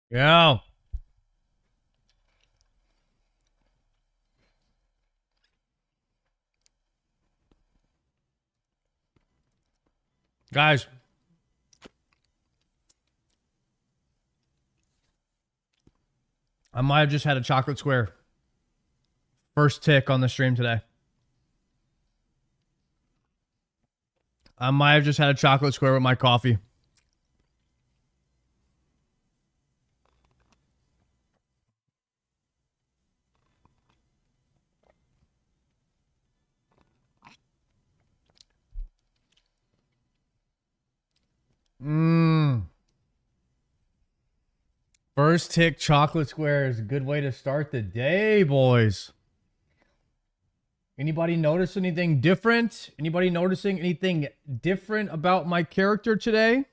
Yeah. Guys, I might have just had a chocolate square. First tick on the stream today. I might have just had a chocolate square with my coffee. Mmm. First tick chocolate square is a good way to start the day, boys. Anybody notice anything different? Anybody noticing anything different about my character today?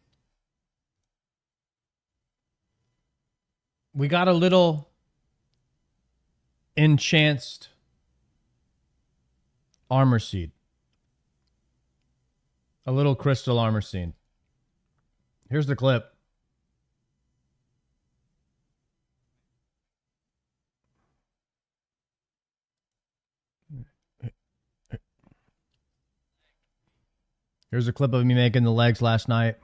We got a little enhanced armor seed. A little crystal armor seed. Here's the clip. Here's a clip of me making the legs last night.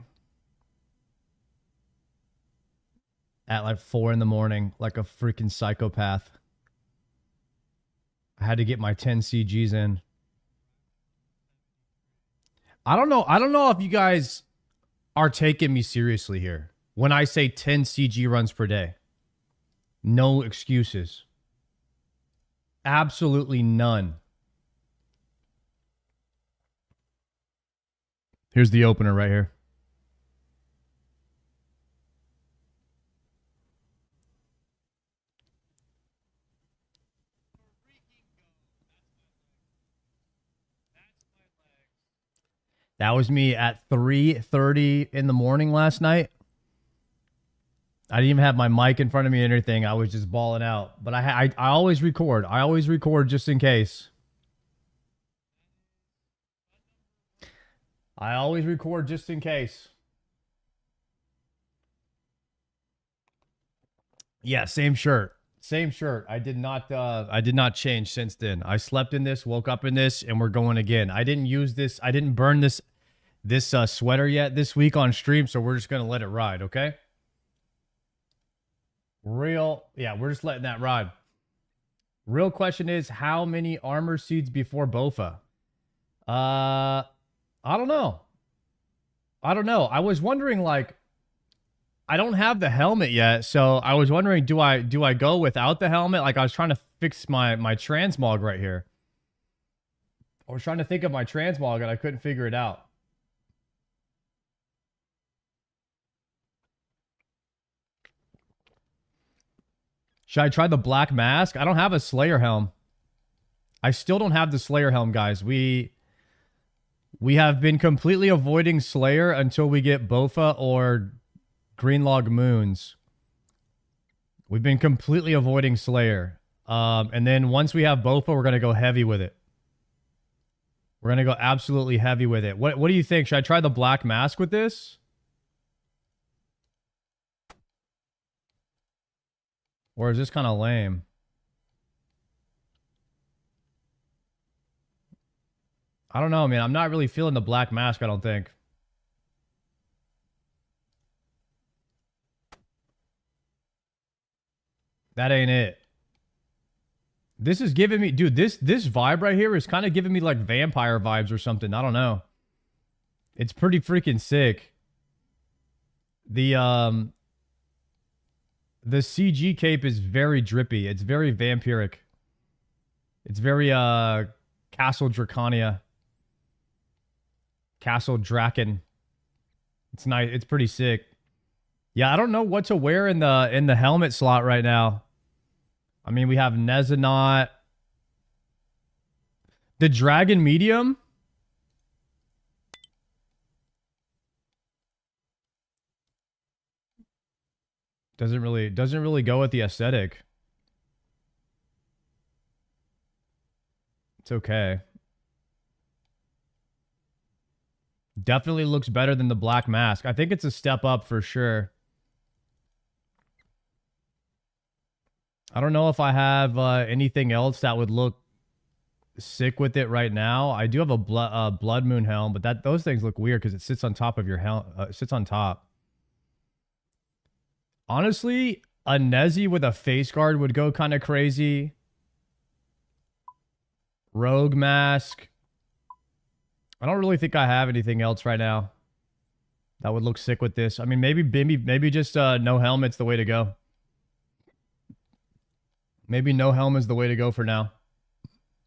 At like 4 in the morning, like a freaking psychopath. I had to get my 10 CGs in. I don't know if you guys are taking me seriously here when I say 10 CG runs per day. No excuses. Absolutely none. Here's the opener right here. That was me at 3:30 in the morning last night. I didn't even have my mic in front of me or anything. I was just balling out. But I always record. I always record just in case. I always record just in case. Yeah, same shirt. Same shirt. I did not change since then. I slept in this, woke up in this, and we're going again. I didn't use this. I didn't burn this sweater yet this week on stream, so we're just gonna let it ride, okay? Yeah, we're just letting that ride. Real question is, how many armor seeds before Bofa? I don't know. I was wondering, like, I don't have the helmet yet, so I was wondering, do I go without the helmet? Like, I was trying to fix my transmog right here. I was trying to think of my transmog and I couldn't figure it out. Should I try the black mask? I don't have a Slayer helm. I still don't have the Slayer helm, guys. We have been completely avoiding Slayer until we get Bofa or Greenlog Moons. We've been completely avoiding Slayer. And then once we have Bofa, we're going to go heavy with it. We're going to go absolutely heavy with it. What do you think? Should I try the black mask with this? Or is this kind of lame? I don't know, man. I'm not really feeling the black mask, I don't think. That ain't it. This is giving me... Dude, this vibe right here is kind of giving me like vampire vibes or something. I don't know. It's pretty freaking sick. The CG cape is very drippy. It's very vampiric. It's very Castle Dracania. Castle Draken. It's nice. It's pretty sick. Yeah, I don't know what to wear in the helmet slot right now. I mean, we have Nezanot. The Dragon Medium. Doesn't really go with the aesthetic. It's okay. Definitely looks better than the black mask. I think it's a step up for sure. I don't know if I have anything else that would look sick with it right now. I do have a blood moon helm, but those things look weird because it sits on top of your helm. It sits on top. Honestly, a Nezi with a face guard would go kind of crazy. Rogue mask. I don't really think I have anything else right now that would look sick with this. I mean, maybe just no helmet's the way to go. Maybe no helm is the way to go for now.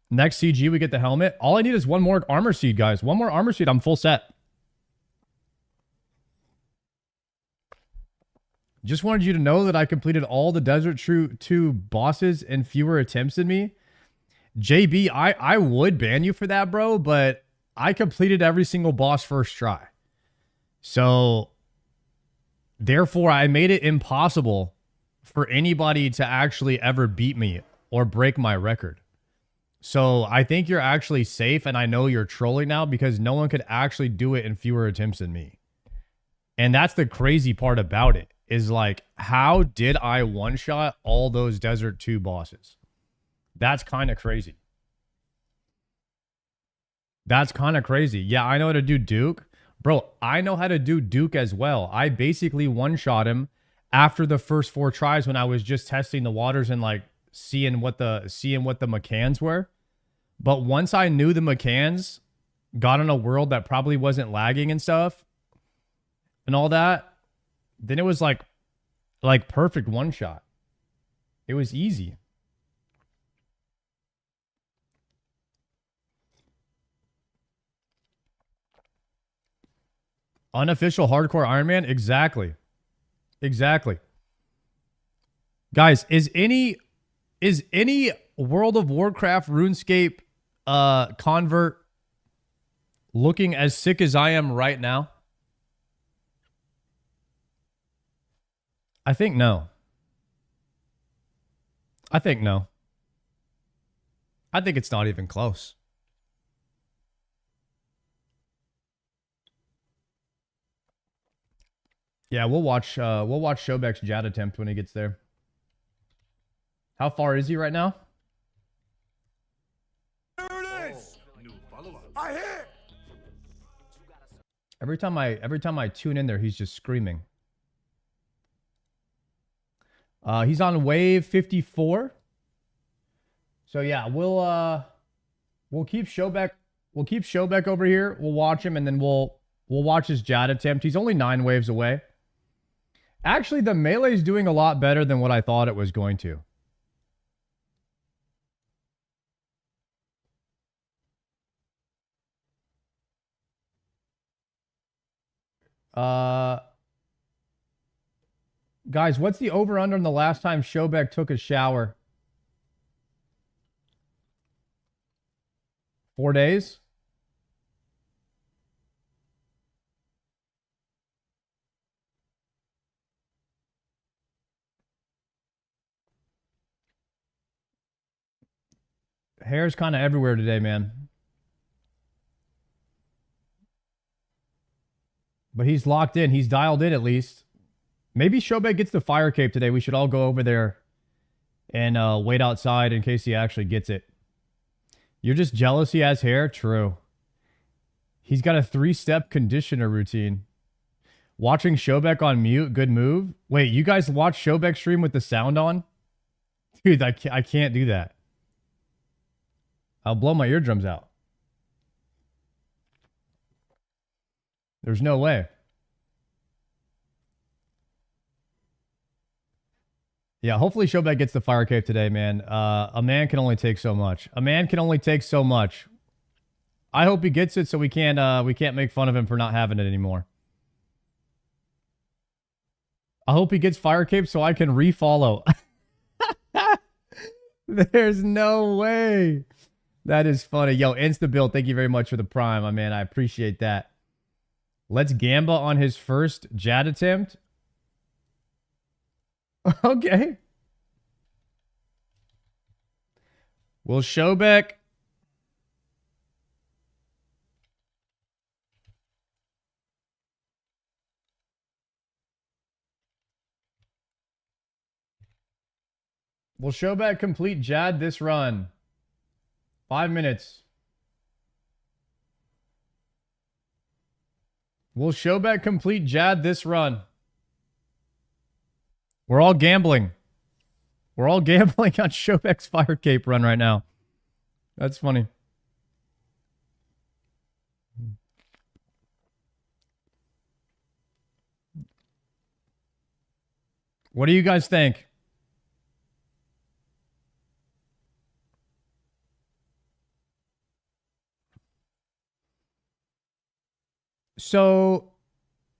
Next CG, we get the helmet. All I need is one more armor seed, guys. One more armor seed. I'm full set. Just wanted you to know that I completed all the Desert 2 bosses in fewer attempts than me. JB, I would ban you for that, bro, but I completed every single boss first try. So, therefore, I made it impossible for anybody to actually ever beat me or break my record. So, I think you're actually safe, and I know you're trolling now because no one could actually do it in fewer attempts than me. And that's the crazy part about it, is like, how did I one-shot all those Desert 2 bosses? That's kind of crazy. That's kind of crazy. Yeah, I know how to do Duke. Bro, I know how to do Duke as well. I basically one-shot him after the first 4 tries when I was just testing the waters and like seeing what the mechans were. But once I knew the mechans, got in a world that probably wasn't lagging and stuff and all that, then it was like perfect one-shot. It was easy. Unofficial hardcore Iron Man? Exactly. Exactly. Guys, is any World of Warcraft RuneScape convert looking as sick as I am right now? I think no. I think no. I think it's not even close. Yeah, we'll watch Shobek's Jad attempt when he gets there. How far is he right now? There it is. I hit. Every time I tune in there, he's just screaming. He's on wave 54. So yeah, we'll keep Shobek. We'll keep Shobek over here. We'll watch him, and then we'll watch his Jad attempt. He's only 9 waves away. Actually, the melee's doing a lot better than what I thought it was going to. Guys, what's the over-under on the last time Shobek took a shower? 4 days? Hair's kind of everywhere today, man. But he's locked in. He's dialed in at least. Maybe Shobek gets the fire cape today. We should all go over there and wait outside in case he actually gets it. You're just jealous he has hair? True. He's got a 3-step conditioner routine. Watching Shobek on mute, good move. Wait, you guys watch Shobek stream with the sound on? Dude, I can't do that. I'll blow my eardrums out. There's no way. Yeah, hopefully Shobek gets the fire cape today, man. A man can only take so much. A man can only take so much. I hope he gets it so we can't make fun of him for not having it anymore. I hope he gets fire cape so I can refollow. There's no way. That is funny. Yo, Instabuild, thank you very much for the prime, my man. I appreciate that. Let's Gamba on his first Jad attempt. Okay. Will Shobek... Will Showback complete Jad this run? 5 minutes. Will Showback complete Jad this run? We're all gambling. We're all gambling on Showback's Fire Cape run right now. That's funny. What do you guys think? So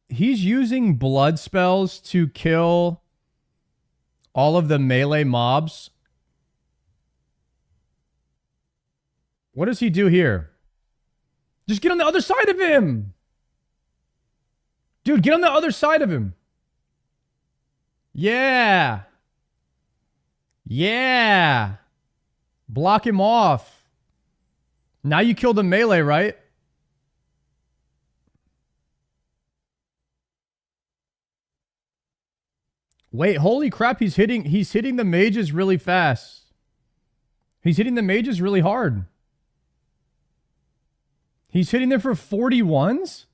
he's using blood spells to kill all of the melee mobs. What does he do here? Just get on the other side of him. Dude, get on the other side of him. Yeah. Yeah. Block him off. Now you kill the melee, right? Wait, holy crap, he's hitting the mages really fast. He's hitting the mages really hard. He's hitting them for 41s?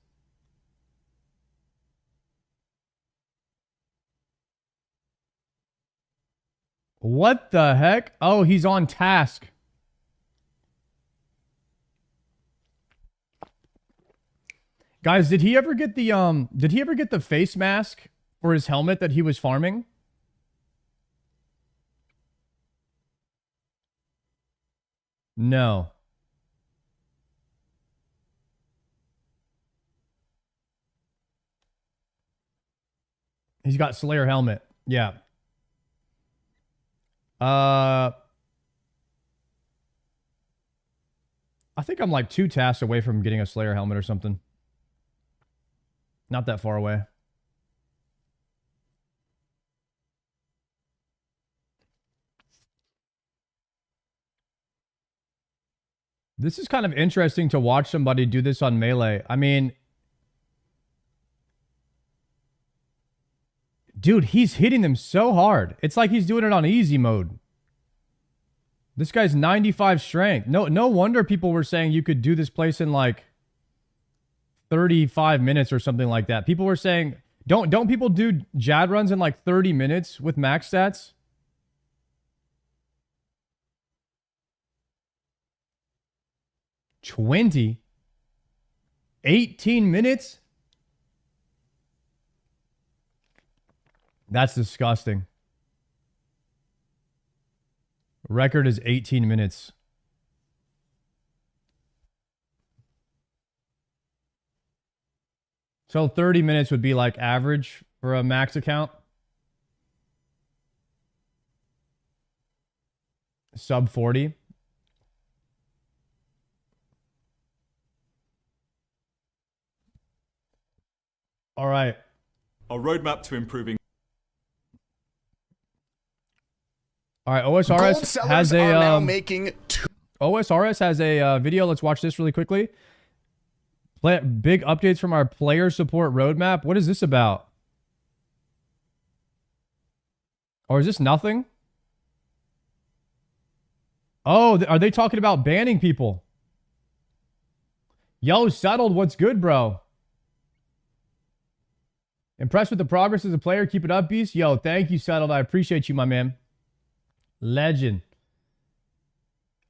What the heck? Oh, he's on task. Guys, did he ever get the face mask for his helmet that he was farming? No. He's got Slayer helmet. Yeah. I think I'm like 2 tasks away from getting a Slayer helmet or something. Not that far away. This is kind of interesting to watch somebody do this on Melee. I mean, dude, he's hitting them so hard. It's like he's doing it on easy mode. This guy's 95 strength. No wonder people were saying you could do this place in like 35 minutes or something like that. People were saying, don't people do Jad runs in like 30 minutes with max stats? $20? 18 minutes? That's disgusting. Record is 18 minutes. So 30 minutes would be like average for a max account. Sub 40. All right. Our roadmap to improving. All right, OSRS has a now making OSRS has a video. Let's watch this really quickly. Big updates from our player support roadmap. What is this about? Or is this nothing? Oh, are they talking about banning people? Yo, Settled, what's good, bro? Impressed with the progress as a player. Keep it up, Beast. Yo, thank you, Settled. I appreciate you, my man. Legend.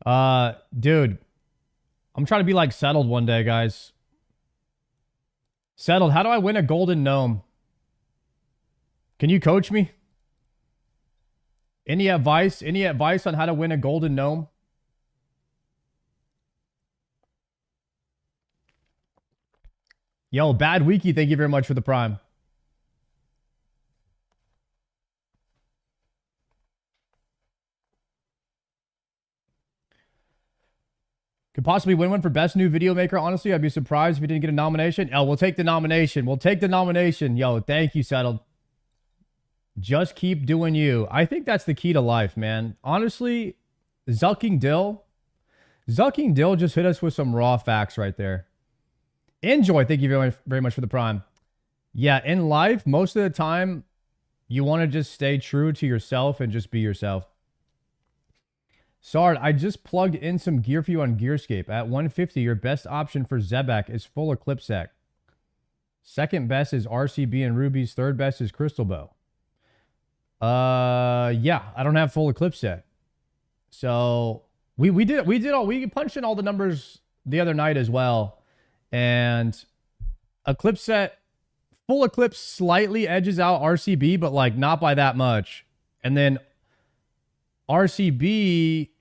Dude, I'm trying to be like Settled one day, guys. Settled, how do I win a golden gnome? Can you coach me? Any advice on how to win a golden gnome? Yo, Bad Wiki, thank you very much for the prime. Could possibly win one for best new video maker. Honestly, I'd be surprised if we didn't get a nomination. Oh, we'll take the nomination. We'll take the nomination. Yo, thank you, Settled. Just keep doing you. I think that's the key to life, man. Honestly, Zucking Dill just hit us with some raw facts right there. Enjoy. Thank you very much for the prime. Yeah, in life, most of the time, you want to just stay true to yourself and just be yourself. Sard, I just plugged in some gear for you on Gearscape. At 150, your best option for Zebak is full Eclipse Sack. Second best is RCB and Rubies. Third best is Crystal Bow. Yeah, I don't have full Eclipse Set. So we punched in all the numbers the other night as well. And Eclipse Set, full Eclipse slightly edges out RCB, but like not by that much. And then RCB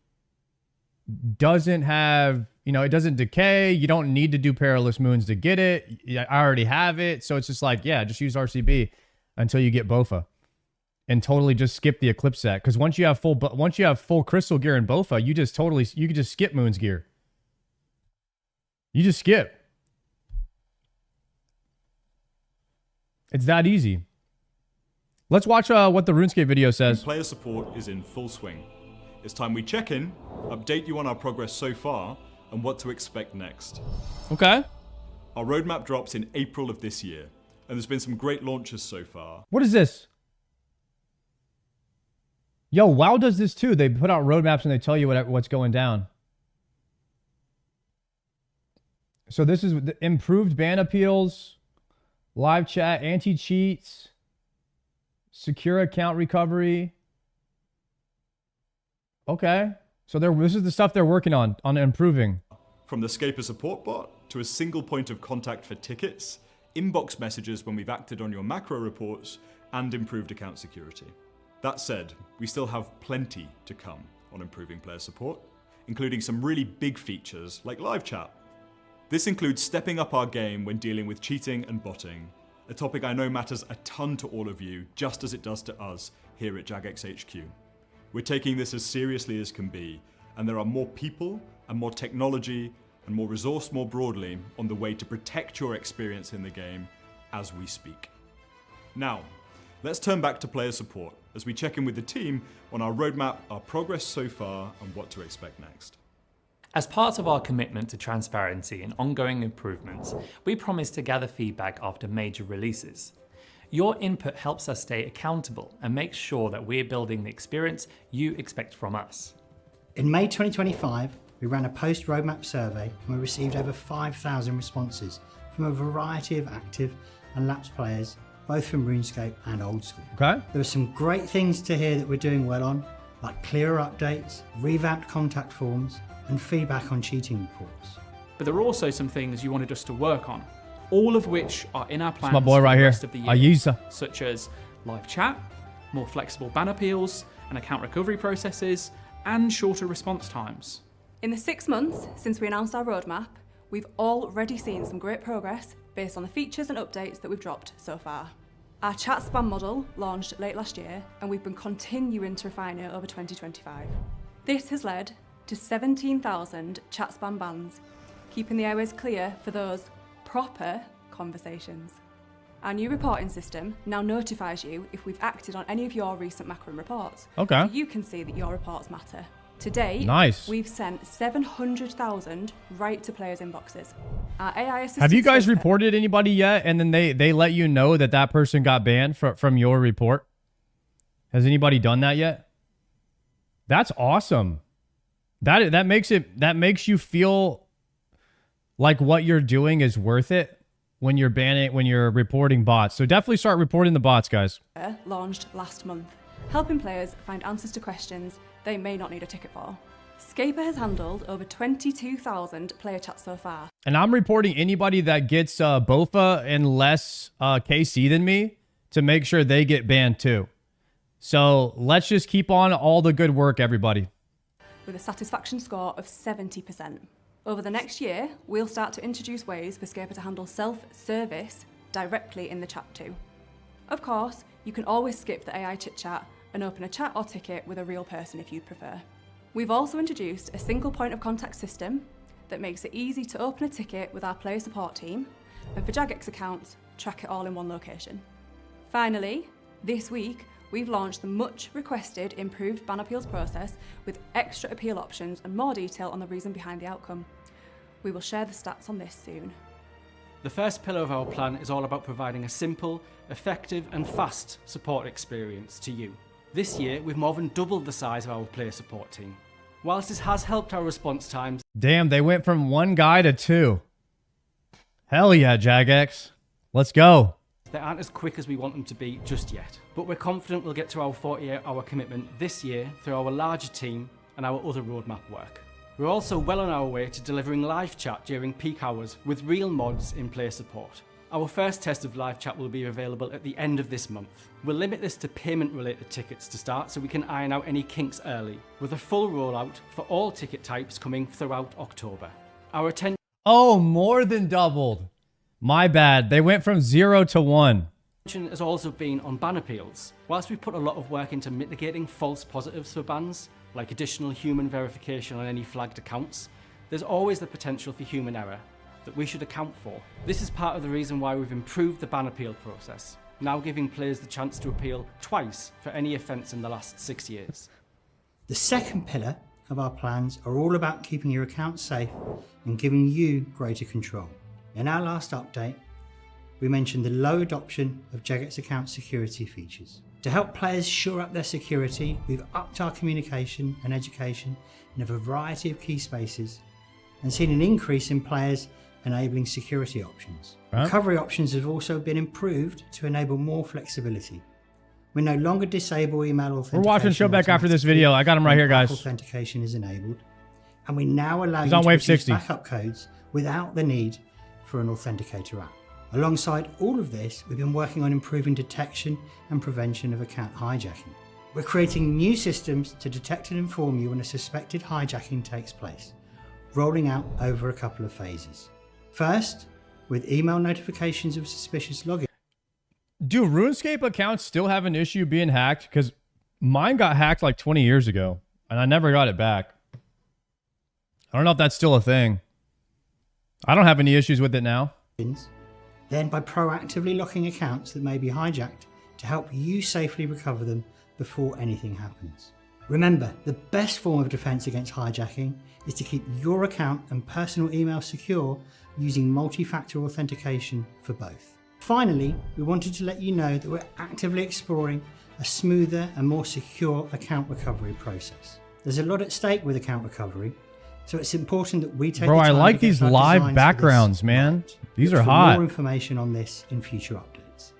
doesn't have, it doesn't decay. You don't need to do Perilous Moons to get it. I already have it. So it's just like, yeah, just use RCB until you get Bofa. And totally just skip the Eclipse Set. Because once you have full Crystal gear in Bofa, you can just skip Moon's gear. You just skip. It's that easy. Let's watch what the RuneScape video says. Player support is in full swing. It's time we check in, update you on our progress so far, and what to expect next. Okay. Our roadmap drops in April of this year, and there's been some great launches so far. What is this? Yo, WoW does this too. They put out roadmaps and they tell you what's going down. So this is the improved ban appeals, live chat, anti-cheats, secure account recovery. Okay. So this is the stuff they're working on improving. From the Scaper support bot to a single point of contact for tickets, inbox messages when we've acted on your macro reports, and improved account security. That said, we still have plenty to come on improving player support, including some really big features like live chat. This includes stepping up our game when dealing with cheating and botting, a topic I know matters a ton to all of you, just as it does to us here at Jagex HQ. We're taking this as seriously as can be, and there are more people and more technology and more resource more broadly on the way to protect your experience in the game as we speak. Now, let's turn back to player support as we check in with the team on our roadmap, our progress so far, and what to expect next. As part of our commitment to transparency and ongoing improvements, we promise to gather feedback after major releases. Your input helps us stay accountable and makes sure that we're building the experience you expect from us. In May 2025, we ran a post-roadmap survey and we received over 5,000 responses from a variety of active and lapsed players, both from RuneScape and old school. Okay. There were some great things to hear that we're doing well on, like clearer updates, revamped contact forms, and feedback on cheating reports. But there were also some things you wanted us to work on, all of which are in our plans My boy for right the here, rest of the year, Ayisa. such as live chat, more flexible ban appeals, and account recovery processes, and shorter response times. In the 6 months since we announced our roadmap, we've already seen some great progress based on the features and updates that we've dropped so far. Our chat spam model launched late last year, and we've been continuing to refine it over 2025. This has led to 17,000 chat spam bans, keeping the airways clear for those proper conversations. Our new reporting system now notifies you if we've acted on any of your recent macro reports. Okay. So you can see that your reports matter. To date, Nice. we've sent 700,000 right to players' inboxes. Our AI assistant. Have you guys Scaper- reported anybody yet? And then they let you know that person got banned from your report? Has anybody done that yet? That's awesome. That makes you feel like what you're doing is worth it when you're reporting bots. So definitely start reporting the bots, guys. Launched last month, helping players find answers to questions they may not need a ticket for. Scaper has handled over 22,000 player chats so far. And I'm reporting anybody that gets Bofa and less KC than me to make sure they get banned too. So let's just keep on all the good work, everybody. With a satisfaction score of 70%. Over the next year, we'll start to introduce ways for Scaper to handle self-service directly in the chat too. Of course, you can always skip the AI chit-chat and open a chat or ticket with a real person if you'd prefer. We've also introduced a single point of contact system that makes it easy to open a ticket with our player support team, and for Jagex accounts, track it all in one location. Finally, this week, we've launched the much requested improved ban appeals process with extra appeal options and more detail on the reason behind the outcome. We will share the stats on this soon. The first pillar of our plan is all about providing a simple, effective and fast support experience to you. This year, we've more than doubled the size of our player support team. Whilst this has helped our response times, Damn, they went from 1 guy to 2. Hell yeah, Jagex. Let's go. they aren't as quick as we want them to be just yet. But we're confident we'll get to our 48-hour commitment this year through our larger team and our other roadmap work. We're also well on our way to delivering live chat during peak hours with real mods in player support. Our first test of live chat will be available at the end of this month. We'll limit this to payment-related tickets to start so we can iron out any kinks early, with a full rollout for all ticket types coming throughout October. Our attention Oh, more than doubled. My bad. They went from 0 to 1. has also been on ban appeals. Whilst we've put a lot of work into mitigating false positives for bans, like additional human verification on any flagged accounts, there's always the potential for human error that we should account for. This is part of the reason why we've improved the ban appeal process, now giving players the chance to appeal twice for any offence in the last 6 years. The second pillar of our plans are all about keeping your account safe and giving you greater control. In our last update, we mentioned the low adoption of Jagex account security features. To help players shore up their security, we've upped our communication and education in a variety of key spaces and seen an increase in players enabling security options. Right. Recovery options have also been improved to enable more flexibility. We no longer disable email authentication. We're watching Showback after this video. I got him right here, guys. Authentication is enabled, and we now allow He's you on to wave produce 60. backup codes without the need for an authenticator app. Alongside all of this, we've been working on improving detection and prevention of account hijacking. We're creating new systems to detect and inform you when a suspected hijacking takes place, rolling out over a couple of phases. First, with email notifications of suspicious login. Do RuneScape accounts still have an issue being hacked? Because mine got hacked like 20 years ago, and I never got it back. I don't know if that's still a thing. I don't have any issues with it now. Then by proactively locking accounts that may be hijacked to help you safely recover them before anything happens. Remember, the best form of defense against hijacking is to keep your account and personal email secure using multi-factor authentication for both. Finally, we wanted to let you know that we're actively exploring a smoother and more secure account recovery process. There's a lot at stake with account recovery, so it's important that we take Bro, the I time like to get these our live designs for backgrounds, this man. right. These Look are for hot. more information on this in future updates.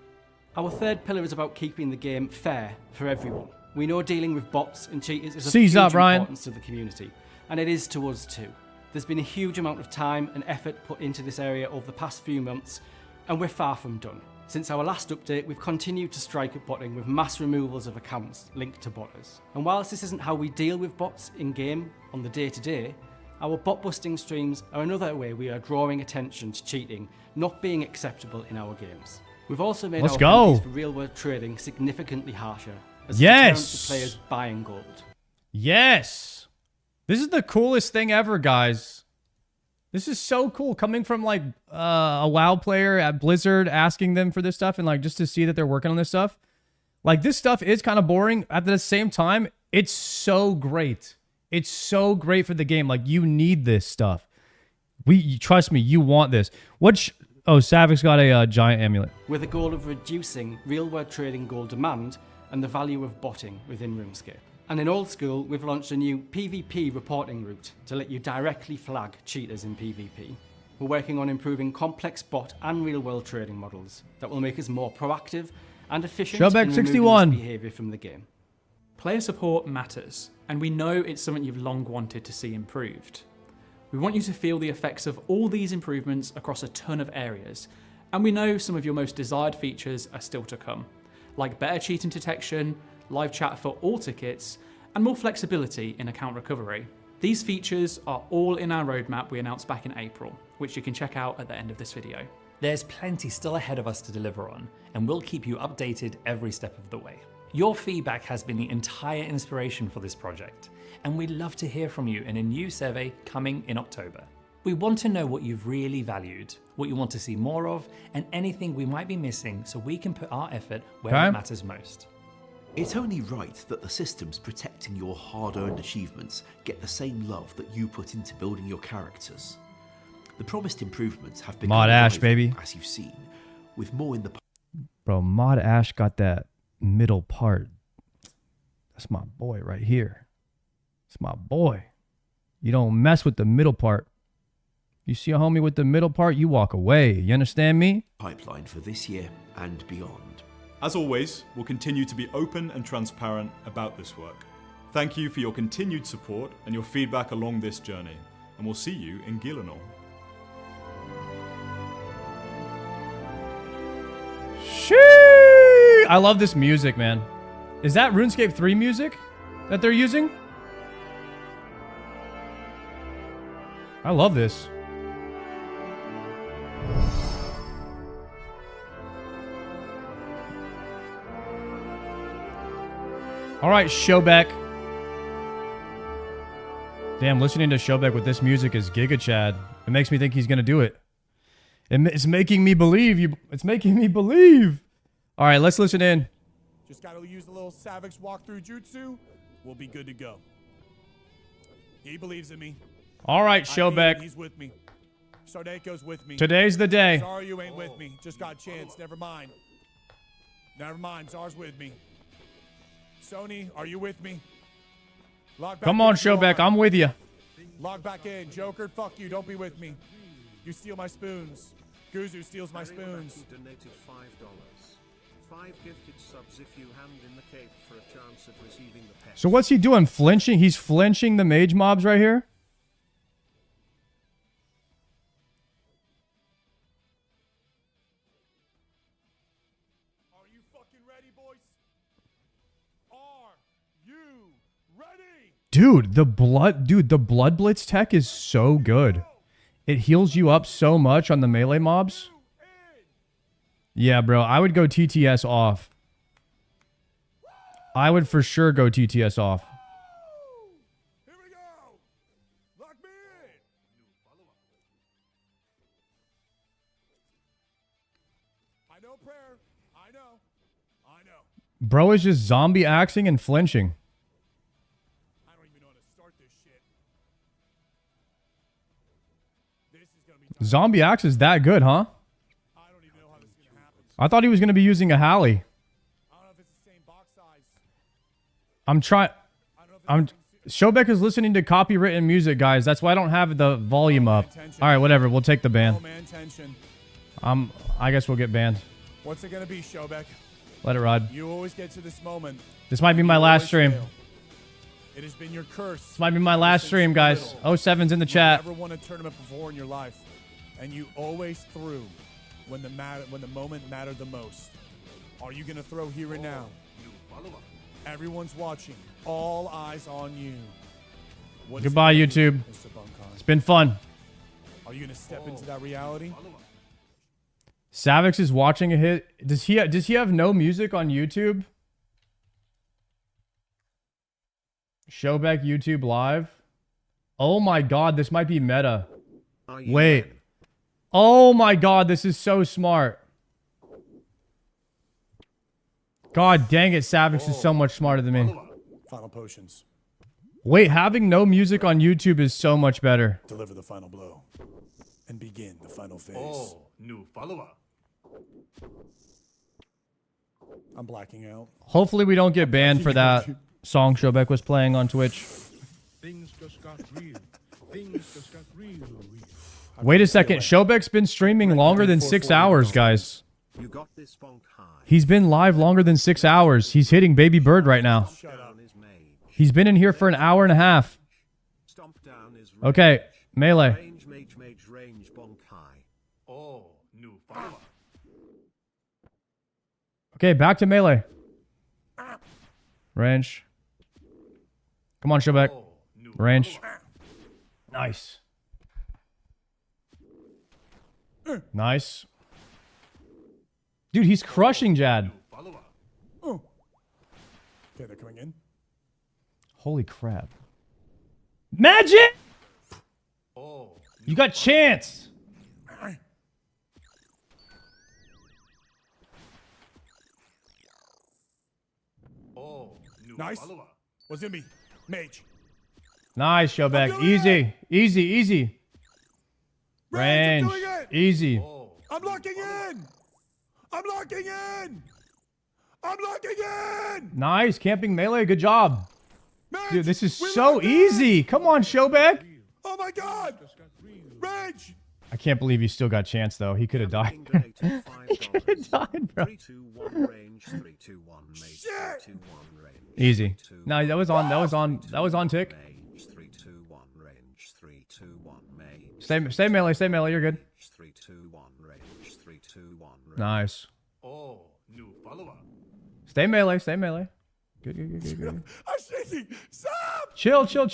Our third pillar is about keeping the game fair for everyone. We know dealing with bots and cheaters is of Seize huge up, Ryan. importance to the community, and it is to us too. There's been a huge amount of time and effort put into this area over the past few months, and we're far from done. Since our last update, we've continued to strike at botting with mass removals of accounts linked to botters. And whilst this isn't how we deal with bots in-game on the day-to-day, our bot busting streams are another way we are drawing attention to cheating not being acceptable in our games. We've also made Let's our go. penalties for real-world trading significantly harsher as a Yes. deterrent to players buying gold. Yes. This is the coolest thing ever, guys. This is so cool coming from like a WoW player at Blizzard asking them for this stuff and like just to see that they're working on this stuff. Like this stuff is kind of boring. At the same time, it's so great. It's so great for the game. Like you need this stuff. Trust me, you want this. Oh, Savic's got a giant amulet. With a goal of reducing real-world trading goal demand and the value of botting within RuneScape. And in Old School, we've launched a new PvP reporting route to let you directly flag cheaters in PvP. We're working on improving complex bot and real-world trading models that will make us more proactive and efficient Showback in 61. removing this behaviour from the game. Player support matters, and we know it's something you've long wanted to see improved. We want you to feel the effects of all these improvements across a ton of areas, and we know some of your most desired features are still to come, like better cheating detection, live chat for all tickets, and more flexibility in account recovery. These features are all in our roadmap we announced back in April, which you can check out at the end of this video. There's plenty still ahead of us to deliver on, and we'll keep you updated every step of the way. Your feedback has been the entire inspiration for this project, and we'd love to hear from you in a new survey coming in October. We want to know what you've really valued, what you want to see more of, and anything we might be missing so we can put our effort where Okay. it matters most. It's only right that the systems protecting your hard-earned achievements get the same love that you put into building your characters. The promised improvements have been Mod Ash, baby. as you've seen, with more in the Bro, Mod Ash got that middle part. That's my boy right here. It's my boy. You don't mess with the middle part. You see a homie with the middle part, you walk away. You understand me? Pipeline for this year and beyond. As always, we'll continue to be open and transparent about this work. Thank you for your continued support and your feedback along this journey, and we'll see you in Gielinor. Sheesh! I love this music, man. Is that RuneScape 3 music that they're using? I love this. All right, Showback. Damn, listening to Showback with this music is Giga Chad. It makes me think he's gonna do it. It's making me believe you. It's making me believe. All right, let's listen in. Just gotta use the little Savix walkthrough jutsu. We'll be good to go. He believes in me. All right, Showback. He's with me. Sardako's with me. Today's the day. Sorry you ain't with me. Just got a chance. Never mind. Never mind. Zar's with me. Sony, are you with me? Log back Come on, in if you Showback. are. I'm with you. Log back in. Joker, fuck you. Don't be with me. You steal my spoons. Guzu steals my spoons. Donated $5. 5 gifted subs if you hand in the cape for a chance of receiving the pet. So what's he doing? Flinching? He's flinching the mage mobs right here? Are you fucking ready, boys? Are you ready? Dude, the blood blitz tech is so good. It heals you up so much on the melee mobs. Yeah, bro, I would go TTS off. I would for sure go TTS off. Here we go. Lock me in. I know prayer. I know. Bro is just zombie axing and flinching. I don't even know how to start this shit. This is gonna be tough. Zombie axe is that good, huh? I don't even know how this is gonna happen. I thought he was going to be using a Hallie. I don't know if it's the same box size. I'm trying. I don't know if it's Showbeck is listening to copywritten music, guys. That's why I don't have the volume up. All right, whatever. We'll take the Oh ban. man, tension. I guess we'll get banned. What's it gonna be, Showbeck? Let it ride. You always get to this moment. This might be my You last always stream. fail. It has been your curse. This might be my last stream, guys. 07's in the chat. You never won a tournament before in your life, and you always threw when the moment mattered the most. Are you gonna throw here and now? Everyone's watching. All eyes on you. What is it Goodbye, gonna be, YouTube. Mr. Bunkar? It's been fun. Are you gonna step into that reality? Savix is watching a hit. Does he have no music on YouTube? Showback YouTube live. Oh my god, this might be meta. Wait. Oh my god, this is so smart. God dang it, Savix is so much smarter than me. Final potions. Wait, having no music on YouTube is so much better. Deliver the final blow, and begin the final phase. Oh, new follower. I'm blacking out. Hopefully we don't get banned for that song Showbeck was playing on Twitch. Things just got real. Things just got real. Wait a second, Showbeck's been streaming longer than 6 hours, guys. You got this bonk high. He's been live longer than 6 hours. He's hitting Baby Bird right now. Shut up. Down is mage. He's been in here for an hour and a half. Stomp down is Okay, melee. range, mage, range, bonk high. Oh, new follower. Okay, back to melee. Range. Come on, Showbeck. Oh, new Range. Nice. Nice. Dude, he's crushing Jad. follower. Okay, they're coming in. Holy crap. Magic! Oh, You got chance. oh, new Nice. follower. What's in me? Mage. Nice, Showbeck. I'm doing Easy. Easy, easy. Range, I'm Range. doing it. Easy. Oh, I'm locking in. I'm locking in. I'm locking in. Nice. Camping melee. Good job. Mage, Dude, this is we so locked in. easy. Come on, Showbeck. God! Rage! I can't believe he still got chance though. He could have died. He could have died, bro. 3, 2, 1, range. 3, 2, 1, mate. 3, 2, 1, range. Easy. No, that was on tick. Range. 3, 2, 1, range. 3, 2, 1, mate. Stay melee, you're good. 3, 2, 1, range. 3, 2, 1, range. Nice. Oh, new follower. Stay melee. Good. I'm shaking! Stop! Chill. Stop,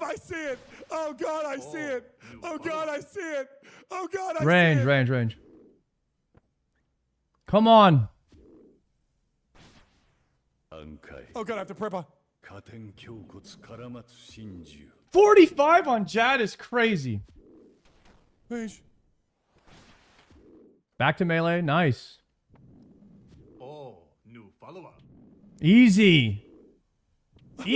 I see it! Oh God, I see it! Oh God, I see it! Oh God, I see it! Range. Come on. Oh God, I have to prep on. 45 on Jad is crazy. Rage. Back to melee. Nice. Oh, new follower. Easy. Wait,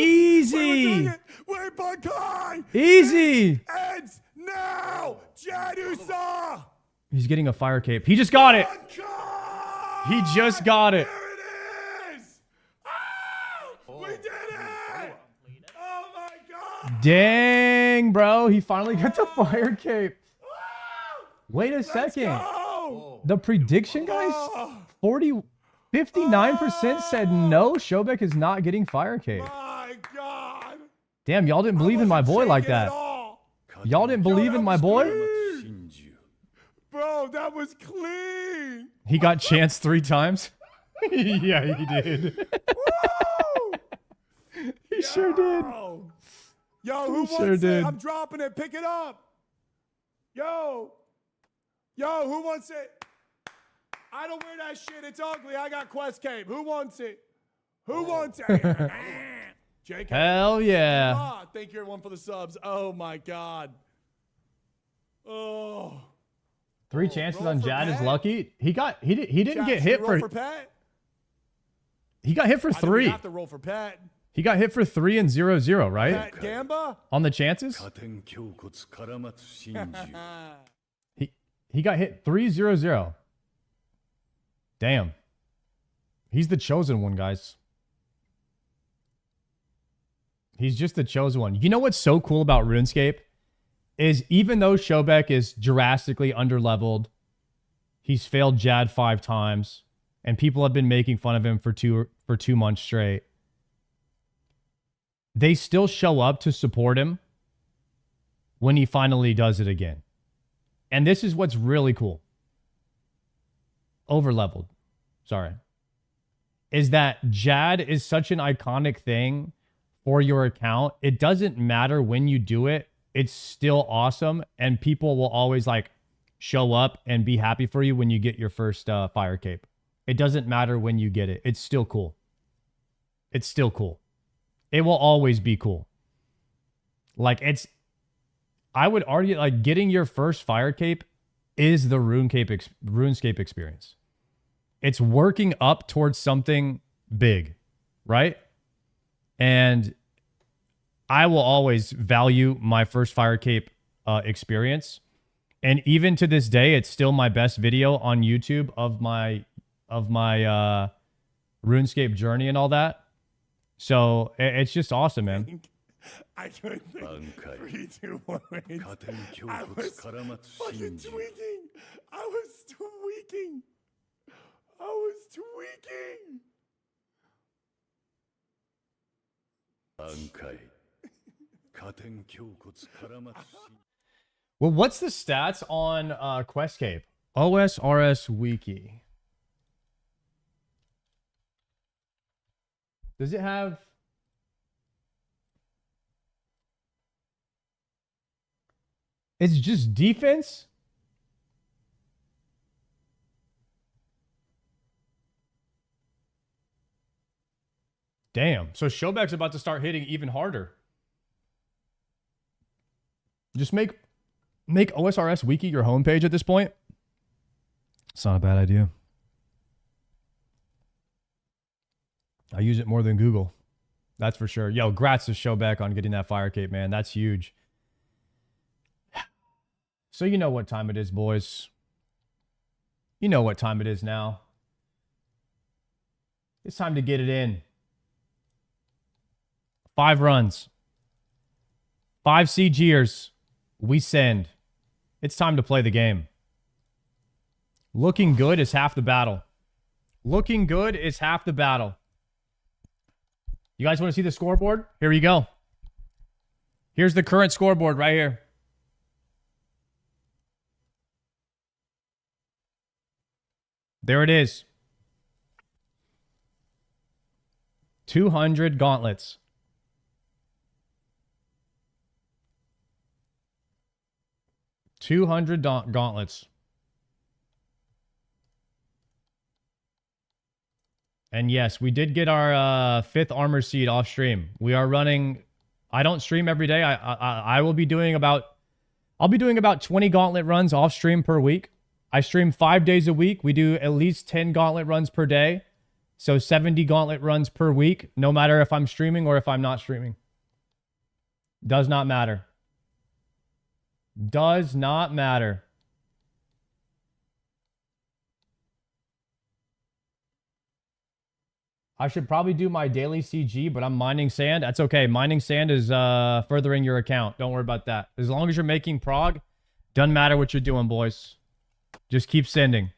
Bunkai! Easy. Ends now! Jadusa! He's getting a fire cape. He just got it. Bunkai! He just got it. There it is! We did it! Oh my God! Dang, bro. He finally got the fire cape. Wait a second. Go! The prediction, guys? 59% said no. Shobek is not getting fire cape. My God! Damn, y'all didn't believe in my boy like Shaking at that. all. Y'all didn't believe in my boy? Bro, that was clean! He got chance 3 times. Yeah, he did. Woo! He sure did. Yo, who He sure wants did. it? I'm dropping it. Pick it up. Yo, who wants it? I don't wear that shit. It's ugly. I got Quest Cape. Who wants it? Who wants it? JK. Hell yeah. Ah, thank you everyone for the subs. Oh my God. Oh. 3 chances roll on for Jad is Pat? lucky. He didn't Josh, get you hit roll for Pat? he got hit for I think we 3. have to roll for Pat. He got hit for 3 and 0-0, right? Pat Gamba? On the chances? He got hit 3-0-0. Damn. He's the chosen one, guys. He's just the chosen one. You know what's so cool about RuneScape? Is even though Shobek is drastically underleveled, he's failed Jad 5 times, and people have been making fun of him for 2 months straight. They still show up to support him when he finally does it again. And this is what's really cool. Overleveled. Sorry. Is that Jad is such an iconic thing for your account. It doesn't matter when you do it. It's still awesome. And people will always like show up and be happy for you when you get your first fire cape. It doesn't matter when you get it. It's still cool. It's still cool. It will always be cool. Like I would argue like getting your first fire cape is the RuneScape experience. It's working up towards something big, right? And I will always value my first fire cape experience. And even to this day, it's still my best video on YouTube of my RuneScape journey and all that. So it's just awesome, man. I couldn't think. 3, 2, 1, range. I was fucking tweaking. I was tweaking. Well, what's the stats on Quest Cape? OSRS Wiki. Does it have... It's just defense? Damn. So Shobek's about to start hitting even harder. Just make OSRS Wiki your homepage at this point. It's not a bad idea. I use it more than Google. That's for sure. Yo, grats to Shobek on getting that fire cape, man. That's huge. So you know what time it is, boys. You know what time it is now. It's time to get it in. 5 runs. 5 CGers. we send. It's time to play the game. Looking good is half the battle. Looking good is half the battle. You guys want to see the scoreboard? Here we go. Here's the current scoreboard right here. There it is. 200 gauntlets. Gauntlets. And yes, we did get our 5th armor seed off stream. We are running. I don't stream every day. I will be doing about. I'll be doing about 20 gauntlet runs off stream per week. I stream 5 days a week. We do at least 10 gauntlet runs per day. So 70 gauntlet runs per week, no matter if I'm streaming or if I'm not streaming. Does not matter. Does not matter. I should probably do my daily CG, but I'm mining sand. That's okay. Mining sand is furthering your account. Don't worry about that. As long as you're making prog, doesn't matter what you're doing, boys. Just keep sending.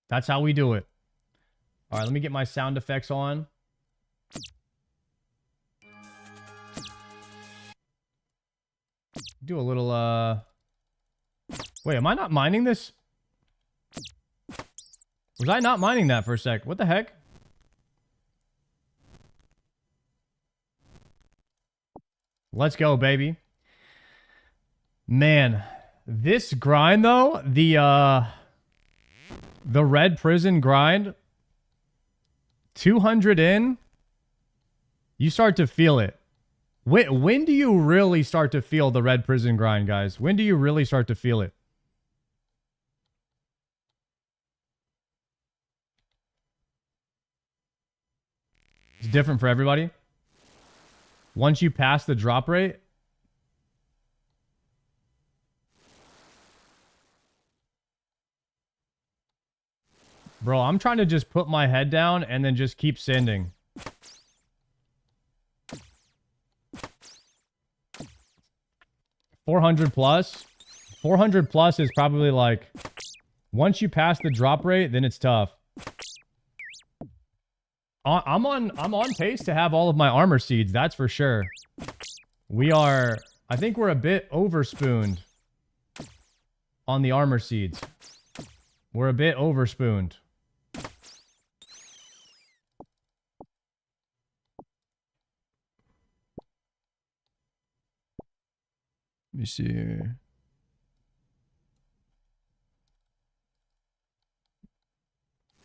That's how we do it. All right, let me get my sound effects on. Do a little, Wait, am I not mining this? Was I not mining that for a sec? What the heck? Let's go, baby. Man, this grind, though, the red prison grind, 200 in, you start to feel it. When do you really start to feel the red prison grind, guys? When do you really start to feel it? It's different for everybody. Once you pass the drop rate, bro, I'm trying to just put my head down and then just keep sending. $400 plus. 400 plus is probably like, once you pass the drop rate, then it's tough. I'm on pace to have all of my armor seeds, that's for sure. We are, I think we're a bit overspooned on the armor seeds. We're a bit overspooned. Let me see here.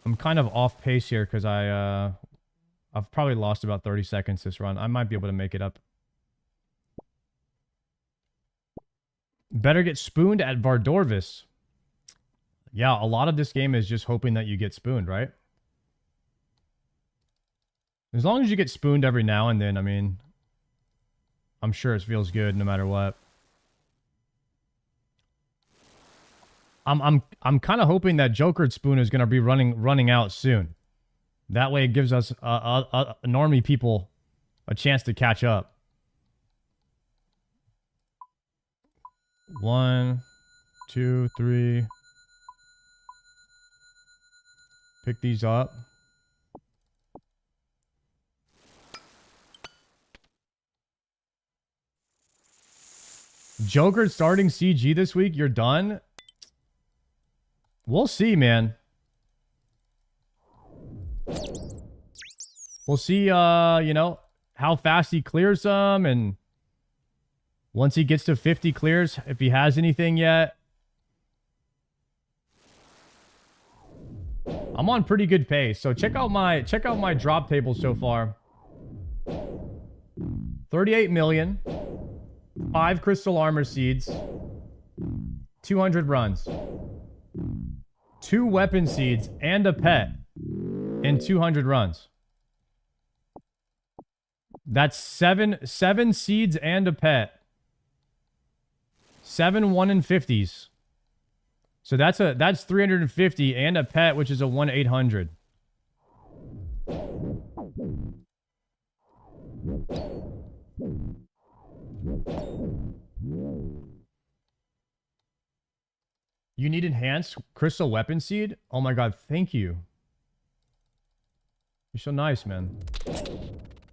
I'm kind of off pace here because I've probably lost about 30 seconds this run. I might be able to make it up. Better get spooned at Vardorvis. Yeah, a lot of this game is just hoping that you get spooned, right? As long as you get spooned every now and then, I mean, I'm sure it feels good no matter what. I'm kind of hoping that Jokered Spoon is going to be running out soon. That way it gives us normie people a chance to catch up. 1, 2, 3. Pick these up. Joker starting CG this week. You're done. We'll see, man. We'll see, you know, how fast he clears them, and once he gets to 50 clears, if he has anything yet. I'm on pretty good pace, so check out my drop table so far. 38 million, 5 crystal armor seeds, 200 runs, 2 weapon seeds, and a pet in 200 runs. That's 7 seeds and a pet. 7 1 in 50s. So that's 350 and a pet, which is a 1-800. You need enhanced crystal weapon seed? Oh my god, thank you. You're so nice, man.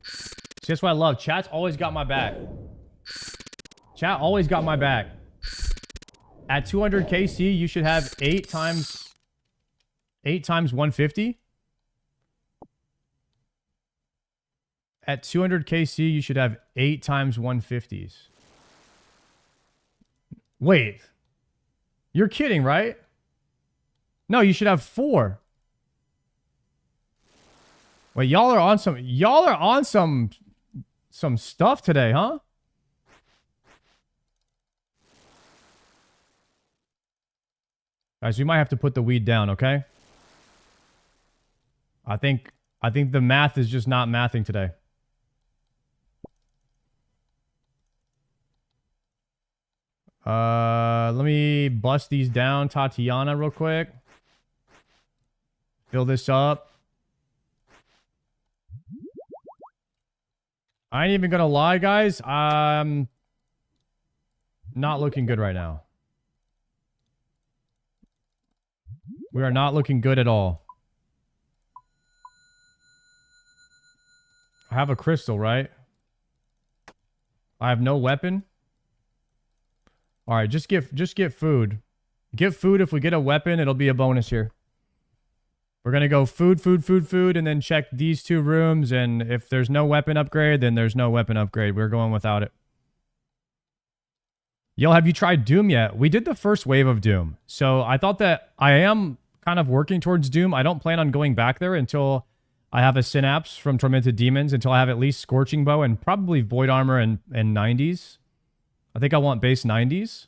See, that's what I love. Chat's always got my back. Chat always got my back. At 200 KC, you should have 8 times 150. At 200 KC, you should have 8 times 150s. Wait. You're kidding, right? No, you should have 4. Wait, y'all are on some stuff today, huh? Guys, we might have to put the weed down, okay? I think the math is just not mathing today. Let me bust these down, Tatiana, real quick. Fill this up. I ain't even gonna lie, guys. I'm not looking good right now. We are not looking good at all. I have a crystal, right? I have no weapon. All right, just get food. Get food. If we get a weapon, it'll be a bonus here. We're going to go food, and then check these 2 rooms. And if there's no weapon upgrade, then there's no weapon upgrade. We're going without it. Yo, have you tried Doom yet? We did the first wave of Doom. So I thought that I am kind of working towards Doom. I don't plan on going back there until I have a synapse from Tormented Demons, until I have at least Scorching Bow and probably Void Armor and 90s. I think I want base 90s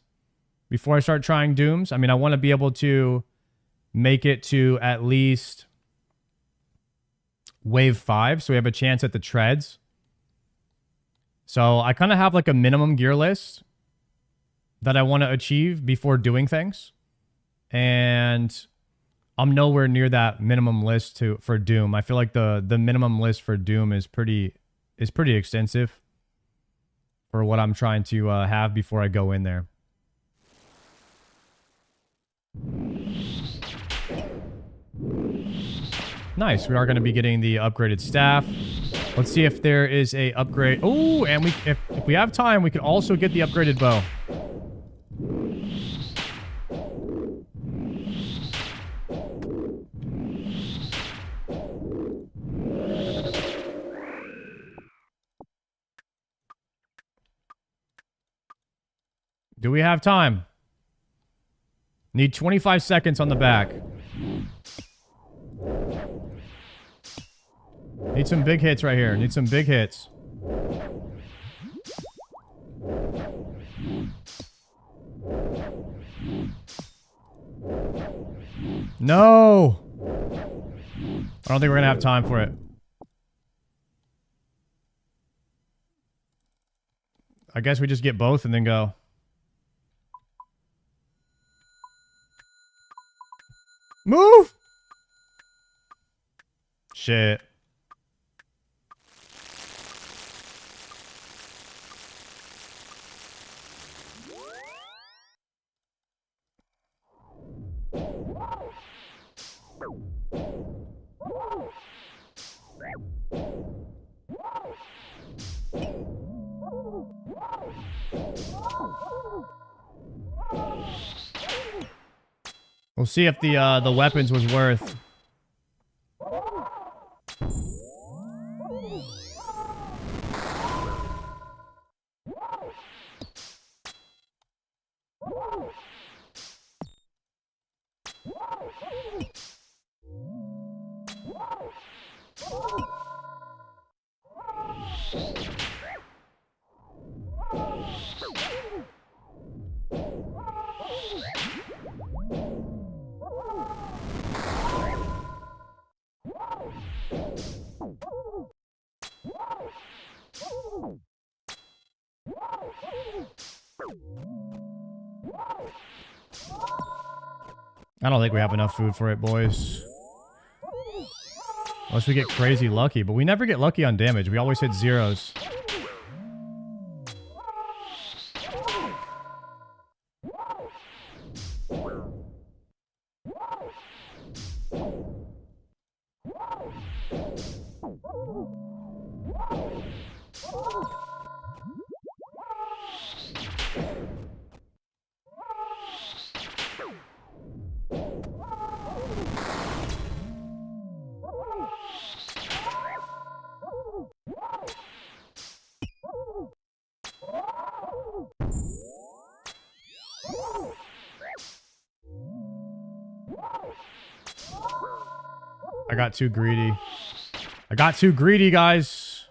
before I start trying Dooms. I mean, I want to be able to make it to at least wave 5, so we have a chance at the treads. So I kind of have like a minimum gear list that I want to achieve before doing things. And I'm nowhere near that minimum list for Doom. I feel like the minimum list for Doom is pretty extensive for what I'm trying to have before I go in there. Nice. We are going to be getting the upgraded staff. Let's see if there is a upgrade. Oh, and if we have time, we can also get the upgraded bow. Do we have time? Need 25 seconds on the back. Need some big hits right here. Need some big hits. No! I don't think we're gonna have time for it. I guess we just get both and then go. Move! Shit. We'll see if the weapons was worth. I don't think we have enough food for it, boys. Unless we get crazy lucky, but we never get lucky on damage. We always hit zeros. I got too greedy. I got too greedy, guys.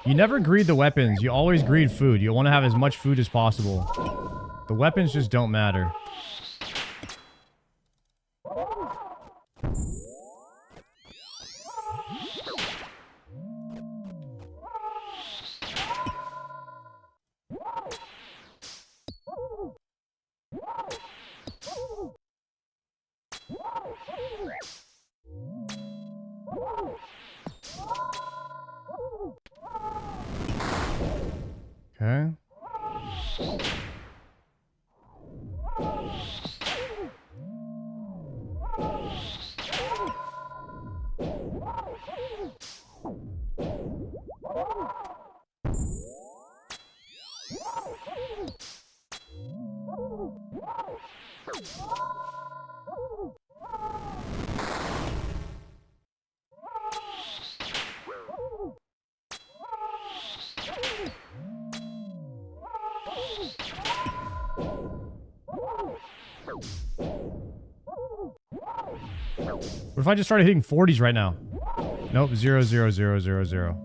You never greed the weapons. You always greed food. You want to have as much food as possible. The weapons just don't matter. Okay. What if I just started hitting 40s right now? Nope, 0, 0, 0, 0, 0.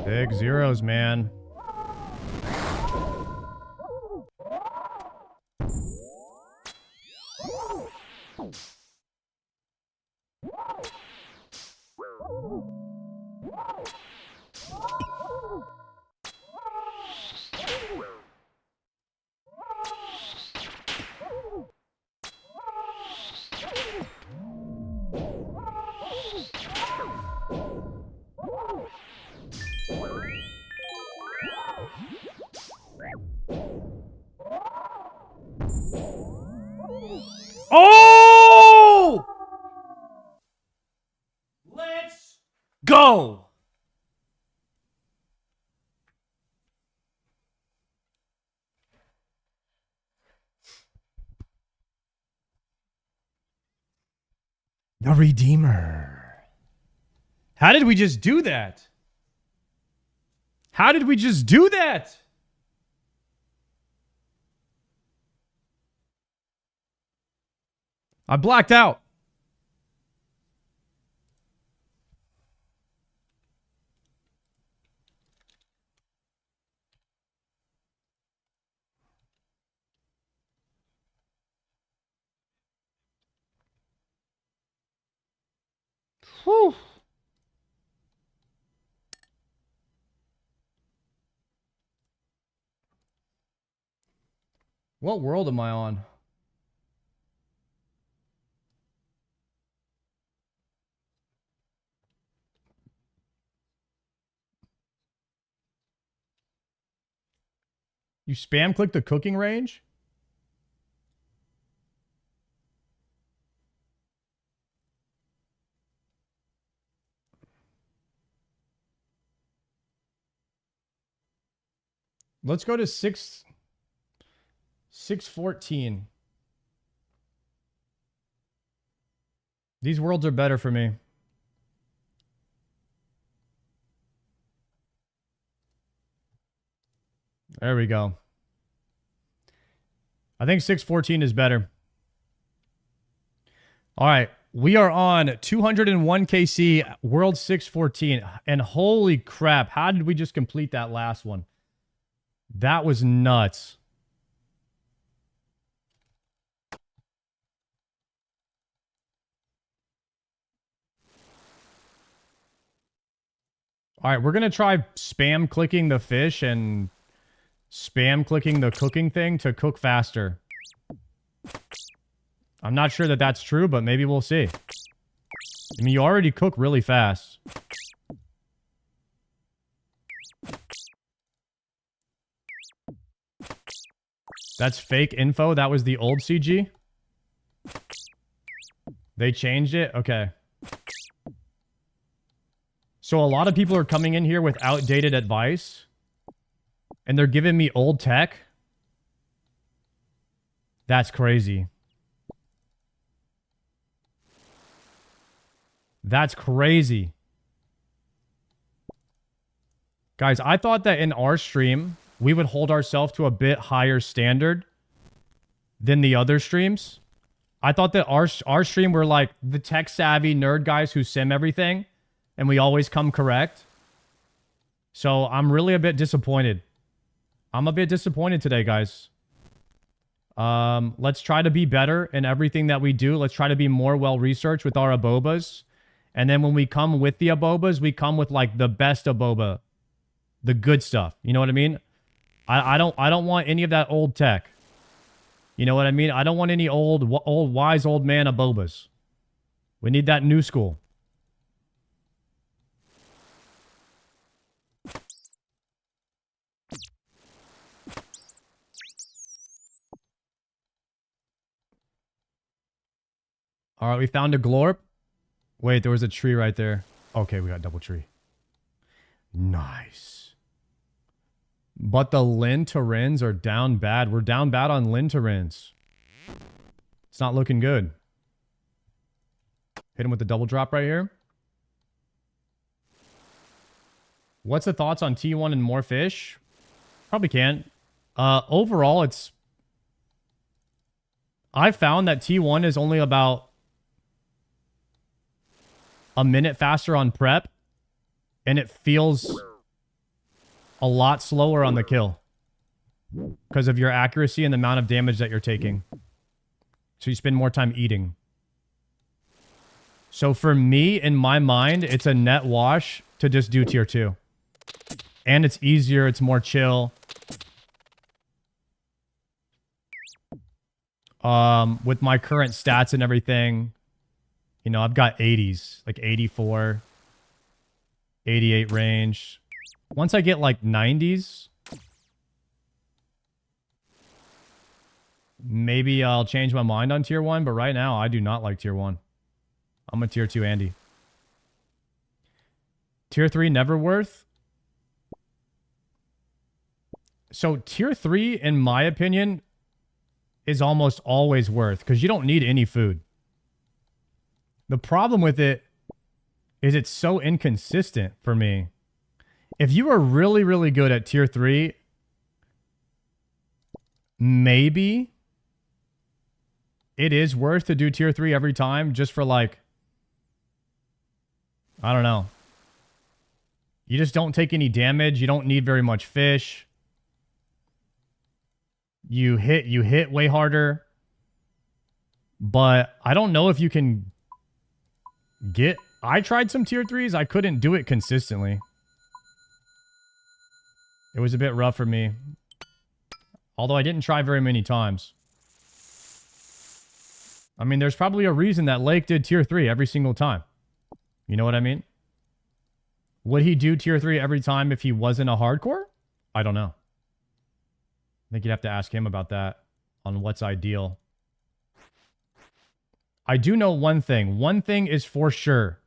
Big zeros, man. Oh! Let's go! The Redeemer. How did we just do that? How did we just do that? I blacked out. Whew. What world am I on? You spam click the cooking range? Let's go to 614. These worlds are better for me. There we go. I think 614 is better. All right. We are on 201 KC, World 614. And holy crap, how did we just complete that last one? That was nuts. All right, we're going to try spam clicking the fish and spam clicking the cooking thing to cook faster. I'm not sure that that's true, but maybe we'll see. I mean, you already cook really fast. That's fake info. That was the old CG. They changed it? Okay. So a lot of people are coming in here with outdated advice. And they're giving me old tech. That's crazy. That's crazy. Guys, I thought that in our stream, we would hold ourselves to a bit higher standard than the other streams. I thought that our stream were like the tech-savvy nerd guys who sim everything, and we always come correct. So I'm really a bit disappointed. I'm a bit disappointed today, guys. Let's try to be better in everything that we do. Let's try to be more well-researched with our abobas. And then when we come with the abobas, we come with like the best aboba. The good stuff. You know what I mean? I don't want any of that old tech. You know what I mean? I don't want any old wise old man abobas. We need that new school. All right, we found a glorp. Wait, there was a tree right there. Okay, we got double tree. Nice. But the Linterins are down bad. We're down bad on Linterins. It's not looking good. Hit him with the double drop right here. What's the thoughts on T1 and more fish? Probably can't. Overall, it's... I found that T1 is only about a minute faster on prep. And it feels a lot slower on the kill. Because of your accuracy and the amount of damage that you're taking. So you spend more time eating. So for me, in my mind, it's a net wash to just do tier 2. And it's easier, it's more chill. With my current stats and everything, you know, I've got 80s, like 84, 88 range. Once I get like 90s, maybe I'll change my mind on tier 1, but right now I do not like tier 1. I'm a tier 2 Andy. Tier 3 never worth. So tier 3, in my opinion, is almost always worth because you don't need any food. The problem with it is it's so inconsistent for me. If you are really, really good at tier 3, maybe it is worth to do tier 3 every time just for like, I don't know. You just don't take any damage. You don't need very much fish. You hit way harder. But I don't know if you can get... I tried some tier 3s. I couldn't do it consistently. It was a bit rough for me. Although I didn't try very many times. I mean, there's probably a reason that Lake did tier 3 every single time. You know what I mean? Would he do tier 3 every time if he wasn't a hardcore? I don't know. I think you'd have to ask him about that on what's ideal. I do know one thing. One thing is for sure.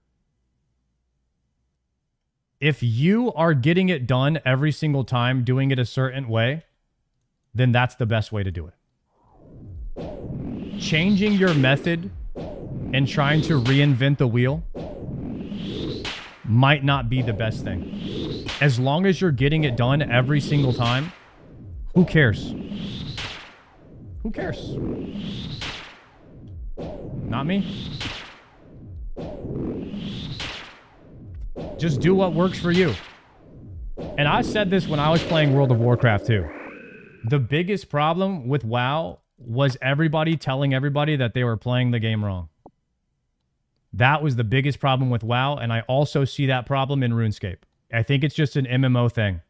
If you are getting it done every single time, doing it a certain way, then that's the best way to do it. Changing your method and trying to reinvent the wheel might not be the best thing. As long as you're getting it done every single time, who cares? Who cares? Not me. Just do what works for you. And I said this when I was playing World of Warcraft too. The biggest problem with WoW was everybody telling everybody that they were playing the game wrong. That was the biggest problem with WoW, and I also see that problem in RuneScape. I think it's just an MMO thing.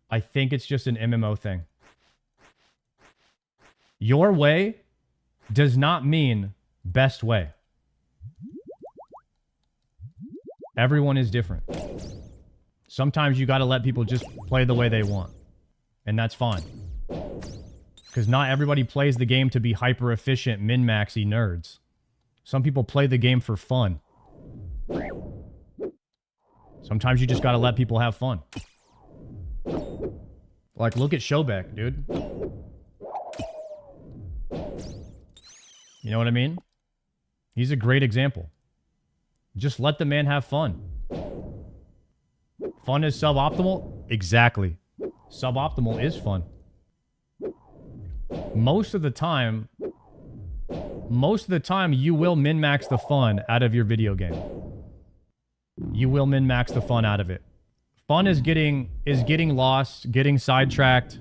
I think it's just an MMO thing. Your way does not mean best way. Everyone is different. Sometimes you got to let people just play the way they want. And that's fine. Because not everybody plays the game to be hyper efficient, min-maxy nerds. Some people play the game for fun. Sometimes you just got to let people have fun. Like, look at Showbeck, dude. You know what I mean? He's a great example. Just let the man have fun. Fun is suboptimal? Exactly. Suboptimal is fun. Most of the time, you will min-max the fun out of your video game. You will min-max the fun out of it. Fun is getting lost, getting sidetracked,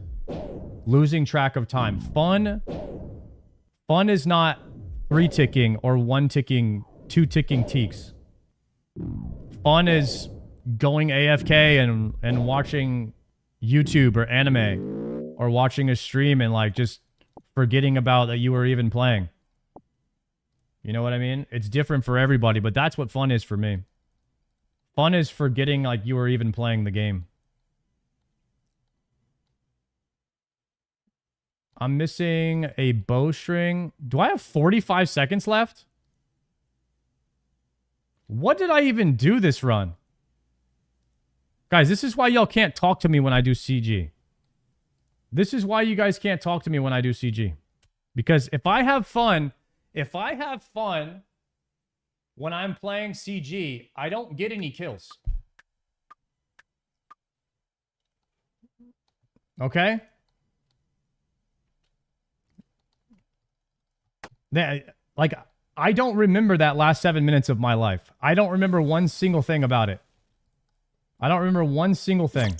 losing track of time. Fun is not 3 ticking or 1 ticking, 2 ticking teaks. Fun is going AFK and watching YouTube or anime or watching a stream and like just forgetting about that you were even playing. You know what I mean? It's different for everybody, but that's what fun is for me. Fun is forgetting like you were even playing the game. I'm missing a bowstring. Do I have 45 seconds left? What did I even do this run? Guys, this is why y'all can't talk to me when I do CG. This is why you guys can't talk to me when I do CG. Because if I have fun when I'm playing CG, I don't get any kills. Okay? Like, I don't remember that last 7 minutes of my life. I don't remember one single thing about it. I don't remember one single thing.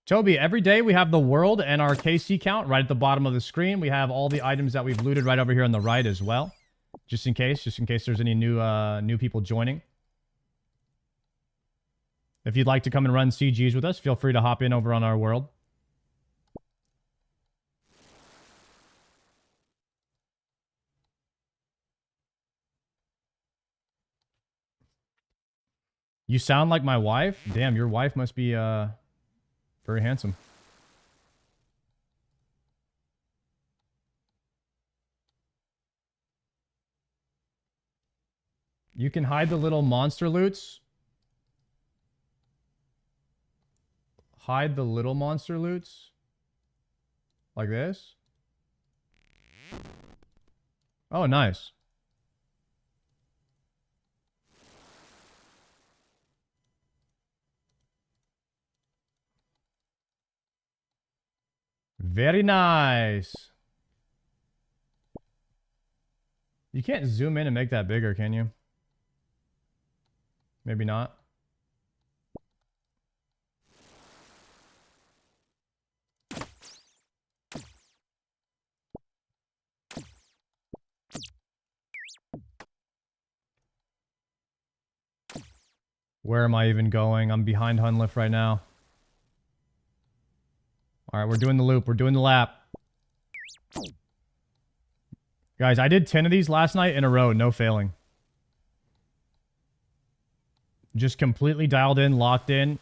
Toby, every day we have the world and our KC count right at the bottom of the screen. We have all the items that we've looted right over here on the right as well. Just in case there's any new people joining. If you'd like to come and run CGs with us, feel free to hop in over on our world. You sound like my wife? Damn, your wife must be very handsome. You can hide the little monster loots. Hide the little monster loots. Like this. Oh, nice. Very nice. You can't zoom in and make that bigger, can you? Maybe not. Where am I even going? I'm behind Hunlift right now. Alright, we're doing the loop. We're doing the lap. Guys, I did 10 of these last night in a row. No failing. Just completely dialed in, locked in.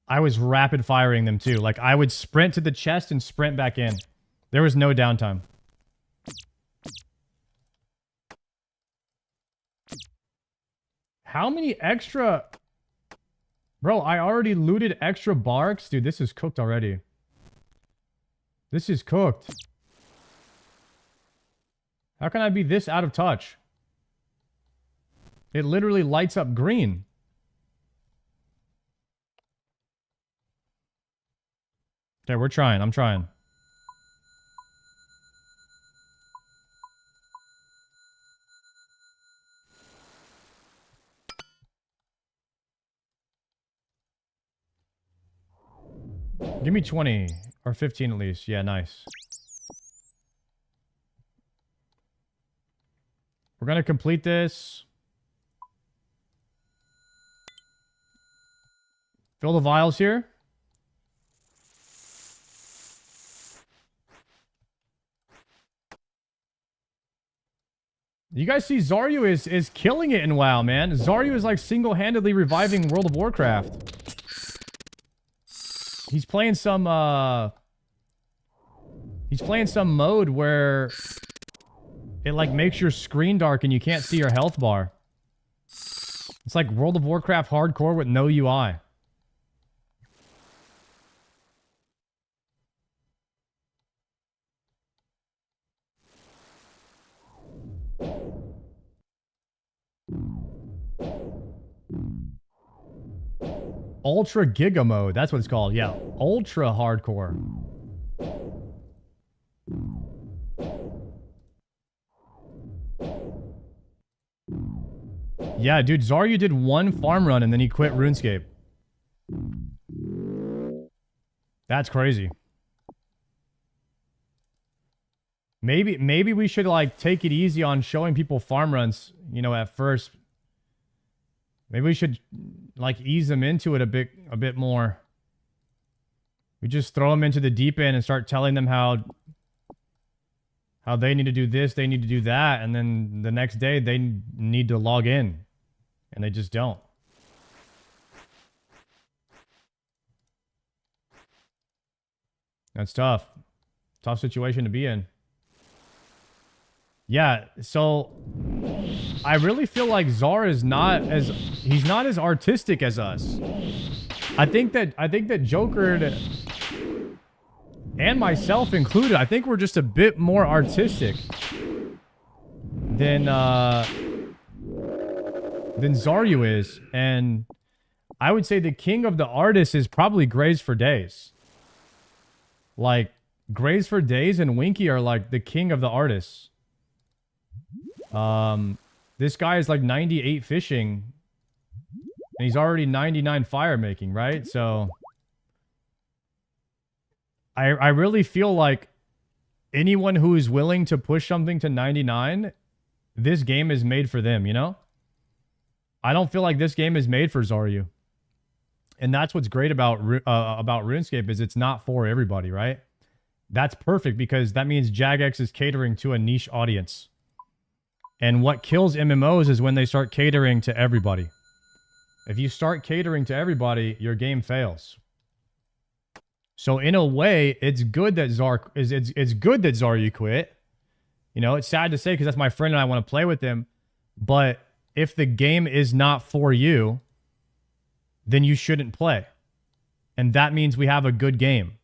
I was rapid firing them too. Like, I would sprint to the chest and sprint back in. There was no downtime. How many extra... Bro, I already looted extra barks. Dude, this is cooked already. This is cooked. How can I be this out of touch? It literally lights up green. Okay, we're trying. I'm trying. Give me 20 or 15 at least. Yeah, nice. We're going to complete this. Fill the vials here. You guys see Zaryu is killing it in WoW, man. Zaryu is like single-handedly reviving World of Warcraft. He's playing some mode where it like makes your screen dark and you can't see your health bar. It's like World of Warcraft hardcore with no UI. Ultra Giga mode. That's what it's called. Yeah. Ultra hardcore. Yeah, dude. Zaryu did one farm run and then he quit RuneScape. That's crazy. Maybe we should like take it easy on showing people farm runs, you know, at first. Maybe we should like ease them into it a bit more. We just throw them into the deep end and start telling them how they need to do this, they need to do that, and then the next day they need to log in, and they just don't. That's tough. Tough situation to be in. Yeah, so I really feel like Zar is not as artistic as us. I think that Joker and myself included, I think we're just a bit more artistic than Zaryu is, and I would say the king of the artists is probably Graves for Days. Like Graves for Days and Winky are like the king of the artists. This guy is like 98 fishing, and he's already 99 fire making, right? So I really feel like anyone who is willing to push something to 99, this game is made for them, you know? I don't feel like this game is made for Zaryu. And that's what's great about RuneScape is it's not for everybody, right? That's perfect because that means Jagex is catering to a niche audience. And what kills MMOs is when they start catering to everybody. If you start catering to everybody, your game fails. So in a way, it's good that it's good that Zaryu quit. You know, it's sad to say because that's my friend and I want to play with him. But if the game is not for you, then you shouldn't play. And that means we have a good game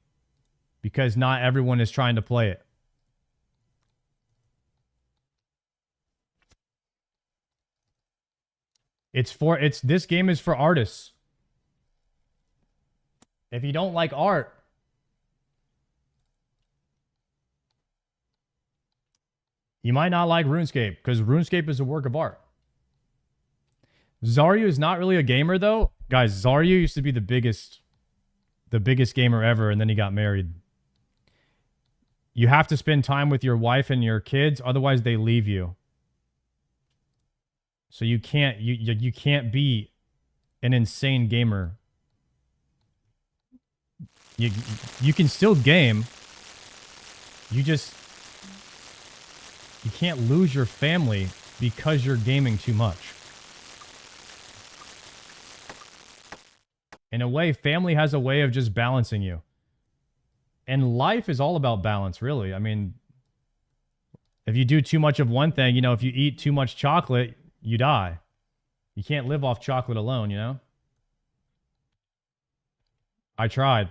because not everyone is trying to play it. This game is for artists. If you don't like art, you might not like RuneScape because RuneScape is a work of art. Zaryu is not really a gamer though. Guys, Zaryu used to be the biggest gamer ever, and then he got married. You have to spend time with your wife and your kids, otherwise they leave you. So you can't be an insane gamer. You can still game. You can't lose your family because you're gaming too much. In a way, family has a way of just balancing you. And life is all about balance, really. I mean, if you do too much of one thing, you know, if you eat too much chocolate, you die. You can't live off chocolate alone, you know? I tried.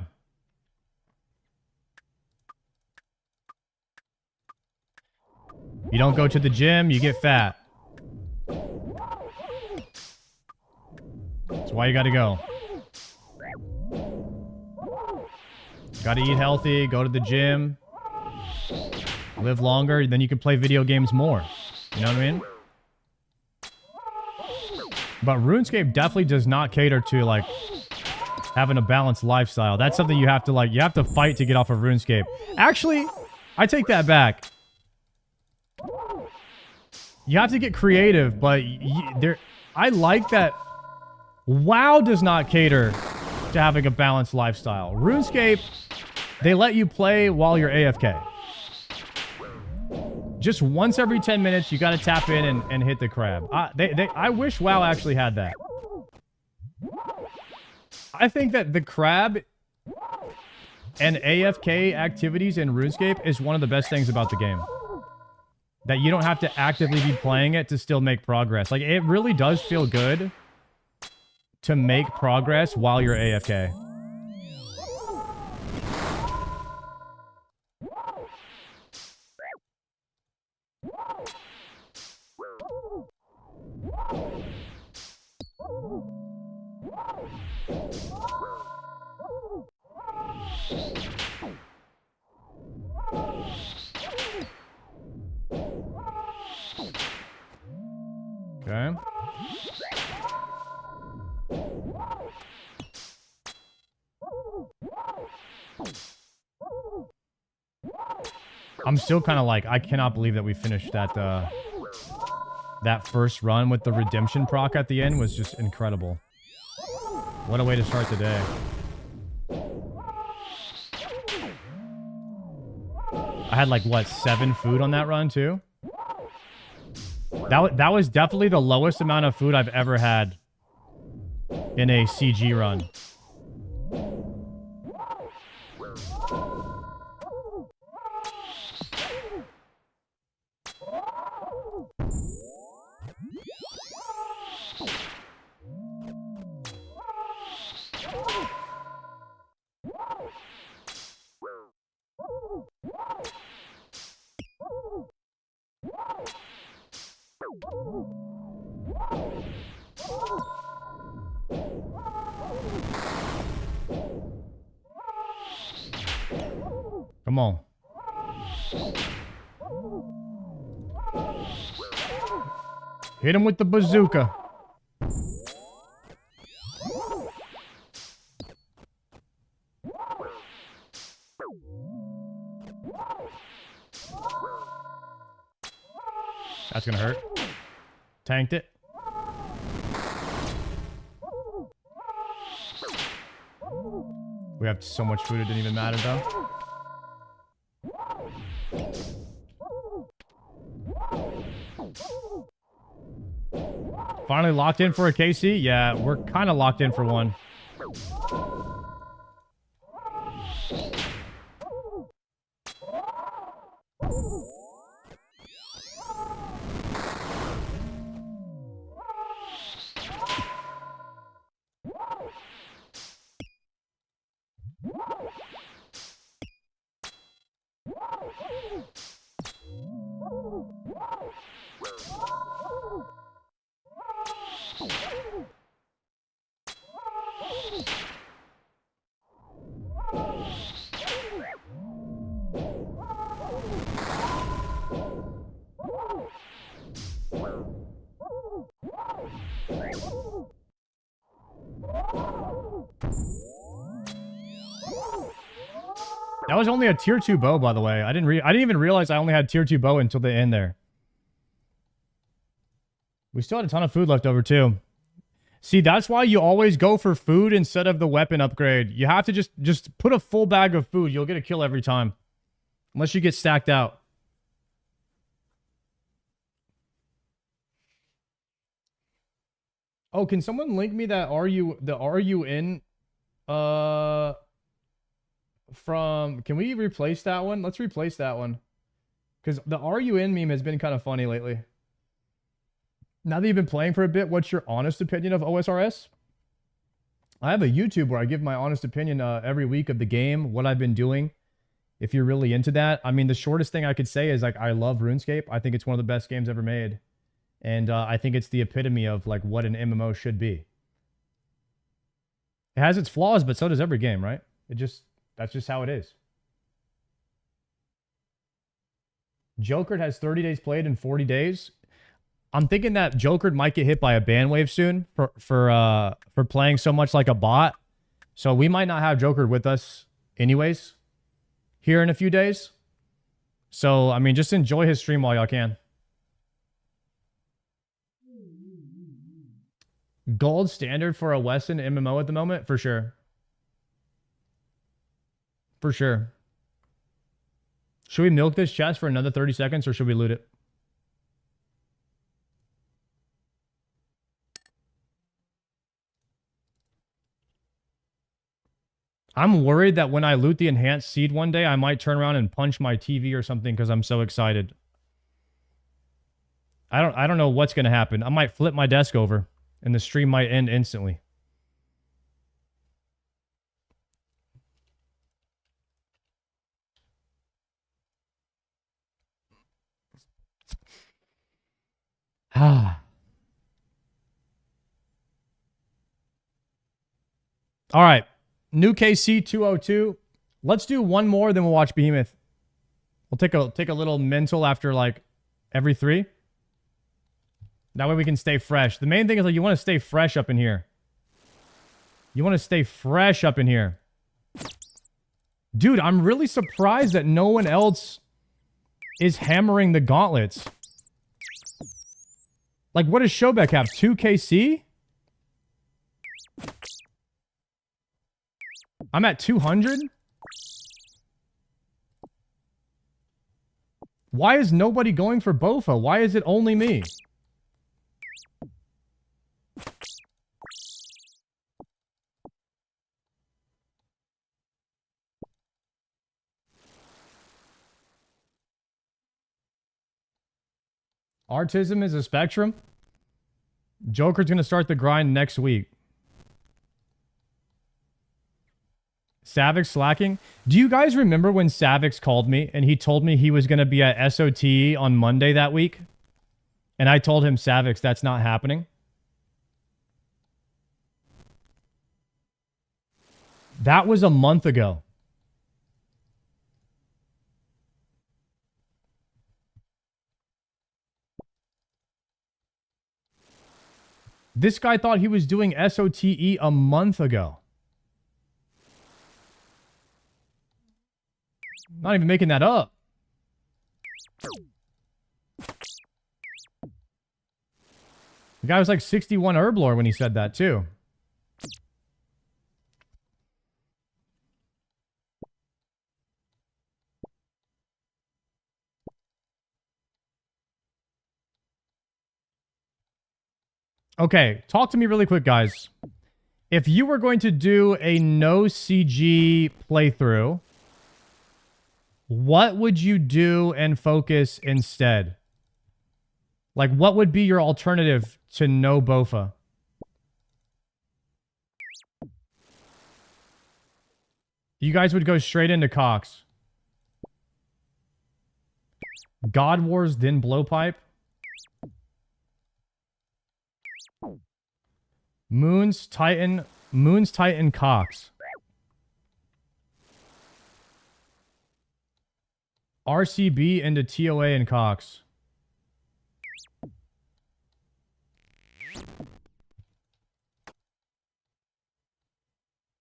You don't go to the gym, you get fat. That's why you gotta go. Gotta eat healthy, go to the gym, live longer, then you can play video games more. You know what I mean? But RuneScape definitely does not cater to, like, having a balanced lifestyle. That's something you have to, like, you have to fight to get off of RuneScape. Actually, I take that back. You have to get creative, but I like that WoW does not cater to having a balanced lifestyle. RuneScape, they let you play while you're AFK. Just once every 10 minutes, you got to tap in and hit the crab. I wish WoW actually had that. I think that the crab and AFK activities in RuneScape is one of the best things about the game. That you don't have to actively be playing it to still make progress. Like, it really does feel good to make progress while you're AFK. Okay. I'm still kind of like, I cannot believe that we finished that that first run with the redemption proc at the end was just incredible. What a way to start the day. I had like, what, 7 food on that run too? That was definitely the lowest amount of food I've ever had in a CG run. Come on. Hit him with the bazooka. That's gonna hurt. Tanked it. We have so much food it didn't even matter though. Finally locked in for a KC? Yeah, we're kind of locked in for one. That was only a tier 2 bow, by the way. I didn't even realize I only had tier 2 bow until the end there. We still had a ton of food left over too. See, that's why you always go for food instead of the weapon upgrade. You have to just put a full bag of food. You'll get a kill every time. Unless you get stacked out. Oh, can someone link me that RUN from, can we replace that one? Let's replace that one. Because the RUN meme has been kind of funny lately. Now that you've been playing for a bit, what's your honest opinion of OSRS? I have a YouTube where I give my honest opinion every week of the game, what I've been doing. If you're really into that. I mean, the shortest thing I could say is like, I love RuneScape. I think it's one of the best games ever made. And I think it's the epitome of like what an MMO should be. It has its flaws, but so does every game, right? That's just how it is. Jokered has 30 days played in 40 days. I'm thinking that Jokered might get hit by a ban wave soon for playing so much like a bot. So we might not have Jokered with us anyways here in a few days. So, I mean, just enjoy his stream while y'all can. Gold standard for a Wesson MMO at the moment, for sure. For sure. Should we milk this chest for another 30 seconds or should we loot it? I'm worried that when I loot the enhanced seed one day, I might turn around and punch my TV or something because I'm so excited. I don't know what's going to happen. I might flip my desk over and the stream might end instantly. Ah. All right. New KC 202. Let's do one more, then we'll watch Behemoth. We'll take a little mental after like every 3. That way we can stay fresh. The main thing is like you want to stay fresh up in here. You want to stay fresh up in here. Dude, I'm really surprised that no one else is hammering the gauntlets. Like, what does Showbeck have? 2 KC? I'm at 200? Why is nobody going for Bofa? Why is it only me? Artism is a spectrum. Joker's going to start the grind next week. Savix slacking. Do you guys remember when Savix called me and he told me he was going to be at SOT on Monday that week? And I told him, Savix, that's not happening. That was a month ago. This guy thought he was doing SOTE a month ago. Not even making that up. The guy was like 61 Herblore when he said that too. Okay, talk to me really quick, guys. If you were going to do a no CG playthrough, what would you do and focus instead? Like, what would be your alternative to no Bofa? You guys would go straight into Cox. God Wars, then Blowpipe. Moon's Titan, Cox. RCB into TOA and Cox.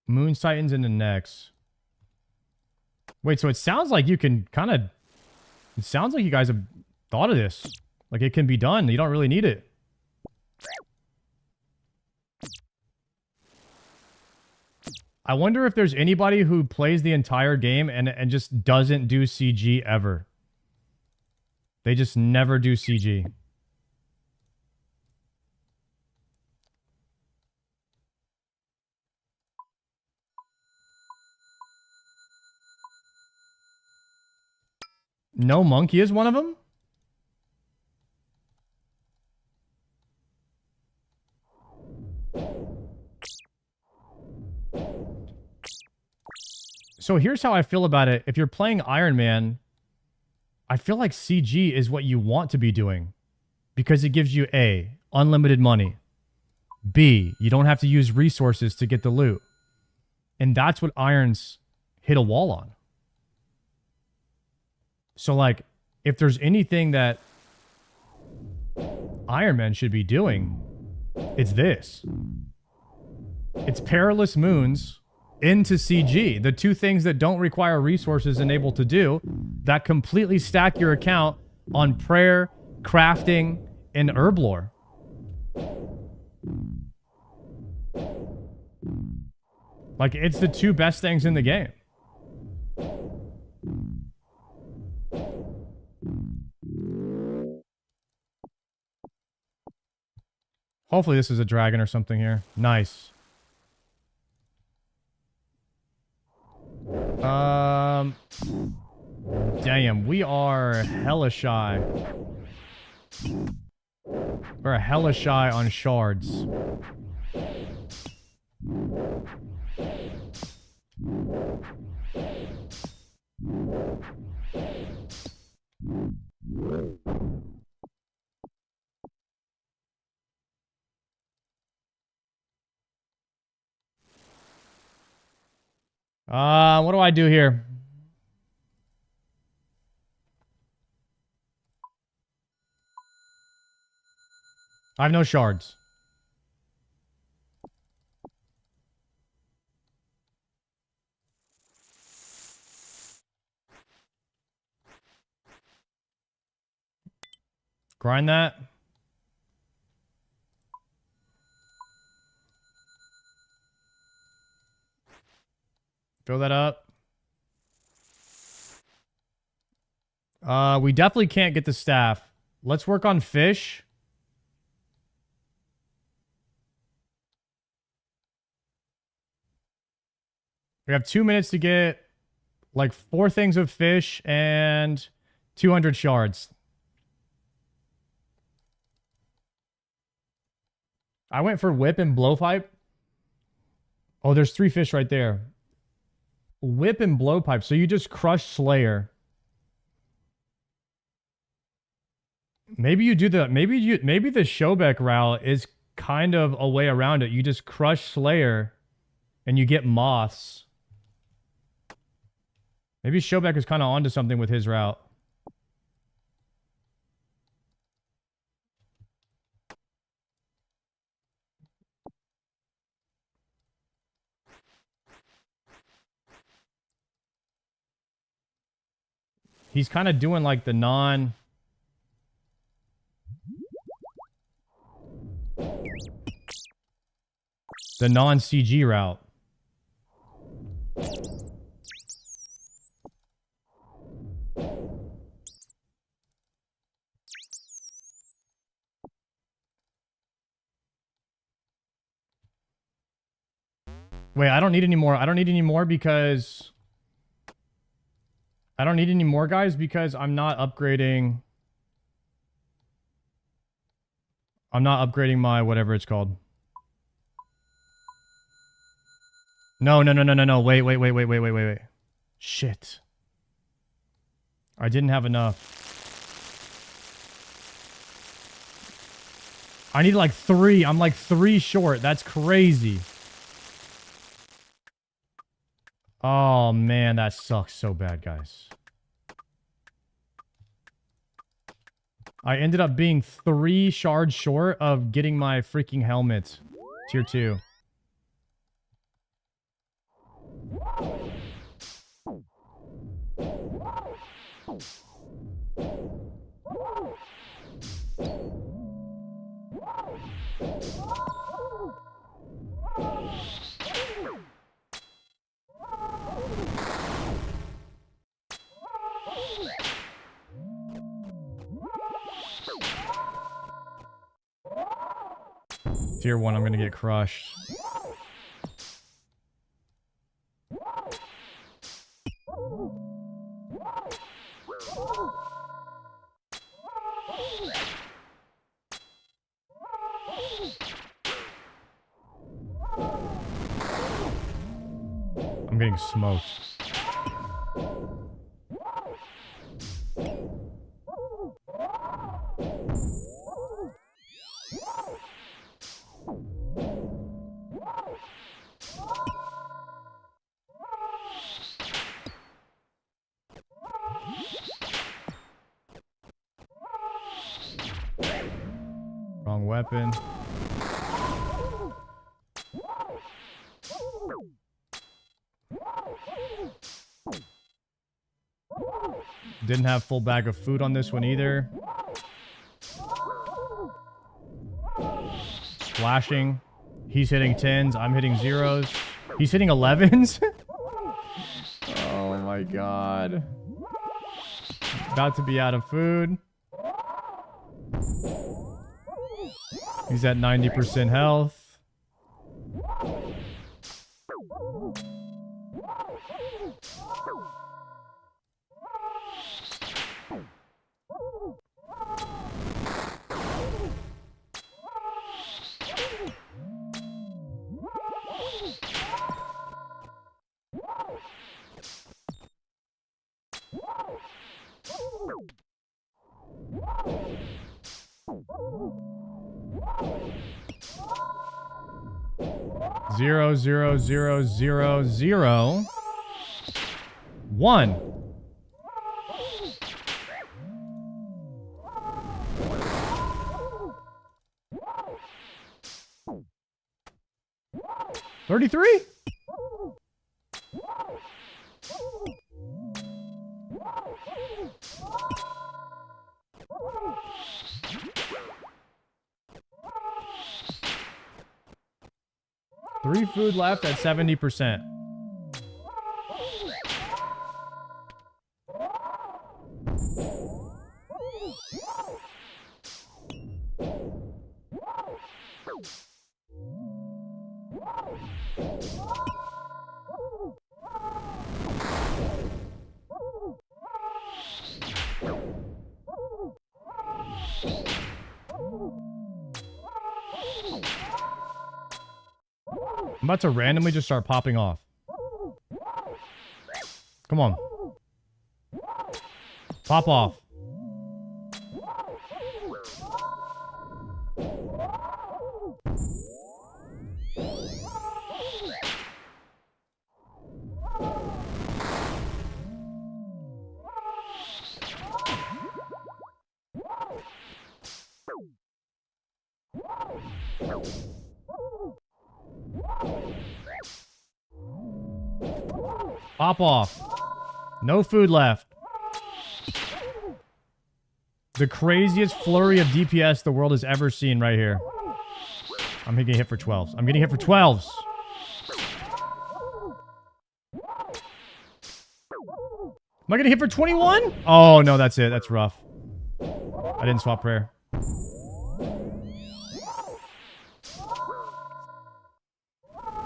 Moon's Titans into Nex. Wait, so it sounds like you can kind of... It sounds like you guys have thought of this. Like it can be done. You don't really need it. I wonder if there's anybody who plays the entire game and just doesn't do CG ever. They just never do CG. No Monkey is one of them? So here's how I feel about it. If you're playing Iron Man, I feel like CG is what you want to be doing. Because it gives you A, unlimited money. B, you don't have to use resources to get the loot. And that's what Iron's hit a wall on. So like, if there's anything that Iron Man should be doing, it's this. It's Perilous Moons into CG. The two things that don't require resources and able to do, that completely stack your account on prayer, crafting, and herblore. Like, it's the two best things in the game. Hopefully this is a dragon or something here. Nice. Damn, we are hella shy. We're hella shy on shards. What do I do here? I have no shards. Grind that. Fill that up. We definitely can't get the staff. Let's work on fish. We have 2 minutes to get like 4 things of fish and 200 shards. I went for whip and blowpipe. Oh, there's 3 fish right there. Whip and blowpipe. So you just crush Slayer. Maybe you do the maybe the Shobek route is kind of a way around it. You just crush Slayer and you get moths. Maybe Shobek is kind of onto something with his route. He's kind of doing like the non CG route. Wait, I don't need any more. I don't need any more because I don't need any more guys because I'm not upgrading. I'm not upgrading my whatever it's called. No. Wait. Shit. I didn't have enough. I need like 3. I'm like 3 short. That's crazy. Oh, man, that sucks so bad, guys. I ended up being 3 shards short of getting my freaking helmet. Tier 2. Tier 1, I'm gonna get crushed. I'm getting smoked. Wrong weapon. Didn't have full bag of food on this one either. Splashing. He's hitting 10s. I'm hitting 0s. He's hitting 11s. Oh my god. About to be out of food. He's at 90% health. Zero, zero, zero, zero, zero, one. $33? Three food left at 70%. I'm about to randomly just start popping off. Come on. Pop off. Pop off. No food left. The craziest flurry of DPS the world has ever seen right here. I'm getting hit for 12s. I'm getting hit for 12s. Am I getting hit for 21? Oh, no, that's it. That's rough. I didn't swap prayer.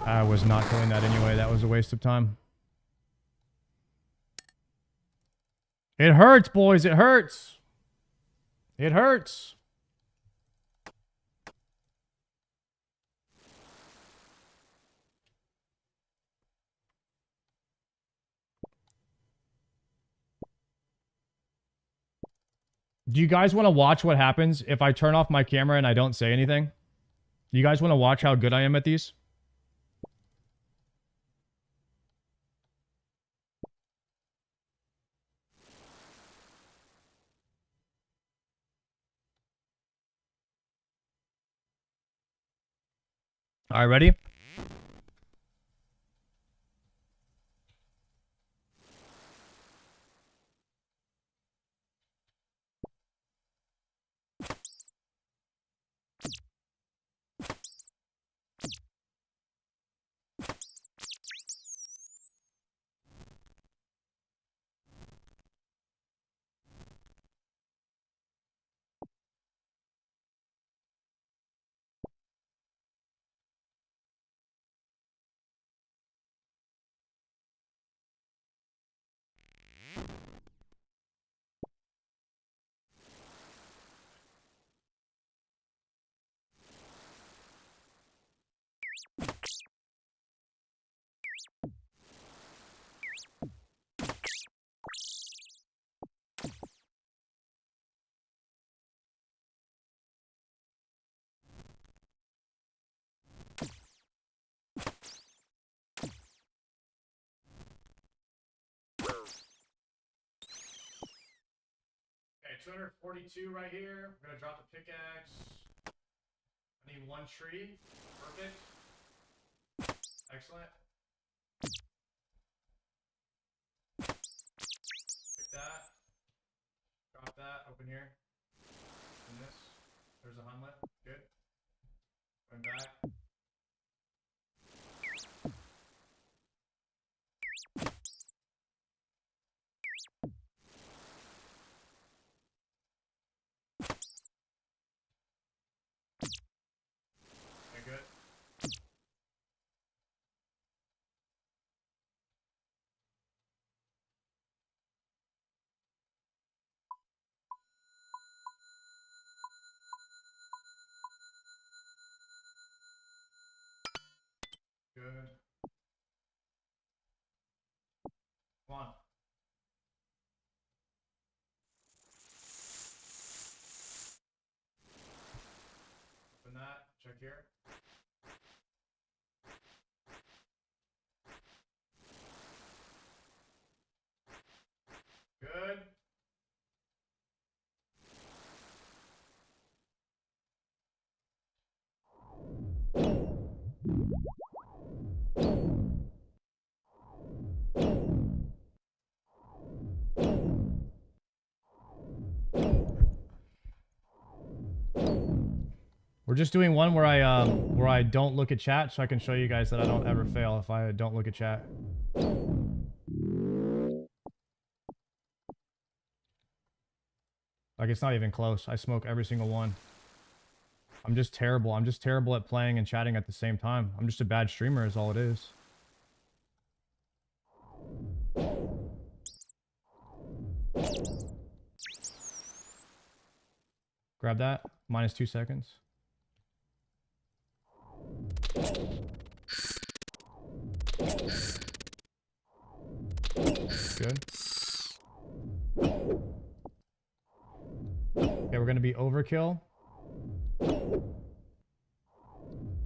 I was not killing that anyway. That was a waste of time. It hurts, boys. It hurts. It hurts. Do you guys want to watch what happens if I turn off my camera and I don't say anything? You guys want to watch how good I am at these? All right, ready? Okay, 242 right here. We're gonna drop the pickaxe. I need one tree. Perfect. Excellent. Pick that. Drop that. Open here. And this. There's a Hunlet. Good. Going back. Good. Come on. Open that. Check here. Good. We're just doing one where I don't look at chat so I can show you guys that I don't ever fail if I don't look at chat. Like, it's not even close. I smoke every single one. I'm just terrible. I'm just terrible at playing and chatting at the same time. I'm just a bad streamer is all it is. Grab that. Minus 2 seconds. Good. Okay, we're going to be overkill.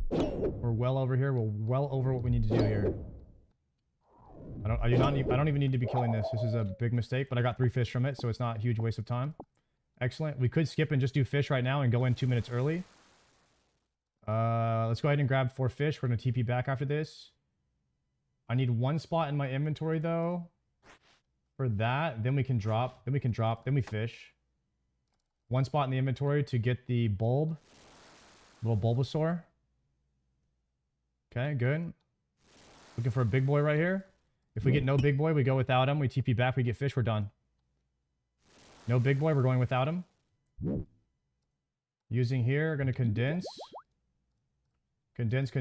We're well over here. We're well over what we need to do here. I don't even need to be killing this. This is a big mistake, but I got 3 fish from it, so it's not a huge waste of time. Excellent. We could skip and just do fish right now and go in 2 minutes early. Let's go ahead and grab 4 fish. We're going to TP back after this. I need 1 spot in my inventory, though. For that, then we can drop, then we fish. 1 spot in the inventory to get the bulb. Little Bulbasaur. Okay, good. Looking for a big boy right here. If we get no big boy, we go without him. We TP back, we get fish, we're done. No big boy, we're going without him. Using here, going to condense. Condense.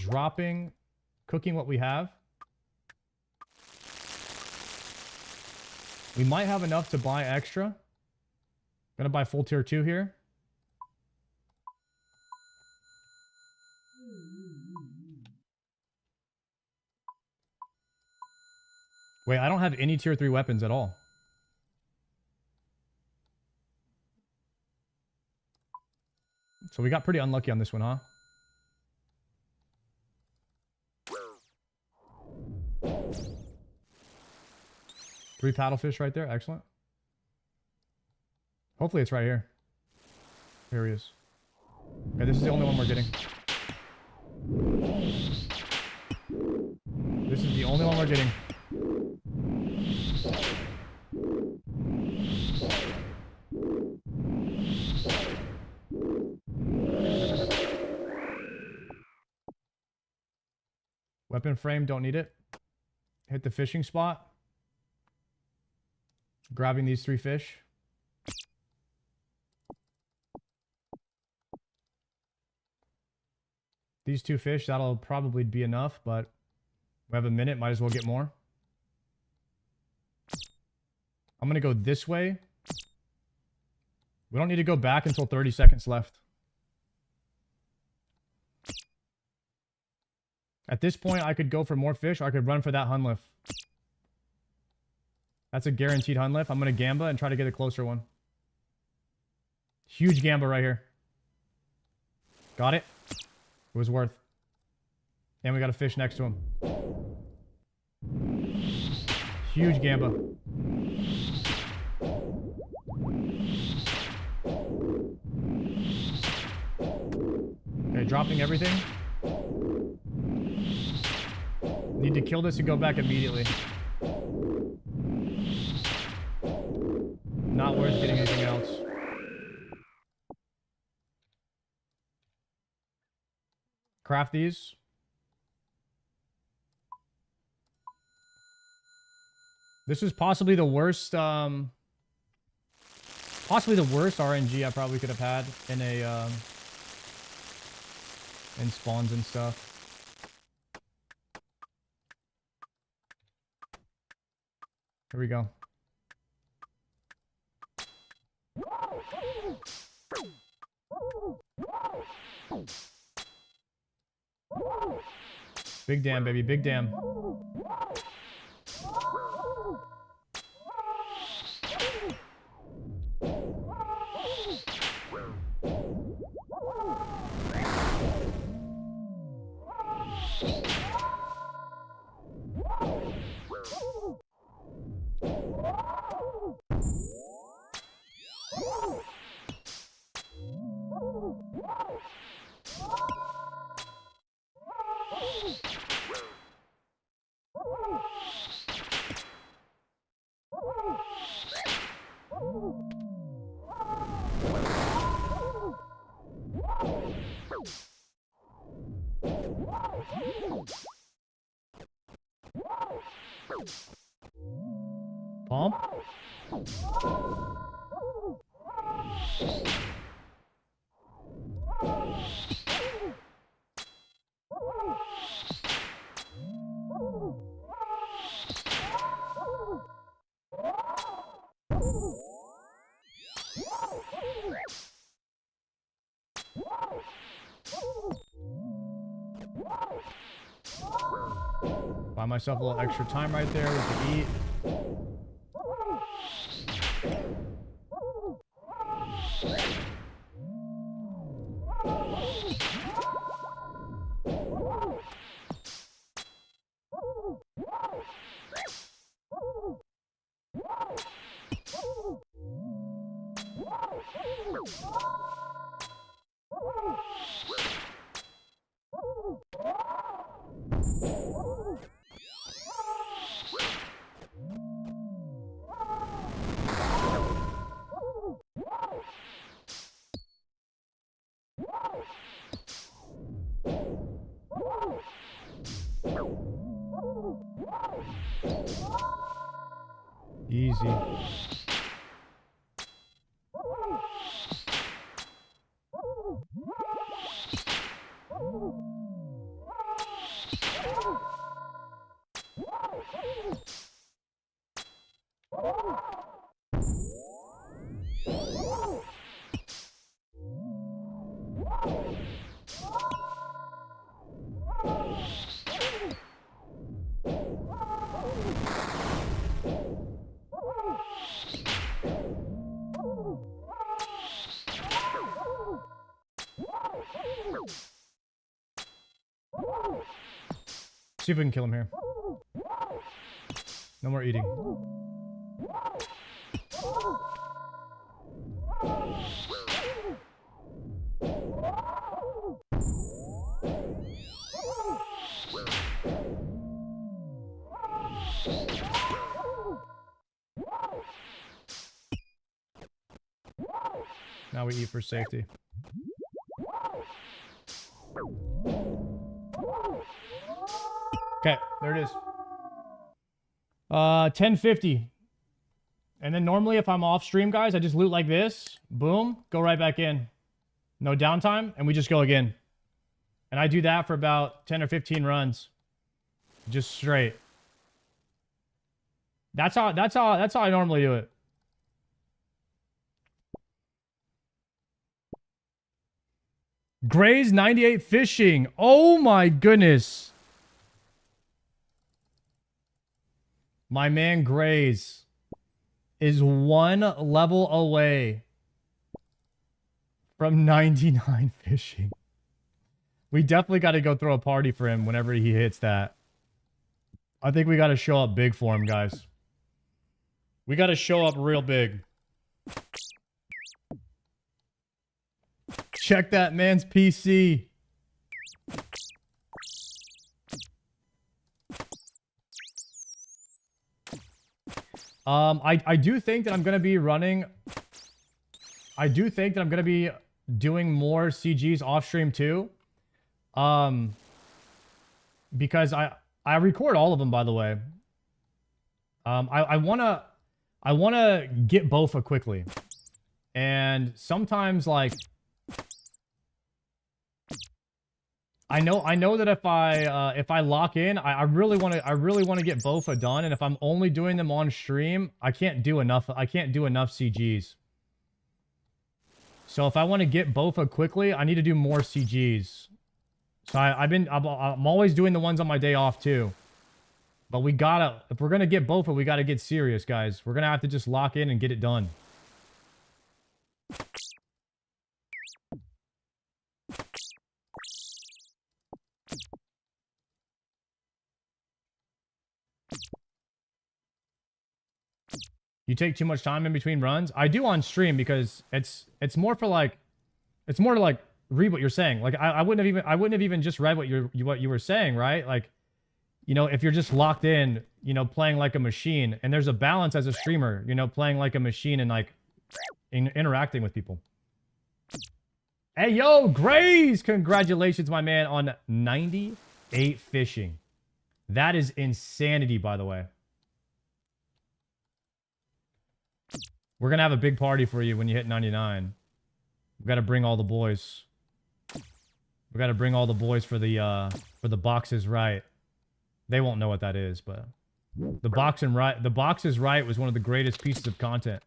Dropping, cooking what we have. We might have enough to buy extra. Gonna buy full tier 2 here. Wait, I don't have any tier 3 weapons at all. So we got pretty unlucky on this one, huh? Three paddlefish right there. Excellent. Hopefully it's right here. Here he is. Okay, this is the only one we're getting. This is the only one we're getting. Weapon frame, don't need it. Hit the fishing spot. Grabbing these 3 fish. These 2 fish, that'll probably be enough, but we have a minute, might as well get more. I'm going to go this way. We don't need to go back until 30 seconds left. At this point, I could go for more fish, or I could run for that Hunliff. That's a guaranteed Hunliff. I'm going to Gamba and try to get a closer one. Huge Gamba right here. Got it. It was worth. And we got a fish next to him. Huge Gamba. Okay, dropping everything. Need to kill this and go back immediately. Not worth getting anything else. Craft these. This is possibly the worst RNG I probably could have had in a in spawns and stuff. Here we go. Big damn, baby. Big damn. Pump. Buy myself a little extra time right there with the eat. Easy. See if we can kill him here. No more eating. Now we eat for safety. Okay, there it is. 1050. And then normally if I'm off stream, guys, I just loot like this. Boom, go right back in. No downtime, and we just go again. And I do that for about 10 or 15 runs. Just straight. That's how I normally do it. Gray's 98 fishing. Oh my goodness. My man Grays is one level away from 99 fishing. We definitely got to go throw a party for him whenever he hits that. I think we got to show up big for him, guys. We got to show up real big. Check that man's PC. I do think that I'm going to be running... I do think that I'm going to be doing more CGs off stream too. Because I record all of them, by the way. I wanna get Bofa quickly. And sometimes, like... I know that if I lock in, I really want to get Bofa done, and if I'm only doing them on stream, I can't do enough CGs. So if I want to get Bofa quickly, I need to do more CGs. So I'm always doing the ones on my day off too. But we gotta, if we're gonna get both of them, we gotta get serious, guys. We're gonna have to just lock in and get it done. You take too much time in between runs? I do on stream because it's more for like, it's more to like read what you're saying. Like I wouldn't have even just read what you were saying, right? Like, you know, if you're just locked in, you know, playing like a machine, and there's a balance as a streamer, you know, playing like a machine and like interacting with people. Hey, yo, Grays! Congratulations, my man, on 98 fishing. That is insanity, by the way. We're going to have a big party for you when you hit 99. We got to bring all the boys. We got to bring all the boys for the boxes right. They won't know what that is, but the boxes right was one of the greatest pieces of content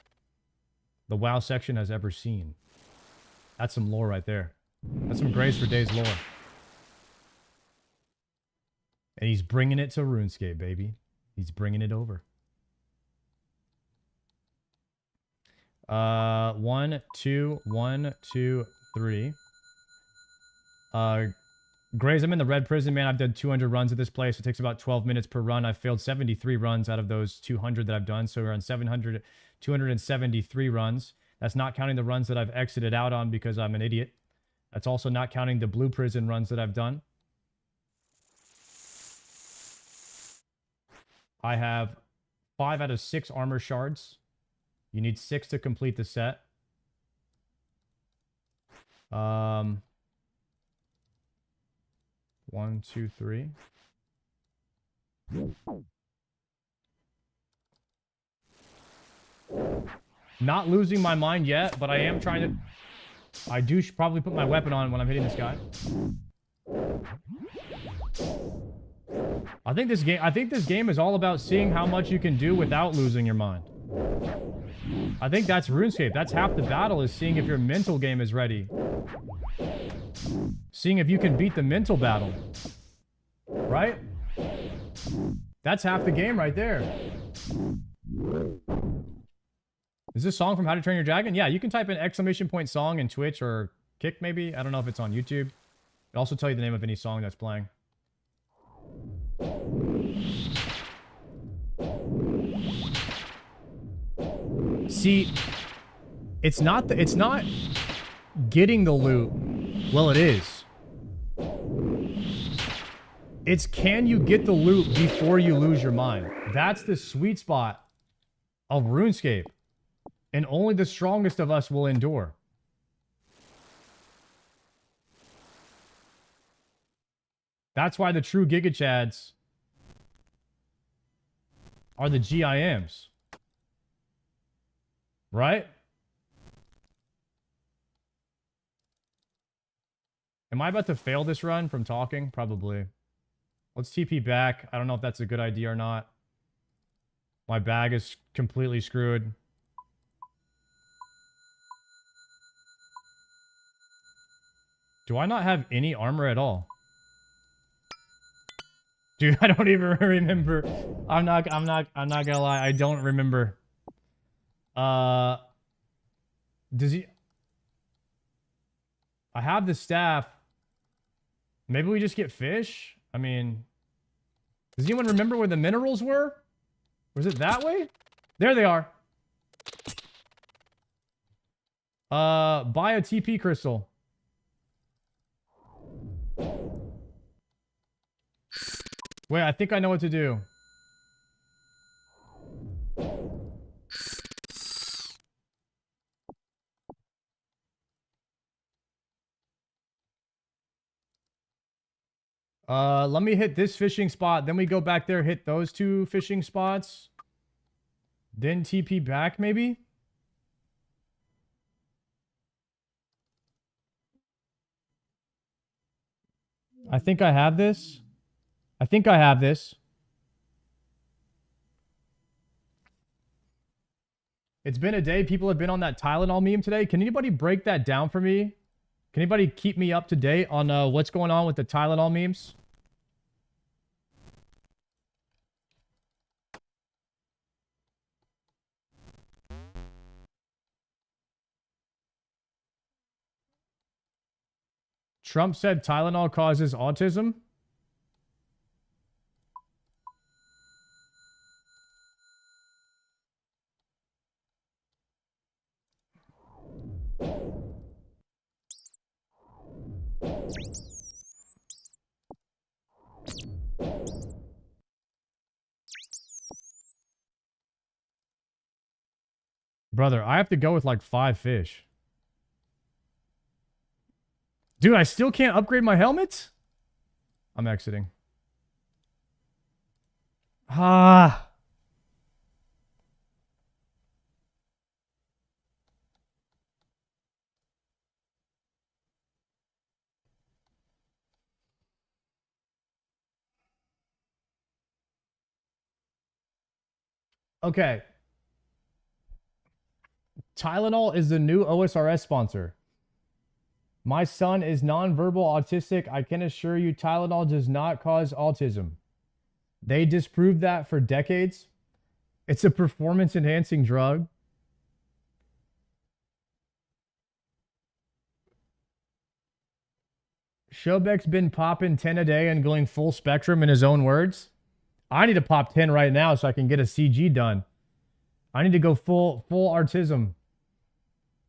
the WoW section has ever seen. That's some lore right there. That's some Grace for Days lore. And he's bringing it to RuneScape, baby. He's bringing it over. 1, 2, 1, 2, 3. Grays, I'm in the red prison, man. I've done 200 runs at this place. It takes about 12 minutes per run. I've failed 73 runs out of those 200 that I've done. So we're on 273 runs. That's not counting the runs that I've exited out on because I'm an idiot. That's also not counting the blue prison runs that I've done. I have 5 out of 6 armor shards. You need 6 to complete the set. 1, 2, 3. Not losing my mind yet, but I am trying to... I do probably put my weapon on when I'm hitting this guy. I think this game is all about seeing how much you can do without losing your mind. I think that's RuneScape. That's half the battle, is seeing if your mental game is ready. Seeing if you can beat the mental battle. Right? That's half the game right there. Is this song from How to Train Your Dragon? Yeah, you can type in !! song in Twitch or Kick maybe. I don't know if it's on YouTube. It'll also tell you the name of any song that's playing. See, it's not getting the loot. Well, it is. It's can you get the loot before you lose your mind. That's the sweet spot of RuneScape. And only the strongest of us will endure. That's why the true Giga Chads are the GIMs. Right? Am I about to fail this run from talking? Probably. Let's TP back. I don't know if that's a good idea or not. My bag is completely screwed. Do I not have any armor at all? Dude, I don't even remember. I'm not gonna lie. I don't remember. Does he... I have the staff. Maybe we just get fish? I mean... Does anyone remember where the minerals were? Was it that way? There they are. Buy a TP crystal. Wait, I think I know what to do. Let me hit this fishing spot. Then we go back there, hit those 2 fishing spots. Then TP back, maybe? I think I have this. I think I have this. It's been a day. People have been on that Tylenol meme today. Can anybody break that down for me? Can anybody keep me up to date on what's going on with the Tylenol memes? Trump said Tylenol causes autism. Brother, I have to go with like 5 fish. Dude, I still can't upgrade my helmet? I'm exiting. Ah. Okay. Tylenol is the new OSRS sponsor. My son is nonverbal autistic. I can assure you Tylenol does not cause autism. They disproved that for decades. It's a performance enhancing drug. Shobek's been popping 10 a day and going full spectrum in his own words. I need to pop 10 right now so I can get a CG done. I need to go full artism.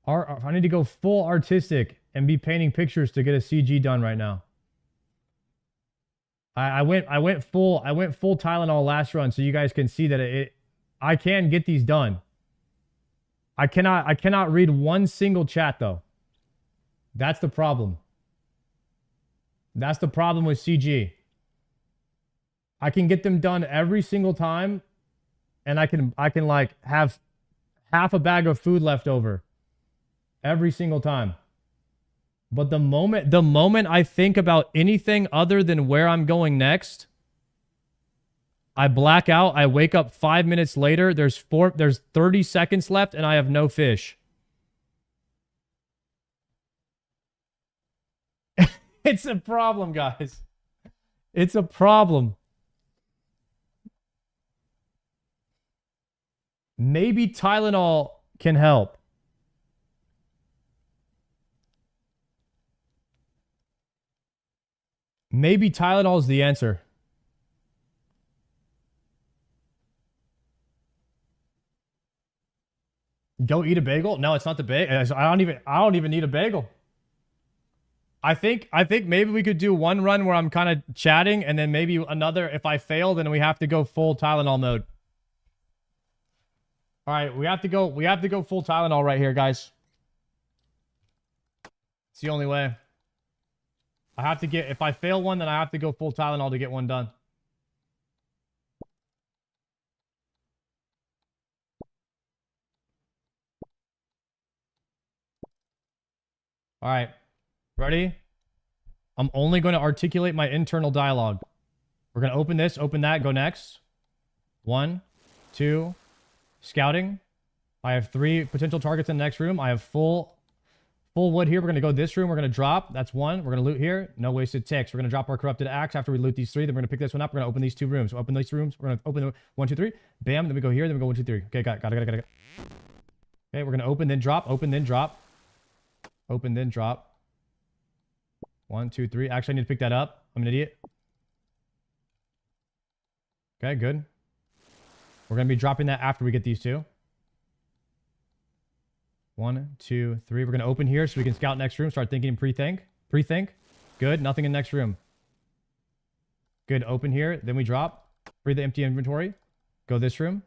I need to go full artistic and be painting pictures to get a CG done right now. I went full Tylenol last run so you guys can see that I can get these done. I cannot read one single chat though. That's the problem. That's the problem with CG. I can get them done every single time, and I can like have half a bag of food left over every single time. But the moment I think about anything other than where I'm going next, I black out. I wake up 5 minutes later. There's 30 seconds left, and I have no fish. It's a problem, guys. It's a problem. Maybe Tylenol can help. Maybe Tylenol is the answer. Go eat a bagel? No, it's not the bagel. I don't even need a bagel. I think maybe we could do one run where I'm kind of chatting, and then maybe another. If I fail, then we have to go full Tylenol mode. All right, we have to go full Tylenol right here, guys. It's the only way. I have to get, if I fail one, then I have to go full Tylenol to get one done. All right. Ready? I'm only going to articulate my internal dialogue. We're going to open this, open that, go next. 1, 2, scouting. I have 3 potential targets in the next room. I have full wood here. We're going to go this room. We're going to drop. That's 1. We're going to loot here. No wasted ticks. We're going to drop our corrupted axe after we loot these 3. Then we're going to pick this one up. We're going to open these 2 rooms. Open these rooms. We're going to open 1, 2, 3. Bam. Then we go here. Then we go 1, 2, 3. Okay, got it. Okay, we're going to open, then drop. Open, then drop. Open, then drop. 1, 2, 3. Actually, I need to pick that up. I'm an idiot. Okay, good. We're going to be dropping that after we get these 2. 1, 2, 3. We're going to open here so we can scout next room. Start thinking and pre-think. Pre-think. Good. Nothing in next room. Good. Open here. Then we drop. Free the empty inventory. Go this room.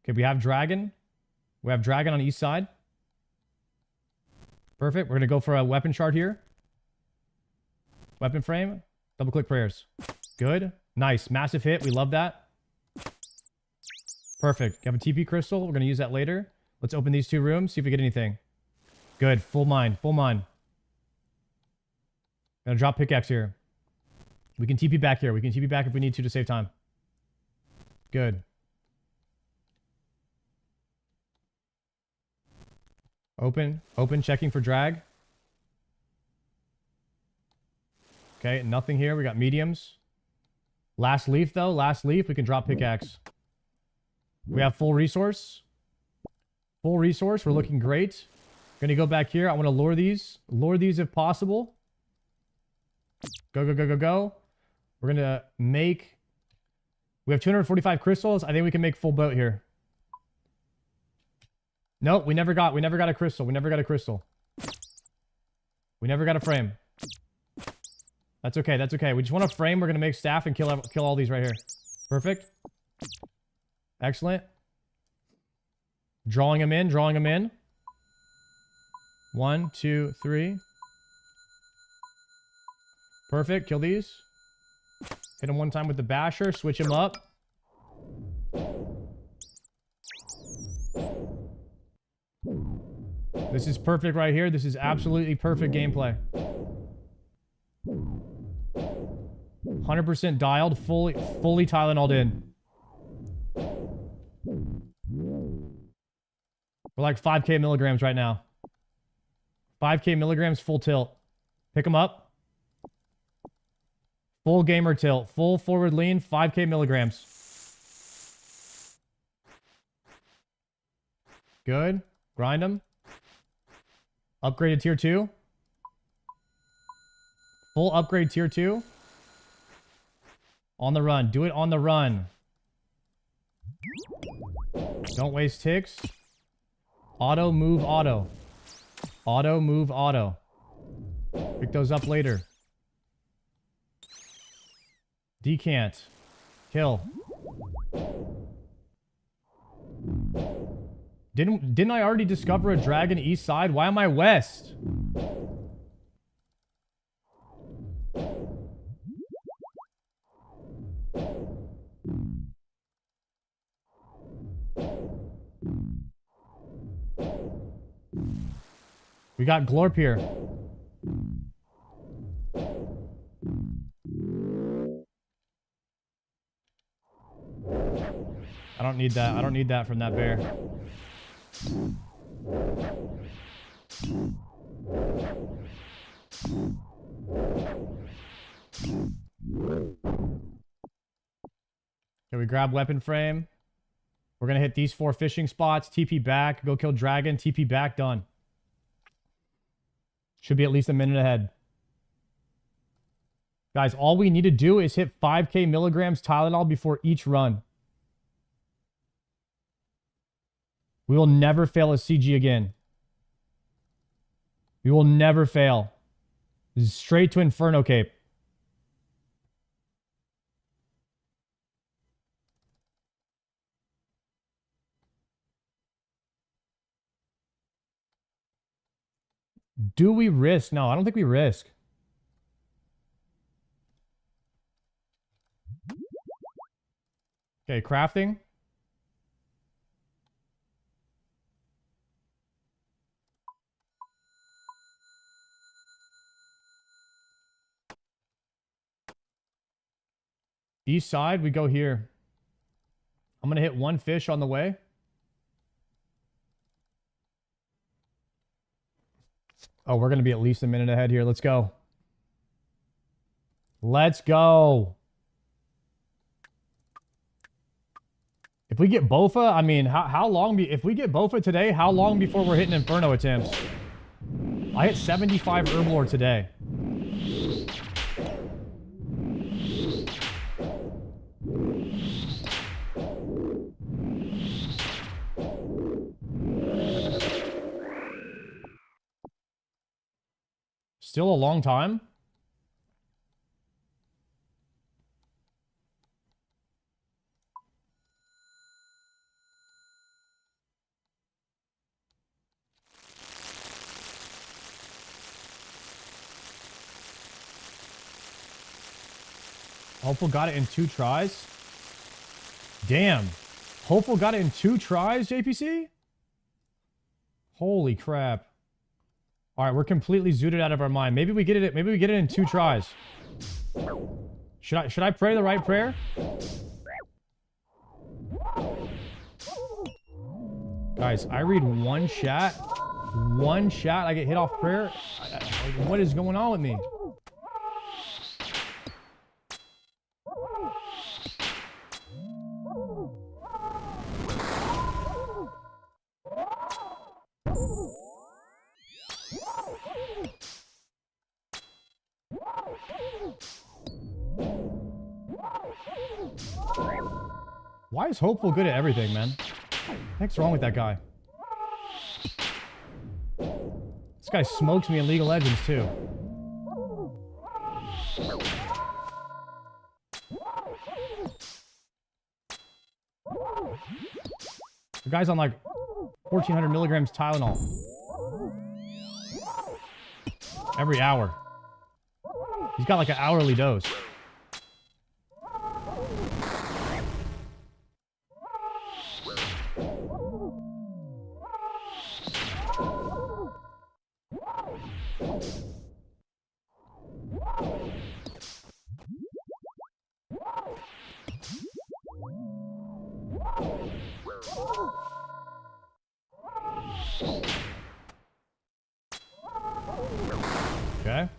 Okay, we have dragon. We have dragon on the east side. Perfect. We're going to go for a weapon shard here. Weapon frame. Double click prayers. Good. Nice. Massive hit. We love that. Perfect. You have a TP crystal. We're going to use that later. Let's open these 2 rooms. See if we get anything. Good. Full mine. Full mine. Gonna drop pickaxe here. We can TP back here. We can TP back if we need to save time. Good. Open. Open. Checking for drag. Okay, nothing here. We got mediums. Last leaf, though. Last leaf. We can drop pickaxe. We have full resource. Full resource. We're looking great. Gonna go back here. I want to lure these. Lure these if possible. Go, go, go, go, go. We're gonna make... We have 245 crystals. I think we can make full boat here. Nope, we never got a crystal. We never got a crystal. We never got a frame. That's okay. That's okay. We just want a frame. We're gonna make staff and kill all these right here. Perfect. Excellent. Drawing them in. Drawing them in. 1, 2, 3. Perfect. Kill these. Hit him one time with the basher. Switch him up. This is perfect right here. This is absolutely perfect gameplay. 100% dialed. Fully Tylenol'd in. We're like 5k milligrams right now. 5k milligrams full tilt. Pick them up. Full gamer tilt. Full forward lean. 5k milligrams. Good. Grind them. Upgraded tier 2. Full upgrade tier 2. On the run. Do it on the run. Don't waste ticks. Auto, move, auto. Auto, move, auto. Pick those up later. Decant. Kill. Didn't I already discover a dragon east side? Why am I west? We got Glorp here. I don't need that. I don't need that from that bear. Okay, we grab weapon frame. We're gonna hit these 4 fishing spots. TP back. Go kill dragon. TP back. Done. Should be at least a minute ahead. Guys, all we need to do is hit 5k milligrams Tylenol before each run. We will never fail a CG again. We will never fail. This is straight to Inferno Cape. Do we risk? No, I don't think we risk. Okay, crafting. East side, we go here. I'm going to hit 1 fish on the way. Oh, we're going to be at least a minute ahead here. Let's go. Let's go. If we get Bofa, I mean, how long... if we get Bofa today, how long before we're hitting Inferno attempts? I hit 75 Herblore today. Still a long time. Hopeful got it in 2 tries. Damn. Hopeful got it in 2 tries, JPC? Holy crap. All right, we're completely zooted out of our mind. Maybe we get it. Maybe we get it in 2 tries. Should I pray the right prayer? Guys, I read 1 chat. 1 chat. I get hit off prayer. What is going on with me? Why is Hopeful good at everything, man? What the heck's wrong with that guy? This guy smokes me in League of Legends, too. The guy's on like 1,400 milligrams Tylenol. Every hour. He's got like an hourly dose. Okay.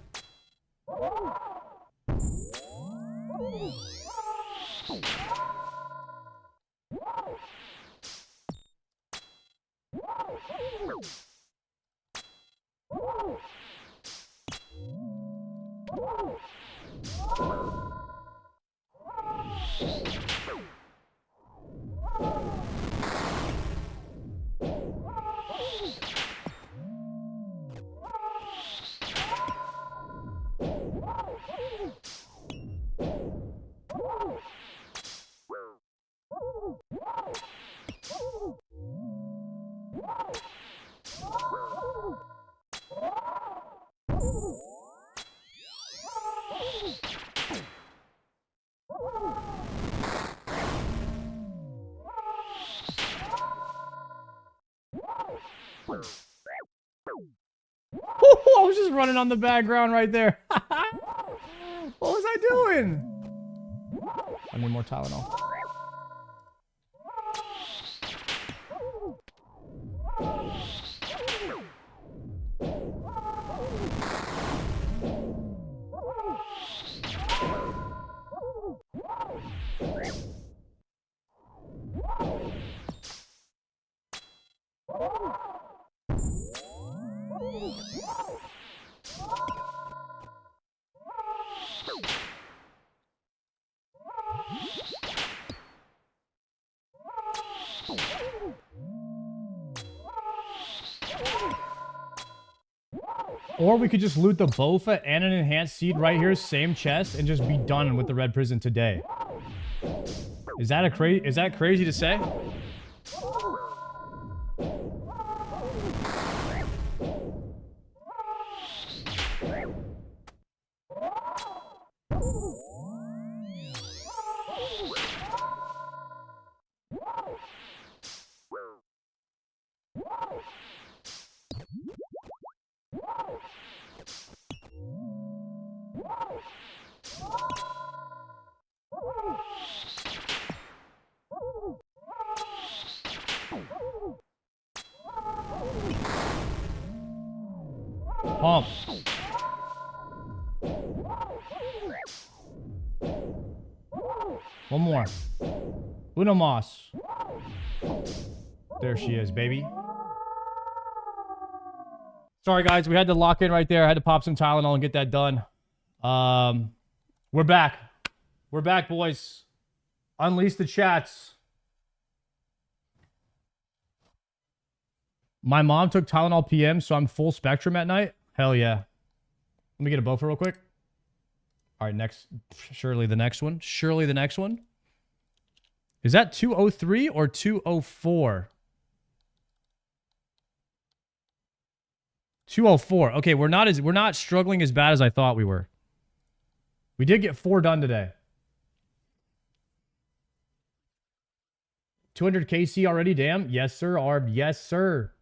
I was just running on the background right there. What was I doing? I need more Tylenol. Or we could just loot the Bofa and an enhanced seed right here, same chest, and just be done with the red prison today. Is that crazy to say? Pump. One more. Uno Moss. There she is, baby. Sorry, guys. We had to lock in right there. I had to pop some Tylenol and get that done. We're back. We're back, boys. Unleash the chats. My mom took Tylenol PM, so I'm full spectrum at night. Hell yeah. Let me get a Bofa real quick. All right, next. Surely the next one. Surely the next one. Is that 203 or 204? 204. Okay, we're not struggling as bad as I thought we were. We did get 4 done today. 200 KC already, damn. Yes, sir, Arb. Yes, sir.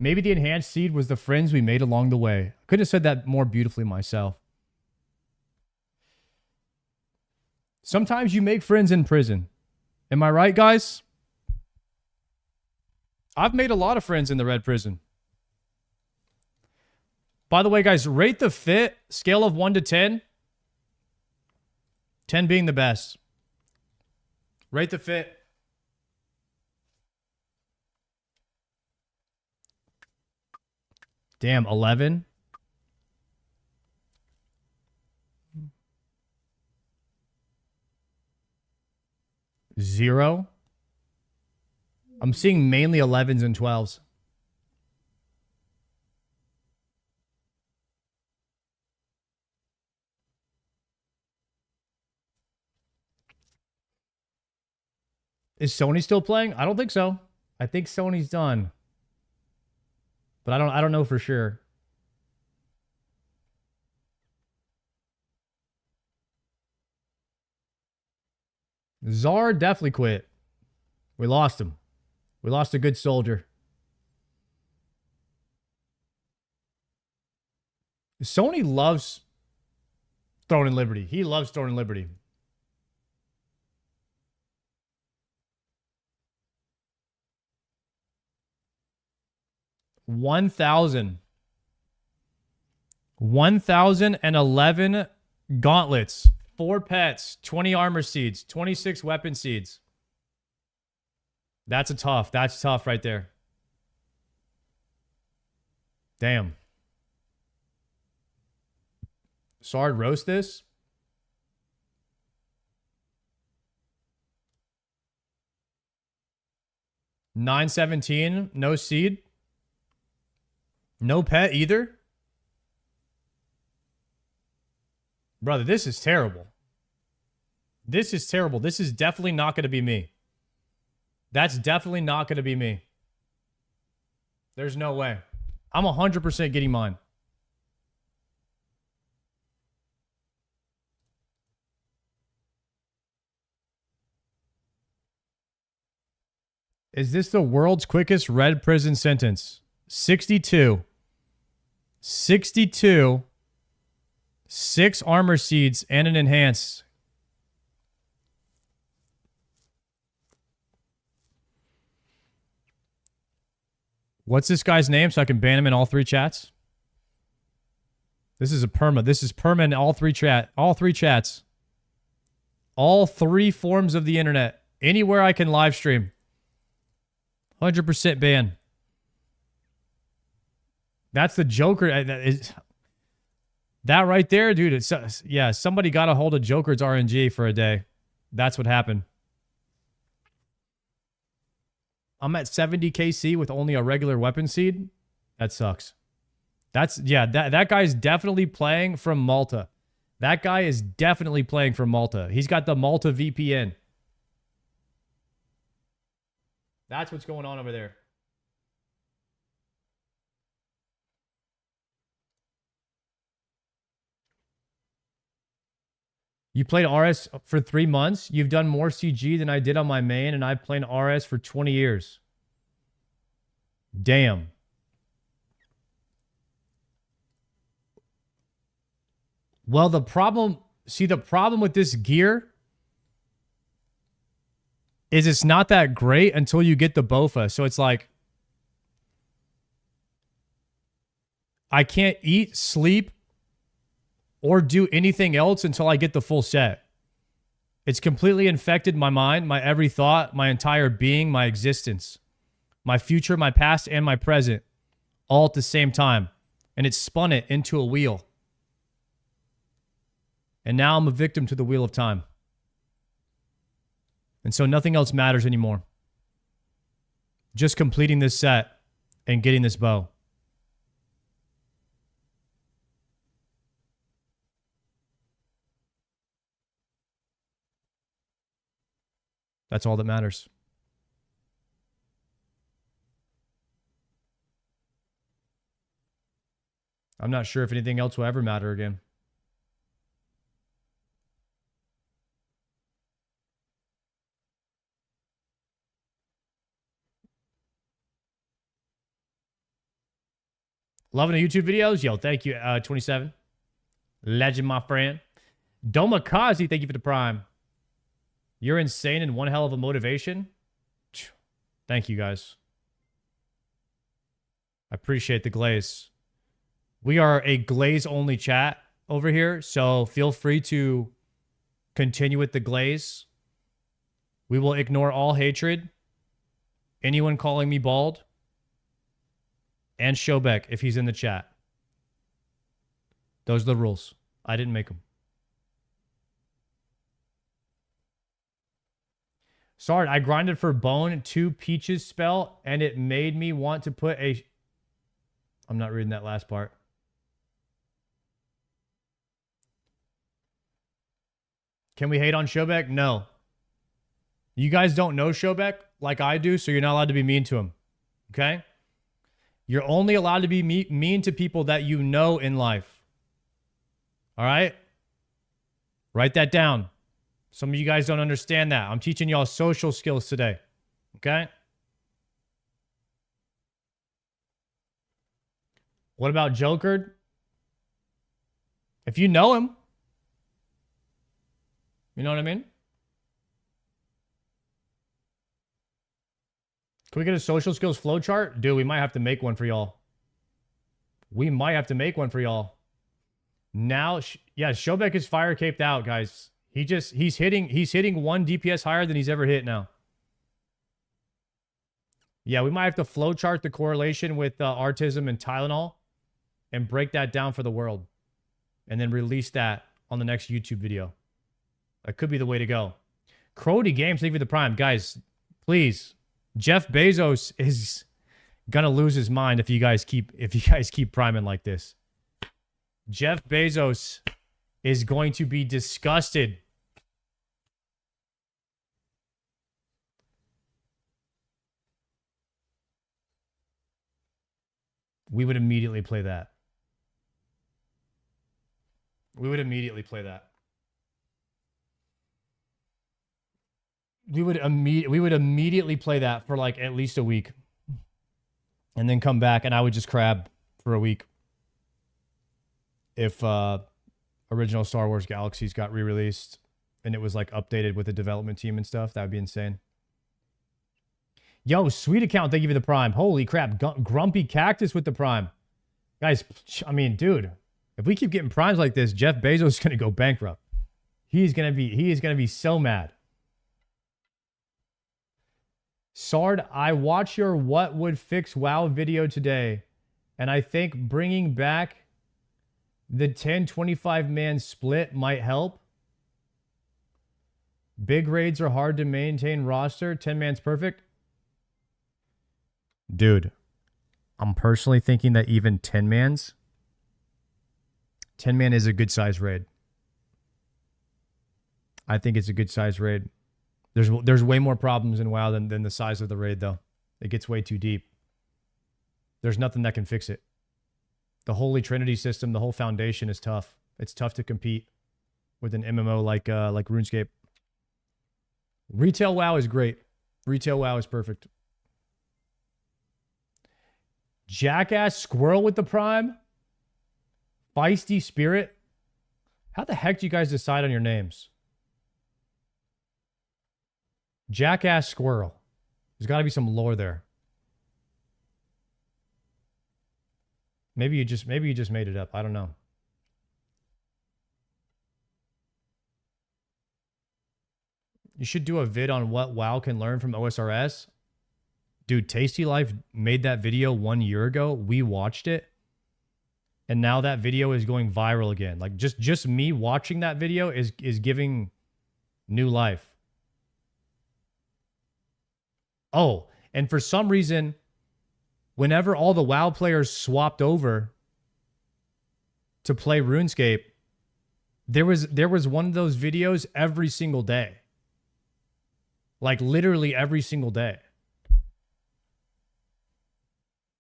Maybe the enhanced seed was the friends we made along the way. Couldn't have said that more beautifully myself. Sometimes you make friends in prison. Am I right, guys? I've made a lot of friends in the red prison. By the way, guys, rate the fit. Scale of 1 to 10. 10 being the best. Rate the fit. Damn, 11. 0. I'm seeing mainly 11s and 12s. Is Sony still playing? I don't think so. I think Sony's done. But I don't know for sure. Czar definitely quit. We lost him. We lost a good soldier. Sony loves Throne and Liberty. He loves Throne and Liberty. $1,011 gauntlets, 4 pets, 20 armor seeds, 26 weapon seeds. That's tough right there. Damn. Sard, roast this. $917, no seed. No pet either? Brother, this is terrible. This is terrible. This is definitely not going to be me. That's definitely not going to be me. There's no way. I'm 100% getting mine. Is this the world's quickest red prison sentence? 62. 62. 6 armor seeds and an enhanced. What's this guy's name so I can ban him in all 3 chats? This is a perma. This is perma in all 3 chats. All 3 forms of the internet. Anywhere I can live stream. 100% ban. That's the Joker. That right there, dude. It's, yeah, somebody got a hold of Joker's RNG for a day. That's what happened. I'm at 70 KC with only a regular weapon seed. That sucks. That guy's definitely playing from Malta. That guy is definitely playing from Malta. He's got the Malta VPN. That's what's going on over there. You played RS for 3 months. You've done more CG than I did on my main, and I've played RS for 20 years. Damn. Well, the problem with this gear is it's not that great until you get the BOFA. So it's like, I can't eat, sleep, or do anything else until I get the full set. It's completely infected my mind, my every thought, my entire being, my existence, my future, my past, and my present, all at the same time. And it spun it into a wheel. And now I'm a victim to the wheel of time. And so nothing else matters anymore. Just completing this set and getting this bow. That's all that matters. I'm not sure if anything else will ever matter again. Loving the YouTube videos? Yo, thank you, 27. Legend, my friend. Domakazi, thank you for the prime. You're insane and one hell of a motivation. Thank you, guys. I appreciate the glaze. We are a glaze-only chat over here, so feel free to continue with the glaze. We will ignore all hatred. Anyone calling me bald. And Shobek, if he's in the chat. Those are the rules. I didn't make them. Sorry, I grinded for bone 2 peaches spell, and it made me want to put a... I'm not reading that last part. Can we hate on Shobek? No. You guys don't know Shobek like I do, so you're not allowed to be mean to him. Okay? You're only allowed to be mean to people that you know in life. All right? Write that down. Some of you guys don't understand that. I'm teaching y'all social skills today. Okay? What about Joker? If you know him, you know what I mean? Can we get a social skills flowchart? Dude, we might have to make one for y'all. We might have to make one for y'all. Now, yeah, Shobek is fire caped out, guys. He's hitting 1 DPS higher than he's ever hit now. Yeah, we might have to flowchart the correlation with Artism and Tylenol and break that down for the world. And then release that on the next YouTube video. That could be the way to go. Crody Games, thank you for the prime. Guys, please. Jeff Bezos is gonna lose his mind if you guys keep priming like this. Jeff Bezos is going to be disgusted. We would immediately play that. We would immediately play that. We would immediately play that for like at least a week. And then come back and I would just crab for a week. If original Star Wars Galaxies got re-released and it was like updated with the development team and stuff, that would be insane. Yo, sweet account, thank you for the prime. Holy crap, Grumpy Cactus with the prime. Guys, I mean, dude, if we keep getting primes like this, Jeff Bezos is going to go bankrupt. He is going to be so mad. Sard, I watched your What Would Fix WoW video today, and I think bringing back the 10-25 man split might help. Big raids are hard to maintain roster. 10 man's perfect. Dude, I'm personally thinking that even 10 man's 10 man is a good size raid. I think it's a good size raid. There's way more problems in WoW than the size of the raid, though. It gets way too deep. There's nothing that can fix it. The Holy Trinity system, the whole foundation is tough. It's tough to compete with an MMO like RuneScape. Retail WoW is great. Retail WoW is perfect. Jackass Squirrel with the prime. Feisty Spirit. How the heck do you guys decide on your names? Jackass Squirrel. There's got to be some lore there. Maybe you just made it up. I don't know. You should do a vid on what WoW can learn from OSRS. Dude, Tasty Life made that video 1 year ago. We watched it. And now that video is going viral again. Like just me watching that video is giving new life. Oh, and for some reason, whenever all the WoW players swapped over to play RuneScape, there was one of those videos every single day. Like literally every single day.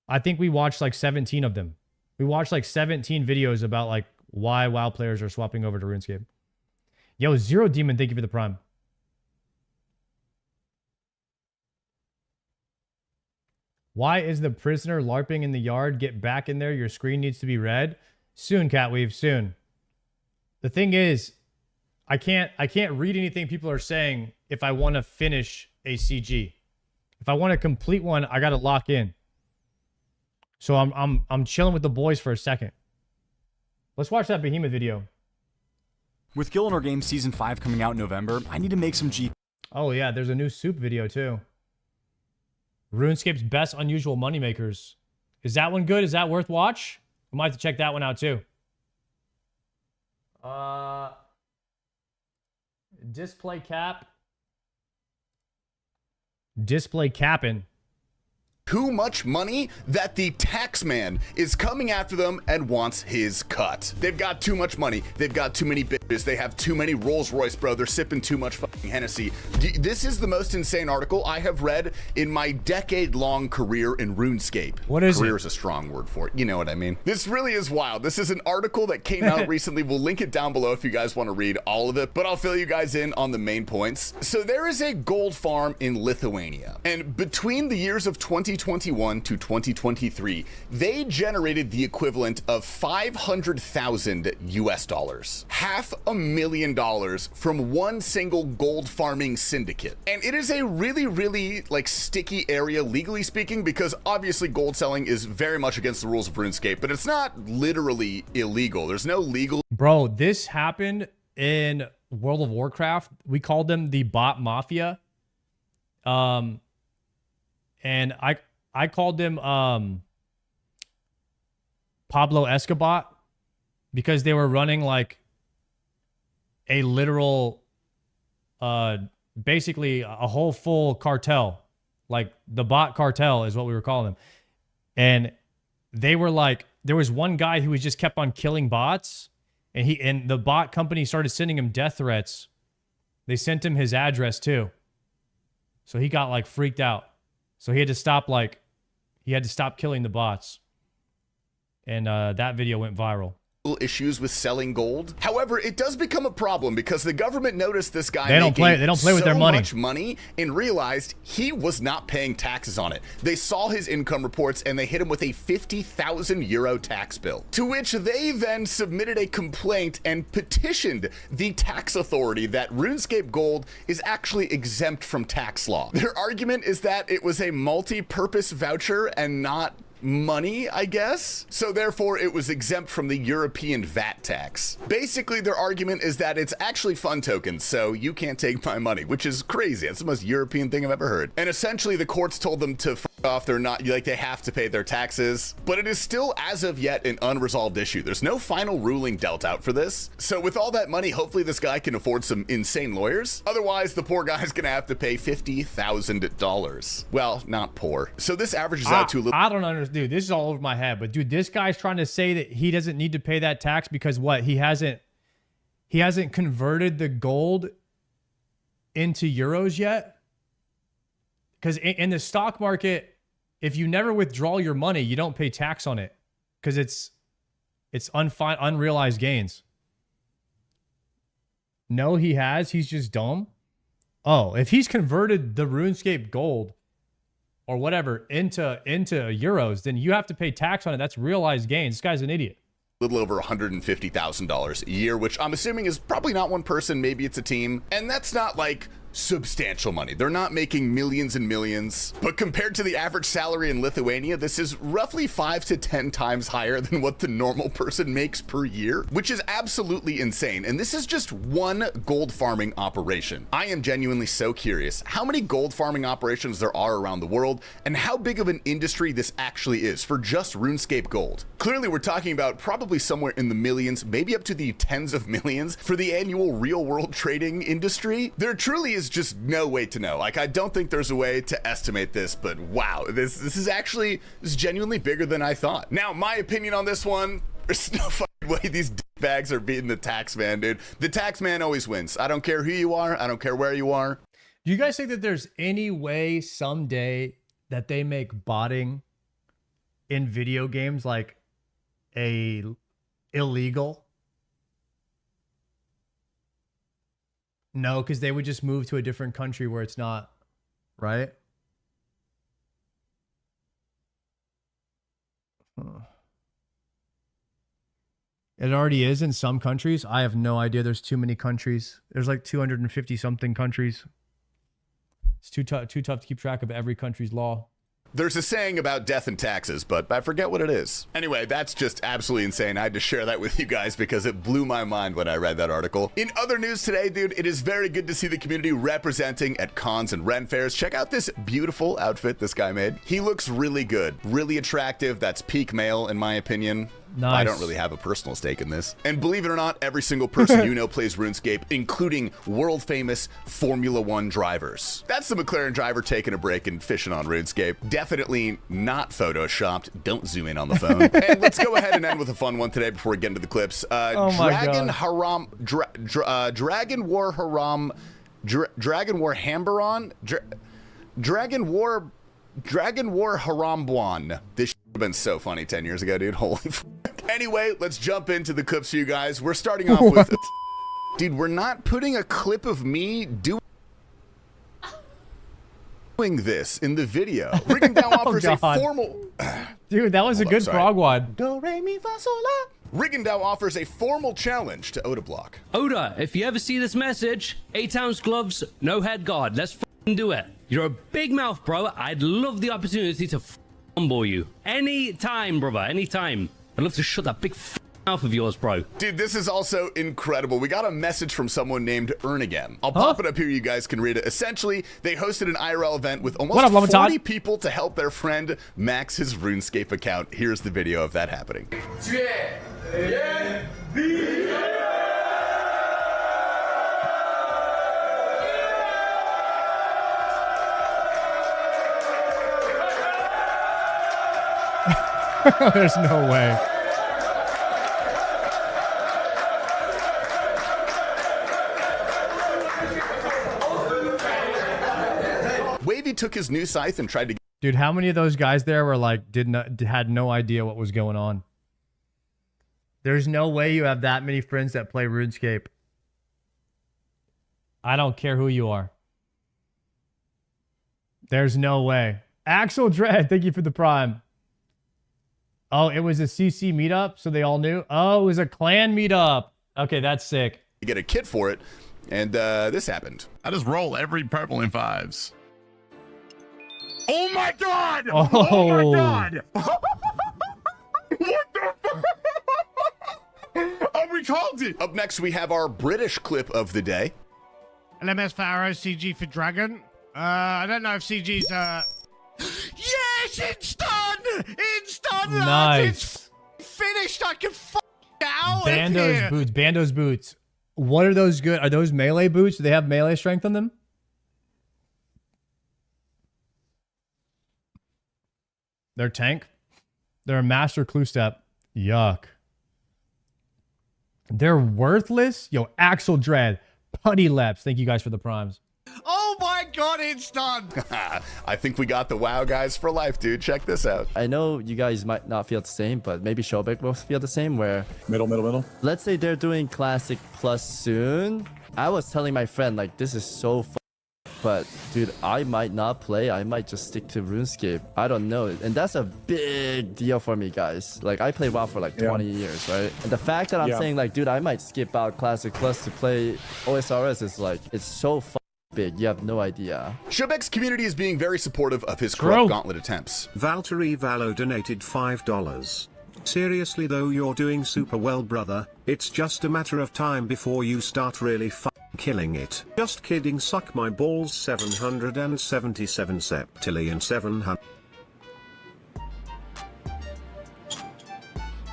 I think we watched like 17 of them. We watched like 17 videos about like why WoW players are swapping over to RuneScape. Yo, Zero Demon, thank you for the prime. Why is the prisoner LARPing in the yard? Get back in there. Your screen needs to be red. Soon, Catweave, soon. The thing is, I can't read anything people are saying if I want to finish a CG. If I want to complete one, I got to lock in. So I'm chilling with the boys for a second. Let's watch that Behemoth video. With Gillinor Games Season 5 coming out in November, I need to make some G. Oh yeah, there's a new soup video too. RuneScape's best unusual moneymakers. Is that one good? Is that worth watch? We might have to check that one out too. Display cap. Display capping. Too much money that the tax man is coming after them and wants his cut. They've got too much money. They've got too many bitches. They have too many Rolls Royce, bro. They're sipping too much fucking Hennessy. This is the most insane article I have read in my decade-long career in RuneScape. What is Career it? is a strong word for it. You know what I mean? This really is wild. This is an article that came out recently. We'll link it down below if you guys want to read all of it, but I'll fill you guys in on the main points. So there is a gold farm in Lithuania, and between the years of 2021 to 2023, they generated the equivalent of 500,000 US dollars. $500,000 from one single gold farming syndicate. And it is a really, really like sticky area, legally speaking, because obviously gold selling is very much against the rules of RuneScape, but it's not literally illegal. There's no legal. Bro, this happened in World of Warcraft. We called them the bot mafia. And I called them Pablo Escobar because they were running like a literal, basically a whole full cartel. Like the bot cartel is what we were calling them. And they were like, there was one guy who was just kept on killing bots, and the bot company started sending him death threats. They sent him his address too. So he got like freaked out. So he had to stop killing the bots. And that video went viral. Issues with selling gold. However, it does become a problem because the government noticed this guy They don't play with their money. much money and realized he was not paying taxes on it. They saw his income reports and they hit him with a 50,000 euro tax bill, to which they then submitted a complaint and petitioned the tax authority that RuneScape Gold is actually exempt from tax law. Their argument is that it was a multi-purpose voucher and not money, I guess. So therefore it was exempt from the European VAT tax. Basically their argument is that it's actually fun tokens, so you can't take my money, which is crazy. That's the most European thing I've ever heard. And essentially the courts told them to f off. They're not, like, they have to pay their taxes, but it is still as of yet an unresolved issue. There's no final ruling dealt out for this. So with all that money, hopefully this guy can afford some insane lawyers. Otherwise the poor guy's gonna have to pay $50,000. Well, not poor. So this averages out to a little. I don't understand. Dude, this is all over my head. But dude, this guy's trying to say that he doesn't need to pay that tax because what? He hasn't converted the gold into euros yet. Because in the stock market, if you never withdraw your money, you don't pay tax on it because it's unrealized gains. No, he has. He's just dumb. Oh, if he's converted the RuneScape gold or whatever into euros, then you have to pay tax on it. That's realized gains. This guy's an idiot. Little over $150,000 a year, which I'm assuming is probably not one person, maybe it's a team. And that's not like substantial money. They're not making millions and millions, but compared to the average salary in Lithuania, this is roughly 5 to 10 times higher than what the normal person makes per year, which is absolutely insane. And this is just one gold farming operation. I am genuinely so curious how many gold farming operations there are around the world and how big of an industry this actually is for just RuneScape Gold. Clearly, we're talking about probably somewhere in the millions, maybe up to the tens of millions for the annual real world trading industry. There truly is just no way to know. Like, I don't think there's a way to estimate this, but wow, this is genuinely bigger than I thought. Now, my opinion on this one, there's no fucking way these bags are beating the tax man, dude. The tax man always wins. I don't care who you are. I don't care where you are. Do you guys think that there's any way someday that they make botting in video games like illegal? No, because they would just move to a different country where it's not, right? Huh. It already is in some countries. I have no idea. There's too many countries. There's like 250 something countries. It's too tough to keep track of every country's law. There's a saying about death and taxes, but I forget what it is. Anyway, that's just absolutely insane. I had to share that with you guys because it blew my mind when I read that article. In other news today, dude, it is very good to see the community representing at cons and Ren fairs. Check out this beautiful outfit this guy made. He looks really good, really attractive. That's peak male in my opinion. Nice. I don't really have a personal stake in this. And believe it or not, every single person you know plays RuneScape, including world-famous Formula 1 drivers. That's the McLaren driver taking a break and fishing on RuneScape. Definitely not photoshopped. Don't zoom in on the phone. And let's go ahead and end with a fun one today before we get into the clips. Dragon War Hambaron? Dragon War Harambuan. This would have been so funny 10 years ago, dude. Holy f. Anyway, let's jump into the clips for you guys. We're starting off with... Dude, we're not putting a clip of me doing this in the video. Rigging Down offers a formal... Dude, that was a good prog one. Do, re, mi, fa, sol, la. Riggindau offers a formal challenge to Oda Block. Oda, if you ever see this message, 8-ounce gloves, no head guard. Let's f***ing do it. You're a big mouth, bro. I'd love the opportunity to fumble you. Anytime, brother, anytime. I'd love to shut that big mouth of yours, bro. Dude, this is also incredible. We got a message from someone named Ernagem. I'll pop it up here. You guys can read it. Essentially, they hosted an IRL event with almost 40 people to help their friend max his RuneScape account. Here's the video of that happening. There's no way. Wavy took his new scythe and tried to... Dude, how many of those guys there were like, had no idea what was going on? There's no way you have that many friends that play RuneScape. I don't care who you are. There's no way. Axel Dread, thank you for the prime. Oh, it was a CC meetup, so they all knew? Oh, it was a clan meetup. Okay, that's sick. You get a kit for it, and this happened. I just roll every purple in 5s. Oh my god! Oh, oh my god! What the fuck? Oh, we called it! Up next, we have our British clip of the day. LMS for Arrow, CG for Dragon. I don't know if CG's, Yes, it's done! It's done, Nice. It's finished! I can get out Bando's of here! boots. Bando's boots. What are those good? Are those melee boots? Do they have melee strength on them? They're tank. They're a master clue step. Yuck. They're worthless? Yo, Axel Dread. Putty Leps. Thank you guys for the primes. Oh my god, it's done! I think we got the WoW guys for life, dude. Check this out. I know you guys might not feel the same, but maybe Shobek will feel the same where... Middle. Let's say they're doing Classic Plus soon. I was telling my friend, like, this is so fun. But, dude, I might not play. I might just stick to RuneScape. I don't know. And that's a big deal for me, guys. Like, I played WoW for like 20 years, right? And the fact that I'm saying, like, dude, I might skip out Classic Plus to play OSRS is like, it's so fun. Big, you have no idea. Shubek's community is being very supportive of his corrupt gauntlet attempts. Valtteri Vallo donated $5. Seriously though, you're doing super well, brother. It's just a matter of time before you start really killing it. Just kidding, suck my balls. 777 septillion 700.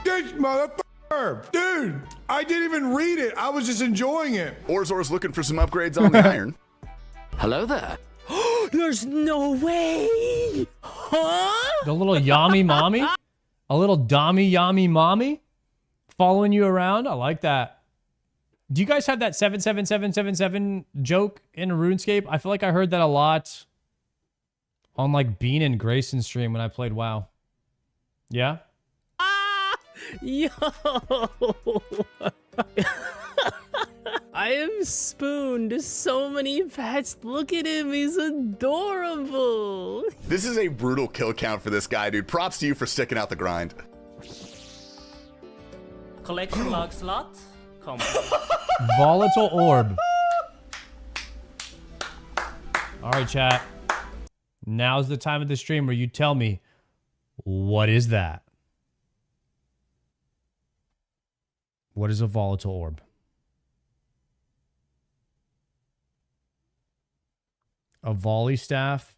This motherfucker! Dude, I didn't even read it. I was just enjoying it. Orzor's looking for some upgrades on the iron. Hello there. There's no way. Huh? The little yummy mommy? A little dommy yummy mommy? Following you around? I like that. Do you guys have that 77777 joke in RuneScape? I feel like I heard that a lot on like Bean and Grayson stream when I played WoW. Yeah? Yo. I am spooned to so many pets. Look at him. He's adorable. This is a brutal kill count for this guy, dude. Props to you for sticking out the grind. Collection log slot. Volatile orb. All right, chat. Now's the time of the stream where you tell me, what is that? What is a volatile orb? A volley staff.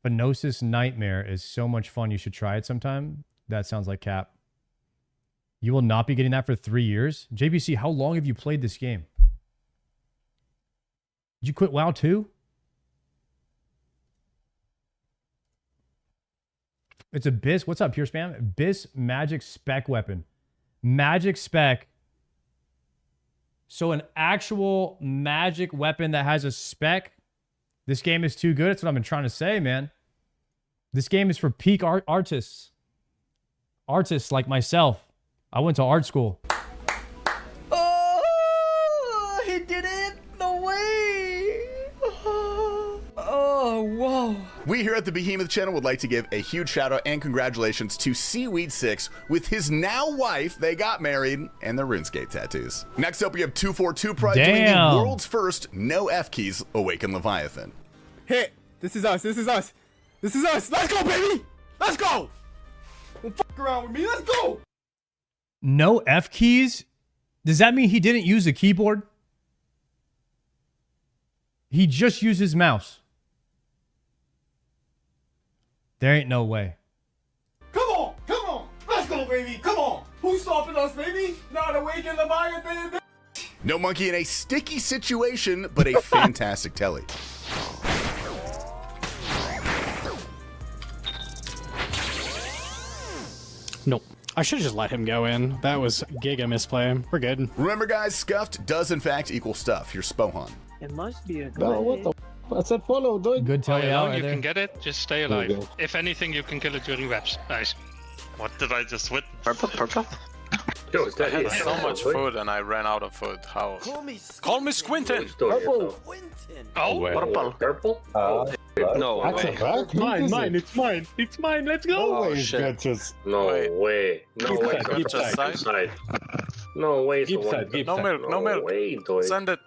Phenosis Nightmare is so much fun. You should try it sometime. That sounds like cap. You will not be getting that for 3 years? JBC, how long have you played this game? Did you quit WoW too? It's a BIS. What's up, Pure Spam? BIS magic spec weapon. Magic spec. So an actual magic weapon that has a spec. This game is too good. That's what I've been trying to say, man. This game is for peak artists. Artists like myself. I went to art school. Oh, he did it! No way! Oh, whoa. We here at the Behemoth channel would like to give a huge shout out and congratulations to Seaweed6 with his now wife. They got married and their RuneScape tattoos. Next up, we have 242 Pride doing the world's first no F keys Awaken Leviathan. Hit! This is us, this is us! This is us! Let's go, baby! Let's go! Don't fuck around with me, let's go! No F keys? Does that mean he didn't use a keyboard? He just used his mouse. There ain't no way. Come on! Let's go, baby! Come on! Who's stopping us, baby? Not Awaken Leviathan! No Monkey in a sticky situation, but a fantastic telly. Nope. I should just let him go in. That was giga misplay. We're good. Remember, guys, scuffed does in fact equal stuff. Here's Spohan. It must be a good. No, what the I said follow, do it. Good telly out right you there. can get it, just stay alive. If anything, you can kill it during reps. Nice. What did I just witness? Purple. Yo, I had so much food and I ran out of food. How? Call me Squintin! Purple. Oh, Purple. Purple? No Axel, way. back? It's mine. It's mine. Let's go. Always shit. bitches. No way. No way. Keep side. No way. Keep side. No milk. No milk. Send it.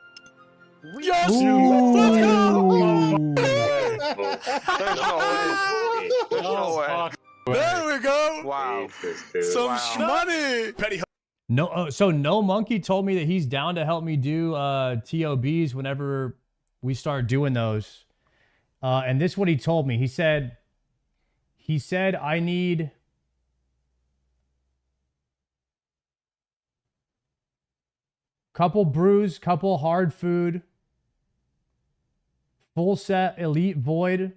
Yes! Let's go! There's no way. There's no way. There we go! Wow. Some shmoney! Petty. No, so No Monkey told me that he's down to help me do TOBs whenever we start doing those. And this is what he told me. He said I need couple brews, couple hard food, full set elite void,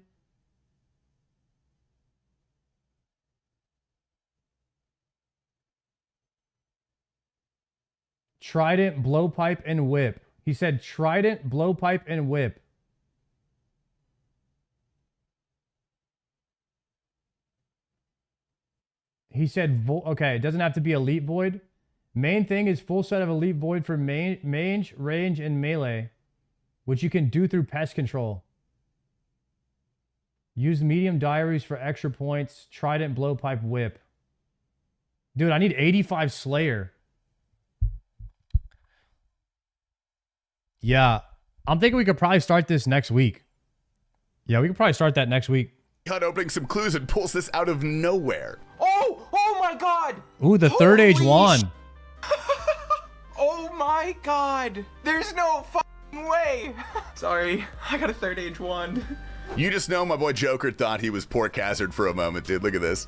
trident, blowpipe, and whip. He said trident, blowpipe, and whip. He said, okay, it doesn't have to be elite void. Main thing is full set of elite void for mange, range, and melee, which you can do through pest control. Use medium diaries for extra points. Trident, blowpipe, whip. Dude, I need 85 Slayer. Yeah, I'm thinking we could probably start this next week. Yeah, we could probably start that next week. Cut opening some clues and pulls this out of nowhere. Oh my god! Ooh, the third age wand. Oh my god! There's no fucking way! Sorry, I got a third age wand. You just know my boy Joker thought he was Pork Hazard for a moment, dude. Look at this.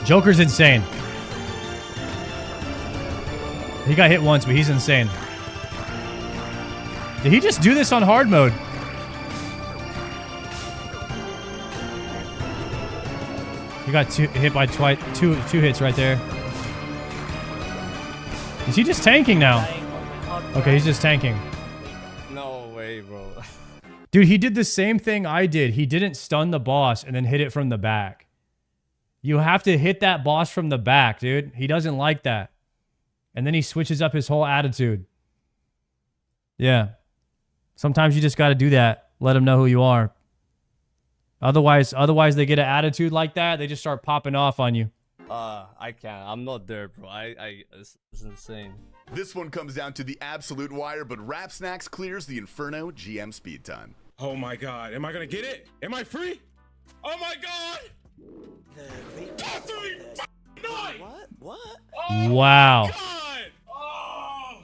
Joker's insane. He got hit once, but he's insane. Did he just do this on hard mode? He got hit by two hits right there. Is he just tanking now? Okay, he's just tanking. No way, bro. Dude, he did the same thing I did. He didn't stun the boss and then hit it from the back. You have to hit that boss from the back, dude. He doesn't like that. And then he switches up his whole attitude. Yeah. Sometimes you just got to do that. Let them know who you are. Otherwise they get an attitude like that. They just start popping off on you. I can't. I'm not there, bro. This is insane. This one comes down to the absolute wire, but Rap Snacks clears the Inferno GM speed time. Oh my god, am I gonna get it? Am I free? Oh my god! What? Oh wow. my god! Oh!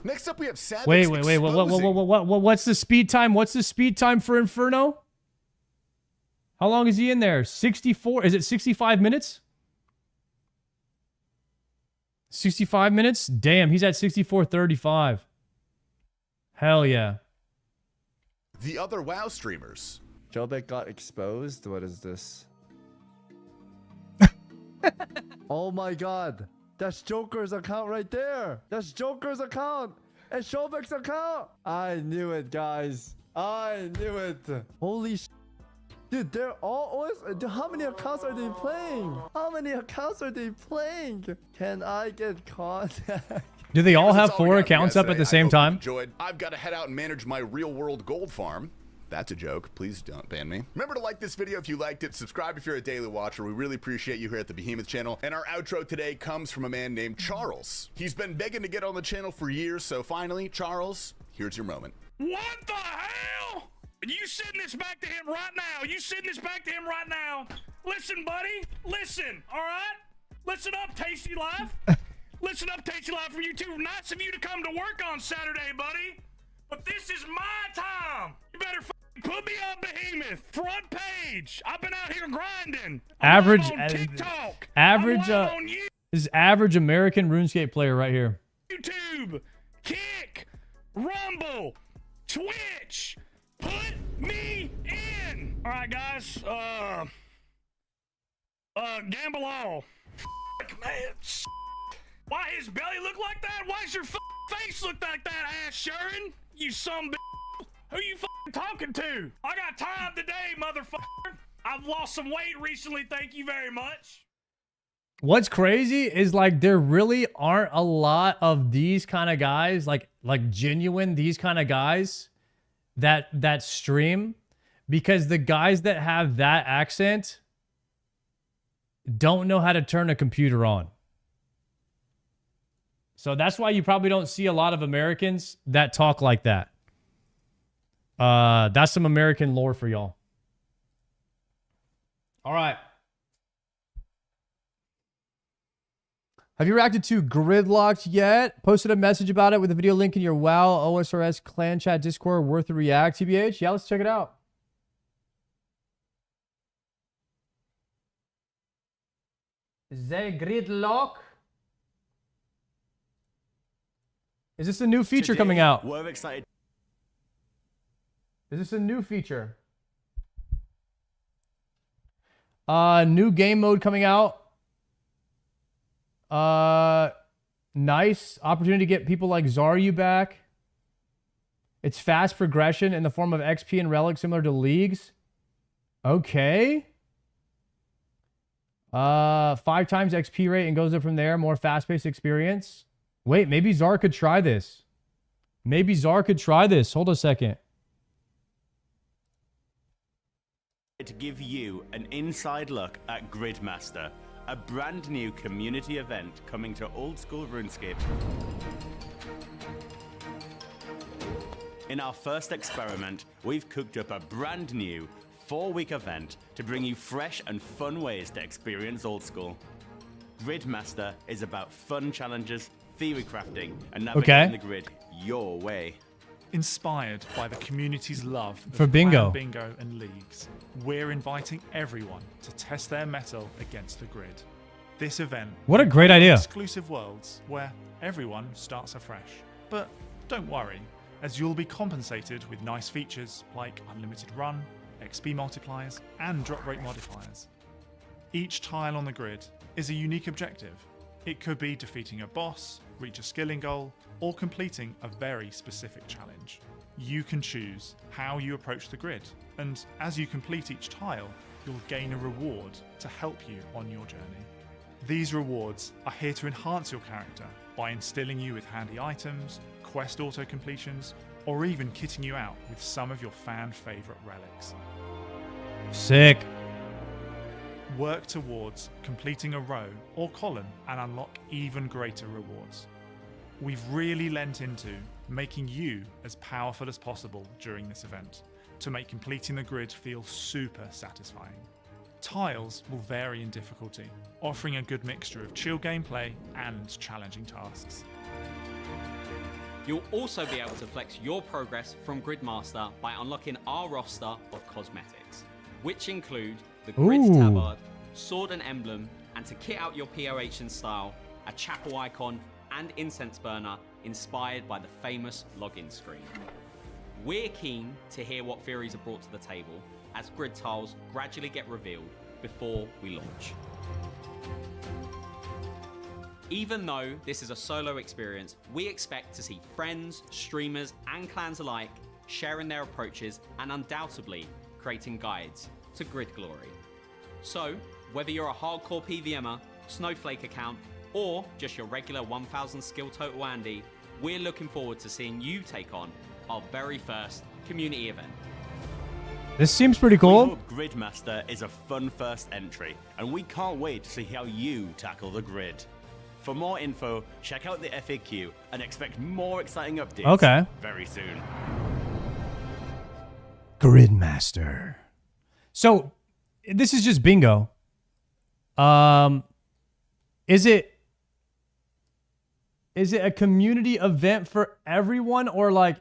Next up, we have Savage. Wait. What's the speed time? What's the speed time for Inferno? How long is he in there? 64? Is it 65 minutes? 65 minutes? Damn, he's at 64:35. Hell yeah. The other WoW streamers. Jobek got exposed? What is this? Oh my god. That's Joker's account right there. That's Joker's account. And Jobek's account. I knew it, guys. I knew it. Holy sh**. Dude, they're all always... Dude, how many accounts are they playing? How many accounts are they playing? Can I get contact? Do they all have 4 accounts up at the same time? Enjoyed. I've got to head out and manage my real-world gold farm. That's a joke. Please don't ban me. Remember to like this video if you liked it. Subscribe if you're a daily watcher. We really appreciate you here at the Behemoth channel. And our outro today comes from a man named Charles. He's been begging to get on the channel for years, so finally, Charles, here's your moment. What the hell? You sending this back to him right now. You sending this back to him right now. Listen, buddy. Listen, all right? Listen up, Tasty Life. Listen up, Tasty Life, for you too. Nice of you to come to work on Saturday, buddy. But this is my time. You better put me on Behemoth. Front page. I've been out here grinding. Average TikTok. This is average American RuneScape player right here. YouTube, Kick, Rumble, Twitch. Put me in. All right, guys. Gamble all. Fuck, man. Why his belly look like that? Why does your face look like that, ass Sharon? You some bitch. Who you talking to? I got time today, motherfucker. I've lost some weight recently. Thank you very much. What's crazy is like there really aren't a lot of these kind of guys, like genuine these kind of guys that stream, because the guys that have that accent don't know how to turn a computer on. So that's why you probably don't see a lot of Americans that talk like that. That's some American lore for y'all. All right. Have you reacted to Gridlocked yet? Posted a message about it with a video link in your WoW OSRS clan chat Discord. Worth a react, TBH? Yeah, let's check it out. The Gridlock. Is this a new feature coming out? We're excited. Is this a new feature? New game mode coming out. Nice opportunity to get people like Zaryu back. It's fast progression in the form of XP and relic similar to leagues. Okay. 5 times XP rate and goes up from there. More fast-paced experience. Wait, maybe Zar could try this. Maybe Zar could try this. Hold a second. To give you an inside look at Gridmaster, a brand new community event coming to old school RuneScape. In our first experiment, we've cooked up a brand new 4-week event to bring you fresh and fun ways to experience old school. Gridmaster is about fun challenges, theory crafting, and navigating the grid your way. Inspired by the community's love for of bingo. clan bingo and leagues, we're inviting everyone to test their mettle against the grid. This event, What a great idea. Exclusive worlds where everyone starts afresh. But don't worry, as you'll be compensated with nice features like unlimited run, XP multipliers, and drop rate modifiers. Each tile on the grid is a unique objective. It could be defeating a boss, reach a skilling goal, or completing a very specific challenge. You can choose how you approach the grid, and as you complete each tile, you'll gain a reward to help you on your journey. These rewards are here to enhance your character by instilling you with handy items, quest auto-completions, or even kitting you out with some of your fan favourite relics. Sick. Work towards completing a row or column and unlock even greater rewards. We've really lent into making you as powerful as possible during this event to make completing the grid feel super satisfying. Tiles will vary in difficulty, offering a good mixture of chill gameplay and challenging tasks. You'll also be able to flex your progress from Gridmaster by unlocking our roster of cosmetics, which include the Grid Ooh. Tabard, Sword and Emblem, and to kit out your POH in style, a chapel icon and incense burner inspired by the famous login screen. We're keen to hear what theories are brought to the table as grid tiles gradually get revealed before we launch. Even though this is a solo experience, we expect to see friends, streamers, and clans alike sharing their approaches and undoubtedly creating guides to grid glory. So, whether you're a hardcore PVMer, Snowflake account, or just your regular 1000 skill total Andy, we're looking forward to seeing you take on our very first community event. This seems pretty cool. We hope Gridmaster is a fun first entry, and we can't wait to see how you tackle the grid. For more info, check out the FAQ and expect more exciting updates very soon. Gridmaster. So, this is just bingo. Is it a community event for everyone, or like,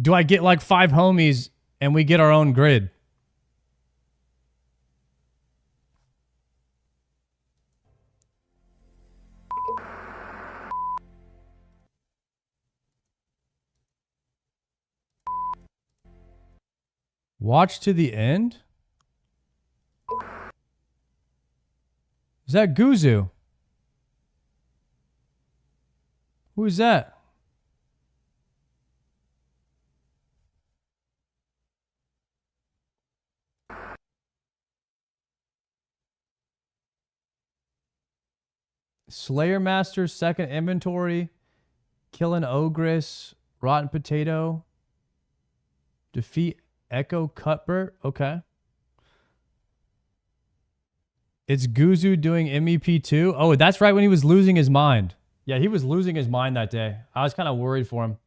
do I get like 5 homies and we get our own grid? Watch to the end? Is that Guzu? Who is that? Slayer Master, second inventory, kill an ogress, rotten potato, defeat Echo Cuthbert. Okay. It's Guzu doing MEP2. Oh, that's right when he was losing his mind. Yeah, he was losing his mind that day. I was kind of worried for him.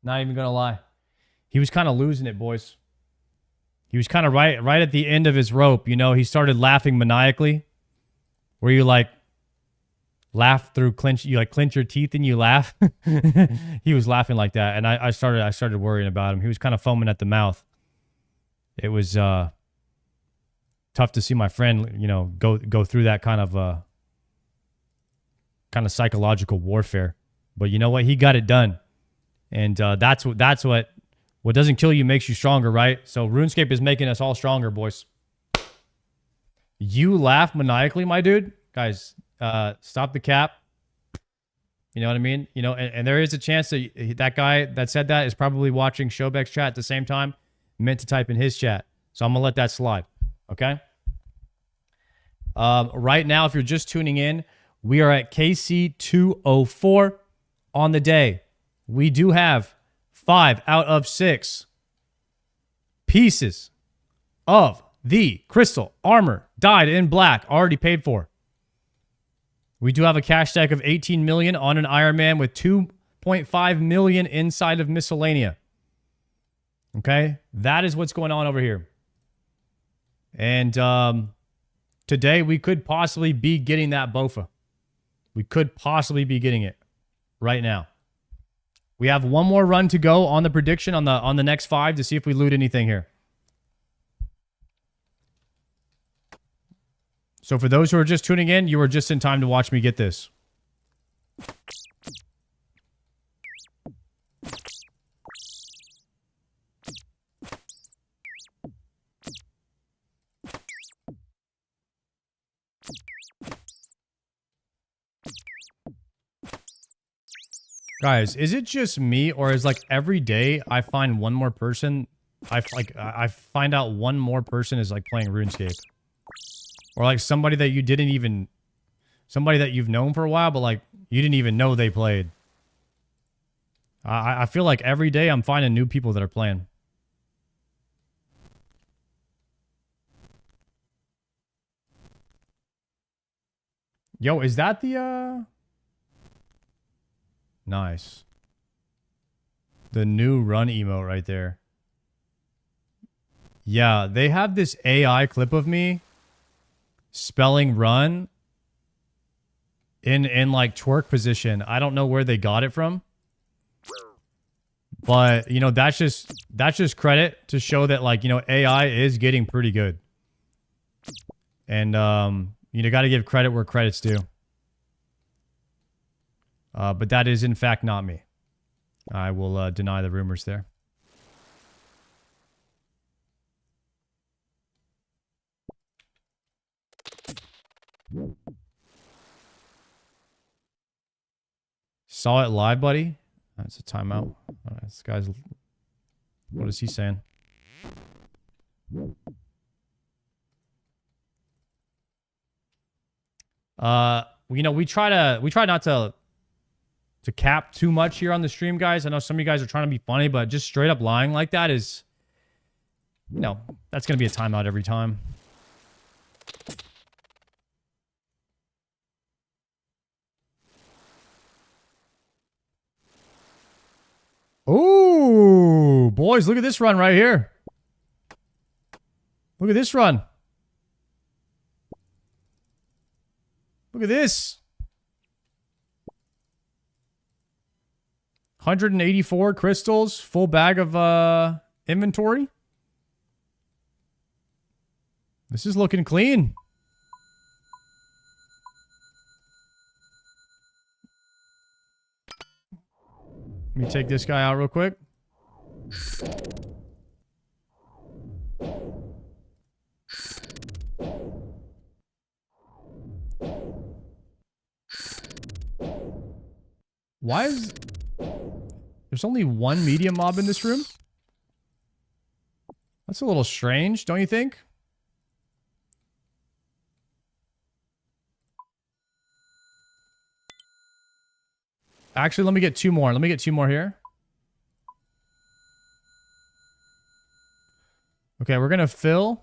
Not even going to lie. He was kind of losing it, boys. He was kind of right at the end of his rope. You know, he started laughing maniacally. Where you like laugh through clench, you like clench your teeth and you laugh. He was laughing like that. And I started worrying about him. He was kind of foaming at the mouth. It was tough to see my friend, you know, go through that kind of psychological warfare. But you know what? He got it done. And that's what doesn't kill you makes you stronger, right? So RuneScape is making us all stronger, boys. You laugh maniacally, my dude. Guys, stop the cap. You know what I mean? You know, and there is a chance that that guy that said that is probably watching Showbeck's chat at the same time, meant to type in his chat. So I'm going to let that slide. Okay? Right now, if you're just tuning in, we are at KC 204 on the day. We do have 5 out of 6 pieces of the crystal armor dyed in black already paid for. We do have a cash stack of 18 million on an Iron Man with 2.5 million inside of miscellanea. Okay? That is what's going on over here. And today we could possibly be getting that Bofa. We could possibly be getting it right now. We have one more run to go on the prediction on the next 5 to see if we loot anything here. So for those who are just tuning in, you are just in time to watch me get this. Guys, is it just me, or is like every day I find one more person, I find out one more person is like playing RuneScape, or like somebody that you didn't even, somebody that you've known for a while, but like you didn't even know they played. I feel like every day I'm finding new people that are playing. Yo, is that the Nice. The new run emote right there. Yeah, they have this AI clip of me spelling run in like twerk position. I don't know where they got it from. But, you know, that's just credit to show that, like, you know, AI is getting pretty good. And you know, got to give credit where credit's due. But that is in fact not me. I will deny the rumors there. Saw it live, buddy. That's a timeout. This guy's... What is he saying? You know, we try not to cap too much here on the stream, guys. I know some of you guys are trying to be funny, but just straight up lying like that is, you know, that's going to be a timeout every time. Ooh, boys, look at this run right here. Look at this run. Look at this. 184 crystals, full bag of inventory. This is looking clean. Let me take this guy out real quick. Why is... There's only one medium mob in this room? That's a little strange, don't you think? Actually, let me get two more. Let me get two more here. Okay, we're going to fill.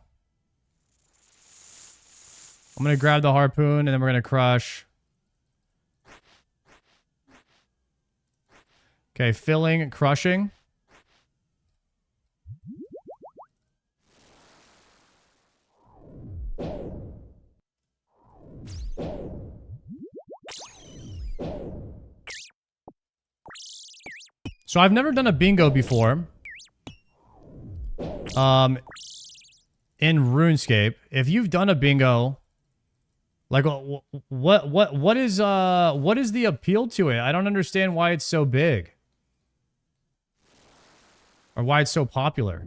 I'm going to grab the harpoon, and then we're going to crush. Okay, filling, crushing. So I've never done a bingo before. In RuneScape. If you've done a bingo, like what is the appeal to it? I don't understand why it's so big. Or why it's so popular.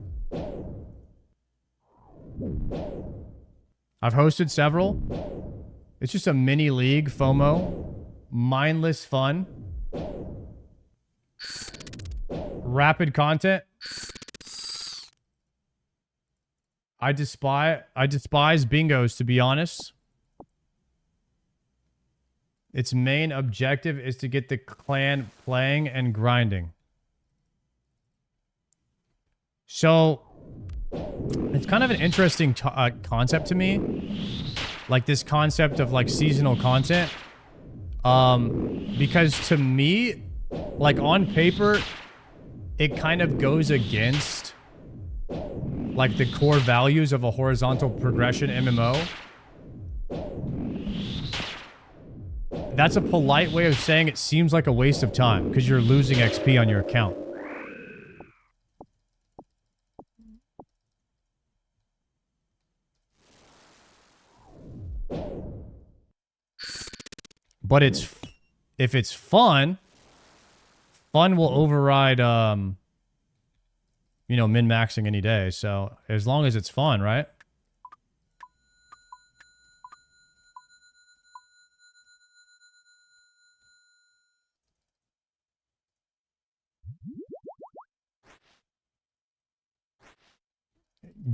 I've hosted several. It's just a mini league, FOMO. Mindless fun. Rapid content. I despise bingos, to be honest. Its main objective is to get the clan playing and grinding. So, it's kind of an interesting concept to me. Like this concept of like seasonal content. Because to me, like on paper, it kind of goes against like the core values of a horizontal progression MMO. That's a polite way of saying it seems like a waste of time because you're losing XP on your account. But if it's fun will override you know, min-maxing any day. So as long as it's fun, right?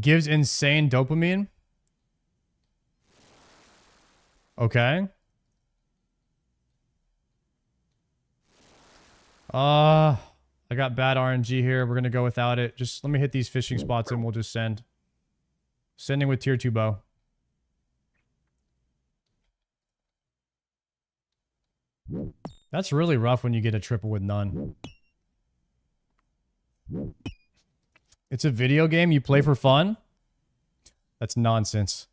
Gives insane dopamine. Okay. I got bad RNG here. We're going to go without it. Just let me hit these fishing spots and we'll just send. Sending with tier 2 bow. That's really rough when you get a triple with none. It's a video game you play for fun? That's nonsense.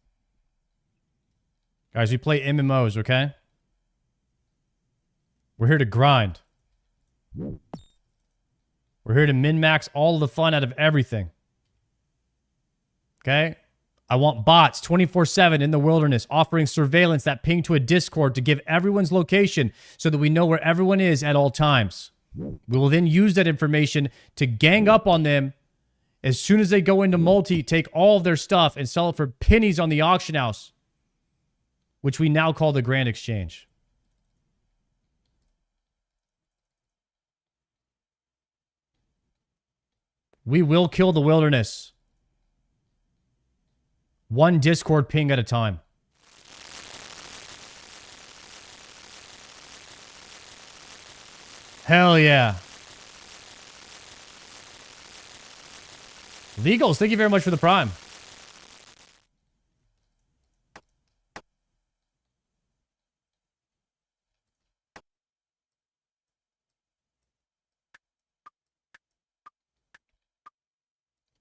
Guys, we play MMOs, okay? We're here to grind. We're here to min-max all the fun out of everything. Okay? I want bots 24/7 in the wilderness offering surveillance that ping to a Discord to give everyone's location so that we know where everyone is at all times. We will then use that information to gang up on them as soon as they go into multi, take all of their stuff and sell it for pennies on the auction house, which we now call the Grand Exchange. We will kill the wilderness. One Discord ping at a time. Hell yeah. Legals, thank you very much for the prime.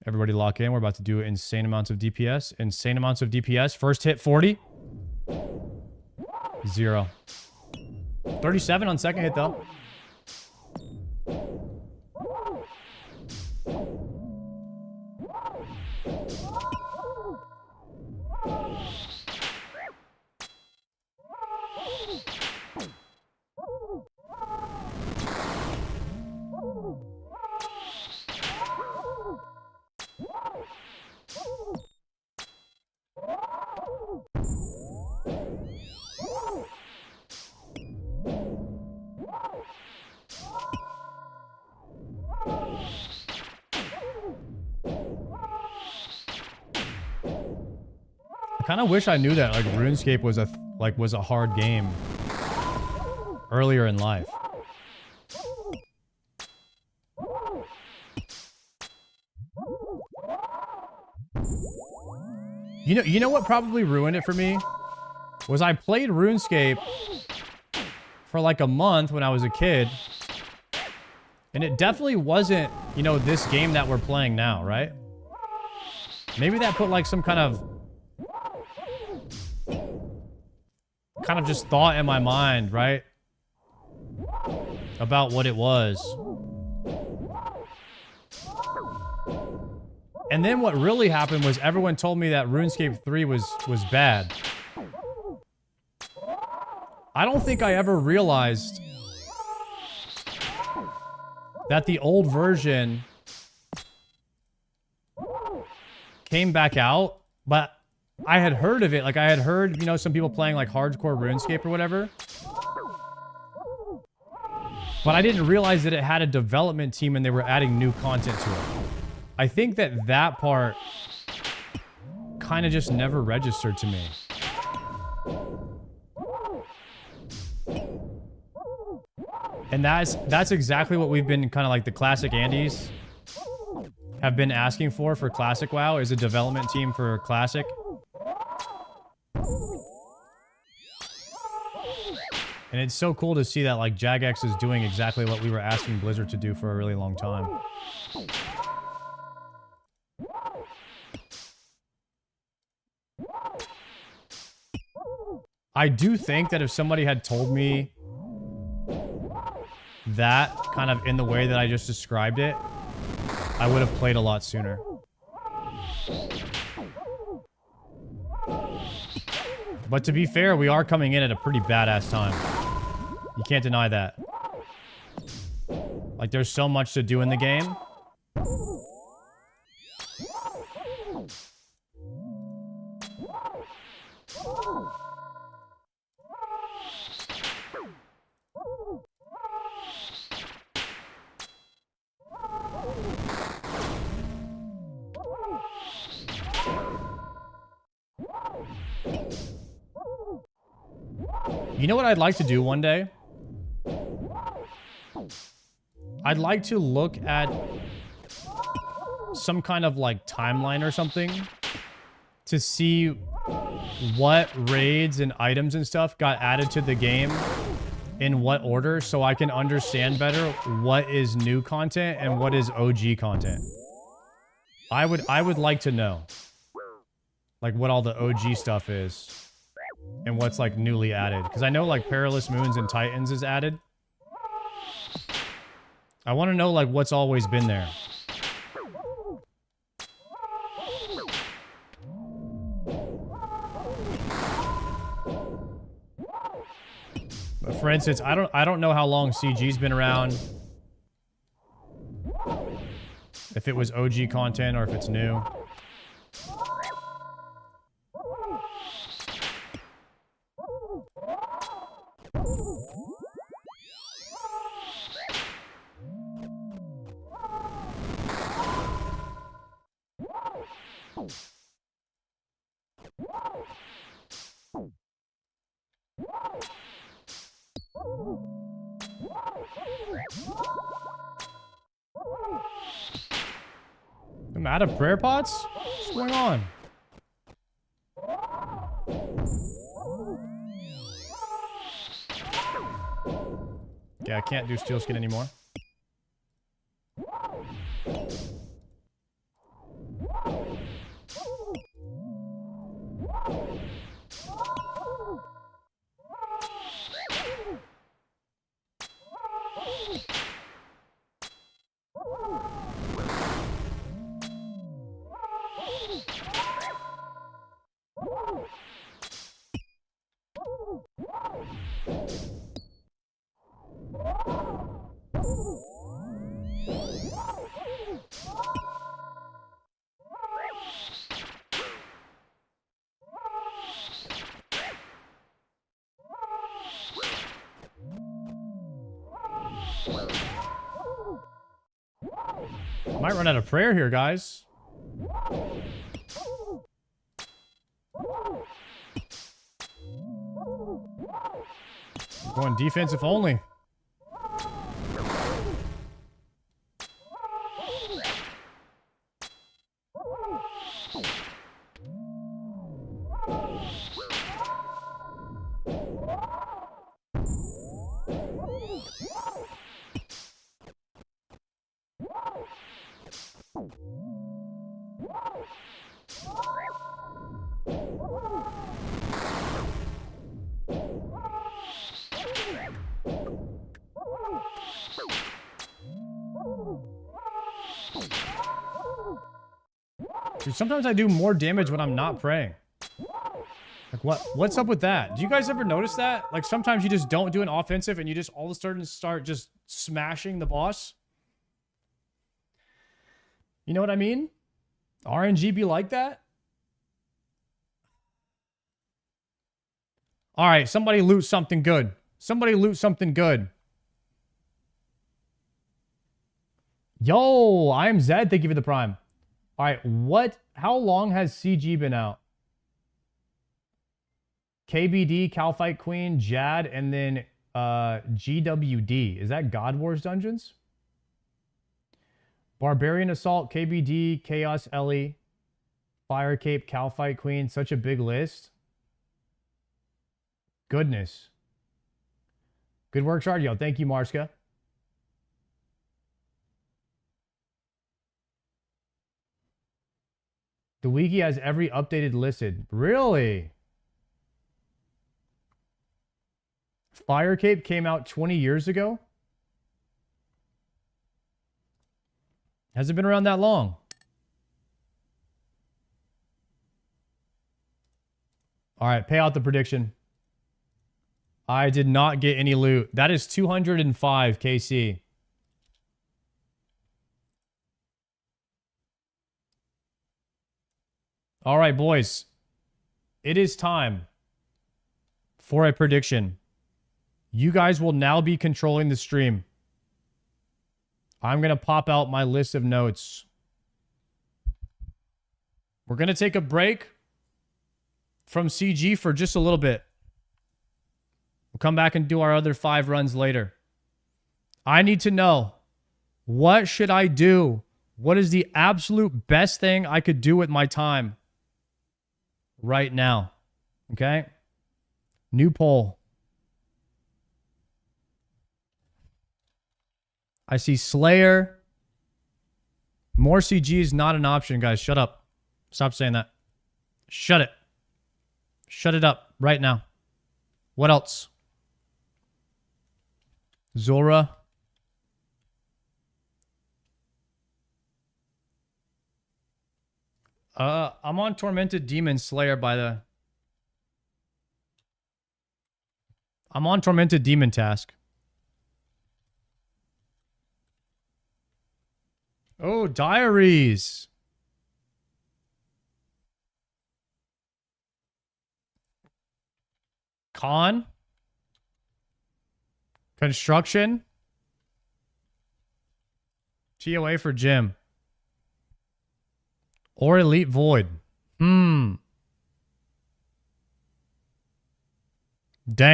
Everybody lock in. We're about to do insane amounts of DPS. Insane amounts of DPS. First hit 40. 0. 37 on second hit though. I kind of wish I knew that like RuneScape was a hard game earlier in life. You know what probably ruined it for me was I played RuneScape for like a month when I was a kid, and it definitely wasn't, you know, this game that we're playing now, right? Maybe that put like some kind of just thought in my mind, right? About what it was. And then what really happened was everyone told me that RuneScape 3 was bad. I don't think I ever realized that the old version came back out, but I had heard of it. Like, I had heard, you know, some people playing, like, hardcore RuneScape or whatever. But I didn't realize that it had a development team and they were adding new content to it. I think that part kind of just never registered to me. And that's exactly what we've been kind of like the classic Andes have been asking for Classic WoW, is a development team for Classic. And it's so cool to see that like Jagex is doing exactly what we were asking Blizzard to do for a really long time. I do think that if somebody had told me that kind of in the way that I just described it, I would have played a lot sooner. But to be fair, we are coming in at a pretty badass time. You can't deny that. Like, there's so much to do in the game. You know what I'd like to do one day? I'd like to look at some kind of like timeline or something to see what raids and items and stuff got added to the game in what order, so I can understand better what is new content and what is OG content. I would like to know like what all the OG stuff is and what's like newly added, because I know like Perilous Moons and Titans is added, I want to know, like, what's always been there. But for instance, I don't know how long CG's been around. If it was OG content or if it's new. I'm out of prayer pots? What's going on? Yeah, I can't do steel skin anymore. Might run out of prayer here, guys. Going defensive only. Dude, sometimes I do more damage when I'm not praying. Like, what's up with that? Do you guys ever notice that? Like, sometimes you just don't do an offensive and you just all of a sudden start just smashing the boss. You know what I mean? RNG be like that? All right, somebody loot something good. Somebody loot something good. Yo, I am Zed. Thank you for the prime. All right, how long has CG been out? KBD, Calfight Queen, Jad, and then GWD. Is that God Wars Dungeons? Barbarian Assault, KBD, Chaos Ellie, Fire Cape, Calfight Queen. Such a big list. Goodness. Good work, Shardio. Thank you, Marska. The wiki has every updated listed. Really? Fire Cape came out 20 years ago? Has it been around that long? All right, pay out the prediction. I did not get any loot. That is 205 KC. All right, boys. It is time for a prediction. You guys will now be controlling the stream. I'm going to pop out my list of notes. We're going to take a break from CG for just a little bit. We'll come back and do our other 5 runs later. I need to know, what should I do? What is the absolute best thing I could do with my time right now? Okay? New poll. I see Slayer. More CG is not an option, guys. Shut up. Stop saying that. Shut it. Shut it up right now. What else? Zora. I'm on Tormented Demon Slayer by the... I'm on Tormented Demon task. Oh, diaries. Con. Construction. TOA for Jim. Or Elite Void. Dang,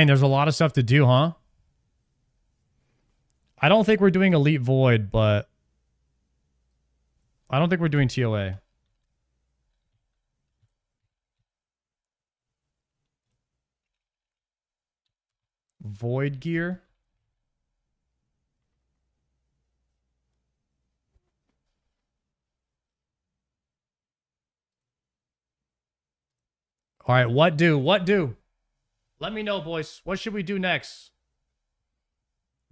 there's a lot of stuff to do, huh? I don't think we're doing Elite Void, but I don't think we're doing TOA. Void Gear. All right, what do? What do? Let me know, boys. What should we do next?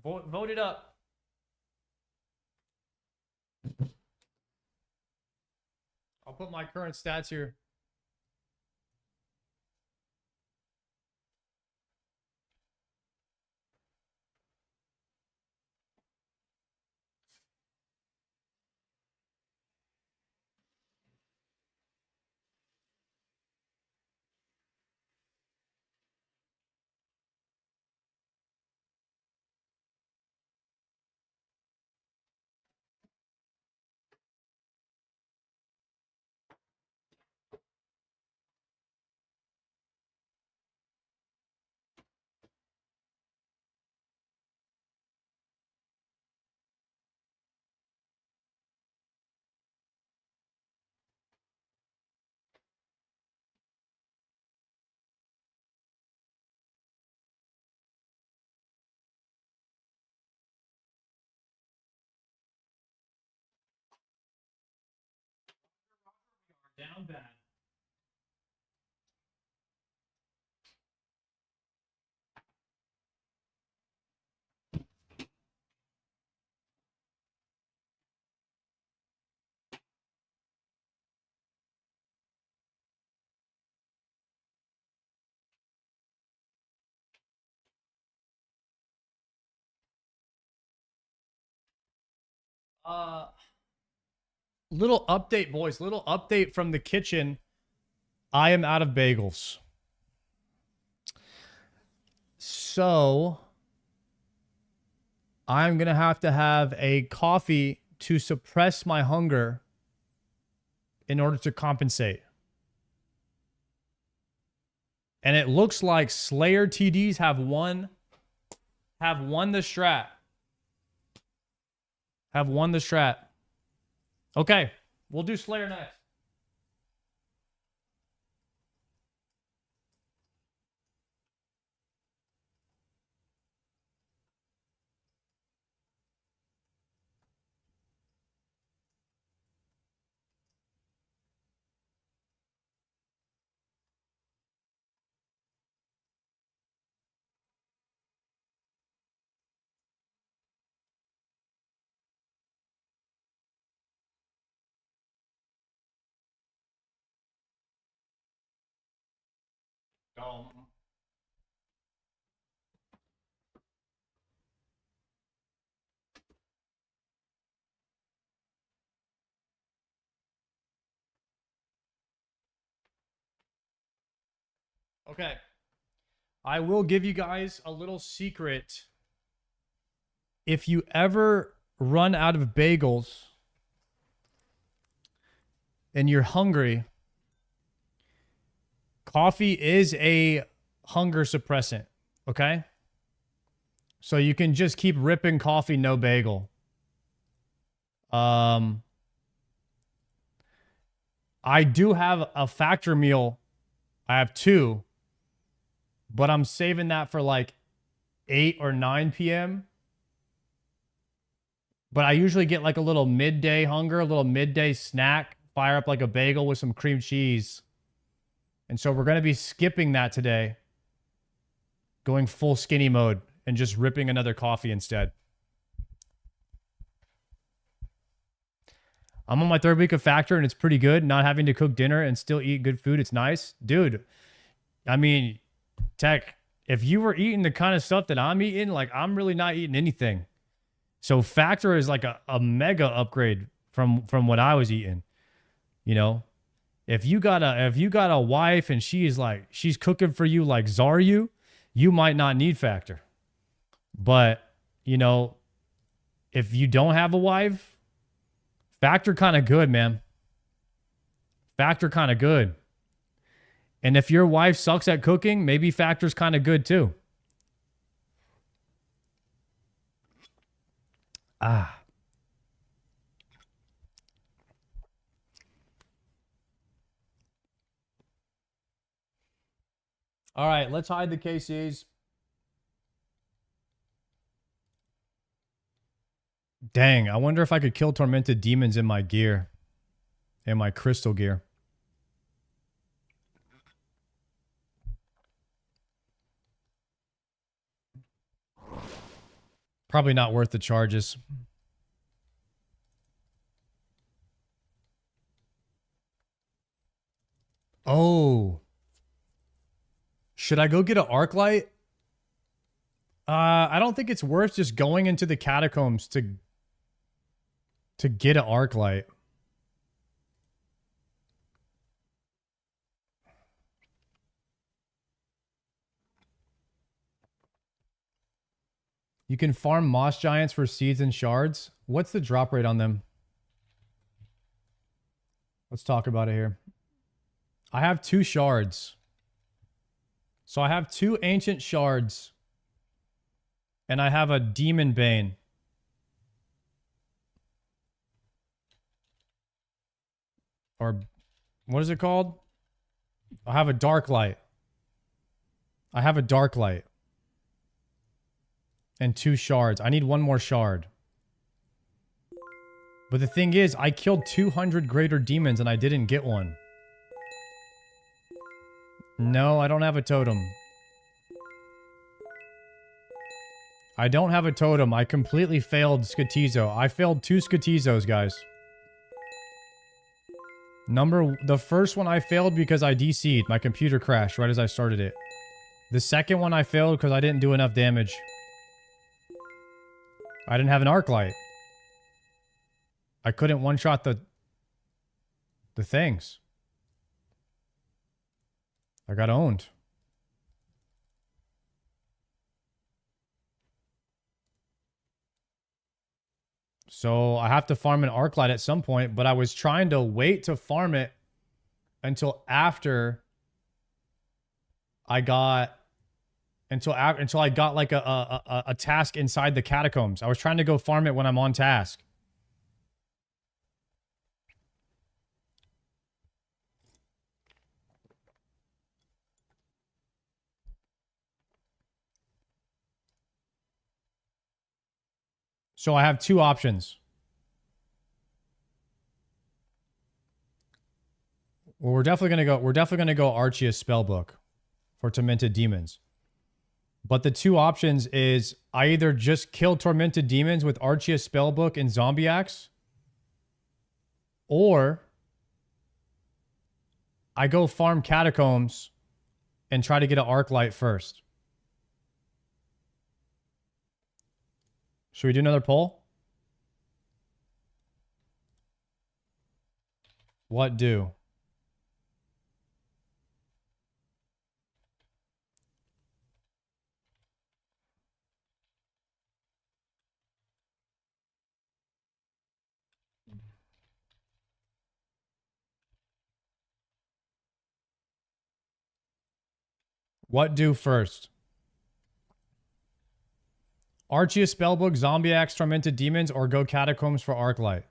Vote it up. I'll put my current stats here. Down bad. Little update, boys. Little update from the kitchen. I am out of bagels. So I'm going to have a coffee to suppress my hunger in order to compensate. And it looks like Slayer TDs have won the strat. Have won the strat. Okay, we'll do Slayer next. Okay. I will give you guys a little secret. If you ever run out of bagels and you're hungry, coffee is a hunger suppressant, okay? So you can just keep ripping coffee, no bagel. I do have a factor meal. I have 2, but I'm saving that for like 8 or 9 p.m. But I usually get like a little midday hunger, a little midday snack, fire up like a bagel with some cream cheese. And so we're going to be skipping that today, going full skinny mode and just ripping another coffee instead. I'm on my 3rd week of Factor and it's pretty good. Not having to cook dinner and still eat good food. It's nice. Dude, I mean, Tech, if you were eating the kind of stuff that I'm eating, like I'm really not eating anything. So Factor is like a mega upgrade from what I was eating. You know, if you got a wife and she's cooking for you like Zaryu, you might not need Factor. But, you know, if you don't have a wife, Factor kind of good, man. Factor kind of good. And if your wife sucks at cooking, maybe Factor's kind of good too. Ah. All right, let's hide the KCs. Dang, I wonder if I could kill tormented demons in my gear. In my crystal gear. Probably not worth the charges. Oh. Should I go get an arc light? I don't think it's worth just going into the catacombs to get an arc light. You can farm moss giants for seeds and shards. What's the drop rate on them? Let's talk about it here. I have 2 shards. So I have 2 ancient shards. And I have a demon bane. Or what is it called? I have a dark light. I have a dark light. And 2 shards. I need 1 more shard. But the thing is, I killed 200 greater demons and I didn't get one. No, I don't have a totem. I don't have a totem. I completely failed Skatizo. I failed 2 Skatizos, guys. The first one I failed because I DC'd. My computer crashed right as I started it. The second one I failed because I didn't do enough damage. I didn't have an arc light. I couldn't one-shot the things. I got owned. So I have to farm an arc light at some point, but I was trying to wait to farm it until after I got until I got like a task inside the catacombs. I was trying to go farm it when I'm on task. So I have 2 options. Well, we're definitely gonna go Arceus Spellbook for Tormented Demons. But the 2 options is I either just kill Tormented Demons with Arceus Spellbook and Zombie Axe, or I go farm Catacombs and try to get an Arc Light first. Should we do another poll? What do? What do first? Arceus Spellbook, Zombie Axe, Tormented Demons, or go Catacombs for Arclight?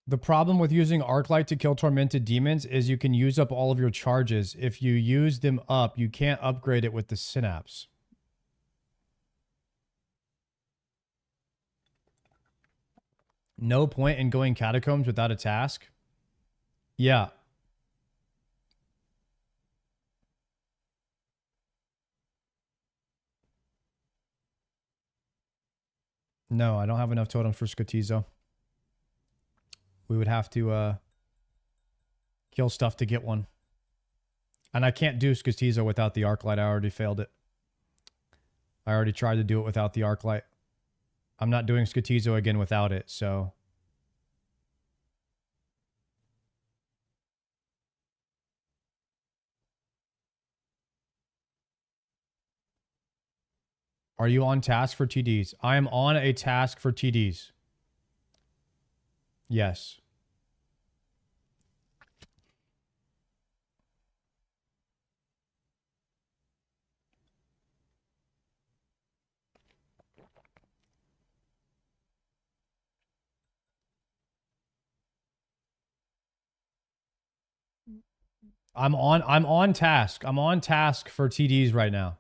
The problem with using Arclight to kill tormented demons is you can use up all of your charges. If you use them up, you can't upgrade it with the synapse. No point in going catacombs without a task? Yeah. No, I don't have enough totems for Skotizo. We would have to kill stuff to get one. And I can't do Skotizo without the Arclight. I already failed it. I already tried to do it without the Arclight. I'm not doing Skotizo again without it, so... Are you on task for TDs? I am on a task for TDs. Yes. I'm on task. I'm on task for TDs right now.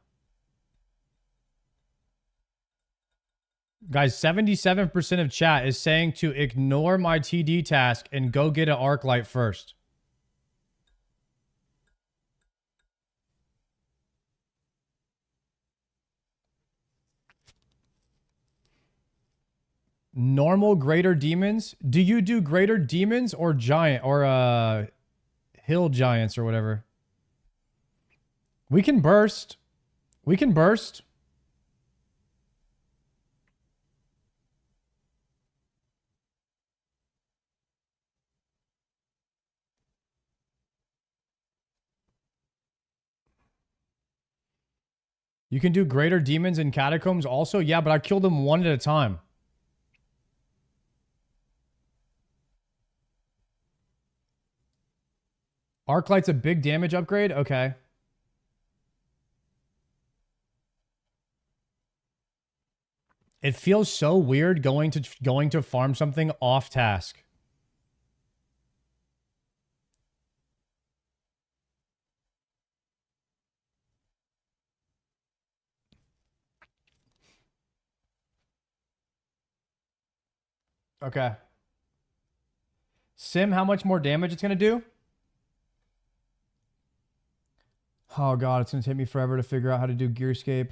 Guys, 77% of chat is saying to ignore my TD task and go get an Arclight first. Normal greater demons? Do you do greater demons or giant or hill giants or whatever? We can burst. We can burst. You can do greater demons in catacombs also? Yeah, but I kill them one at a time. Arclight's a big damage upgrade? Okay. It feels so weird going to farm something off task. Okay. Sim, how much more damage it's going to do? Oh god, it's going to take me forever to figure out how to do Gearscape.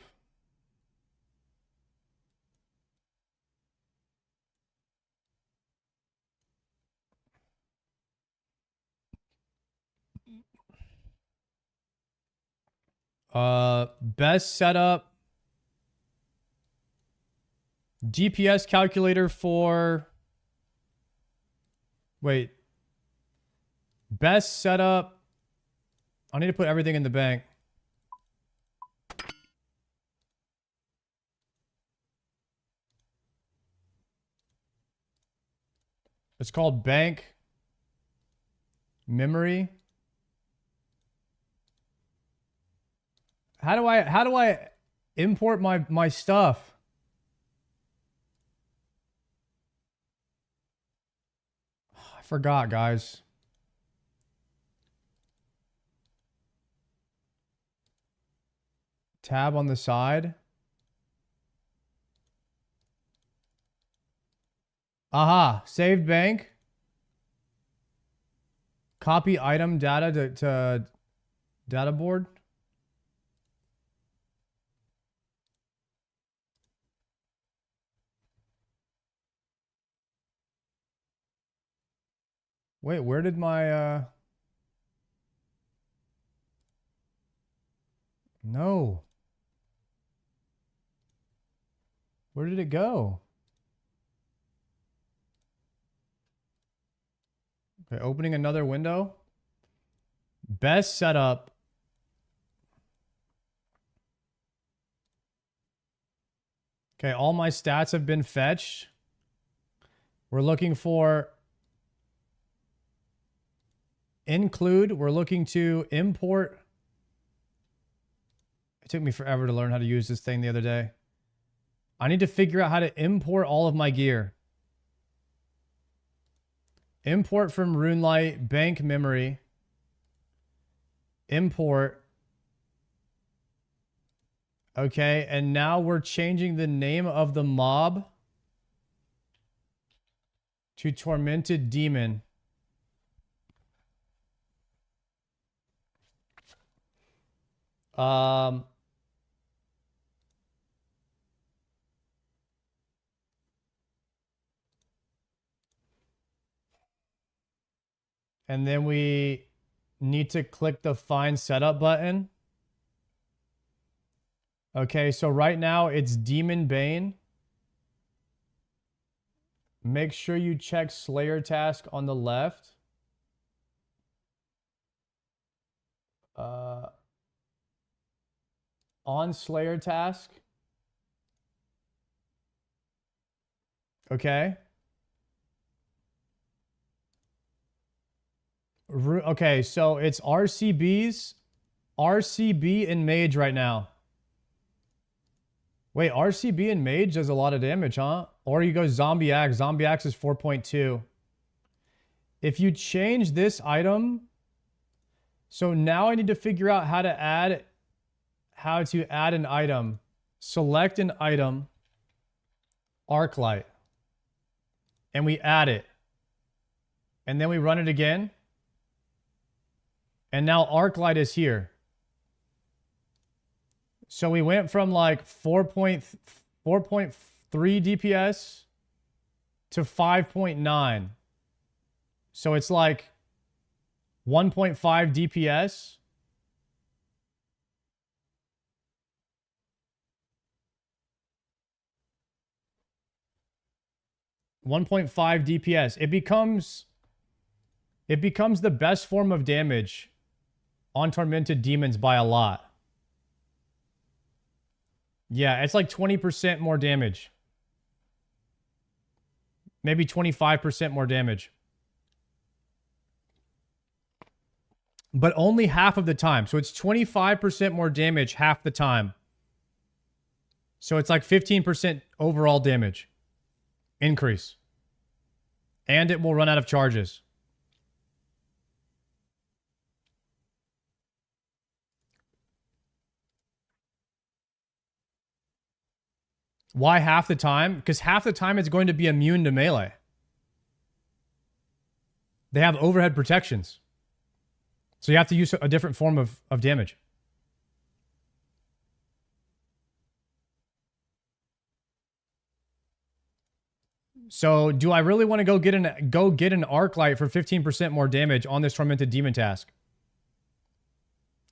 Best setup. DPS calculator for... Wait. Best setup. I need to put everything in the bank. It's called bank. Memory. How do I import my stuff? I forgot, guys. Tab on the side. Aha, saved bank. Copy item data to data board. Wait, where did my No. Where did it go? Okay, opening another window. Best setup. Okay, all my stats have been fetched. We're looking for include. We're looking to import. It took me forever to learn how to use this thing the other day. I need to figure out how to import all of my gear. Import from RuneLite, bank memory. Import. Okay, and now we're changing the name of the mob to Tormented Demon. And then we need to click the Find Setup button. Okay, so right now it's Demon Bane. Make sure you check Slayer task on the left. On Slayer task. Okay. Okay, so it's RCB and Mage right now. Wait, RCB and Mage does a lot of damage, huh? Or you go Zombie Axe. Zombie Axe is 4.2. If you change this item, so now I need to figure out how to add an item. Select an item, Arclight, and we add it. And then we run it again. And now Arclight is here. So we went from like 4.3 DPS to 5.9. So it's like 1.5 DPS. $1.5 DPS. It becomes the best form of damage on Tormented Demons by a lot. Yeah, it's like 20% more damage. Maybe 25% more damage. But only half of the time. So it's 25% more damage half the time. So it's like 15% overall damage increase. And it will run out of charges. Why half the time? Because half the time it's going to be immune to melee. They have overhead protections. So you have to use a different form of damage. So do I really want to go get an Arclight for 15% more damage on this Tormented Demon task?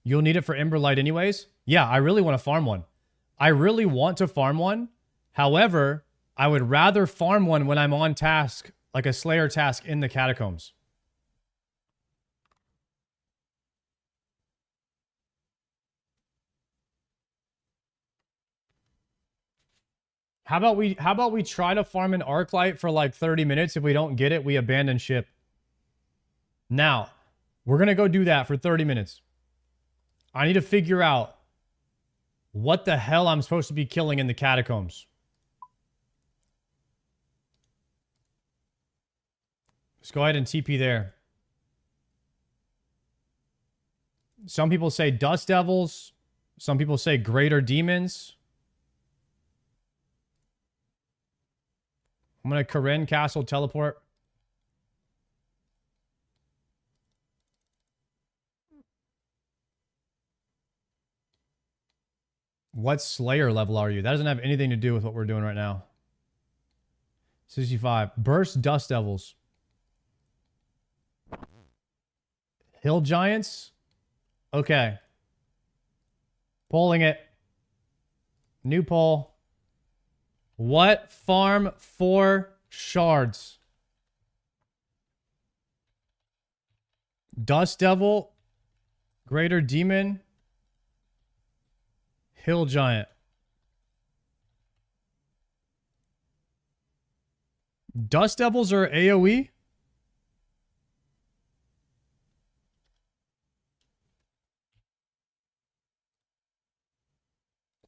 You'll need it for Emberlight anyways? Yeah, I really want to farm one. I really want to farm one. However, I would rather farm one when I'm on task, like a Slayer task in the Catacombs. How about we try to farm an Arclight for like 30 minutes? If we don't get it, we abandon ship. Now, we're going to go do that for 30 minutes. I need to figure out what the hell I'm supposed to be killing in the Catacombs. Let's go ahead and TP there. Some people say Dust Devils. Some people say Greater Demons. I'm going to Karen Castle teleport. What Slayer level are you? That doesn't have anything to do with what we're doing right now. 65. Burst Dust Devils. Hill Giants. Okay. Polling it. New poll. What farm for shards? Dust Devil, Greater Demon, Hill Giant. Dust Devils are AoE?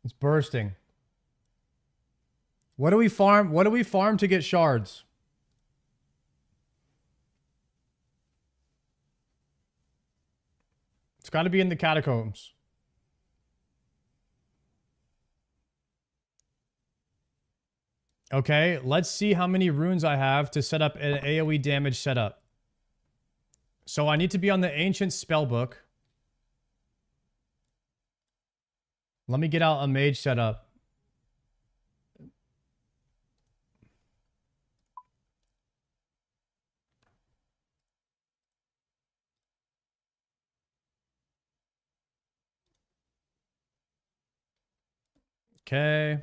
It's bursting. What do we farm? What do we farm to get shards? It's got to be in the catacombs. Okay, let's see how many runes I have to set up an AoE damage setup. So I need to be on the ancient spellbook. Let me get out a mage setup. Okay.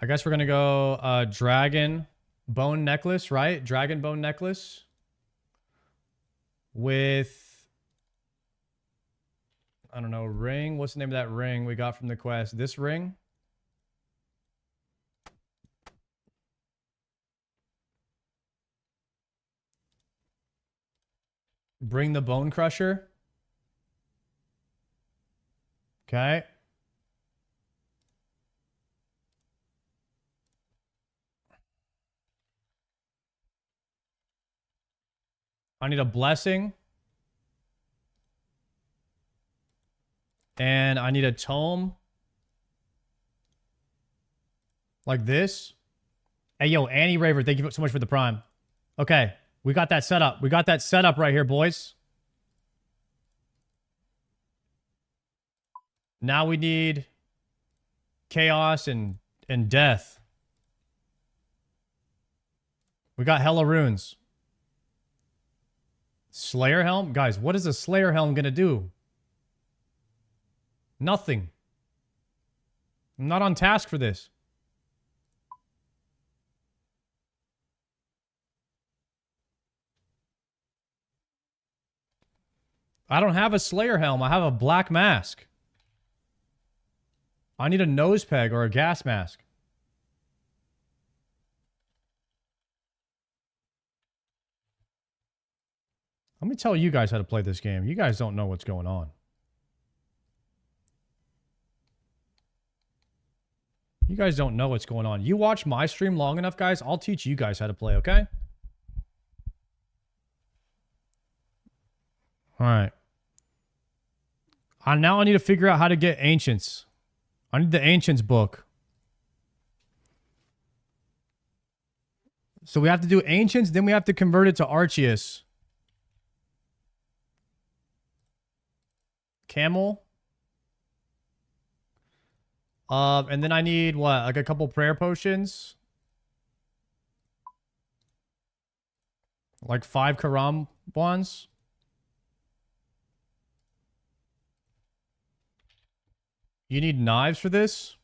I guess we're going to go dragon bone necklace, right? Dragon bone necklace. With, I don't know, ring. What's the name of that ring we got from the quest? This ring? Bring the bone crusher. Okay. I need a blessing. And I need a tome. Like this. Hey, yo, Annie Raver, thank you so much for the prime. Okay, we got that set up. We got that set up right here, boys. Now we need chaos and death. We got hella runes. Slayer helm? Guys, what is a Slayer helm gonna do? Nothing. I'm not on task for this. I don't have a Slayer helm. I have a black mask. I need a nose peg or a gas mask. Let me tell you guys how to play this game. You guys don't know what's going on. You guys don't know what's going on. You watch my stream long enough, guys, I'll teach you guys how to play, okay? Alright. Now I need to figure out how to get Ancients. I need the Ancients book. So we have to do Ancients, then we have to convert it to Arceus. Camel. And then I need, what, like a couple prayer potions? Like 5 Karam ones? You need knives for this?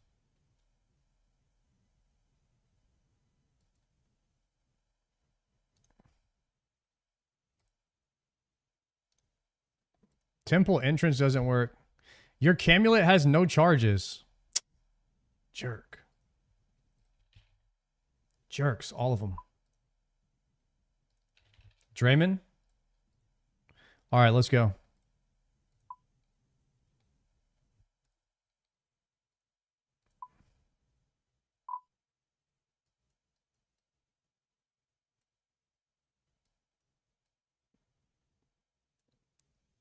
Temple entrance doesn't work. Your Camulet has no charges. Jerk. Jerks, all of them. Draymond? All right, let's go.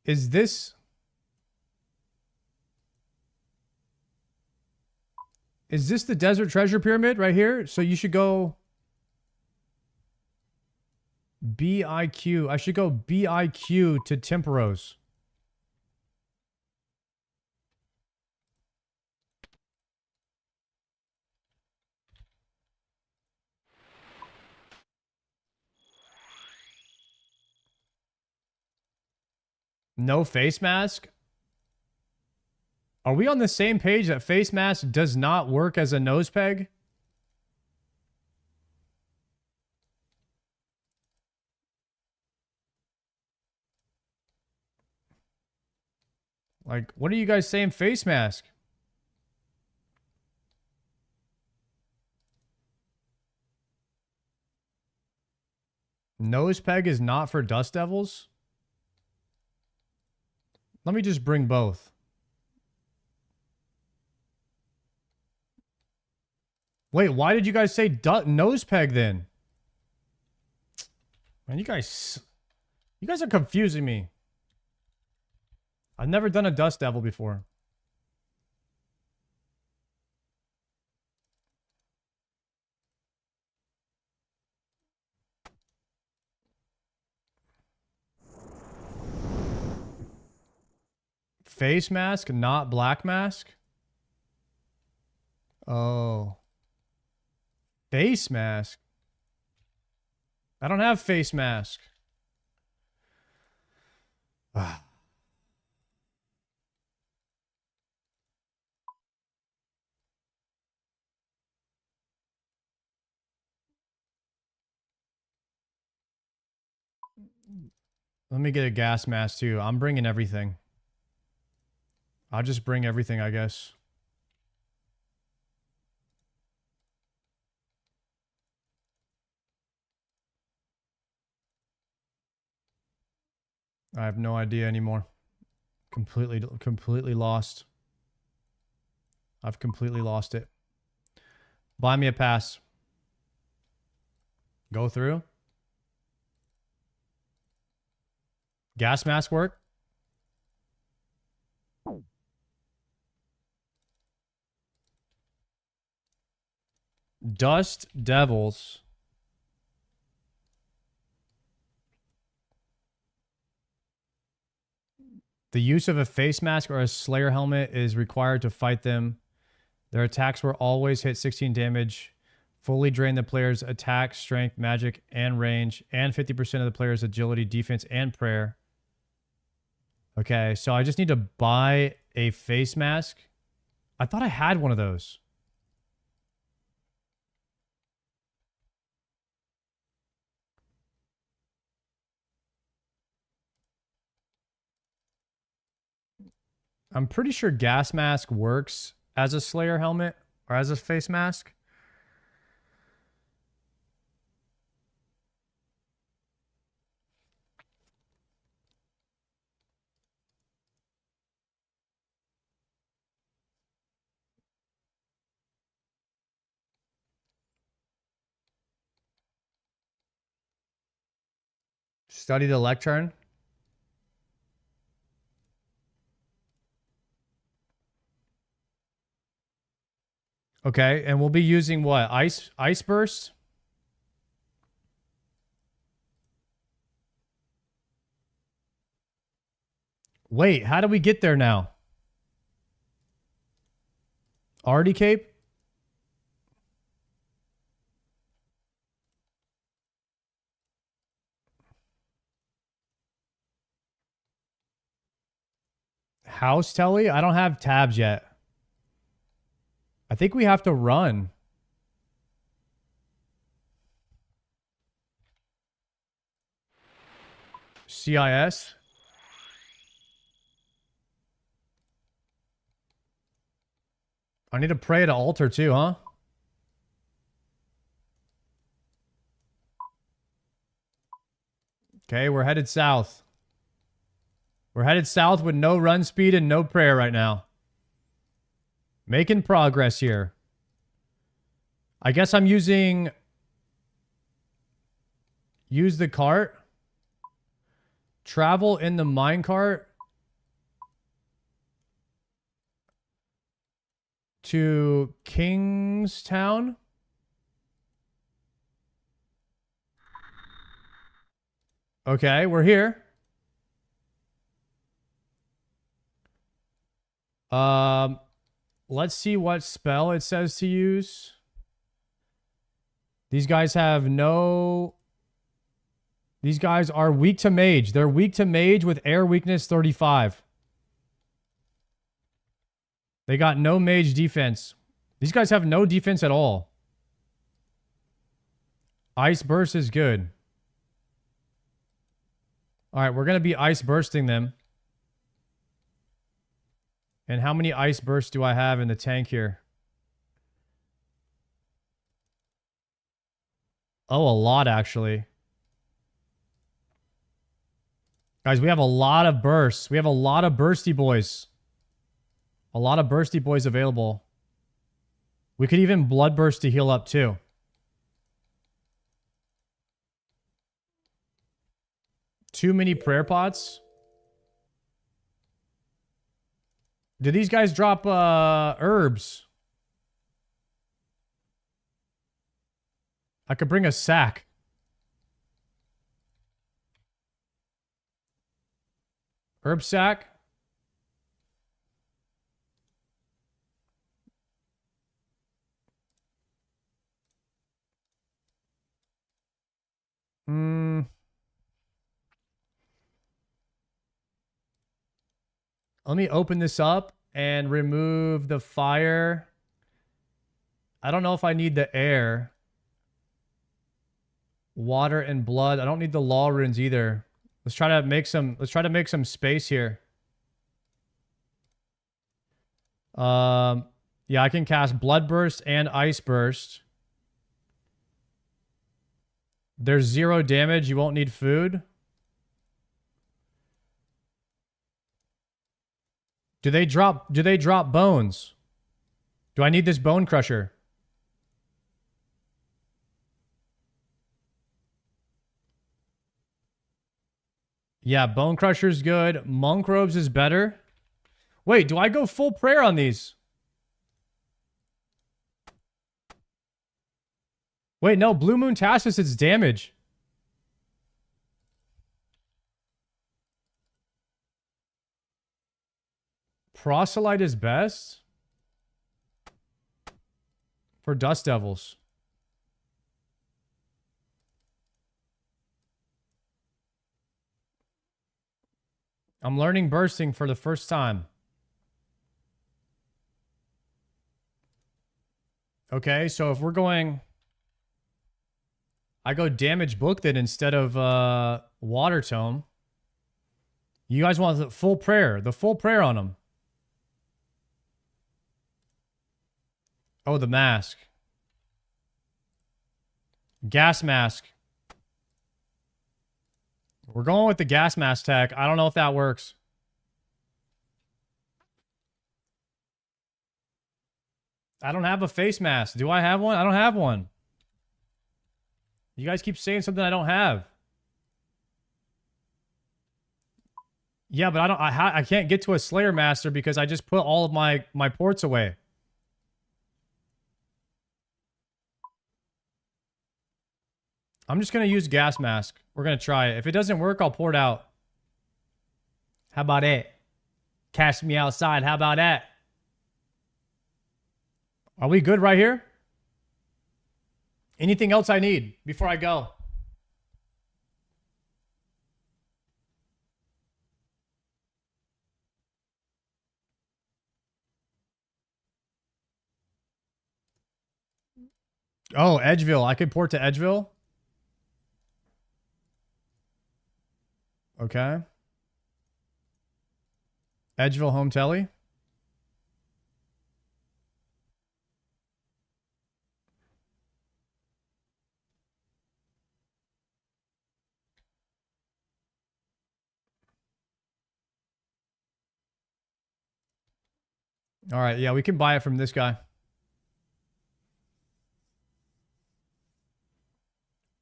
Is this... Is this the Desert Treasure Pyramid right here? So you should go... BIQ. I should go BIQ to Temperos. No face mask? Are we on the same page that face mask does not work as a nose peg? Like, what are you guys saying face mask? Nose peg is not for Dust Devils? Let me just bring both. Wait, why did you guys say nose peg then? Man, you guys are confusing me. I've never done a Dust Devil before. Face mask, not black mask? Oh. Face mask? I don't have face mask. Let me get a gas mask too. I'm bringing everything. I'll just bring everything, I guess. I have no idea anymore. Completely lost. I've completely lost it. Buy me a pass. Go through. Gas mask work? Dust Devils. The use of a face mask or a Slayer helmet is required to fight them. Their attacks will always hit 16 damage, fully drain the player's attack, strength, magic, and range, and 50% of the player's agility, defense, and prayer. Okay, so I just need to buy a face mask. I thought I had one of those. I'm pretty sure gas mask works as a Slayer helmet or as a face mask. Study the lectern. Okay, and we'll be using what? Ice burst? Wait, how do we get there now? Artie cape? House telly? I don't have tabs yet. I think we have to run. CIS? I need to pray at an altar too, huh? Okay, we're headed south. We're headed south with no run speed and no prayer right now. Making progress here. I guess I'm using... Use the cart. Travel in the minecart. To Kingstown. Okay, we're here. Let's see what spell it says to use. These guys have no... These guys are weak to mage. They're weak to mage with air weakness 35. They got no mage defense. These guys have no defense at all. Ice burst is good. All right, we're going to be ice bursting them. And how many ice bursts do I have in the tank here? Oh, a lot, actually. Guys, we have a lot of bursts. We have a lot of bursty boys. A lot of bursty boys available. We could even blood burst to heal up, too. Too many prayer pots. Do these guys drop herbs? I could bring a sack. Herb sack. Let me open this up and remove the fire. I don't know if I need the air. Water and blood. I don't need the law runes either. Let's try to make some space here. Yeah, I can cast Blood Burst and Ice Burst. There's 0 damage. You won't need food. Do they drop bones? Do I need this bone crusher? Yeah, bone crusher's good. Monk robes is better. Wait, do I go full prayer on these? Wait, no, Blue Moon Tassus, it's damage. Proselyte is best? For Dust Devils. I'm learning bursting for the first time. Okay, so if we're going... I go damage book then instead of water tome. You guys want the full prayer on them. Oh, the mask. Gas mask. We're going with the gas mask tech. I don't know if that works. I don't have a face mask. Do I have one? I don't have one. You guys keep saying something I don't have. Yeah, but I can't get to a Slayer Master because I just put all of my ports away. I'm just going to use gas mask. We're going to try it. If it doesn't work, I'll pour it out. How about it? Cash me outside. How about that? Are we good right here? Anything else I need before I go? Oh, Edgeville. I could port to Edgeville. Okay. Edgeville home telly. All right, yeah, we can buy it from this guy.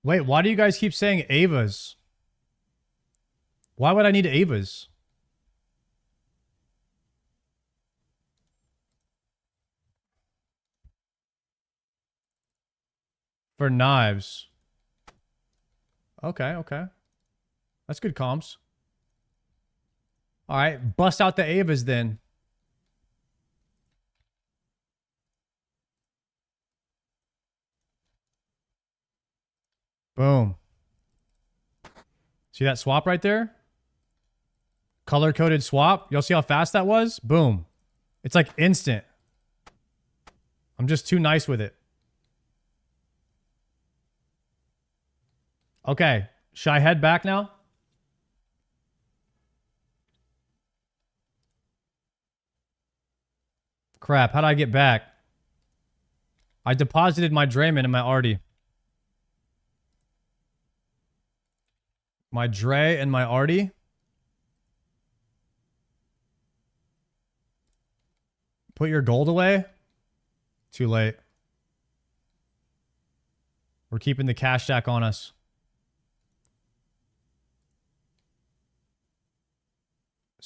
Wait, why do you guys keep saying Avas? Why would I need Avas? For knives. Okay, okay. That's good comms. All right, bust out the Avas then. Boom. See that swap right there? Color-coded swap. Y'all see how fast that was? Boom. It's like instant. I'm just too nice with it. Okay. Should I head back now? Crap. How do I get back? I deposited my Drayman in my Artie. My Dre and my Artie. Put your gold away. Too late. We're keeping the cash stack on us.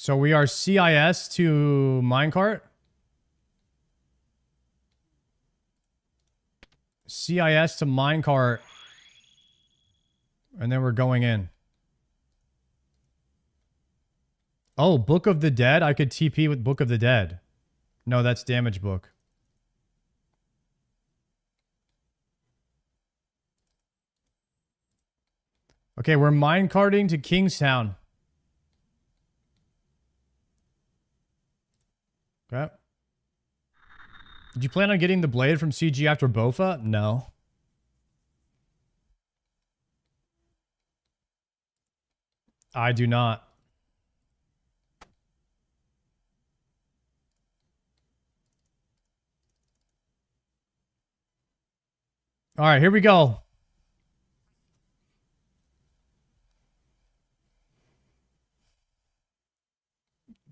So we are CIS to minecart. CIS to minecart. And then we're going in. Oh, Book of the Dead? I could TP with Book of the Dead. No, that's damage book. Okay, we're minecarting to Kingstown. Okay. Did you plan on getting the blade from CG after Bofa? No. I do not. All right, here we go.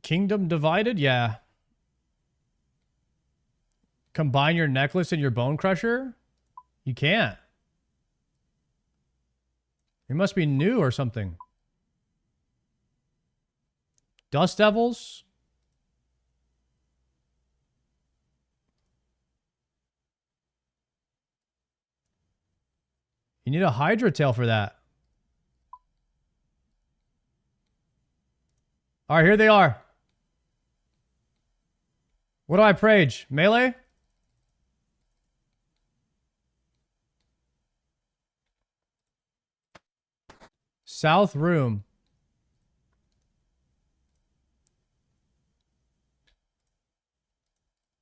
Kingdom divided? Yeah. Combine your necklace and your bone crusher? You can't. It must be new or something. Dust Devils? You need a Hydra tail for that. Alright, here they are. What do I prage? Melee? South room.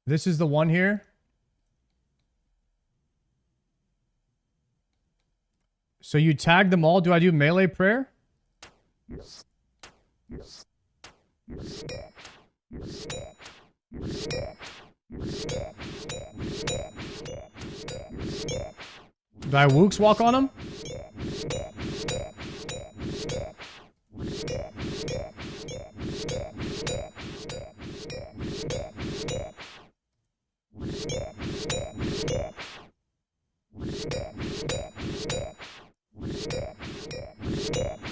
This is the one here. So you tag them all. Do I do melee prayer? Do I Wooks walk on them?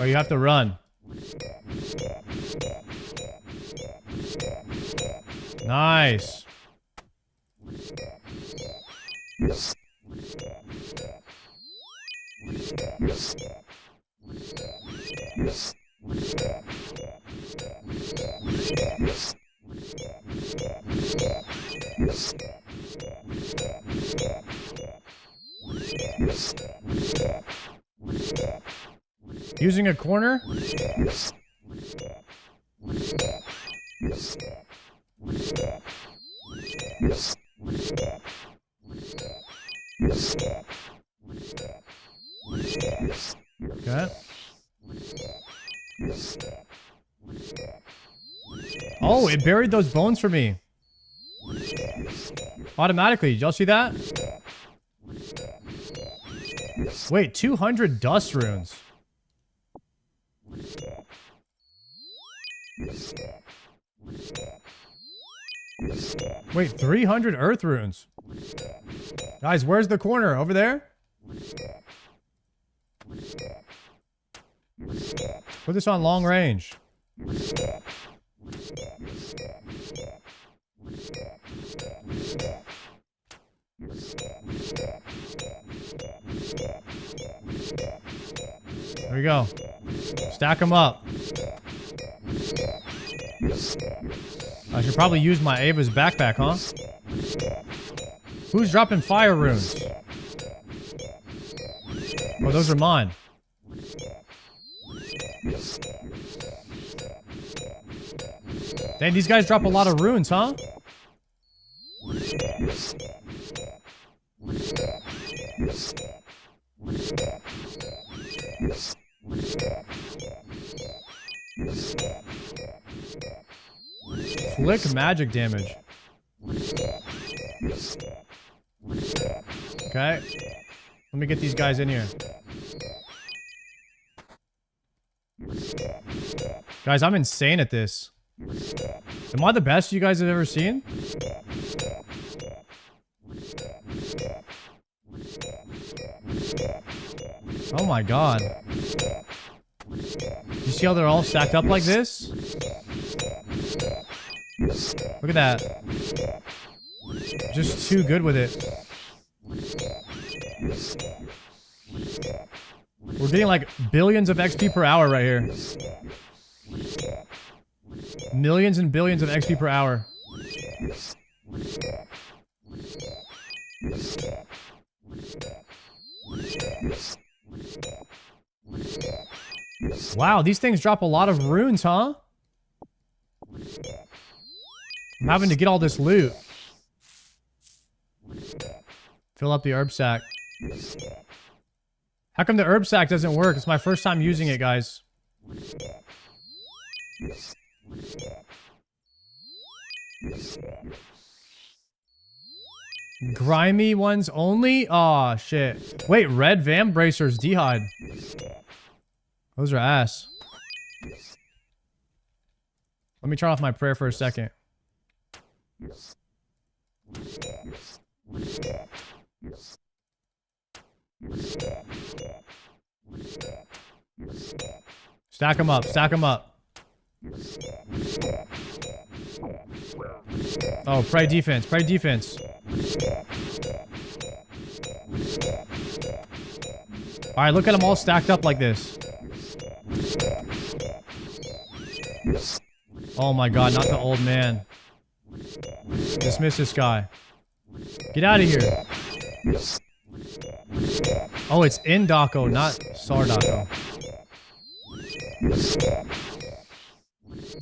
Oh, you have to run. Nice. Using a corner? Okay. Oh, it buried those bones for me. Automatically. Did y'all see that? Wait, 200 dust runes. Wait, 300 earth runes. Guys, where's the corner? Over there? Put this on long range. There we go. Stack them up. I should probably use my Ava's backpack, huh? Who's dropping fire runes? Oh, those are mine. Dang, these guys drop a lot of runes, huh? Flick magic damage. Okay. Let me get these guys in here. Guys, I'm insane at this. Am I the best you guys have ever seen? Oh my god. You see how they're all stacked up like this? Look at that. Just too good with it. We're getting like billions of XP per hour right here. Millions and billions of XP per hour. Wow, these things drop a lot of runes, huh? I'm having to get all this loot. Fill up the herb sack. How come the herb sack doesn't work? It's my first time using it, guys. Grimy ones only? Aw, shit. Wait, red Vam Bracers, D'Hide. Those are ass. Let me turn off my prayer for a second. Stack them up, stack them up. Oh, pray defense, pray defense. Alright, look at them all stacked up like this. Oh my god, not the old man. Dismiss this guy. Get out of here. Oh, it's Indako, not Sardako.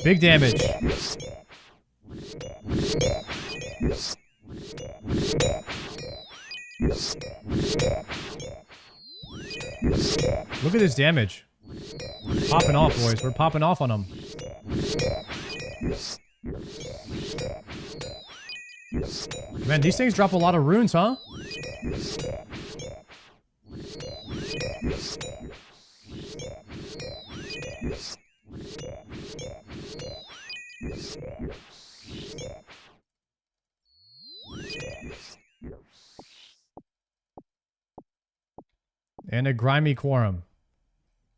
Big damage. Look at this damage. Popping off, boys. We're popping off on them. Man, these things drop a lot of runes, huh? And a grimy quorum.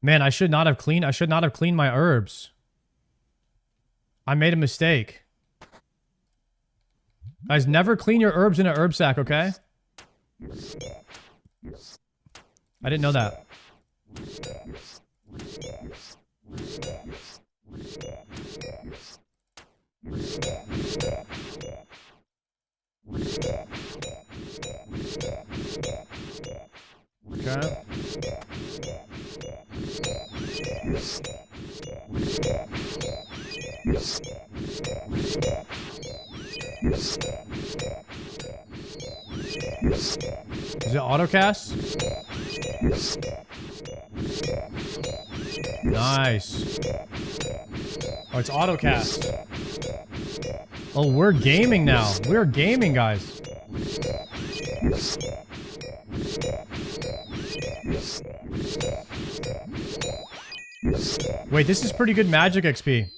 Man, I should not have cleaned my herbs. I made a mistake. Guys, never clean your herbs in an herb sack, okay? I didn't know that. Okay. Is it autocast? Nice. Oh, it's autocast. Oh, we're gaming now. We're gaming, guys. Wait, this is pretty good magic XP.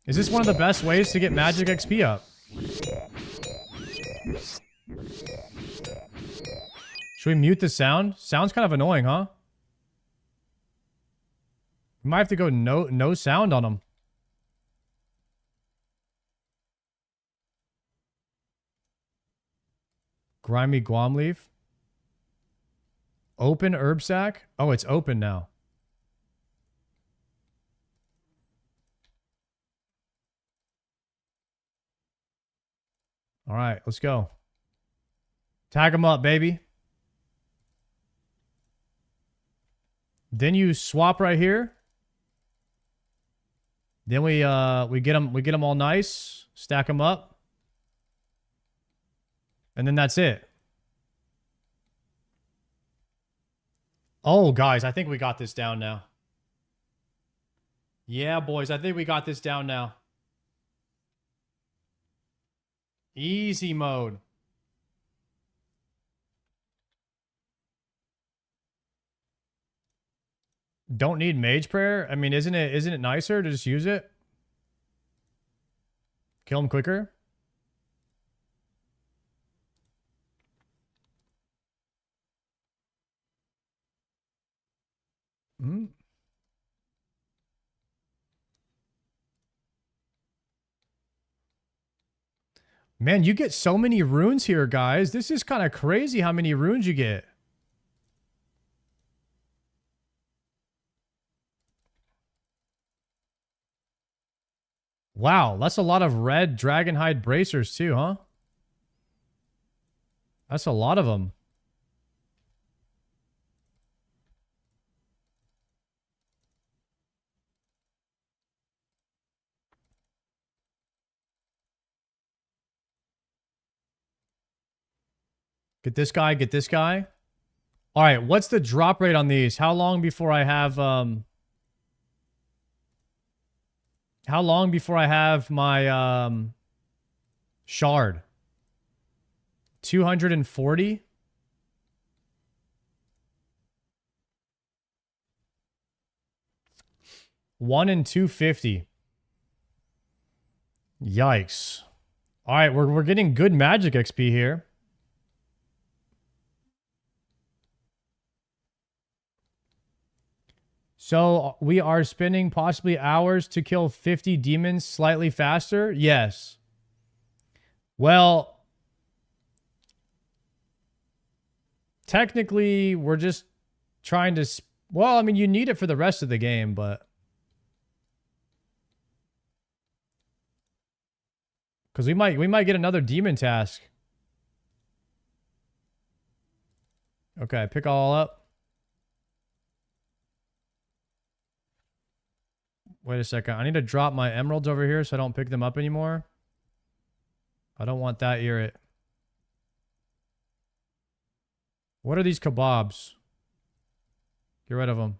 Is this one of the best ways to get magic XP up? Should we mute the sound? Sounds kind of annoying, huh? We might have to go no sound on them. Grimy Guam leaf. Open herb sack? Oh, it's open now. All right, let's go. Tag them up, baby. Then you swap right here. Then we get them all nice, stack them up. And then that's it. Oh, guys, I think we got this down now. Yeah, boys, I think we got this down now. Easy mode. Don't need mage prayer? I mean, isn't it nicer to just use it? Kill him quicker? Hmm. Man, you get so many runes here, guys. This is kind of crazy how many runes you get. Wow, that's a lot of red dragonhide bracers too, huh? That's a lot of them. Get this guy, get this guy. All right, what's the drop rate on these? How long before I have my shard? 240? One in 250. Yikes. All right, we're getting good magic XP here. So we are spending possibly hours to kill 50 demons slightly faster? Yes. Well, technically, we're just trying to... Well, I mean, you need it for the rest of the game, but... Because we might get another demon task. Okay, pick all up. Wait a second. I need to drop my emeralds over here so I don't pick them up anymore. I don't want that irrit. What are these kebabs? Get rid of them.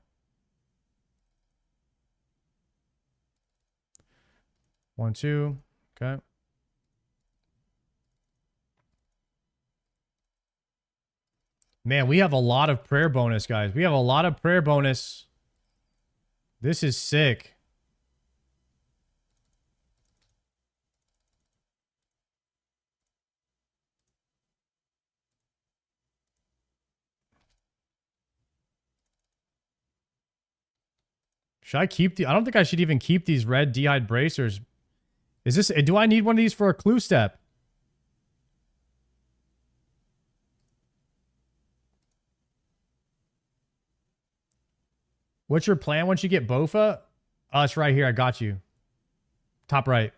1, 2. Okay. Man, we have a lot of prayer bonus, guys. We have a lot of prayer bonus. This is sick. Should I keep the... I don't think I should even keep these red d'hide bracers. Is this... Do I need one of these for a clue step? What's your plan once you get Bofa? Oh, it's right here. I got you. Top right.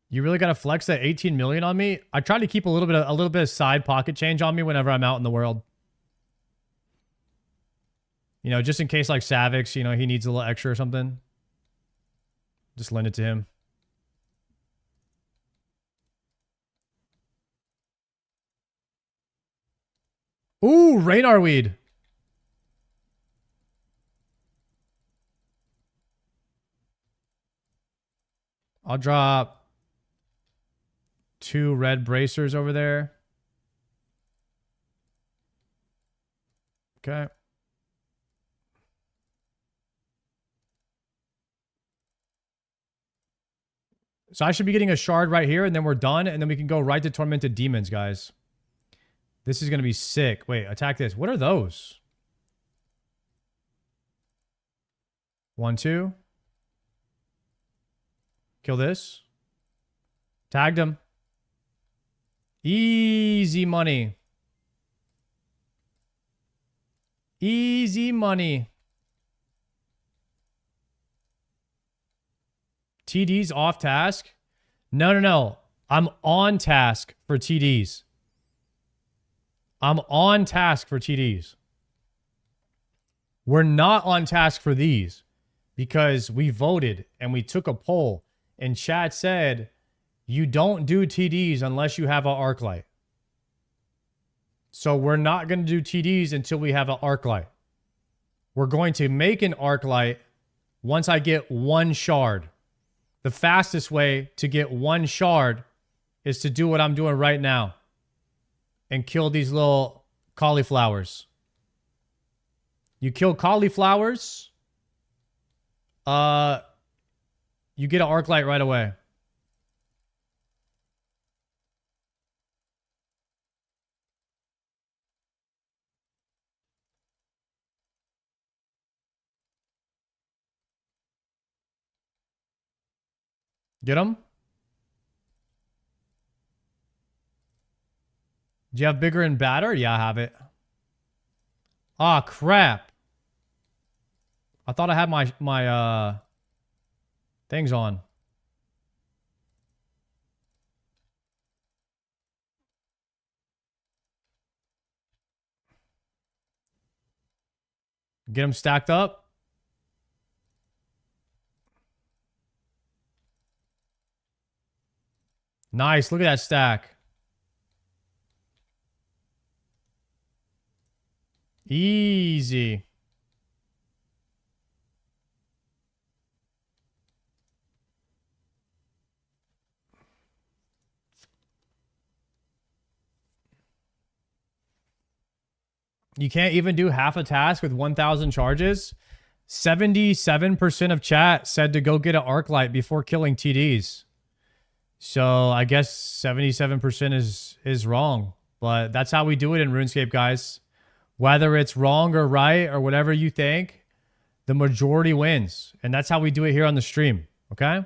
You really got to flex that 18 million on me? I try to keep a little bit of side pocket change on me whenever I'm out in the world. You know, just in case like Savix, you know, he needs a little extra or something. Just lend it to him. Ooh, Raynar weed. I'll drop 2 red bracers over there. Okay. So I should be getting a shard right here, and then we're done, and then we can go right to Tormented Demons, guys. This is going to be sick. Wait, attack this. What are those? 1, 2. Kill this. Tagged him. Easy money. Easy money. TD's off task? No. I'm on task for TDs. I'm on task for TDs. We're not on task for these because we voted and we took a poll and chat said you don't do TDs unless you have an arc light. So we're not going to do TDs until we have an arc light. We're going to make an arc light once I get 1 shard. The fastest way to get 1 shard is to do what I'm doing right now and kill these little cauliflowers. You kill cauliflowers, you get an arc light right away. Get him. Do you have bigger and badder? Yeah, I have it. Ah, crap. I thought I had my things on. Get them stacked up. Nice. Look at that stack. Easy. You can't even do half a task with 1,000 charges. 77% of chat said to go get an arc light before killing TDs. So I guess 77% is wrong. But that's how we do it in RuneScape, guys. Whether it's wrong or right or whatever you think, the majority wins. And that's how we do it here on the stream. Okay?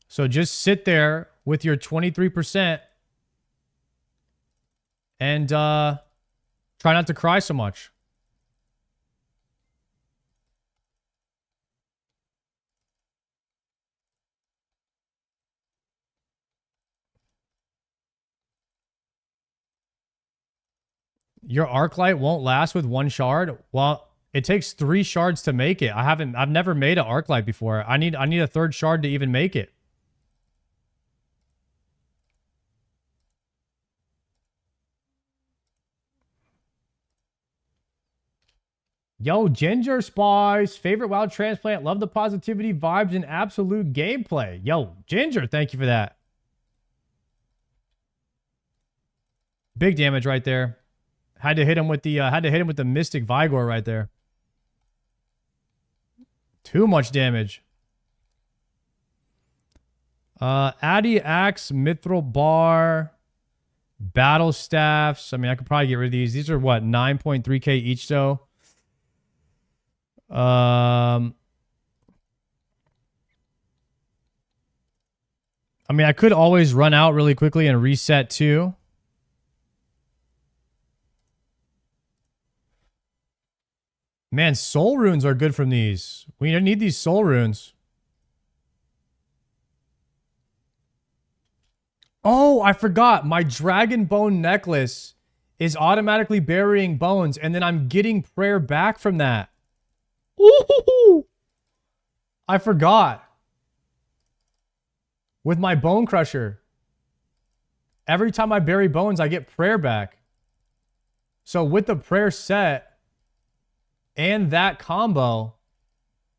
So just sit there with your 23% and try not to cry so much. Your arc light won't last with one shard? Well, it takes 3 shards to make it. I've never made an arc light before. I need a 3rd shard to even make it. Yo, Ginger Spice, favorite wild transplant. Love the positivity, vibes, and absolute gameplay. Yo, Ginger, thank you for that. Big damage right there. Had to hit him with the Mystic Vigor right there. Too much damage. Addy Axe, Mithril Bar, Battle Staffs. I mean, I could probably get rid of these. These are what, 9.3k each though. I mean, I could always run out really quickly and reset too. Man, soul runes are good from these. We need these soul runes. Oh, I forgot. My dragon bone necklace is automatically burying bones, and then I'm getting prayer back from that. Ooh, I forgot. With my bone crusher. Every time I bury bones, I get prayer back. So with the prayer set and that combo,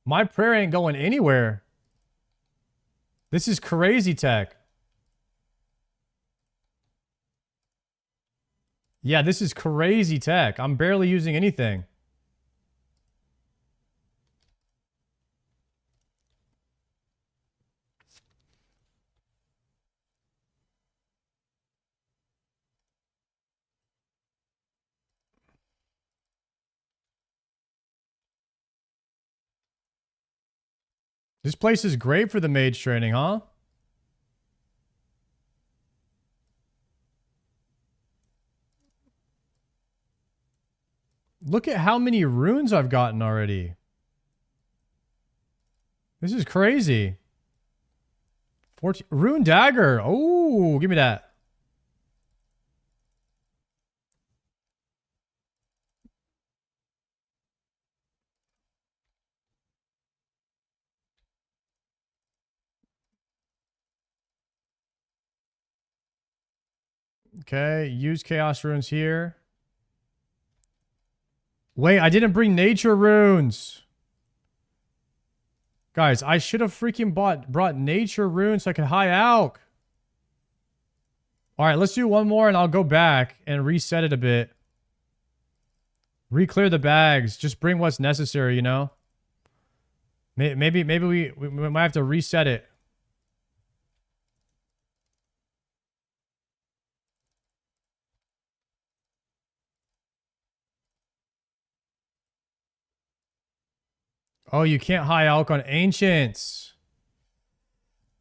my prayer ain't going anywhere. This is crazy tech. Yeah, this is crazy tech. I'm barely using anything. This place is great for the mage training, huh? Look at how many runes I've gotten already. This is crazy. 14 rune dagger. Oh, give me that. Okay, use chaos runes here. Wait, I didn't bring nature runes. Guys, I should have freaking brought nature runes so I could high alch. All right, let's do one more and I'll go back and reset it a bit. Re-clear the bags. Just bring what's necessary, you know? Maybe we might have to reset it. Oh, you can't high alch on ancients.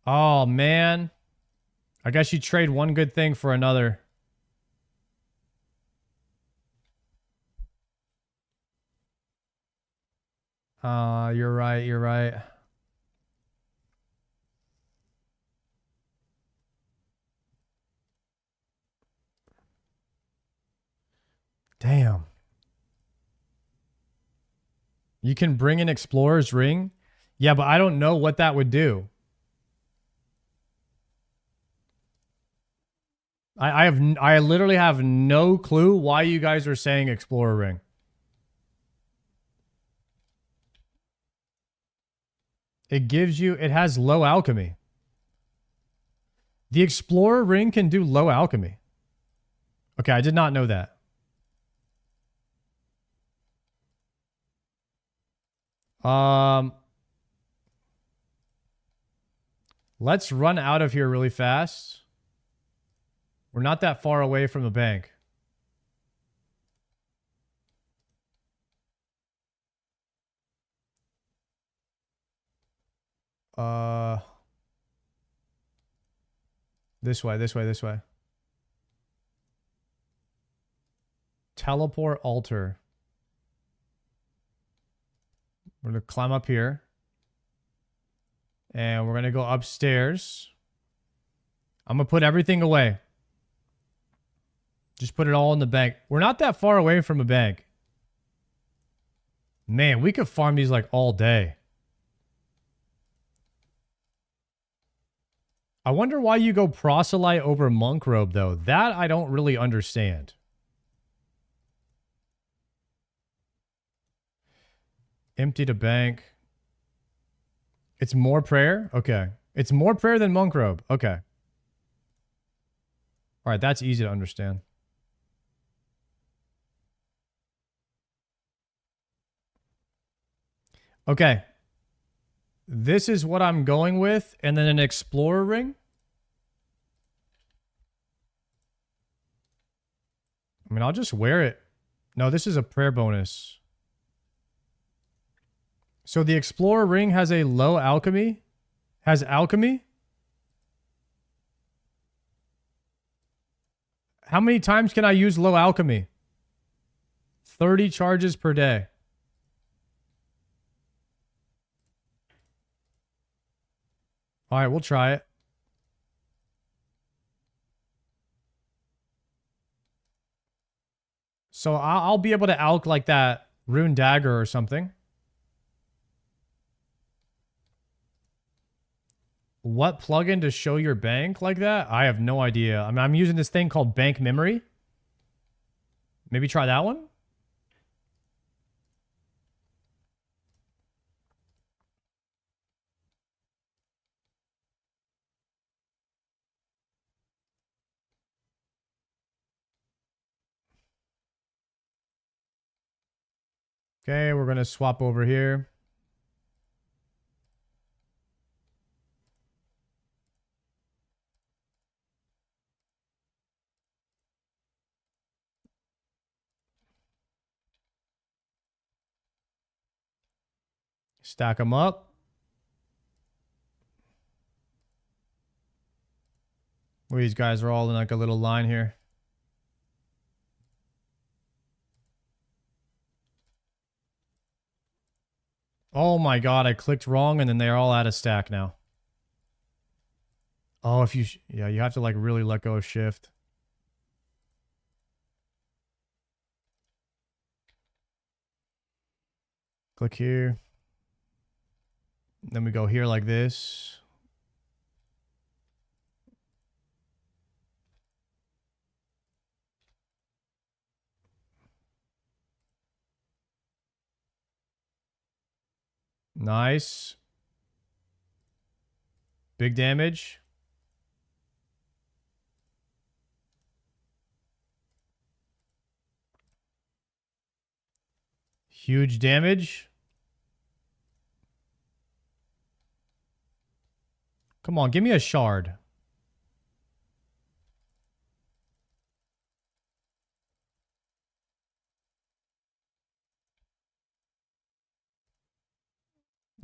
Oh, man. I guess you trade one good thing for another. You're right, you're right. Damn. You can bring an Explorer's Ring? Yeah, but I don't know what that would do. I literally have no clue why you guys are saying Explorer Ring. It gives you, it has low alchemy. The Explorer Ring can do low alchemy. Okay, I did not know that. Let's run out of here really fast. We're not that far away from the bank. This way, this way, this way. Teleport altar. We're going to climb up here. And we're going to go upstairs. I'm going to put everything away. Just put it all in the bank. We're not that far away from a bank. Man, we could farm these like all day. I wonder why you go proselyte over monk robe, though. That I don't really understand. Empty the bank. It's more prayer? Okay. It's more prayer than monk robe. Okay. All right, that's easy to understand. Okay. This is what I'm going with, and then an explorer ring. I mean, I'll just wear it. No, this is a prayer bonus. So the explorer ring has a low alchemy? Has alchemy? How many times can I use low alchemy? 30 charges per day. All right, we'll try it. So I'll be able to alch like that rune dagger or something. What plugin to show your bank like that? I have no idea. I mean, I'm using this thing called bank memory. Maybe try that one. Okay, we're going to swap over here. Stack them up. These guys are all in like a little line here. Oh my god, I clicked wrong and then they're all out of stack now. Oh, if you... yeah, you have to like really let go of shift. Click here. Then we go here like this. Nice. Big damage. Huge damage. Come on, give me a shard.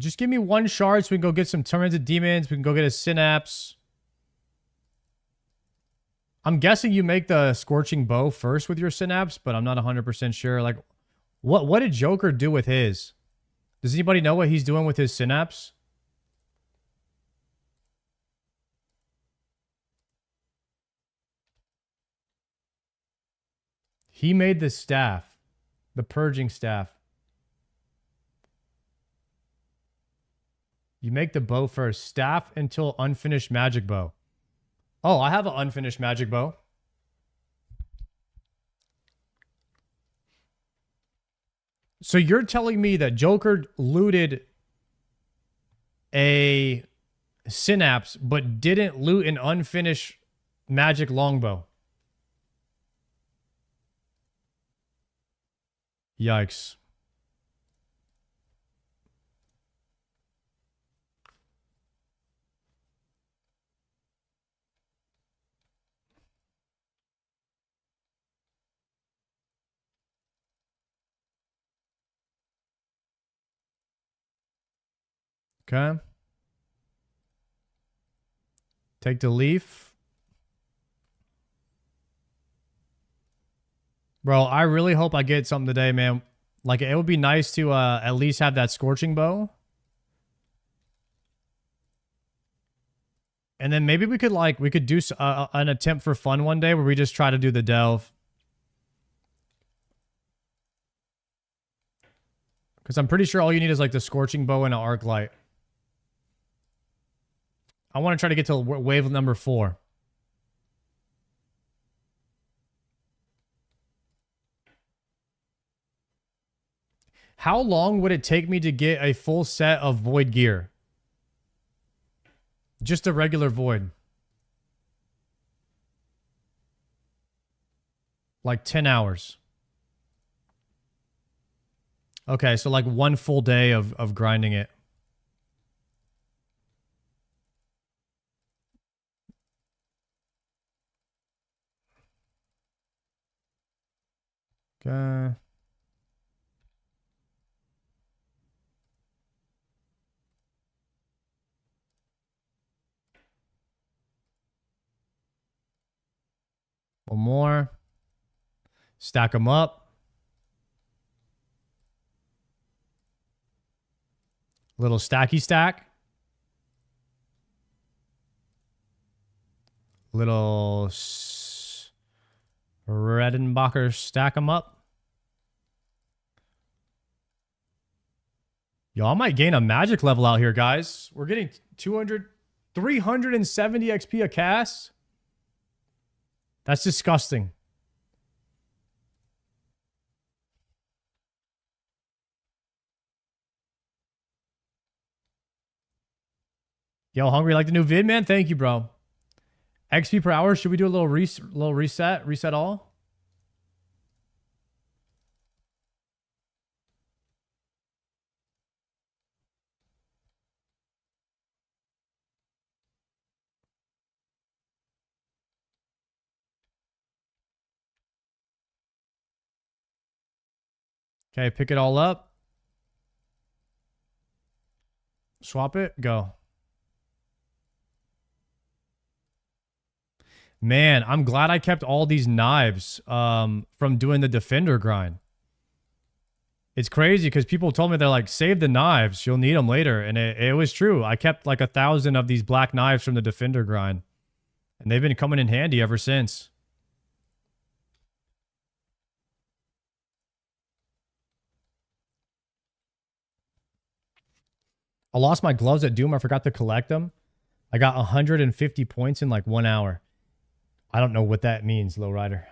Just give me 1 shard so we can go get some Tormented Demons. We can go get a Synapse. I'm guessing you make the Scorching Bow first with your Synapse, but I'm not 100% sure. Like, what did Joker do with his? Does anybody know what he's doing with his Synapse? He made the staff. The Purging Staff. You make the bow first. Staff until unfinished magic bow. Oh, I have an unfinished magic bow. So you're telling me that Joker looted a Synapse but didn't loot an unfinished magic longbow? Yikes. Okay. Take the leaf. Bro, I really hope I get something today, man. Like, it would be nice to at least have that Scorching Bow. And then maybe we could do an attempt for fun one day where we just try to do the delve. Because I'm pretty sure all you need is like the Scorching Bow and an Arc Light. I want to try to get to wave number 4. How long would it take me to get a full set of Void gear? Just a regular Void. Like 10 hours. Okay, so like 1 full day of grinding it. Okay. One more. Stack them up. Little stacky stack. Little Redenbacher stack them up. Yo, I might gain a magic level out here, guys. We're getting 370 XP a cast. That's disgusting. Yo, Hungry, like the new vid, man? Thank you, bro. XP per hour. Should we do a little reset? Reset all? Okay, pick it all up. Swap it. Go. Man, I'm glad I kept all these knives from doing the defender grind. It's crazy because people told me, they're like, save the knives. You'll need them later. And it was true. I kept like 1,000 of these black knives from the defender grind. And they've been coming in handy ever since. I lost my gloves at Doom. I forgot to collect them. I got 150 points in like 1 hour. I don't know what that means, Lowrider.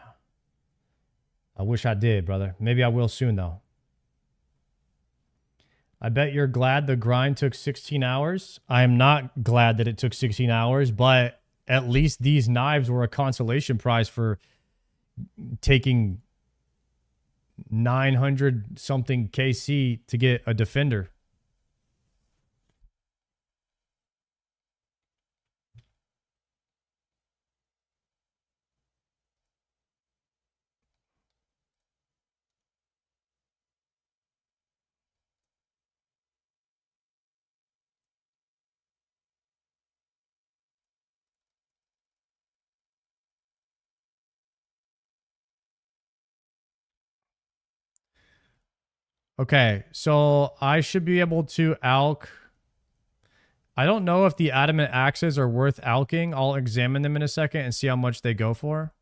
I wish I did, brother. Maybe I will soon, though. I bet you're glad the grind took 16 hours. I am not glad that it took 16 hours, but at least these knives were a consolation prize for taking 900 something KC to get a defender. Okay, so I should be able to alch. I don't know if the adamant axes are worth alching. I'll examine them in a second and see how much they go for.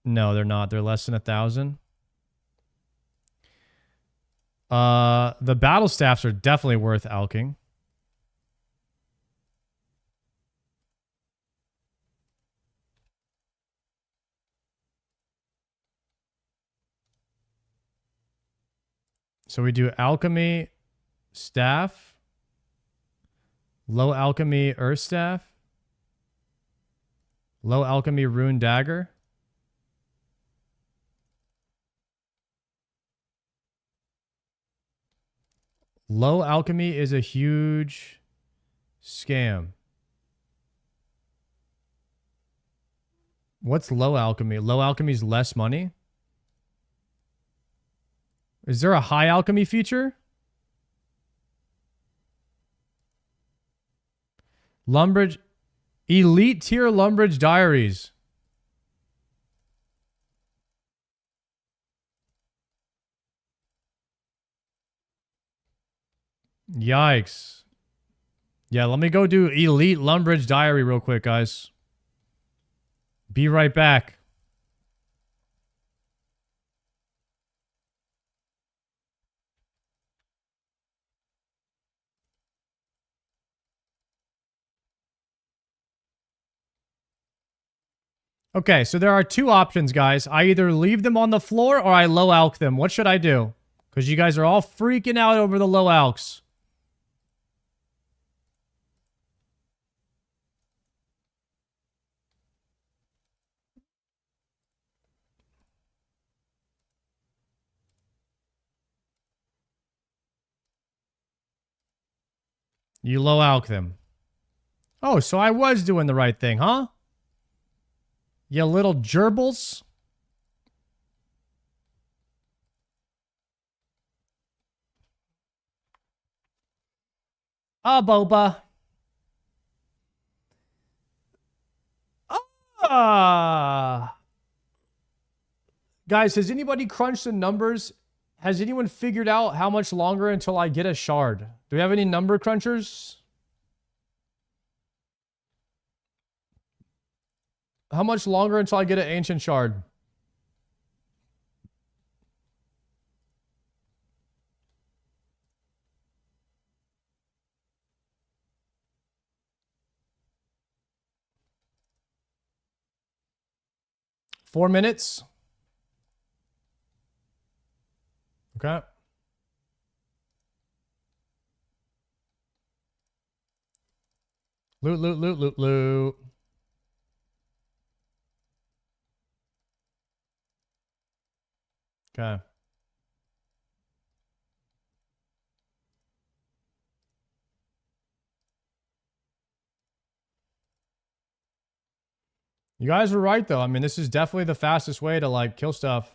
No, they're not. They're less than 1,000. The battle staffs are definitely worth alching. So we do alchemy staff, low alchemy earth staff, low alchemy rune dagger. Low alchemy is a huge scam. What's low alchemy? Low alchemy is less money? Is there a high alchemy feature? Lumbridge. Elite tier Lumbridge diaries. Yikes. Yeah, let me go do Elite Lumbridge diary real quick, guys. Be right back. Okay, so there are two options, guys. I either leave them on the floor or I low alch them. What should I do? Because you guys are all freaking out over the low alchs. You low alch them. Oh, so I was doing the right thing, huh? You little gerbils. Ah, boba. Ah. Guys, has anybody crunched the numbers? Has anyone figured out how much longer until I get a shard? Do we have any number crunchers? How much longer until I get an ancient shard? Four minutes. Okay. Loot, loot, loot, loot, loot. Okay. You guys were right, though. I mean, this is definitely the fastest way to, like, kill stuff.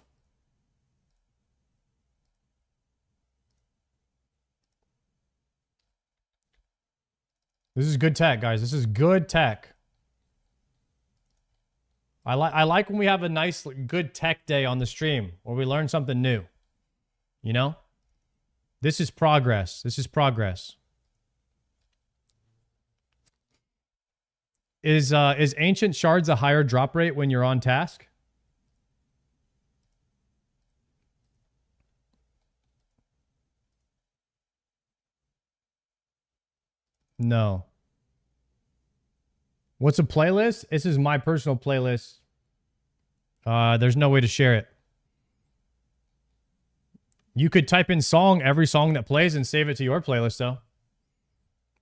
This is good tech, guys. This is good tech. I like when we have a nice, good tech day on the stream where we learn something new. You know? This is progress. This is progress. Is Ancient Shards a higher drop rate when you're on task? No. What's a playlist? This is my personal playlist. There's no way to share it. You could type in song, every song that plays, and save it to your playlist, though.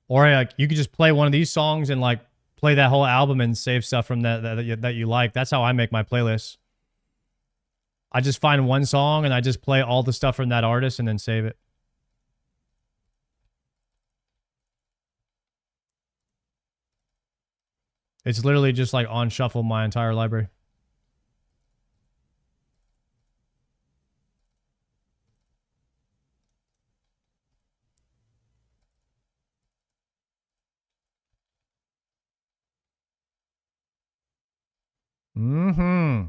Or like you could just play one of these songs and like play that whole album and save stuff from that you like. That's how I make my playlists. I just find one song and I just play all the stuff from that artist and then save it. It's literally just like on shuffle my entire library. Mm-hmm.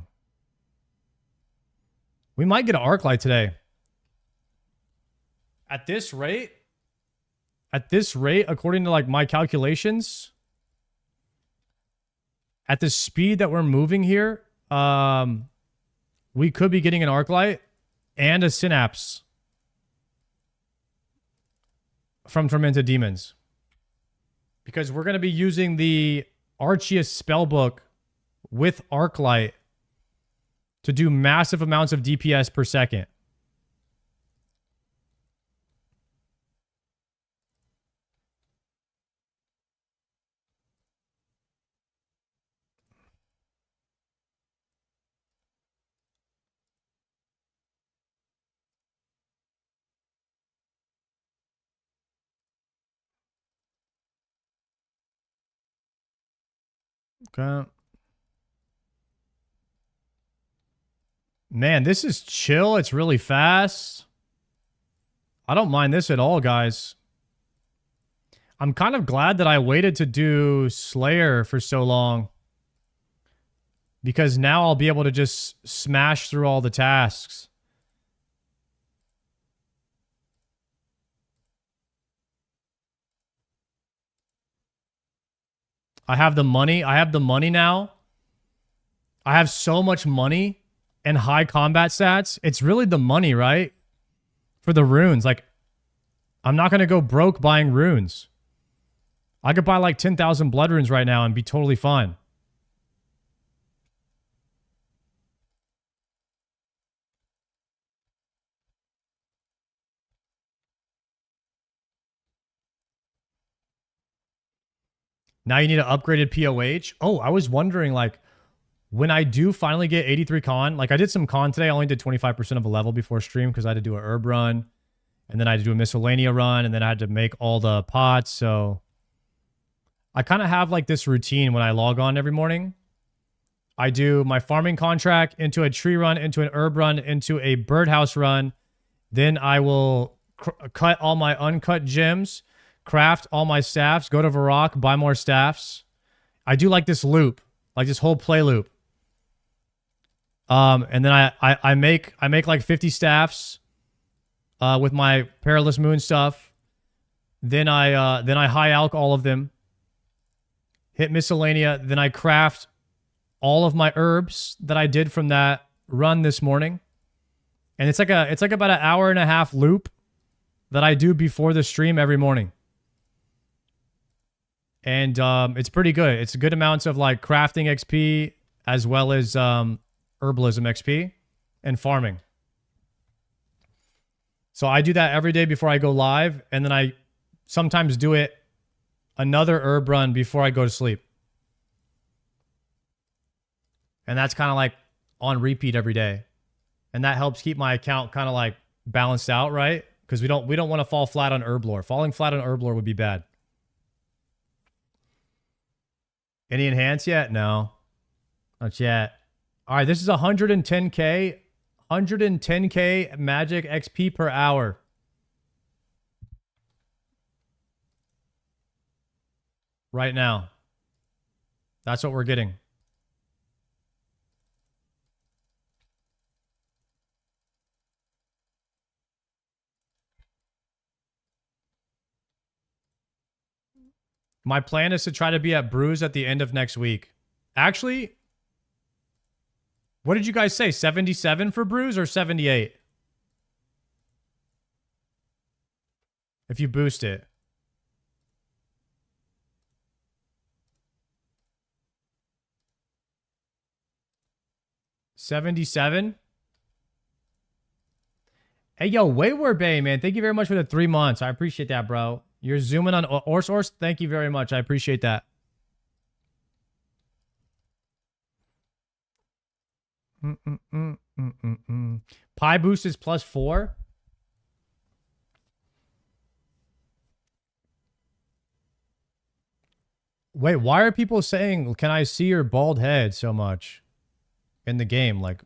We might get an arc light today. At this rate, according to like my calculations, at the speed that we're moving here, we could be getting an arc light and a synapse from Tormented Demons. Because we're going to be using the Arceus spellbook with arc light to do massive amounts of DPS per second. Okay. Man, this is chill. It's really fast. I don't mind this at all, guys. I'm kind of glad that I waited to do Slayer for so long. Because now I'll be able to just smash through all the tasks. I have the money. I have the money now. I have so much money and high combat stats. It's really the money, right? For the runes. Like, I'm not going to go broke buying runes. I could buy like 10,000 blood runes right now and be totally fine. Now you need an upgraded POH. Oh, I was wondering, like, when I do finally get 83 con, like I did some con today. I only did 25% of a level before stream because I had to do a herb run. And then I had to do a miscellanea run. And then I had to make all the pots. So I kind of have like this routine when I log on every morning. I do my farming contract into a tree run, into an herb run, into a birdhouse run. Then I will cut all my uncut gems, craft all my staffs, go to Varrock, buy more staffs. I do like this loop, like this whole play loop. And then I make like 50 staffs with my Perilous Moon stuff. Then I high alch all of them. Hit miscellanea, then I craft all of my herbs that I did from that run this morning. And it's like about an hour and a half loop that I do before the stream every morning. And it's pretty good. It's good amounts of like crafting XP as well as herbalism XP and farming. So I do that every day before I go live, and then I sometimes do it another herb run before I go to sleep. And that's kind of like on repeat every day. And that helps keep my account kind of like balanced out, right? Because we don't want to fall flat on herb lore. Falling flat on herb lore would be bad. Any enhance yet? No. Not yet. All right, this is 110k. 110k magic XP per hour. Right now. That's what we're getting. My plan is to try to be at Brews at the end of next week. Actually, what did you guys say? 77 for Brews or 78? If you boost it. $77? Hey, yo, Wayward Bay, man. Thank you very much for the 3 months. I appreciate that, bro. You're zooming on osrs. Thank you very much. I appreciate that. Pi boost is +4. Wait, why are people saying, can I see your bald head so much in the game? Like,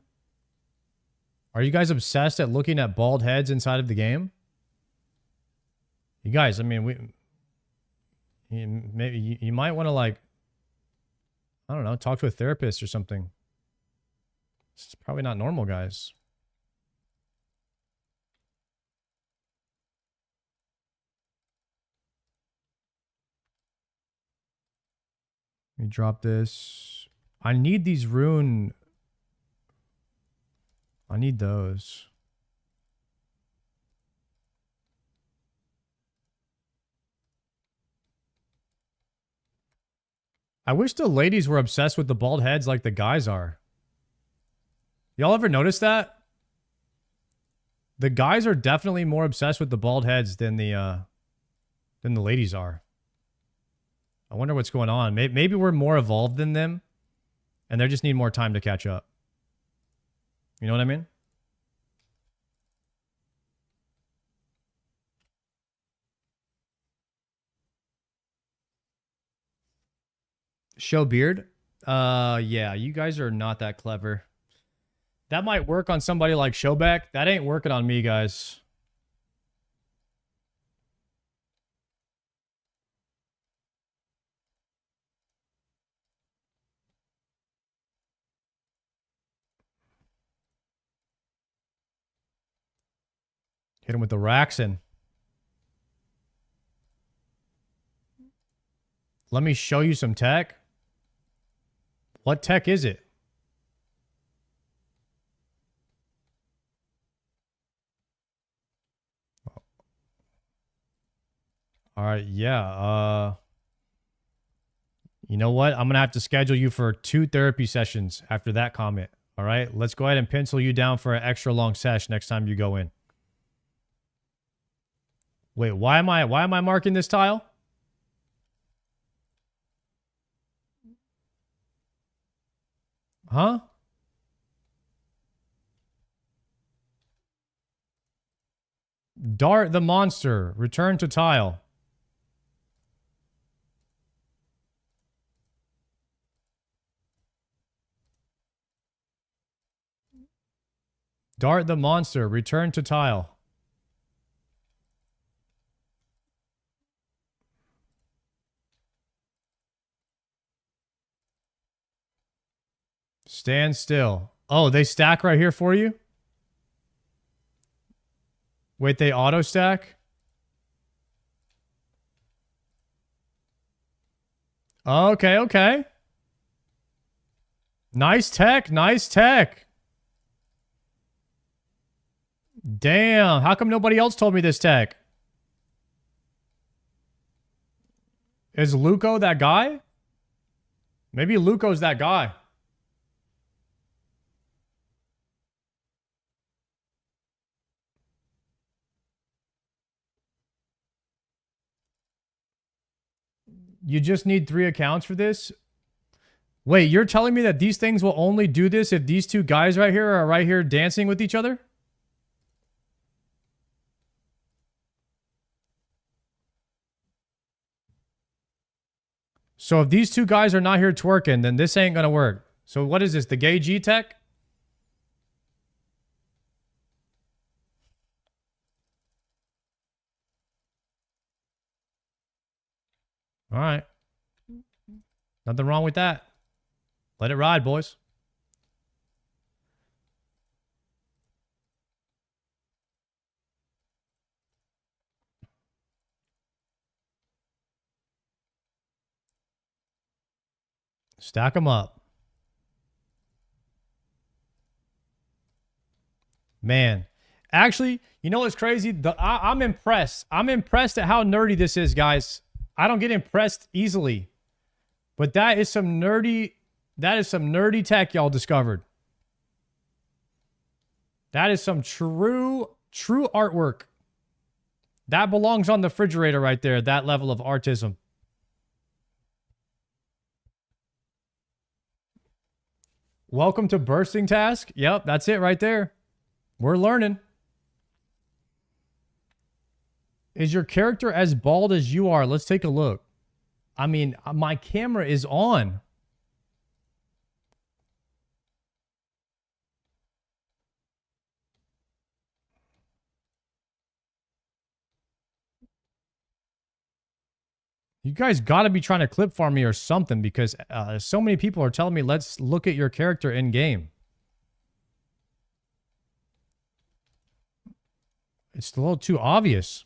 are you guys obsessed at looking at bald heads inside of the game? You guys, I mean, maybe you might want to, like, I don't know, talk to a therapist or something. It's probably not normal, guys. Let me drop this. I need these rune. I need those. I wish the ladies were obsessed with the bald heads like the guys are. Y'all ever notice that? The guys are definitely more obsessed with the bald heads than the ladies are. I wonder what's going on. Maybe we're more evolved than them, and they just need more time to catch up. You know what I mean? Show beard? Yeah, you guys are not that clever. That might work on somebody like Showback. That ain't working on me, guys. Hit him with the Raxin. Let me show you some tech. What tech is it? All right, yeah. You know what? I'm going to have to schedule you for 2 therapy sessions after that comment. All right, let's go ahead and pencil you down for an extra long sesh next time you go in. Wait, why am I marking this tile? Huh? Dart the monster. Return to tile. Dart the monster. Return to tile. Stand still. Oh, they stack right here for you? Wait, they auto stack? Okay, okay. Nice tech, nice tech. Damn, how come nobody else told me this tech? Is Luco that guy? Maybe Luco's that guy. You just need 3 accounts for this? Wait, you're telling me that these things will only do this if these 2 guys right here are right here dancing with each other? So if these 2 guys are not here twerking, then this ain't gonna work. So what is this, the gay G tech? All right. Nothing wrong with that. Let it ride, boys. Stack them up. Man. Actually, you know what's crazy? I'm impressed. I'm impressed at how nerdy this is, guys. I don't get impressed easily. But that is some nerdy tech y'all discovered. That is some true artwork. That belongs on the refrigerator right there, that level of artism. Welcome to Bursting Task. Yep, that's it right there. We're learning. Is your character as bald as you are? Let's take a look. I mean, my camera is on. You guys got to be trying to clip farm me or something because so many people are telling me, let's look at your character in game. It's a little too obvious.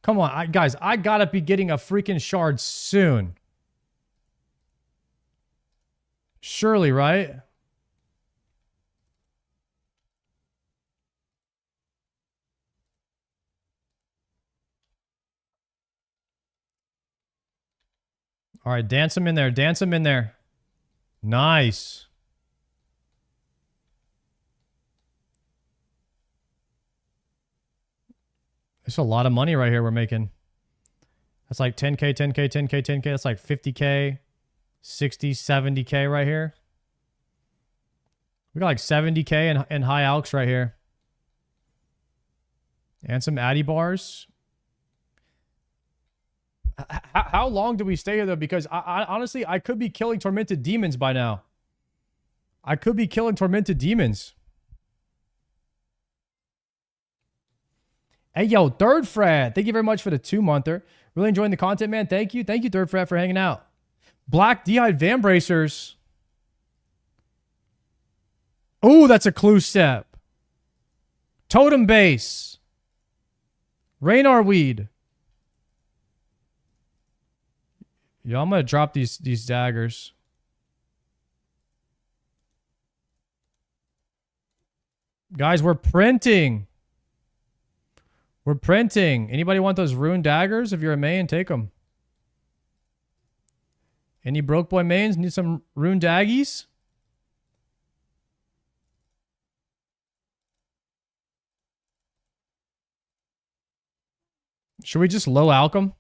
Come on, guys. I gotta be getting a freaking shard soon. Surely, right? All right, dance him in there. Dance him in there. Nice. There's a lot of money right here we're making. That's like 10K, 10K, 10K, 10K. That's like 50K, 60, 70K right here. We got like 70K in high alks right here. And some Addy bars. How long do we stay here, though? Because I honestly, I could be killing tormented demons by now. I could be killing tormented demons. Hey, yo, Third Fred. Thank you very much for the 2-monther. Really enjoying the content, man. Thank you. Thank you, Third Fred, for hanging out. Black D'Hide Van Bracers. Oh, that's a clue step. Totem Base. Raynar Weed. Yo, I'm gonna drop these daggers. Guys, we're printing. We're printing. Anybody want those rune daggers? If you're a main, take them. Any broke boy mains need some rune daggies? Should we just low alchem?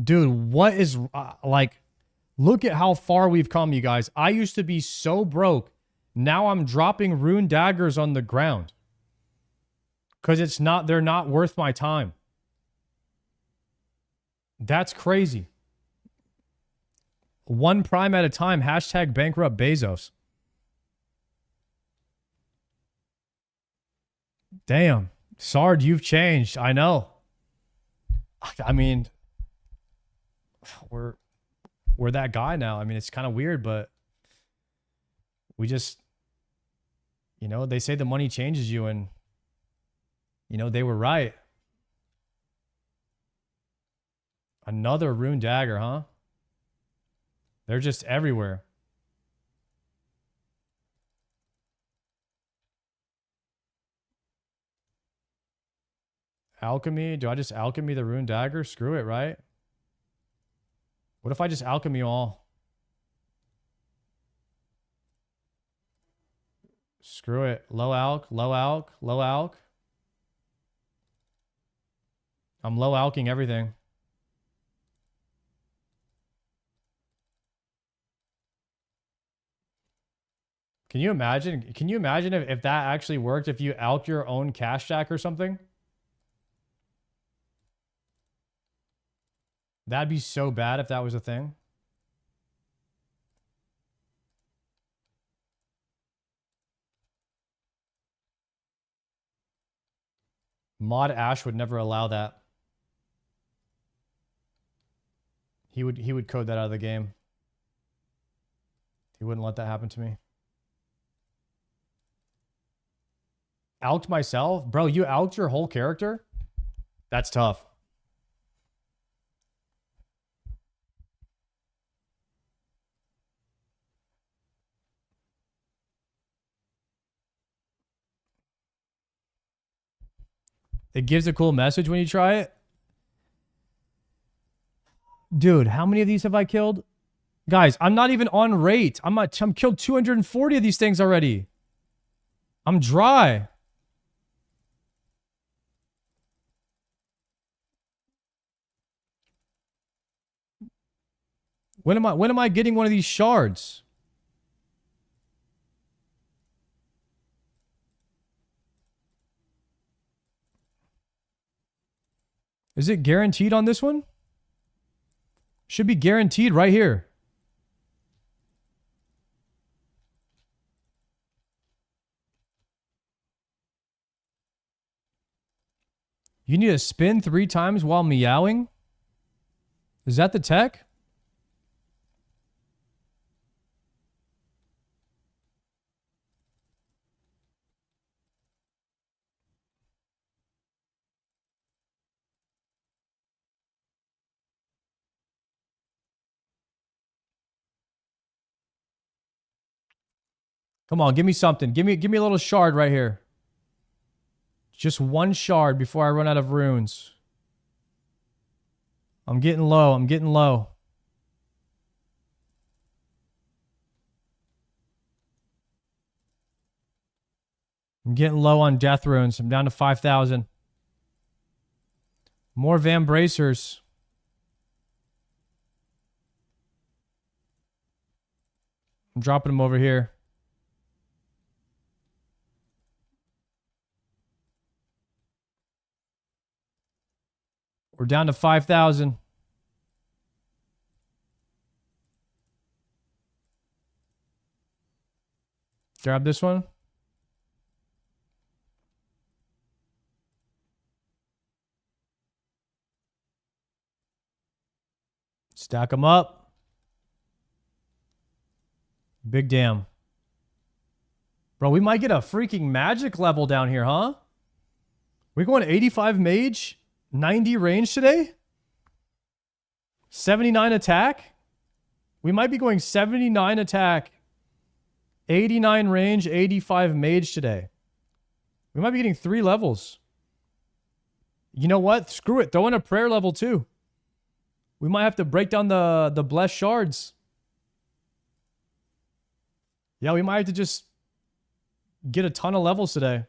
Dude, what is like, look at how far we've come, you guys. I used to be so broke. Now I'm dropping rune daggers on the ground. Because they're not worth my time. That's crazy. One prime at a time. Hashtag bankrupt Bezos. Damn. Sard, you've changed. I know. I mean, we're that guy now. I mean, it's kind of weird, but we just, you know, they say the money changes you, and, you know, they were right. Another rune dagger, huh? They're just everywhere. Alchemy? Do I just alchemy the rune dagger? Screw it, right? What if I just alchemy all? Screw it. Low alch, low alch, low alch. I'm low alching everything. Can you imagine? Can you imagine if that actually worked? If you alch your own cash stack or something? That'd be so bad if that was a thing. Mod Ash would never allow that. He would code that out of the game. He wouldn't let that happen to me. Alked myself? Bro, you alked your whole character? That's tough. It gives a cool message when you try it. Dude, how many of these have I killed? Guys, I'm not even on rate. I'm killed 240 of these things already. I'm dry. When am I getting one of these shards? Is it guaranteed on this one? Should be guaranteed right here. You need to spin 3 times while meowing? Is that the tech? Come on, give me something. Give me a little shard right here. Just one shard before I run out of runes. I'm getting low. I'm getting low. I'm getting low on death runes. I'm down to 5,000. More Van Bracers. I'm dropping them over here. We're down to 5,000. Grab this one. Stack them up. Big damn. Bro, we might get a freaking magic level down here, huh? We going 85 mage? 90 range today? 79 attack? We might be going 79 attack, 89 range, 85 mage today. We might be getting 3 levels. You know what? Screw it. Throw in a prayer level too. We might have to break down the blessed shards. Yeah, we might have to just get a ton of levels today.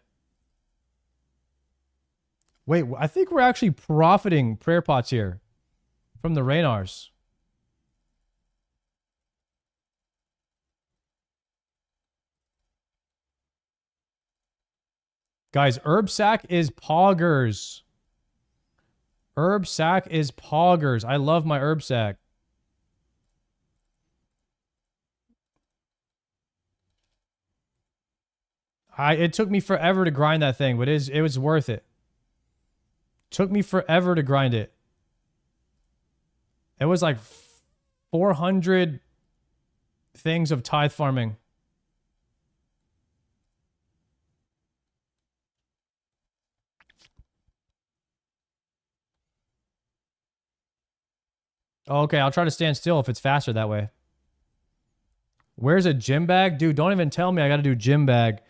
Wait, I think we're actually profiting prayer pots here from the Raynars. Guys, herb sack is poggers. Herb sack is poggers. I love my herb sack. It took me forever to grind that thing, but it was worth it. Took me forever to grind it. It was like 400 things of tithe farming. Okay, I'll try to stand still if it's faster that way. Where's a gym bag? Dude, don't even tell me I gotta do gym bag.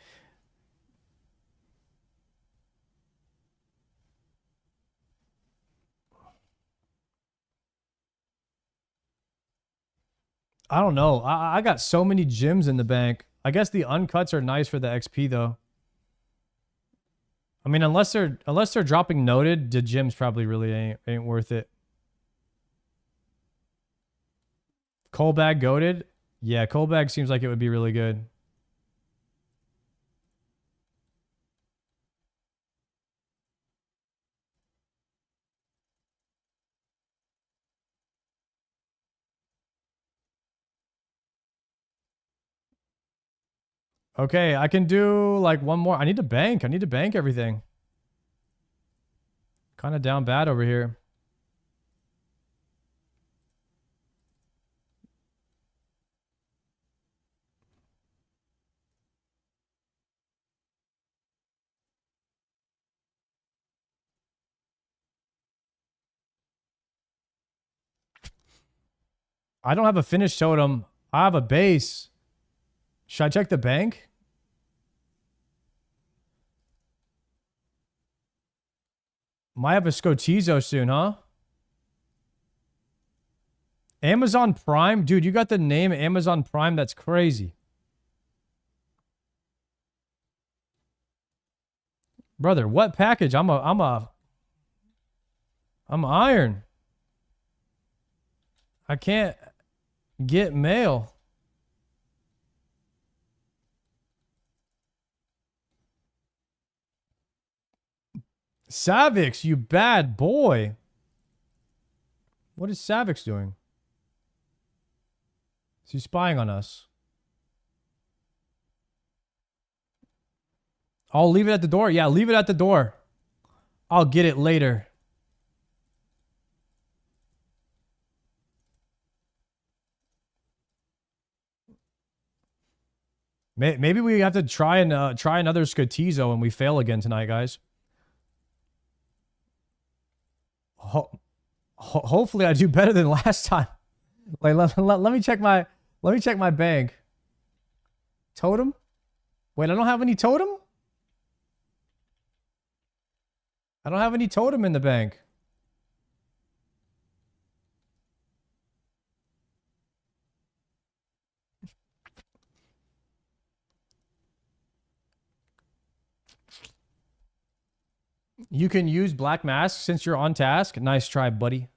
I don't know. I got so many gems in the bank. I guess the uncuts are nice for the XP though. I mean, unless they're dropping noted, the gems probably really ain't worth it. Coal bag goated? Yeah, coal bag seems like it would be really good. Okay, I can do like one more. I need to bank. I need to bank everything. Kind of down bad over here. I don't have a finished totem. I have a base. Should I check the bank? Might have a Scotizo soon, huh? Amazon Prime? Dude, you got the name Amazon Prime? That's crazy. Brother, what package? I'm iron. I can't get mail. Savix, you bad boy. What is Savix doing? Is he spying on us? I'll leave it at the door. Yeah, leave it at the door. I'll get it later. Maybe we have to try another Scatizo and we fail again tonight, guys. Hopefully I do better than last time. Like let me check my bank. Totem? Wait, I don't have any totem? I don't have any totem in the bank. You can use Black Mask since you're on task. Nice try, buddy.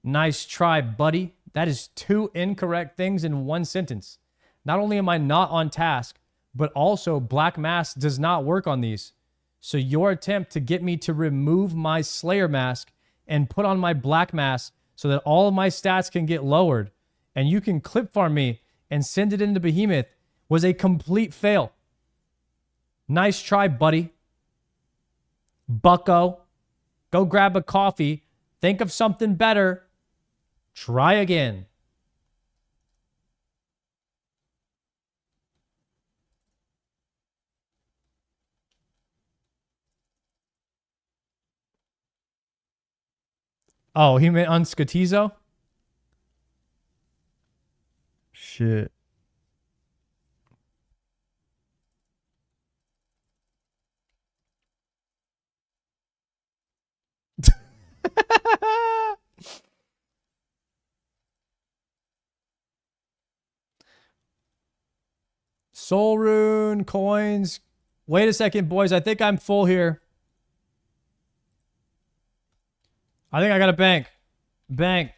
Nice try, buddy. That is 2 incorrect things in 1 sentence. Not only am I not on task, but also Black Mask does not work on these. So your attempt to get me to remove my Slayer mask and put on my Black Mask so that all of my stats can get lowered and you can clip farm me and send it into Behemoth was a complete fail. Nice try, buddy. Bucko, go grab a coffee. Think of something better. Try again. Oh, he meant on Scatizo? Shit. Soul Rune, coins. Wait a second, boys. I think I'm full here. I think I got a bank. Bank.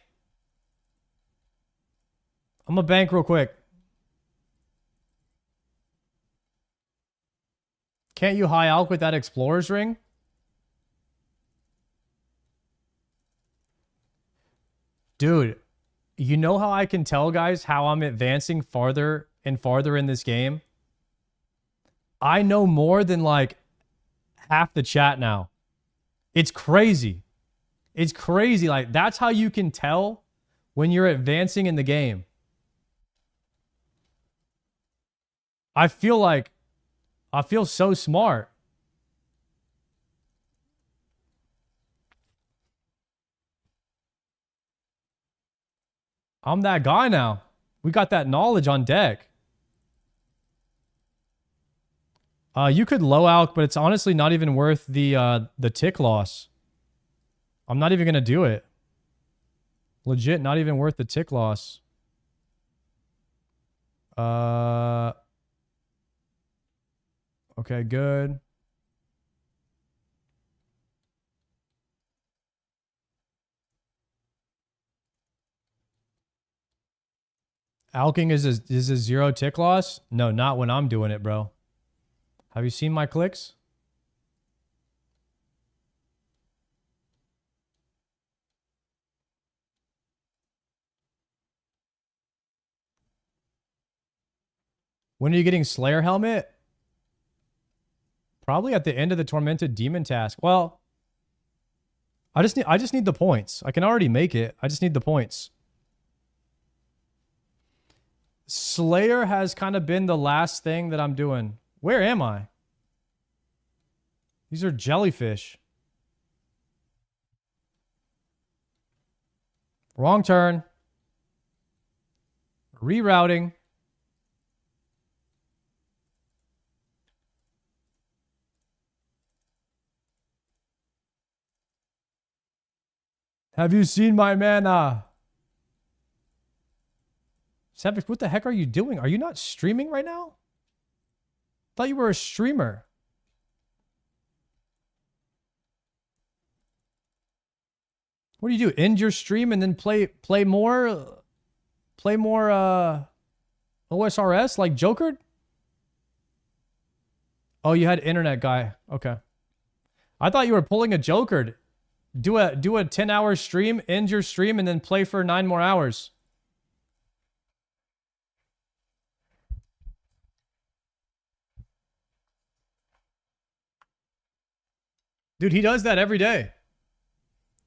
I'm gonna bank real quick. Can't you high alch with that Explorer's Ring? Dude, you know how I can tell, guys, how I'm advancing farther and farther in this game? I know more than like half the chat now. It's crazy. It's crazy. Like, that's how you can tell when you're advancing in the game. I feel so smart. I'm that guy now. We got that knowledge on deck. You could low alch, but it's honestly not even worth the tick loss. I'm not even gonna do it. Legit, not even worth the tick loss. Okay, good. Alking is a 0 tick loss? No, not when I'm doing it, bro. Have you seen my clicks? When are you getting Slayer Helmet? Probably at the end of the Tormented Demon task. Well, I just need the points. I can already make it. I just need the points. Slayer has kind of been the last thing that I'm doing. Where am I? These are jellyfish. Wrong turn. Rerouting. Have you seen my mana? Savage, what the heck are you doing? Are you not streaming right now? Thought you were a streamer. What do you do? End your stream and then play more OSRS like Jokered? Oh, you had internet guy. Okay. I thought you were pulling a Jokered. Do a 10-hour stream, end your stream, and then play for 9 more hours. Dude, he does that every day.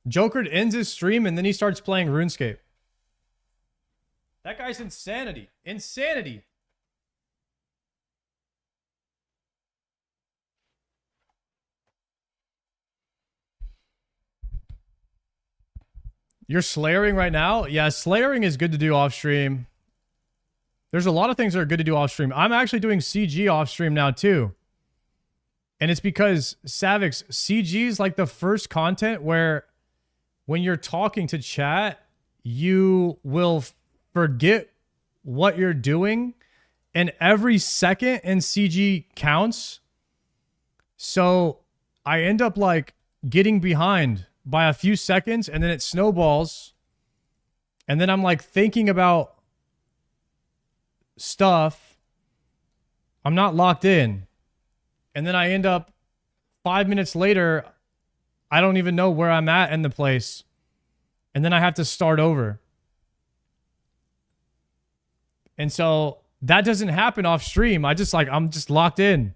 Jokered ends his stream and then he starts playing RuneScape. That guy's insanity. Insanity. You're slayering right now? Yeah, slayering is good to do off stream. There's a lot of things that are good to do off stream. I'm actually doing CG off stream now too. And it's because Savix, CG is like the first content where when you're talking to chat, you will forget what you're doing, and every second in CG counts. So I end up like getting behind by a few seconds, and then it snowballs, and then I'm like thinking about stuff. I'm not locked in, and then I end up 5 minutes later, I don't even know where I'm at in the place, and then I have to start over. And so that doesn't happen off stream. I'm just locked in.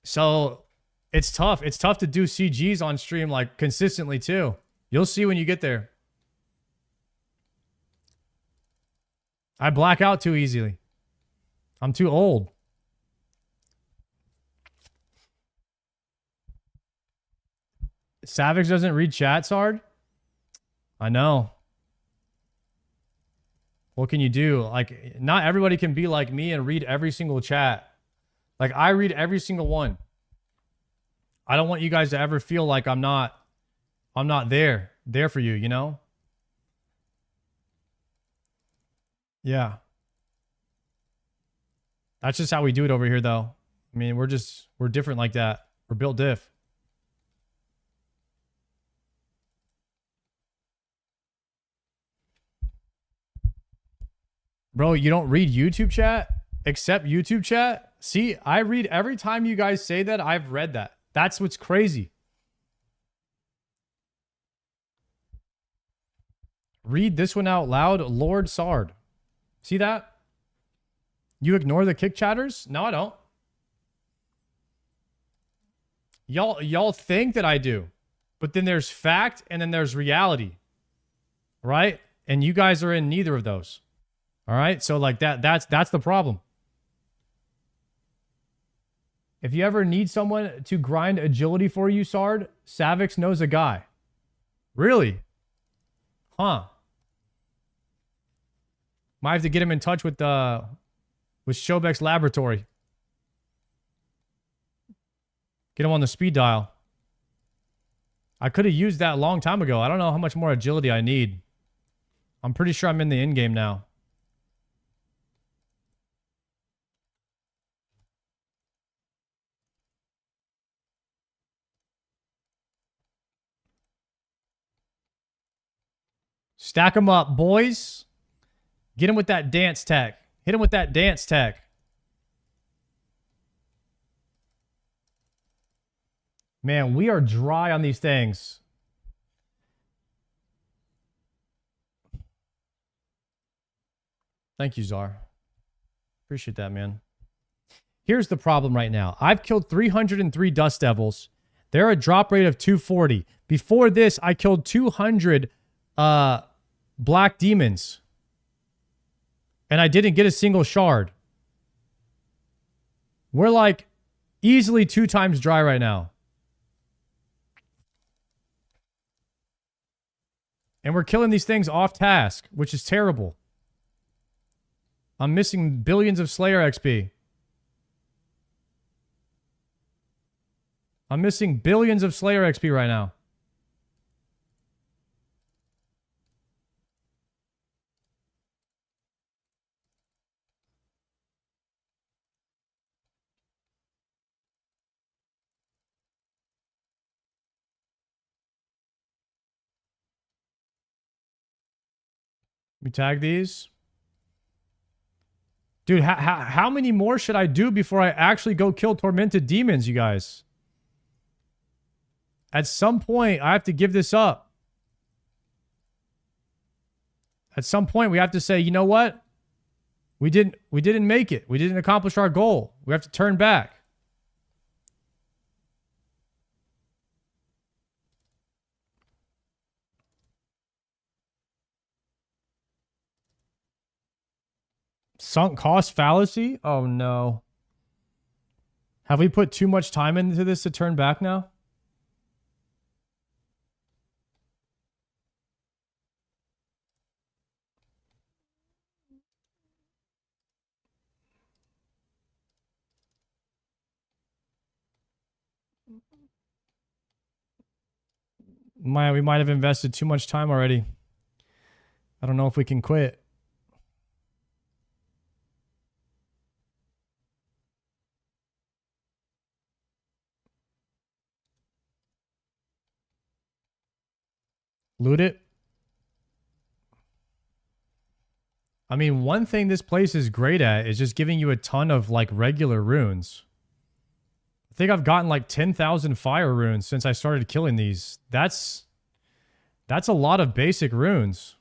So it's tough. It's tough to do CGs on stream like consistently too. You'll see when you get there. I black out too easily. I'm too old. Savage doesn't read chat, Sard? I know. What can you do? Like, not everybody can be like me and read every single chat. Like, I read every single one. I don't want you guys to ever feel like I'm not there for you, you know? Yeah. That's just how we do it over here, though. I mean, we're different like that. We're built diff. Bro, you don't read YouTube chat? Except YouTube chat? See, I read every time you guys say that, I've read that. That's what's crazy. Read this one out loud, Lord Sard. See that? You ignore the kick chatters? No, I don't. Y'all think that I do. But then there's fact and then there's reality. Right? And you guys are in neither of those. All right? So like that's the problem. If you ever need someone to grind agility for you, Sard, Savix knows a guy. Really? Huh. Might have to get him in touch with Shobek's laboratory. Get him on the speed dial. I could have used that a long time ago. I don't know how much more agility I need. I'm pretty sure I'm in the end game now. Stack them up, boys. Get him with that dance tech. Hit him with that dance tech. Man, we are dry on these things. Thank you, Czar. Appreciate that, man. Here's the problem right now. I've killed 303 Dust Devils. They're a drop rate of 240. Before this, I killed 200 Black Demons. And I didn't get a single shard. We're like easily 2 times dry right now. And we're killing these things off task, which is terrible. I'm missing billions of Slayer XP. I'm missing billions of Slayer XP right now. We tag these. Dude, how many more should I do before I actually go kill tormented demons, you guys? At some point, I have to give this up. At some point, we have to say, you know what? We didn't make it. We didn't accomplish our goal. We have to turn back. Sunk cost fallacy? Oh no. Have we put too much time into this to turn back now? We might have invested too much time already. I don't know if we can quit. Loot it. I mean, one thing this place is great at is just giving you a ton of like regular runes. I think I've gotten like 10,000 fire runes since I started killing these. That's a lot of basic runes.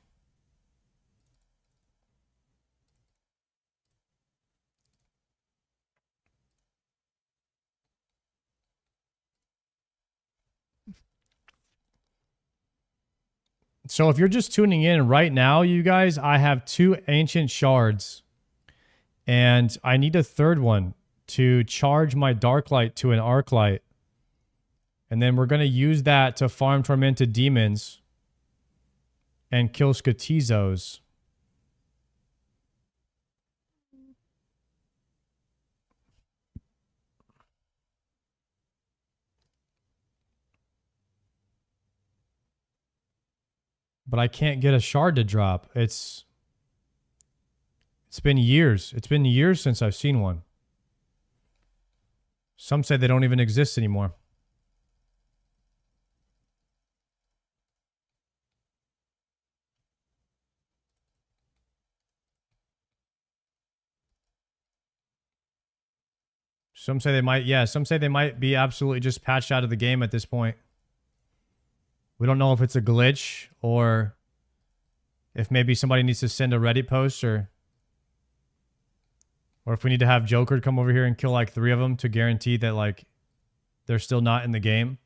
So if you're just tuning in right now, you guys, I have 2 ancient shards. And I need a third one to charge my dark light to an arc light. And then we're going to use that to farm tormented demons and kill Scotizos. But I can't get a shard to drop. It's been years. It's been years since I've seen one. Some say they don't even exist anymore. Some say they might, yeah, some say they might be absolutely just patched out of the game at this point. We don't know if it's a glitch or if maybe somebody needs to send a Reddit post or if we need to have Joker come over here and kill like 3 of them to guarantee that like they're still not in the game.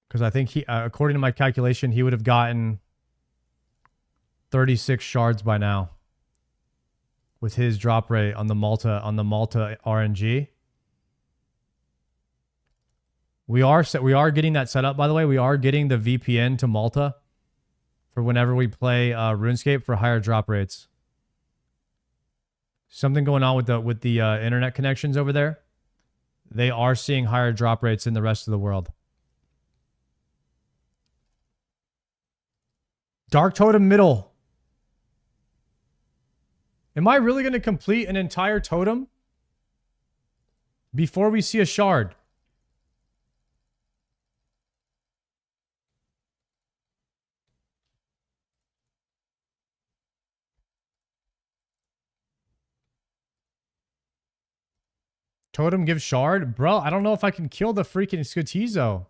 Because I think he, according to my calculation, he would have gotten 36 shards by now with his drop rate on the Malta RNG. We are getting that set up, by the way. We are getting the VPN to Malta for whenever we play RuneScape for higher drop rates. Something going on with the internet connections over there. They are seeing higher drop rates in the rest of the world. Dark Totem middle. Am I really going to complete an entire totem before we see a shard? Totem gives shard? Bro, I don't know if I can kill the freaking Scotizo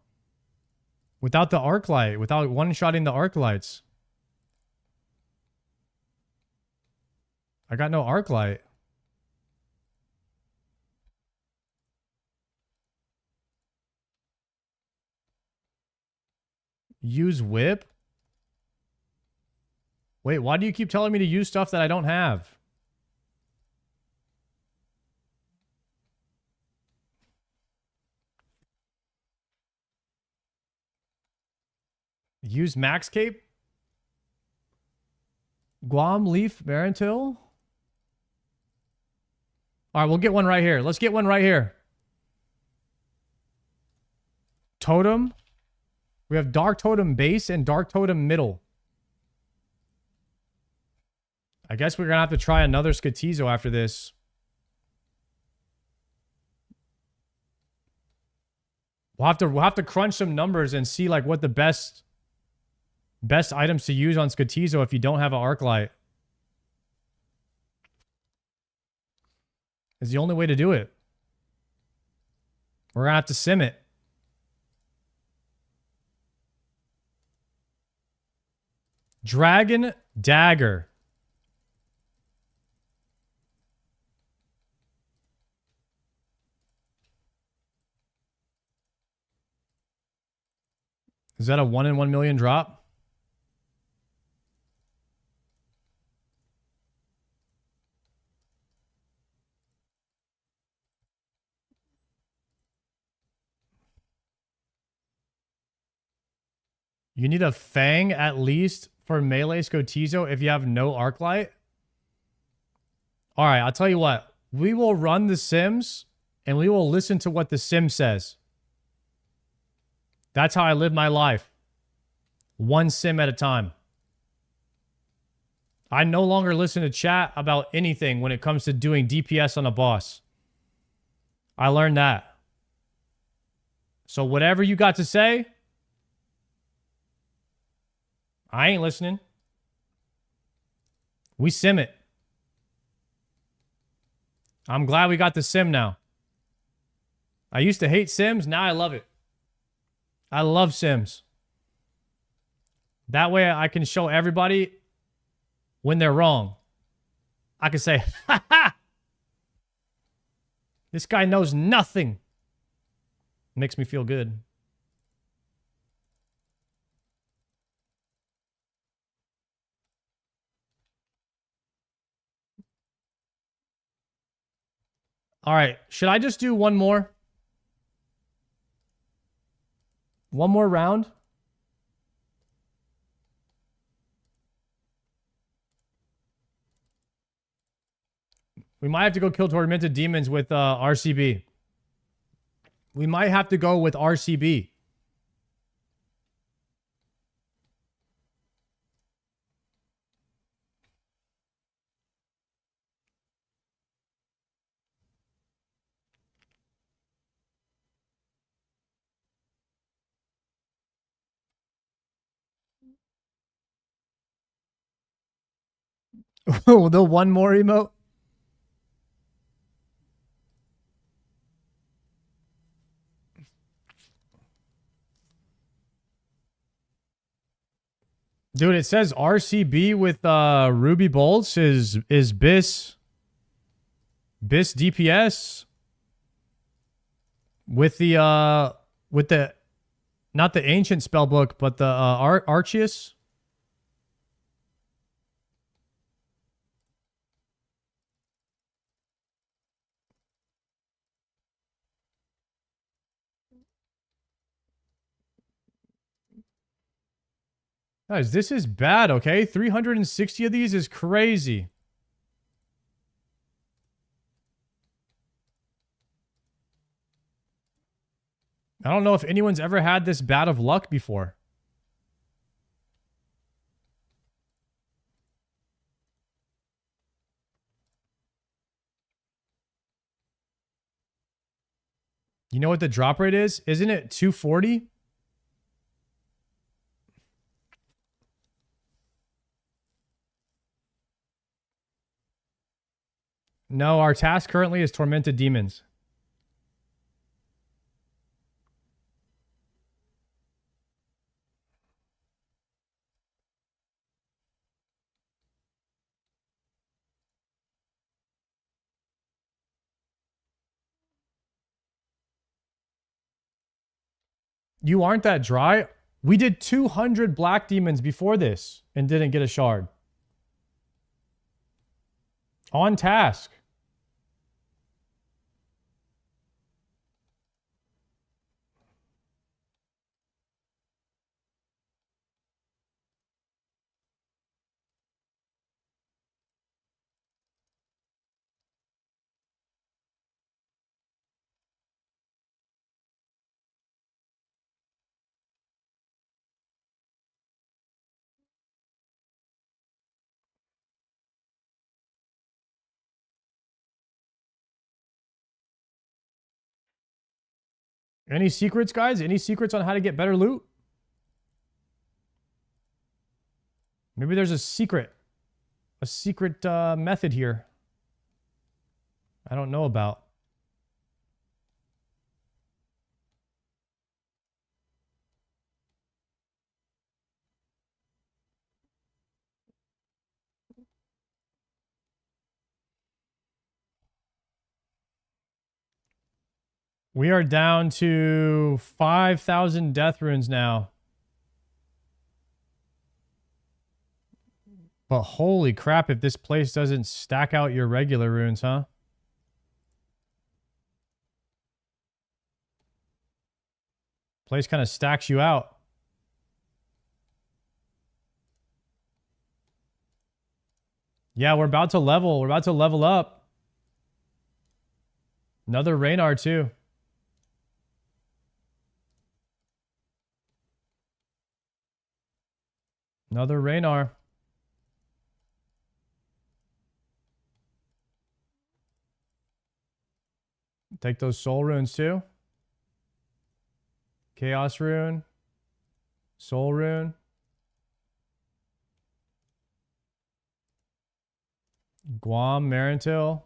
without the arc light, without one-shotting the arc lights. I got no arc light. Use whip? Wait, why do you keep telling me to use stuff that I don't have? Use max cape? Guam leaf Marantil? All right, we'll get one right here. Let's get one right here. Totem. We have Dark Totem base and Dark Totem middle. I guess we're going to have to try another Scotizo after this. We'll have to crunch some numbers and see like what the best items to use on Scotizo if you don't have an arc light. Is the only way to do it. We're going to have to sim it. Dragon Dagger. Is that a 1 in 1 million drop? You need a Fang at least for melee Scotizo if you have no arc light. All right, I'll tell you what. We will run the Sims, and we will listen to what the Sim says. That's how I live my life. One Sim at a time. I no longer listen to chat about anything when it comes to doing DPS on a boss. I learned that. So whatever you got to say, I ain't listening. We sim it. I'm glad we got the sim now. I used to hate Sims. Now I love it. I love Sims. That way I can show everybody when they're wrong. I can say, ha ha! This guy knows nothing. Makes me feel good. All right. Should I just do one more? One more round? We might have to go kill tormented demons with RCB. We might have to go with RCB. Oh, the one more emote? Dude, it says RCB with Ruby Bolts is BIS DPS with the not the ancient spellbook, but the Arceus. Guys, this is bad, okay? 360 of these is crazy. I don't know if anyone's ever had this bad of luck before. You know what the drop rate is? Isn't it 240? No, our task currently is tormented demons. You aren't that dry. We did 200 black demons before this and didn't get a shard. On task. Any secrets, guys? Any secrets on how to get better loot? Maybe there's a secret method here I don't know about. We are down to 5,000 death runes now. But holy crap, if this place doesn't stack out your regular runes, huh? Place kind of stacks you out. Yeah, we're about to level. We're about to level up. Another Raynar too. Another Raynar. Take those soul runes too. Chaos rune. Soul rune. Guam, Marintil.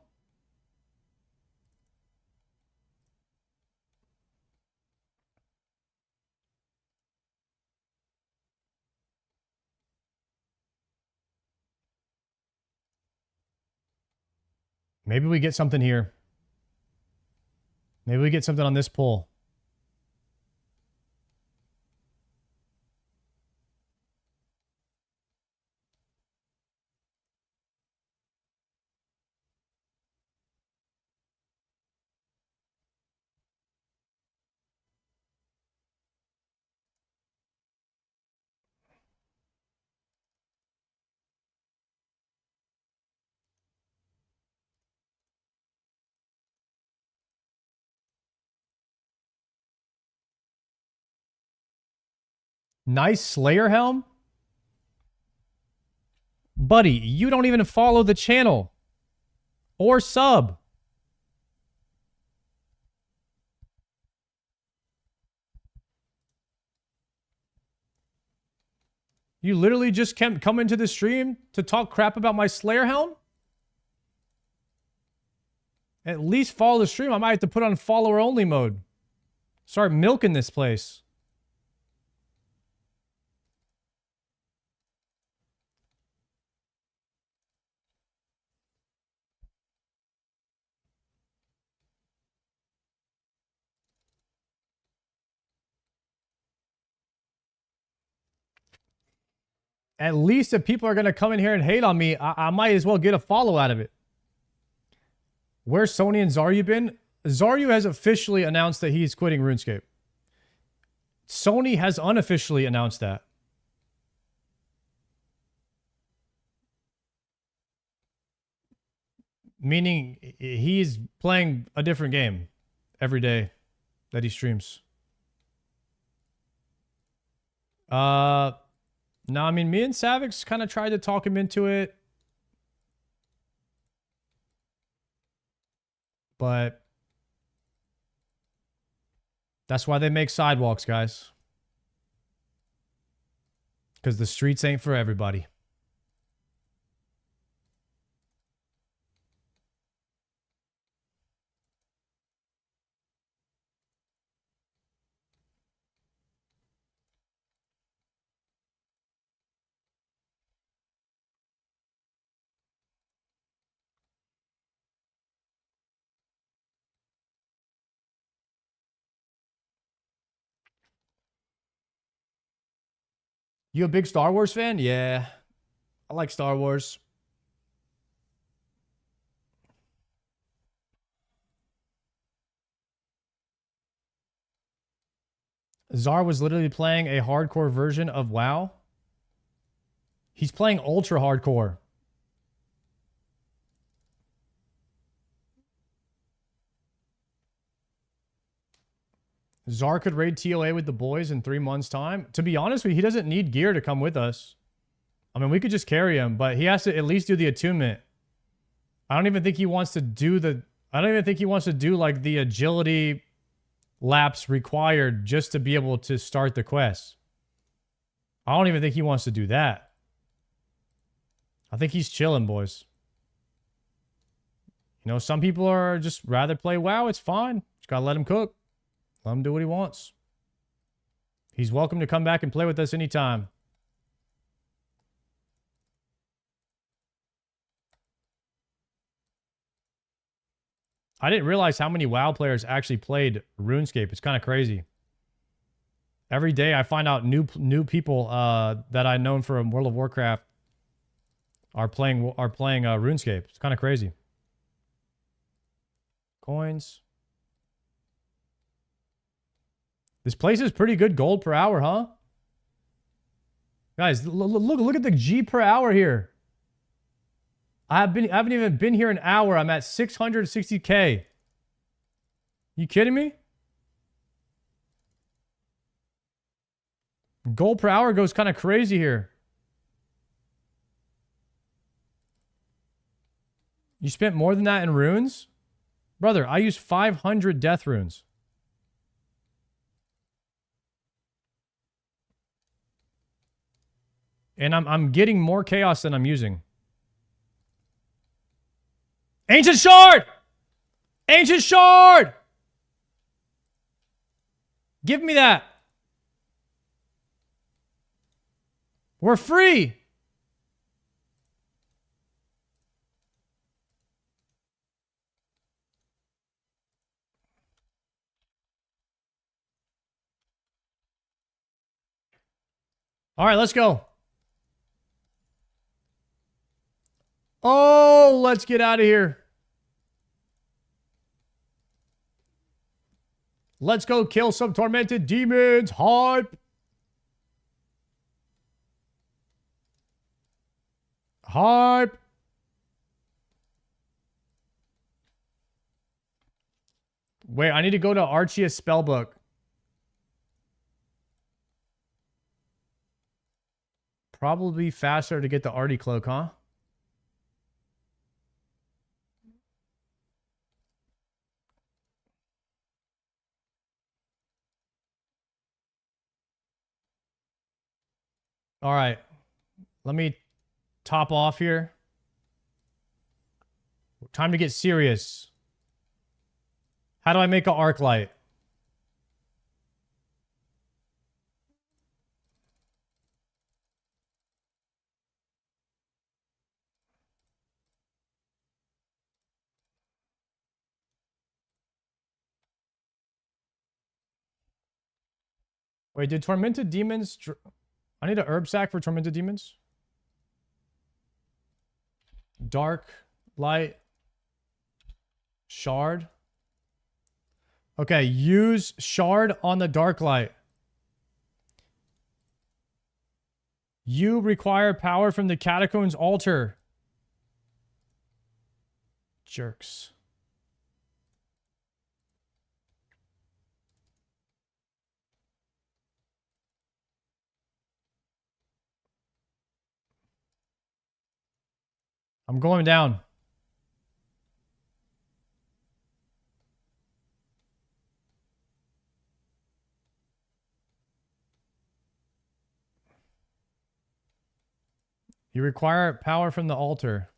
Maybe we get something here. Maybe we get something on this pull. Nice Slayer helm? Buddy, you don't even follow the channel. Or sub. You literally just can't come into the stream to talk crap about my Slayer helm? At least follow the stream. I might have to put on follower only mode. Start milking this place. At least if people are going to come in here and hate on me, I might as well get a follow out of it. Where's Sony and Zaryu been? Zaryu has officially announced that he's quitting RuneScape. Sony has unofficially announced that. Meaning he's playing a different game every day that he streams. No, I mean, me and Savix kind of tried to talk him into it. But that's why they make sidewalks, guys. Because the streets ain't for everybody. You a big Star Wars fan? Yeah. I like Star Wars. Zar was literally playing a hardcore version of WoW. He's playing ultra hardcore. Zar could raid TOA with the boys in 3 months' time. To be honest with you, he doesn't need gear to come with us. I mean, we could just carry him, but he has to at least do the attunement. I don't even think he wants to do the... I don't even think he wants to do, like, the agility laps required just to be able to start the quest. I don't even think he wants to do that. I think he's chilling, boys. You know, some people are just rather play WoW. It's fine. Just gotta let him cook. Let him do what he wants. He's welcome to come back and play with us anytime. I didn't realize how many WoW players actually played RuneScape. It's kind of crazy. Every day I find out new people that I've known from World of Warcraft are playing RuneScape. It's kind of crazy. Coins. This place is pretty good gold per hour, huh? Guys, look at the G per hour here. I haven't even been here an hour. I'm at 660K. You kidding me? Gold per hour goes kind of crazy here. You spent more than that in runes? Brother, I used 500 death runes. And I'm getting more chaos than I'm using. Ancient Shard! Ancient Shard! Give me that. We're free. All right, let's go. Oh, let's get out of here. Let's go kill some tormented demons. Hype. Hype. Wait, I need to go to Arceus Spellbook. Probably faster to get the Artie Cloak, huh? All right. Let me top off here. Time to get serious. How do I make an arc light? Wait, did Tormented Demons... I need a herb sack for Tormented Demons. Dark, light, shard. Okay, use shard on the dark light. You require power from the Catacombs altar. Jerks. I'm going down. You require power from the altar.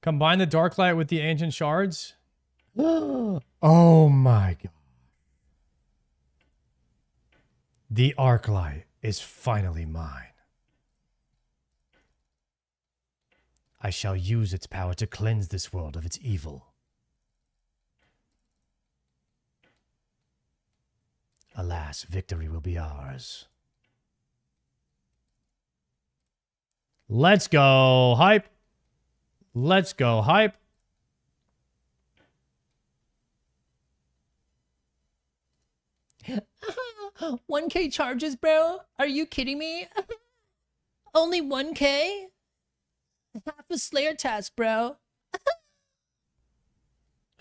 Combine the dark light with the ancient shards. Oh my god. The arc light is finally mine. I shall use its power to cleanse this world of its evil. Alas, victory will be ours. Let's go, hype. Let's go, hype. $1K charges, bro? Are you kidding me? Only 1K? Half a Slayer task, bro.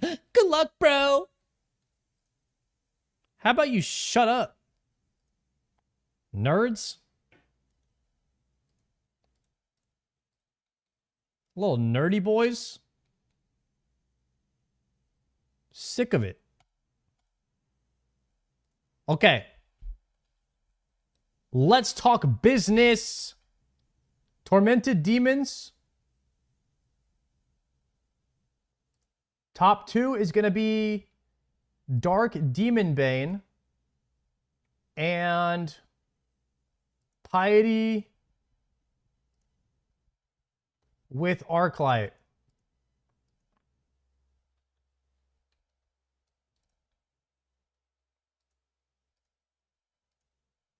Good luck, bro. How about you shut up? Nerds? Little nerdy boys? Sick of it. Okay. Let's talk business. Tormented Demons. Top 2 is going to be Dark Demon Bane and Piety with Arclight.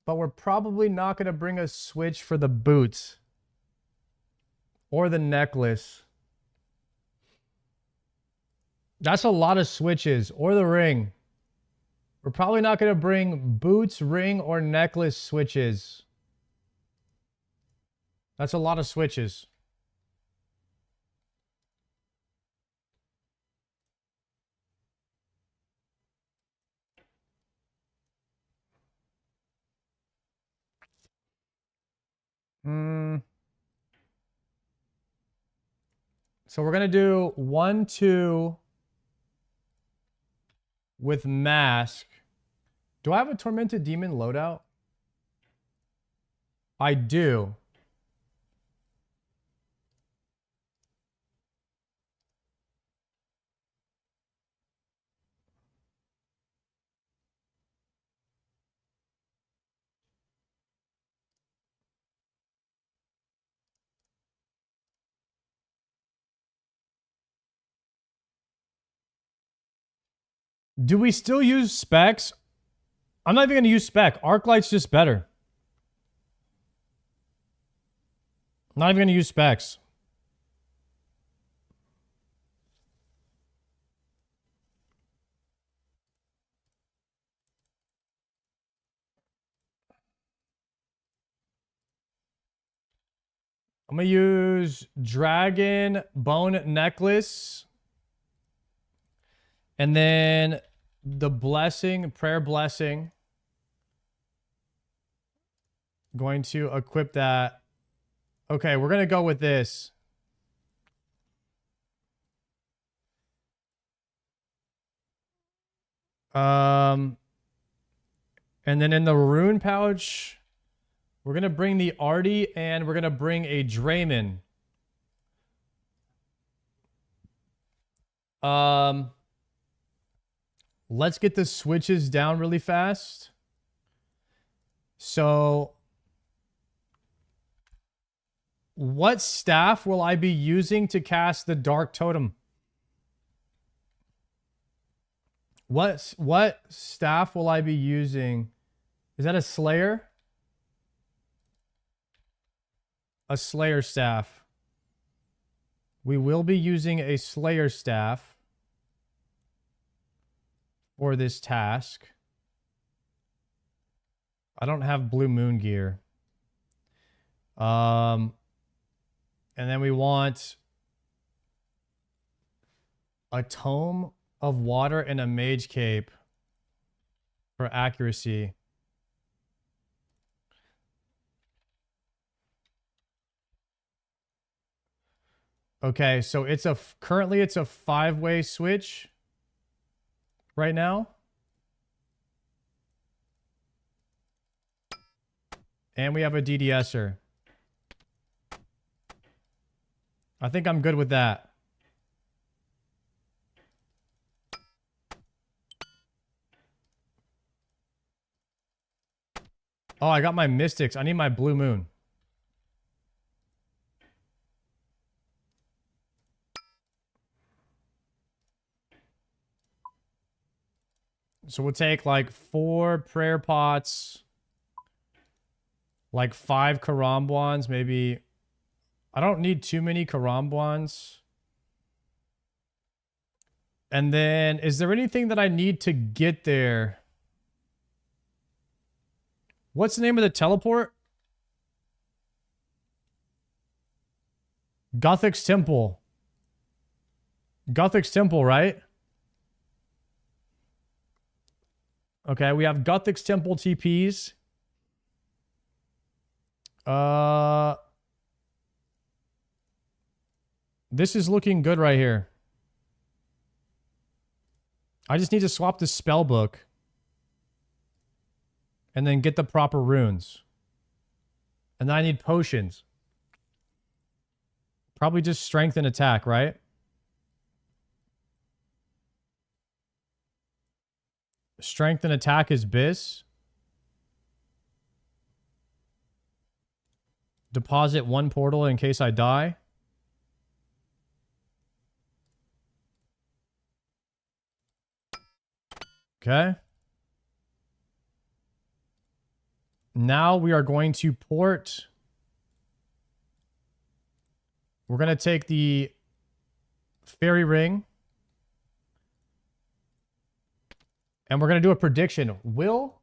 But we're probably not going to bring a switch for the boots or the necklace. That's a lot of switches. Or the ring. We're probably not going to bring boots, ring, or necklace switches. That's a lot of switches. So we're going to do 1, 2 with mask. Do I have a Tormented Demon loadout? I do. Do we still use specs? I'm not even going to use spec. Arclight's just better. I'm not even going to use specs. I'm going to use Dragon Bone Necklace. And then the Blessing, Prayer Blessing. Going to equip that. Okay, we're going to go with this. And then in the rune pouch, we're going to bring the Artie and we're going to bring a Draymond. Let's get the switches down really fast. So, what staff will I be using to cast the Dark Totem? What staff will I be using? Is that a Slayer? A Slayer staff. We will be using a Slayer staff for this task. I don't have Blue Moon gear. And then we want a Tome of Water and a Mage Cape for accuracy. Okay, so currently it's a 5-way switch right now. And we have a DDSer. I think I'm good with that. Oh, I got my Mystics. I need my Blue Moon. So we'll take like 4 prayer pots, like 5 Karambwans, maybe. I don't need too many Karambwans. And then, is there anything that I need to get there? What's the name of the teleport? Gothic's Temple. Gothic's Temple, right? Okay, we have Gothic's Temple TPs. This is looking good right here. I just need to swap the spell book. And then get the proper runes. And then I need potions. Probably just strength and attack, right? Strength and attack is Bis. Deposit 1 portal in case I die. Okay. Now we are going to port. We're going to take the fairy ring. And we're going to do a prediction. Will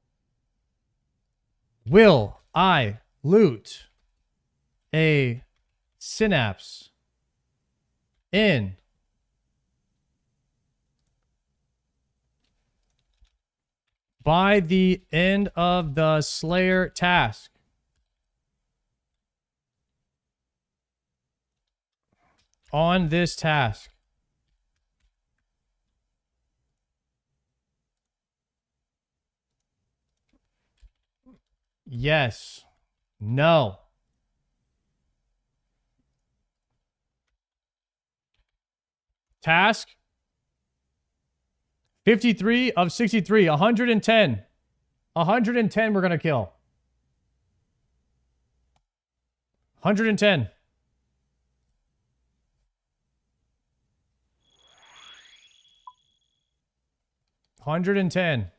I loot a synapse in by the end of the Slayer task? On this task. Yes. No. Task. 53 of 63. 110. 110 we're going to kill. 110. $110.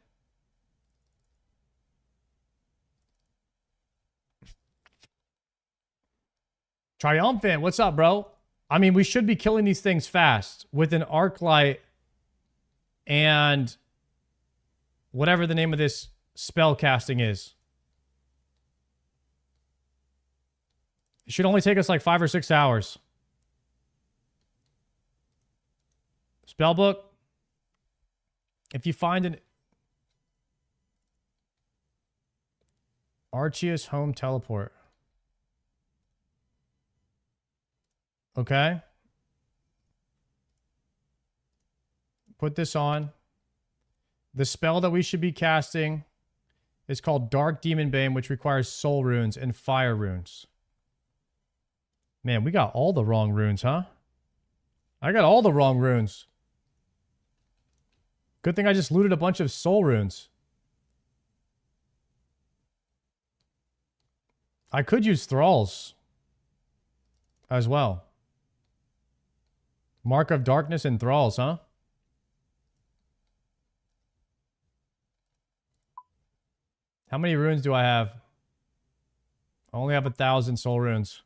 Triumphant, what's up, bro? I mean, we should be killing these things fast with an arc light and whatever the name of this spell casting is. It should only take us like 5 or 6 hours. Spellbook. If you find an Arceus home teleport. Okay. Put this on. The spell that we should be casting is called Dark Demon Bane, which requires soul runes and fire runes. Man, we got all the wrong runes, huh? I got all the wrong runes. Good thing I just looted a bunch of soul runes. I could use thralls as well. Mark of Darkness and thralls, huh? How many runes do I have? I only have 1,000 soul runes.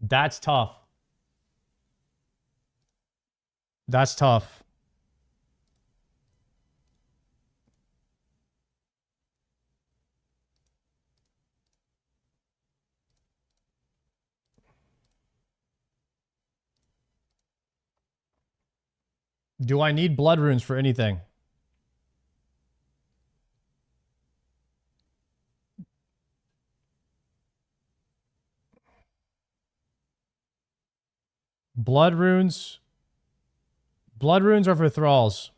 That's tough. That's tough. Do I need blood runes for anything? Blood runes. Blood runes are for thralls.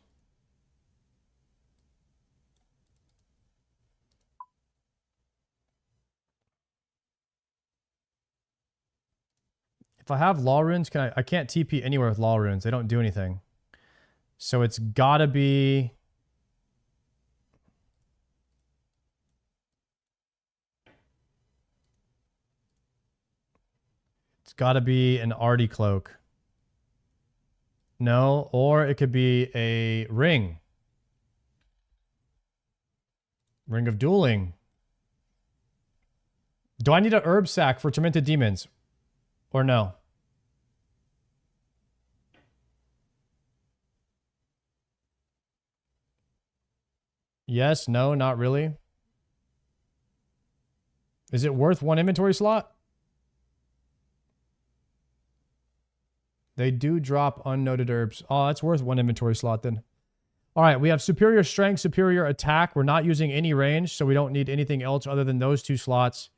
If I have law runes, I can't TP anywhere with law runes. They don't do anything. So it's gotta be... It's gotta be an Artie cloak. No, or it could be a ring. Ring of Dueling. Do I need a herb sack for Tormented Demons? Or no? Yes, no, not really. Is it worth 1 inventory slot? They do drop unnoted herbs. Oh, that's worth 1 inventory slot then. All right, we have superior strength, superior attack. We're not using any range, so we don't need anything else other than those 2 slots.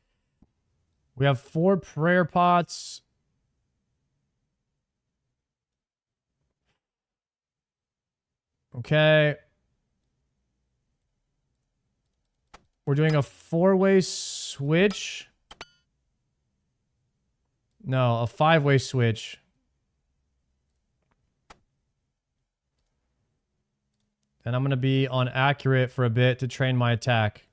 We have 4 prayer pots. Okay. We're doing a 4-way switch. No, a 5-way switch. And I'm going to be on accurate for a bit to train my attack.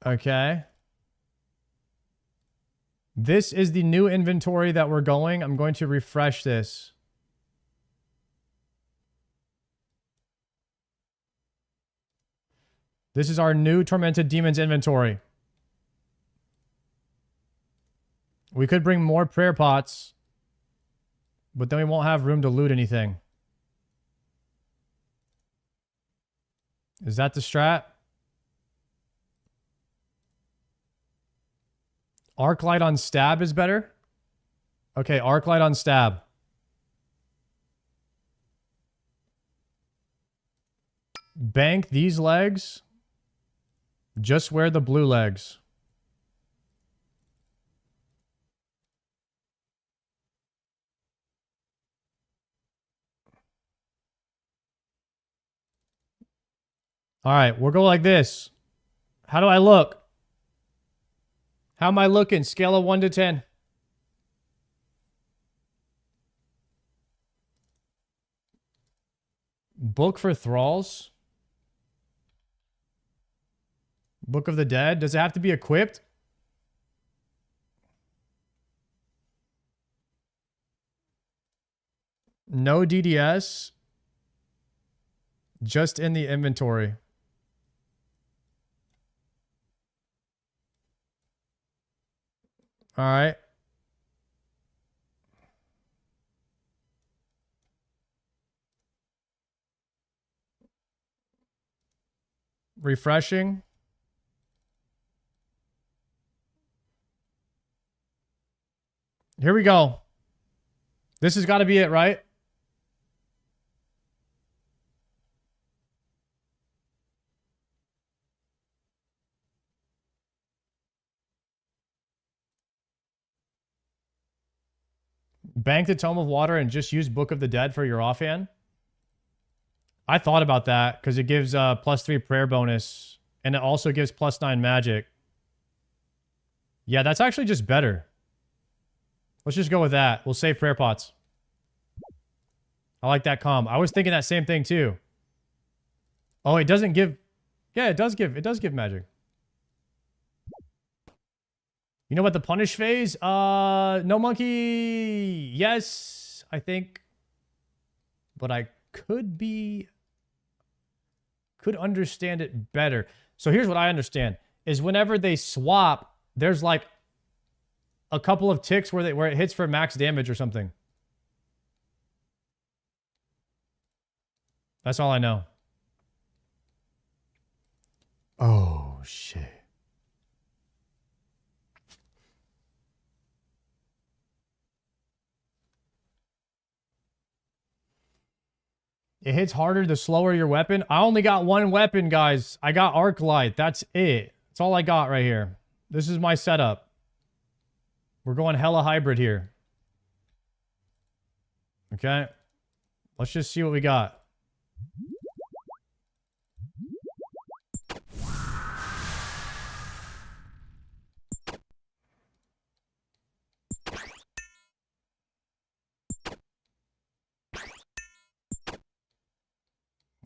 Okay. This is the new inventory that we're going. I'm going to refresh this. This is our new Tormented Demons inventory. We could bring more prayer pots, but then we won't have room to loot anything. Is that the strat? Arc light on stab is better? Okay, arc light on stab. Bank these legs. Just wear the blue legs. All right, we'll go like this. How do I look? How am I looking? Scale of 1 to 10. Book for thralls. Book of the Dead. Does it have to be equipped? No DDS. Just in the inventory. All right. Refreshing. Here we go. This has got to be it, right? Bank the Tome of Water and just use Book of the Dead for your offhand. I thought about that because it gives +3 prayer bonus and it also gives +9 magic. Yeah, that's actually just better. Let's just go with that. We'll save prayer pots. I like that comm. I was thinking that same thing too. Oh, it doesn't give... Yeah, it does give magic. You know what, the punish phase? No monkey. Yes, I think. But I could understand it better. So here's what I understand. Is whenever they swap, there's like a couple of ticks where it hits for max damage or something. That's all I know. Oh, shit. It hits harder the slower your weapon. I only got one weapon, guys. I got arc light. That's it. That's all I got right here. This is my setup. We're going hella hybrid here. Okay. Let's just see what we got.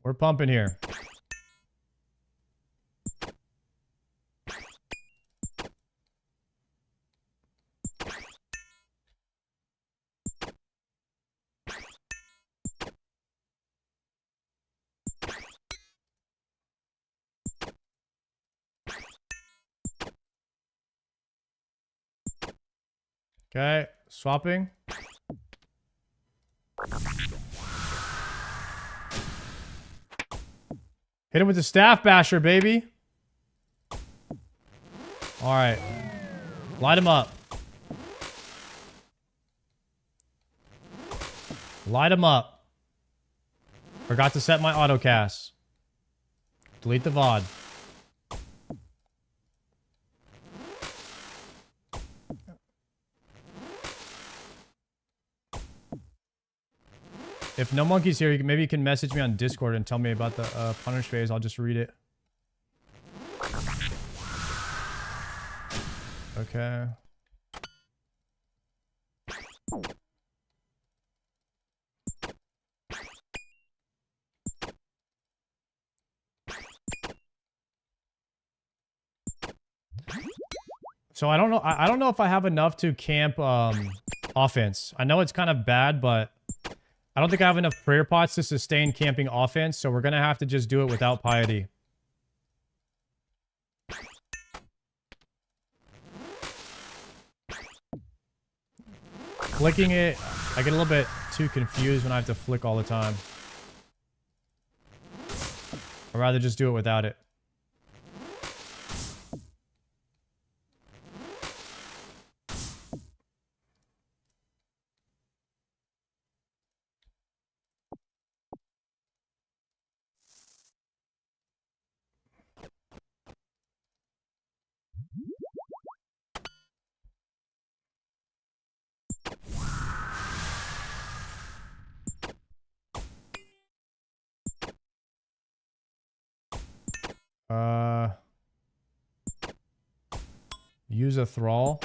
We're pumping here. Okay, swapping. Hit him with the staff basher, baby. All right. Light him up. Light him up. Forgot to set my autocast. Delete the VOD. If no monkey's here, maybe you can message me on Discord and tell me about the punish phase. I'll just read it. Okay. So I don't know. I don't know if I have enough to camp offense. I know it's kind of bad, but I don't think I have enough prayer pots to sustain camping offense, so we're going to have to just do it without piety. Flicking it, I get a little bit too confused when I have to flick all the time. I'd rather just do it without it. Use a thrall.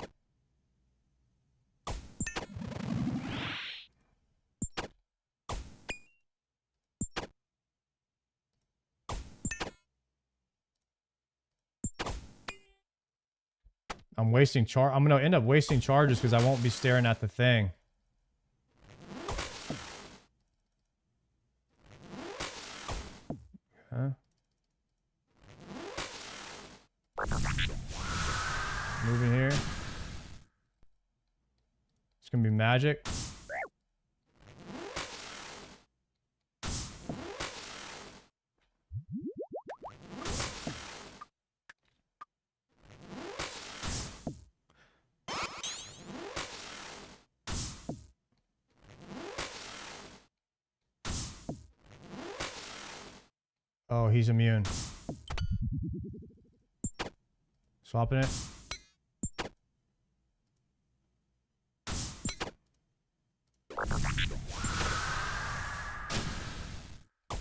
I'm wasting I'm gonna end up wasting charges because I won't be staring at the thing. Huh? Moving here. It's gonna be magic. Oh, he's immune. Swapping it.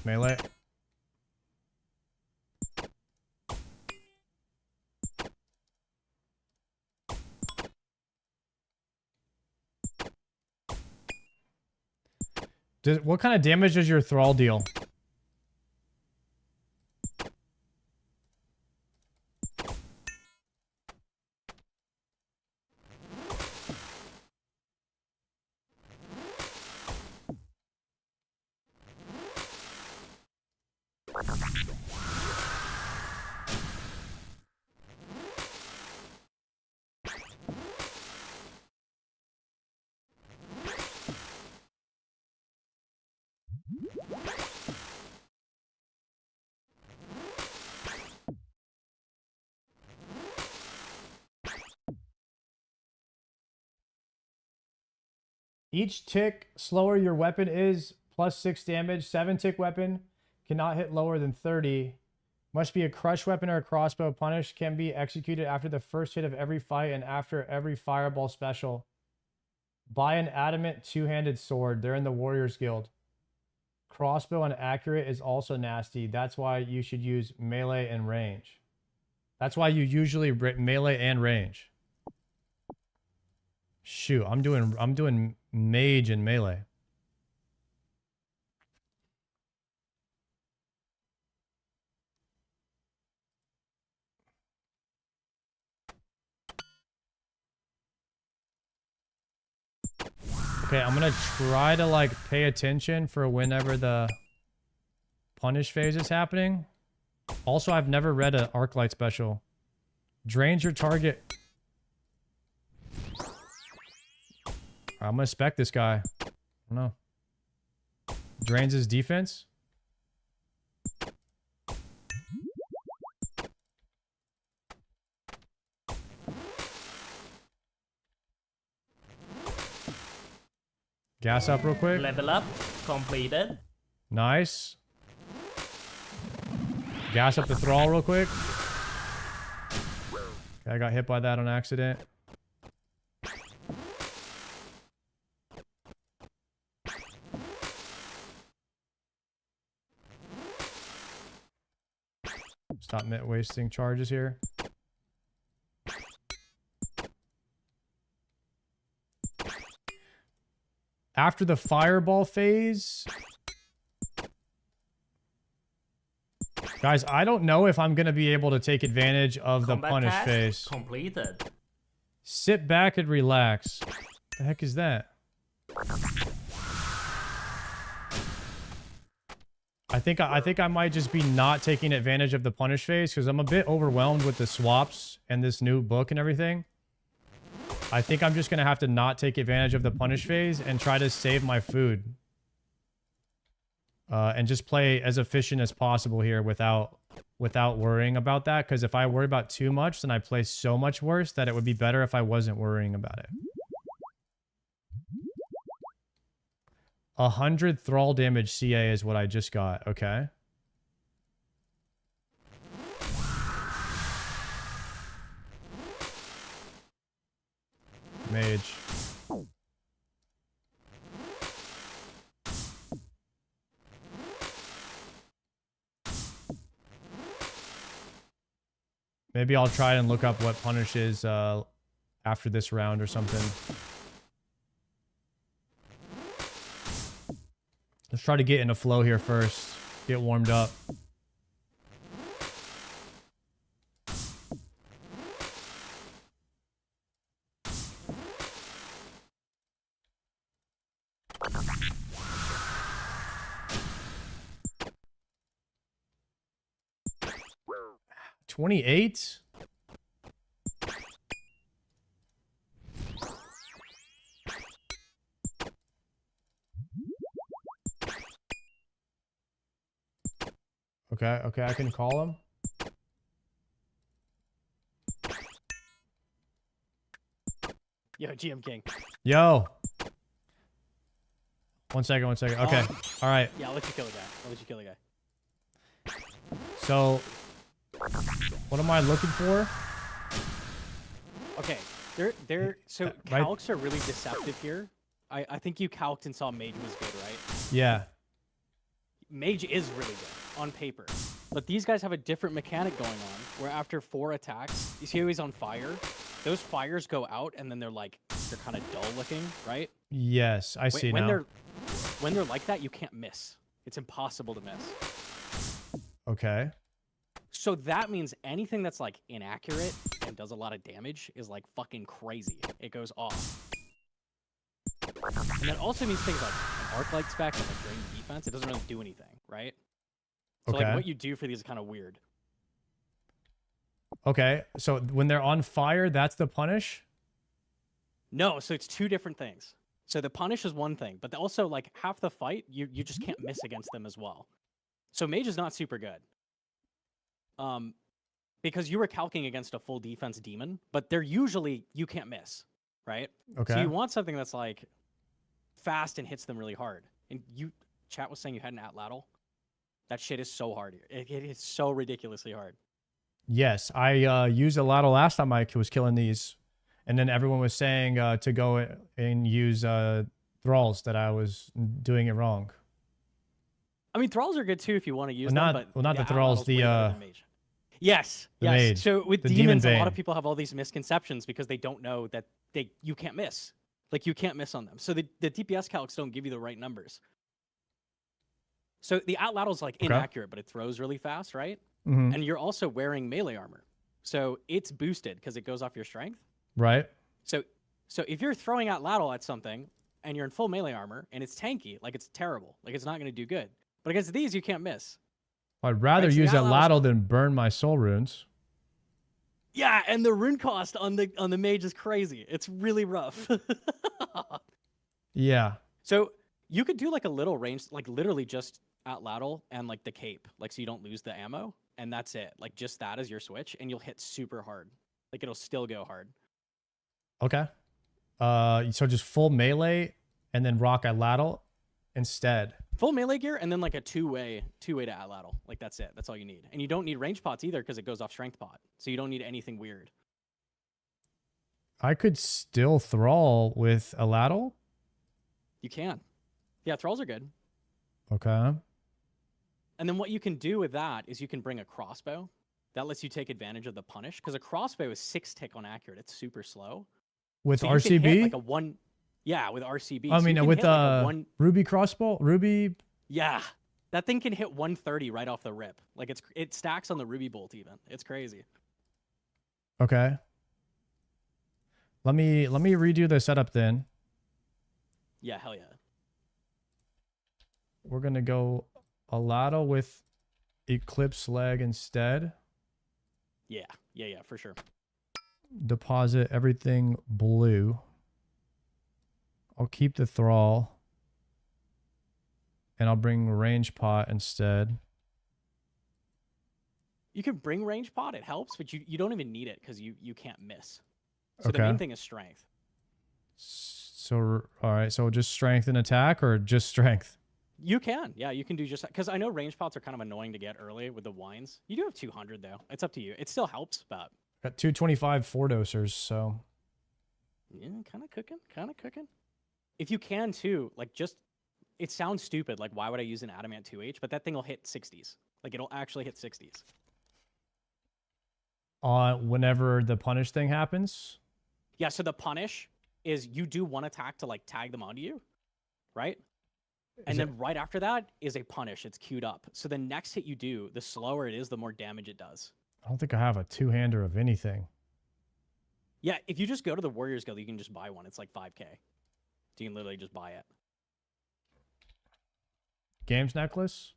Melee. What kind of damage does your thrall deal? Each tick slower your weapon is, plus 6 damage. 7-tick weapon cannot hit lower than 30. Must be a crush weapon or a crossbow. Punish can be executed after the first hit of every fight and after every fireball special. Buy an adamant two-handed sword. They're in the Warriors Guild. Crossbow and accurate is also nasty. That's why you should use melee and range. That's why you usually melee and range. Shoot, I'm doing mage and melee. Okay, I'm gonna try to like pay attention for whenever the punish phase is happening. Also, I've never read an Arclight special. Drains your target. I'm gonna spec this guy. I don't know. Drains his defense. Gas up real quick. Level up completed. Nice. Gas up the thrall real quick. Okay, I got hit by that on accident. Stop wasting charges here. After the fireball phase... Guys, I don't know if I'm going to be able to take advantage of the punish phase. Completed. Sit back and relax. What the heck is that? I think I might just be not taking advantage of the punish phase because I'm a bit overwhelmed with the swaps and this new book and everything. I think I'm just going to have to not take advantage of the punish phase and try to save my food. and just play as efficient as possible here without worrying about that. Because if I worry about too much, then I play so much worse that it would be better if I wasn't worrying about it. 100 thrall damage CA is what I just got. Okay. Mage. Maybe I'll try and look up what punish is after this round or something. Let's try to get in a flow here first. Get warmed up. $28? Okay, I can call him. Yo, GM King. Yo. One second. Okay. All right. Yeah, I'll let you kill the guy. So, what am I looking for? Okay, so calcs are really deceptive here. I think you calced and saw Mage was good, right? Yeah. Mage is really good on paper, but these guys have a different mechanic going on where after 4 attacks, you see how he's on fire? Those fires go out and then they're kind of dull looking, right? Yes, I see now. When they're like that, you can't miss. It's impossible to miss. Okay. So that means anything that's like inaccurate and does a lot of damage is like fucking crazy. It goes off. And that also means things like an arc light spec and like drain defense. It doesn't really do anything, right? So like what you do for these is kind of weird. Okay, so when they're on fire, that's the punish? No, so it's 2 different things. So the punish is one thing, but also like half the fight, you just can't miss against them as well. So Mage is not super good. Because you were calcing against a full defense demon, but they're usually, you can't miss, right? Okay. So you want something that's like fast and hits them really hard. And chat was saying you had an atlatl. That shit is so hard. It is so ridiculously hard. Yes, I used a lot last time I was killing these. And then everyone was saying to go and use thralls, that I was doing it wrong. I mean, thralls are good too if you want to use them. But not the thralls, Yes. Mage. So with the demons, a lot of people have all these misconceptions because they don't know that you can't miss. Like you can't miss on them. So the DPS calcs don't give you the right numbers. So the atlatl's like inaccurate, but it throws really fast, right? Mm-hmm. And you're also wearing melee armor. So it's boosted because it goes off your strength. Right. So if you're throwing atlatl at something and you're in full melee armor and it's tanky, like it's terrible. Like it's not going to do good. But against these, you can't miss. I'd rather use atlatl than burn my soul runes. Yeah, and the rune cost on the mage is crazy. It's really rough. Yeah. So you could do like a little range, like literally just atlatl and like the cape, like so you don't lose the ammo, and that's it. Like just that as your switch, and you'll hit super hard. Like it'll still go hard. Okay. So just full melee and then rock atlatl instead. Full melee gear and then like a two-way to atlatl. Like that's it. That's all you need. And you don't need range pots either because it goes off strength pot. So you don't need anything weird. I could still thrall with atlatl? You can. Yeah, thralls are good. Okay. And then what you can do with that is you can bring a crossbow. That lets you take advantage of the punish because a crossbow is 6 tick on accurate. It's super slow. With so RCB? You can hit like a 1. Yeah, with RCB. I so mean, with like Ruby crossbow, Ruby. Yeah, that thing can hit 130 right off the rip. Like it stacks on the Ruby bolt even. It's crazy. Okay. Let me redo the setup then. Yeah, hell yeah. We're gonna go atlatl with Eclipse leg instead. Yeah, for sure. Deposit everything blue. I'll keep the thrall. and I'll bring range pot instead. You can bring range pot, it helps, but you don't even need it because you can't miss. So Okay. the main thing is strength. So, all right. So just strength and attack, or just strength? You can. Yeah, you can do just that. Because I know range pots are kind of annoying to get early with the wines. You do have 200, though. It's up to you. It still helps, but... Got 225 4-dosers, so... Yeah, kind of cooking. Kind of cooking. If you can, too, like, just... It sounds stupid. Like, why would I use an Adamant 2H? But that thing will hit 60s. Like, it'll actually hit 60s. Whenever the punish thing happens? Yeah, so the punish is you do one attack to, like, tag them onto you, right? And then right after that is a punish. It's queued up. So the next hit you do, the slower it is, the more damage it does. I don't think I have a two-hander of anything. Yeah, if you just go to the Warriors Guild, you can just buy one. It's like 5K. So you can literally just buy it. Games necklace?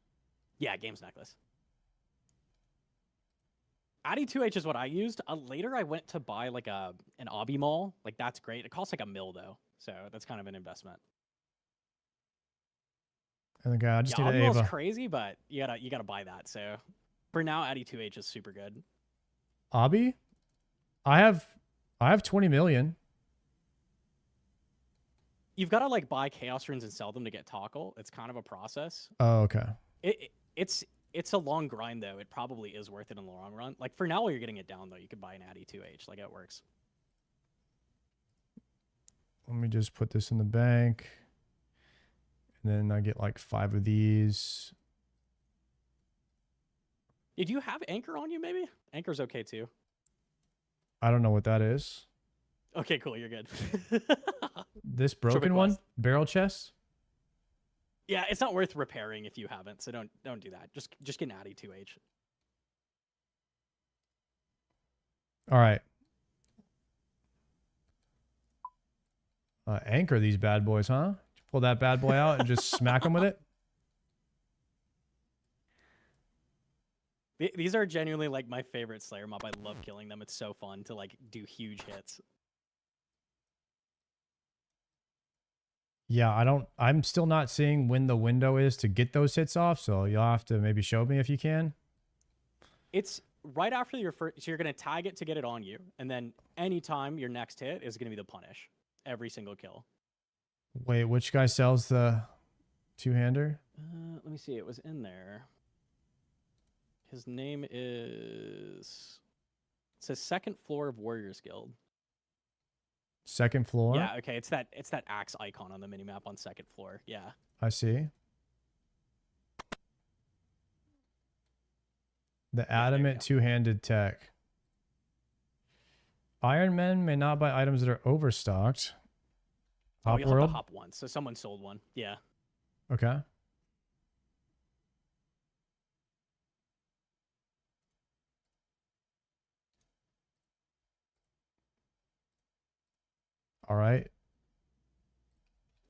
Yeah, Games Necklace. Addy 2H is what I used. Later, I went to buy like an Obby Mall. Like, that's great. It costs like $1 million, though. So that's kind of an investment. I think I just need Obby an Mall's Ava. crazy, but you gotta buy that. So for now, Addy 2H is super good. Obby? I have 20 million. You've got to like buy Chaos Runes and sell them to get Toggle. It's kind of a process. Oh, okay. It's a long grind, though. It probably is worth it in the long run. Like, for now, while you're getting it down, though, you could buy an Addy 2H. Like, it works. Let me just put this in the bank. And then I get like 5 of these. Did you have Anchor on you, maybe? Anchor's okay, too. I don't know what that is. Okay, cool. You're good. This broken one? quest. Barrel chest? Yeah, it's not worth repairing if you haven't, so don't do that. Just get an Addy 2H. All right. Anchor these bad boys, huh? Pull that bad boy out and just smack them with it? These are genuinely like my favorite Slayer mob. I love killing them. It's so fun to like do huge hits. Yeah, I'm still not seeing when the window is to get those hits off, so you'll have to maybe show me if you can. It's right after your first, so you're going to tag it to get it on you, and then anytime your next hit is going to be the punish. Every single kill. Wait, which guy sells the two-hander? Let me see. It was in there. His name is... It says second floor of Warriors Guild. Second floor? Yeah, okay. It's that axe icon on the minimap on second floor. Yeah. I see. The adamant two-handed tech. Iron Men may not buy items that are overstocked. Hop you'll World? have to hop once. So someone sold one. Yeah. Okay. All right.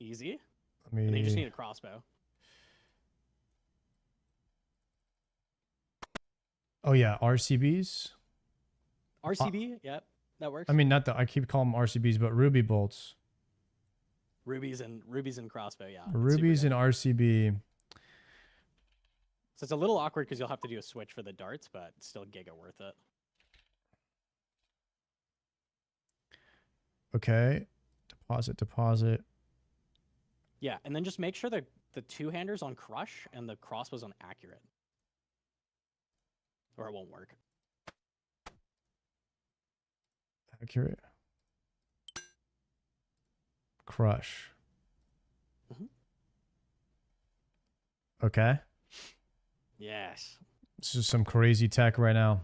Easy. Let me... And then you just need a crossbow. Oh yeah, RCBs. RCB, yep, that works. I mean, not the. I keep calling them RCBs, but ruby bolts. Rubies and crossbow, yeah. Rubies and RCB. So it's a little awkward because you'll have to do a switch for the darts, but still giga worth it. Okay. Deposit. Yeah, and then just make sure that the two-handers on crush and the crossbows on accurate. Or it won't work. Accurate. Crush. Okay. Yes. This is some crazy tech right now.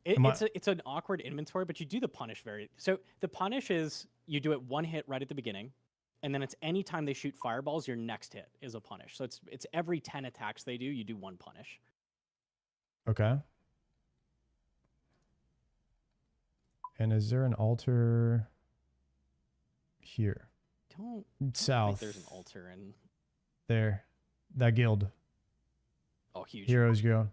It's an awkward inventory, but you do the punish so the punish is you do it one hit right at the beginning, and then it's any time they shoot fireballs, your next hit is a punish. So it's every 10 attacks they do, you do one punish. Okay. And is there an altar here? Don't South. think there's an altar in there. That guild. Oh, huge. Heroes Guild.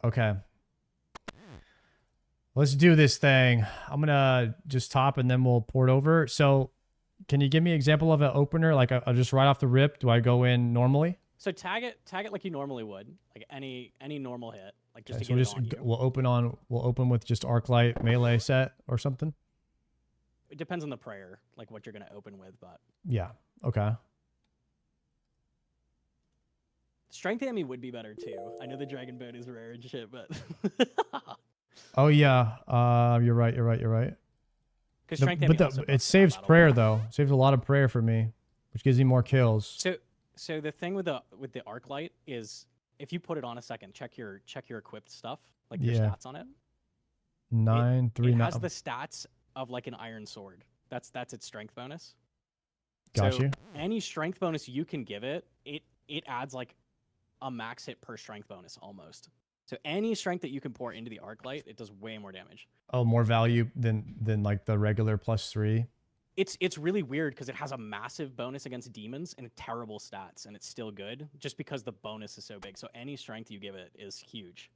Okay. Let's do this thing. I'm going to just top and then we'll port over. So Can you give me an example of an opener? Like, I'll just right off the rip. Do I go in normally? So tag it like you normally would, like any normal hit, like just Okay, to so get it on you. we'll open with just Arclight melee set or something. It depends on the prayer, like what you're gonna open with, but Yeah. Okay. strength ammy would be better too. I know the dragon boat is rare and shit, but Oh yeah. You're right. because strength ammy also it saves prayer though. Saves a lot of prayer for me, which gives me more kills. So the thing with the arc light is if you put it on a second, check your equipped stuff, like your Yeah. stats on it. 9, 3, It 9. has the stats of like an iron sword. That's its strength bonus. Got so you. Any strength bonus you can give it, it adds like a max hit per strength bonus almost. So any strength that you can pour into the arc light, it does way more damage. Oh, more value than like the regular +3. It's really weird because it has a massive bonus against demons and terrible stats, and it's still good just because the bonus is so big. So any strength you give it is huge.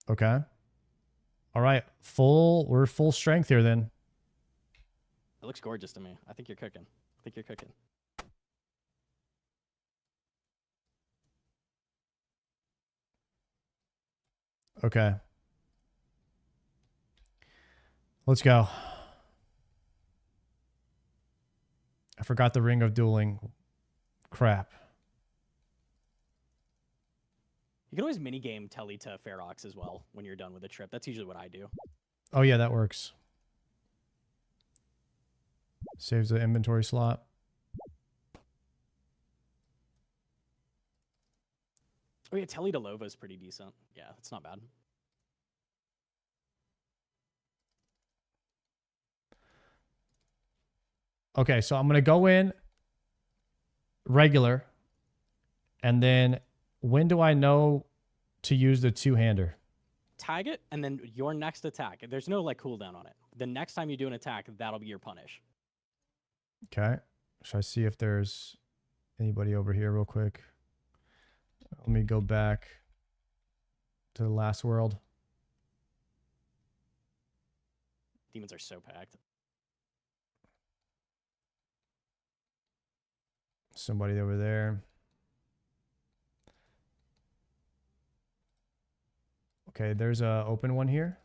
Okay. All right. We're full strength here then. It looks gorgeous to me. I think you're cooking. Okay. Let's go. I forgot the ring of dueling. Crap. You can always minigame Telly to Ferox as well when you're done with the trip. That's usually what I do. Oh yeah, that works. Saves the inventory slot. Oh yeah, Telly to Lova is pretty decent. Yeah, it's not bad. Okay, so I'm going to go in regular. And then when do I know to use the two-hander? Tag it, and then your next attack. There's no like cooldown on it. The next time you do an attack, that'll be your punish. Okay. Should I see if there's anybody over here real quick? Let me go back to the last world. Demons are so packed. Somebody over there. Okay, there's a open one here.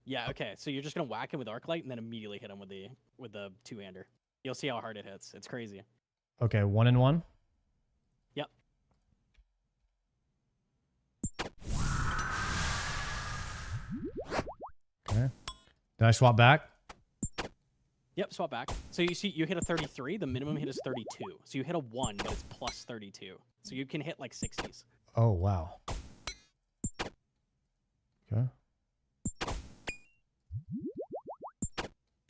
Yeah, okay. So you're just gonna whack him with Arclight and then immediately hit him with the two-hander. You'll see how hard it hits. It's crazy. Okay, 1 and 1. Yep. Okay. Did I swap back? Yep, swap back. So you see you hit a 33, the minimum hit is 32. So you hit a 1, but it's plus 32. So you can hit like 60s. Oh, wow. Okay.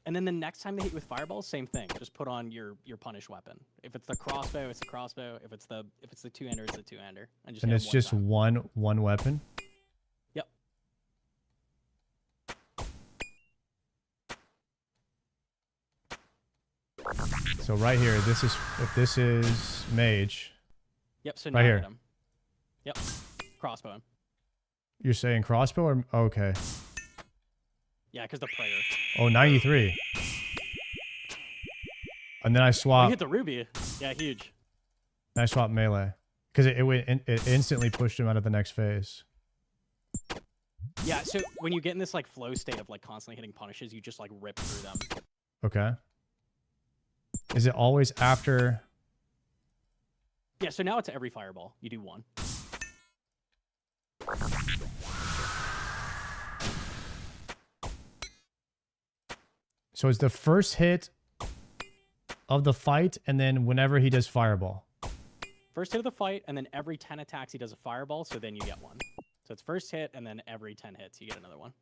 And then the next time they hit you with fireballs, same thing. Just put on your punish weapon. If it's the crossbow, it's the crossbow. If it's the two-hander, it's the two-hander. And just hit it's them just time. one weapon? Yep. So right here, if this is mage. Yep, so right now here. hit him. Yep. Crossbow him. You're saying crossbow or okay. Yeah, because the prayer. Oh, 93. And then I Oh, swap. you hit the ruby. Yeah, huge. I swap melee because it instantly pushed him out of the next phase. Yeah, so when you get in this like flow state of like constantly hitting punishes, you just like rip through them. Okay. Is it always after? Yeah, so now it's every fireball. You do 1. So it's the first hit of the fight, and then whenever he does fireball. First hit of the fight, and then every 10 attacks he does a fireball, so then you get 1. So it's first hit, and then every 10 hits you get another 1.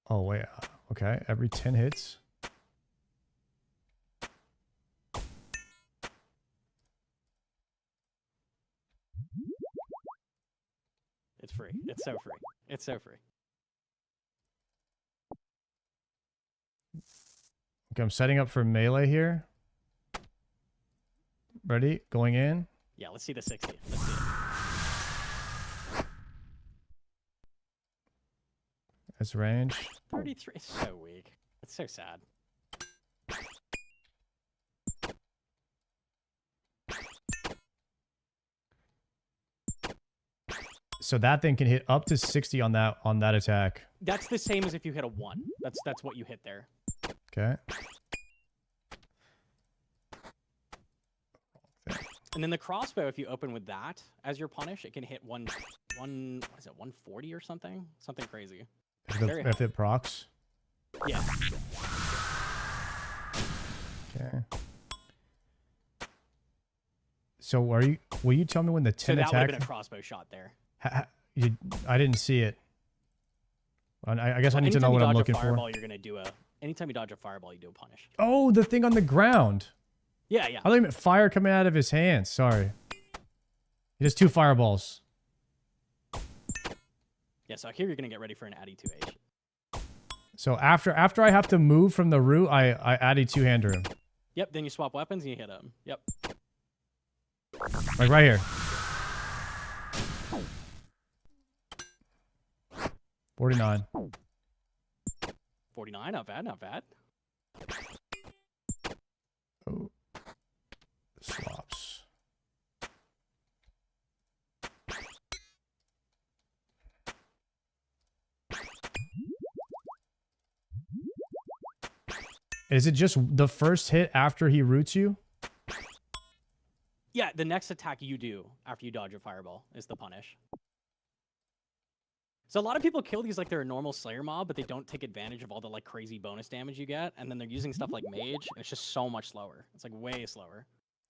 Oh wait. Okay. Every 10 hits. It's free. It's so free. It's so free. Okay, I'm setting up for melee here. Ready? Going in. Yeah, let's see the 60. Let's see it. That's range. 33 is so weak. That's so sad. So that thing can hit up to 60 on that attack. That's the same as if you hit a 1. That's what you hit there. Okay. And then the crossbow, if you open with that as your punish, it can hit what is it, 140 or something? Something crazy. If it procs. Yeah. Okay. So will you tell me when the 10 So that would attack? have been a crossbow shot there. I didn't see it. I guess I need to know Anytime what you I'm dodge looking a fireball, for. you're gonna do a. Anytime you dodge a fireball, you do a punish. Oh, the thing on the ground. Yeah, yeah. I thought you meant fire coming out of his hands. Sorry. He does 2 fireballs. Yeah, so here you're gonna get ready for an Addy 2H. So after I have to move from the root, I add a 2-hander him. Yep. Then you swap weapons and you hit him. Yep. Like right here. 49. 49. Not bad. Not bad. Oh. Swaps. Is it just the first hit after he roots you? Yeah, the next attack you do after you dodge a fireball is the punish. So a lot of people kill these like they're a normal Slayer mob, but they don't take advantage of all the like crazy bonus damage you get, and then they're using stuff like Mage, and it's just so much slower. It's like way slower.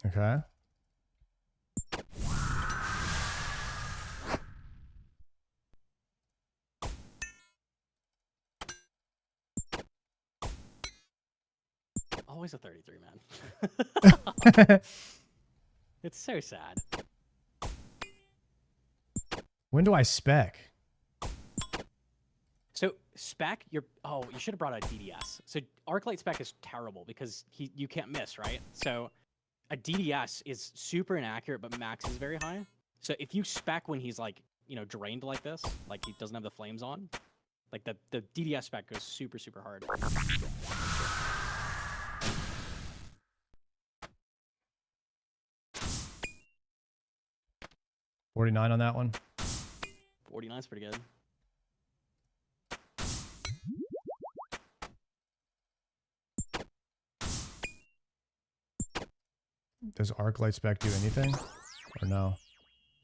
Okay. Always a 33, man. It's so sad. When do I spec? So spec, you should have brought a DDS. So Arclight spec is terrible because you can't miss, right? So a DDS is super inaccurate, but max is very high. So if you spec when he's like, drained like this, like he doesn't have the flames on, like the DDS spec goes super, super hard. 49 on that one. 49 is pretty good. Does Arclight spec do anything? Or no?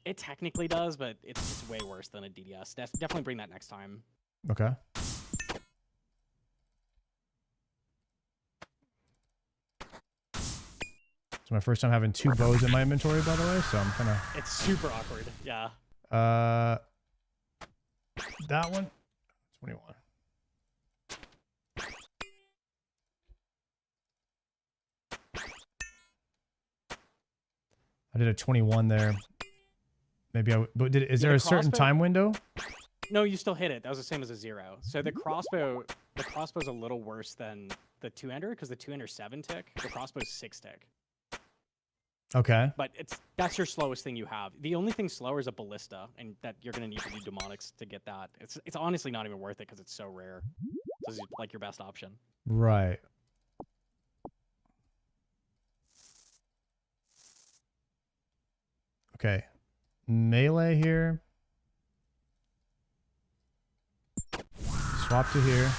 It technically does, but it's way worse than a DDS. Definitely bring that next time. Okay. It's my first time having 2 bows in my inventory, by the way, so I'm kind of... It's super awkward, yeah. That one, 21. I did a 21 there. Maybe but is there a certain time window? No, you still hit it. That was the same as a 0. So the crossbow's a little worse than the 2-hander because the 2-hander's 7 tick. The crossbow's 6 tick. Okay. But that's your slowest thing you have. The only thing slower is a ballista, and that you're gonna need to do demonics to get that. It's honestly not even worth it because it's so rare. This is like your best option. Right. Okay. Melee here. Swap to here.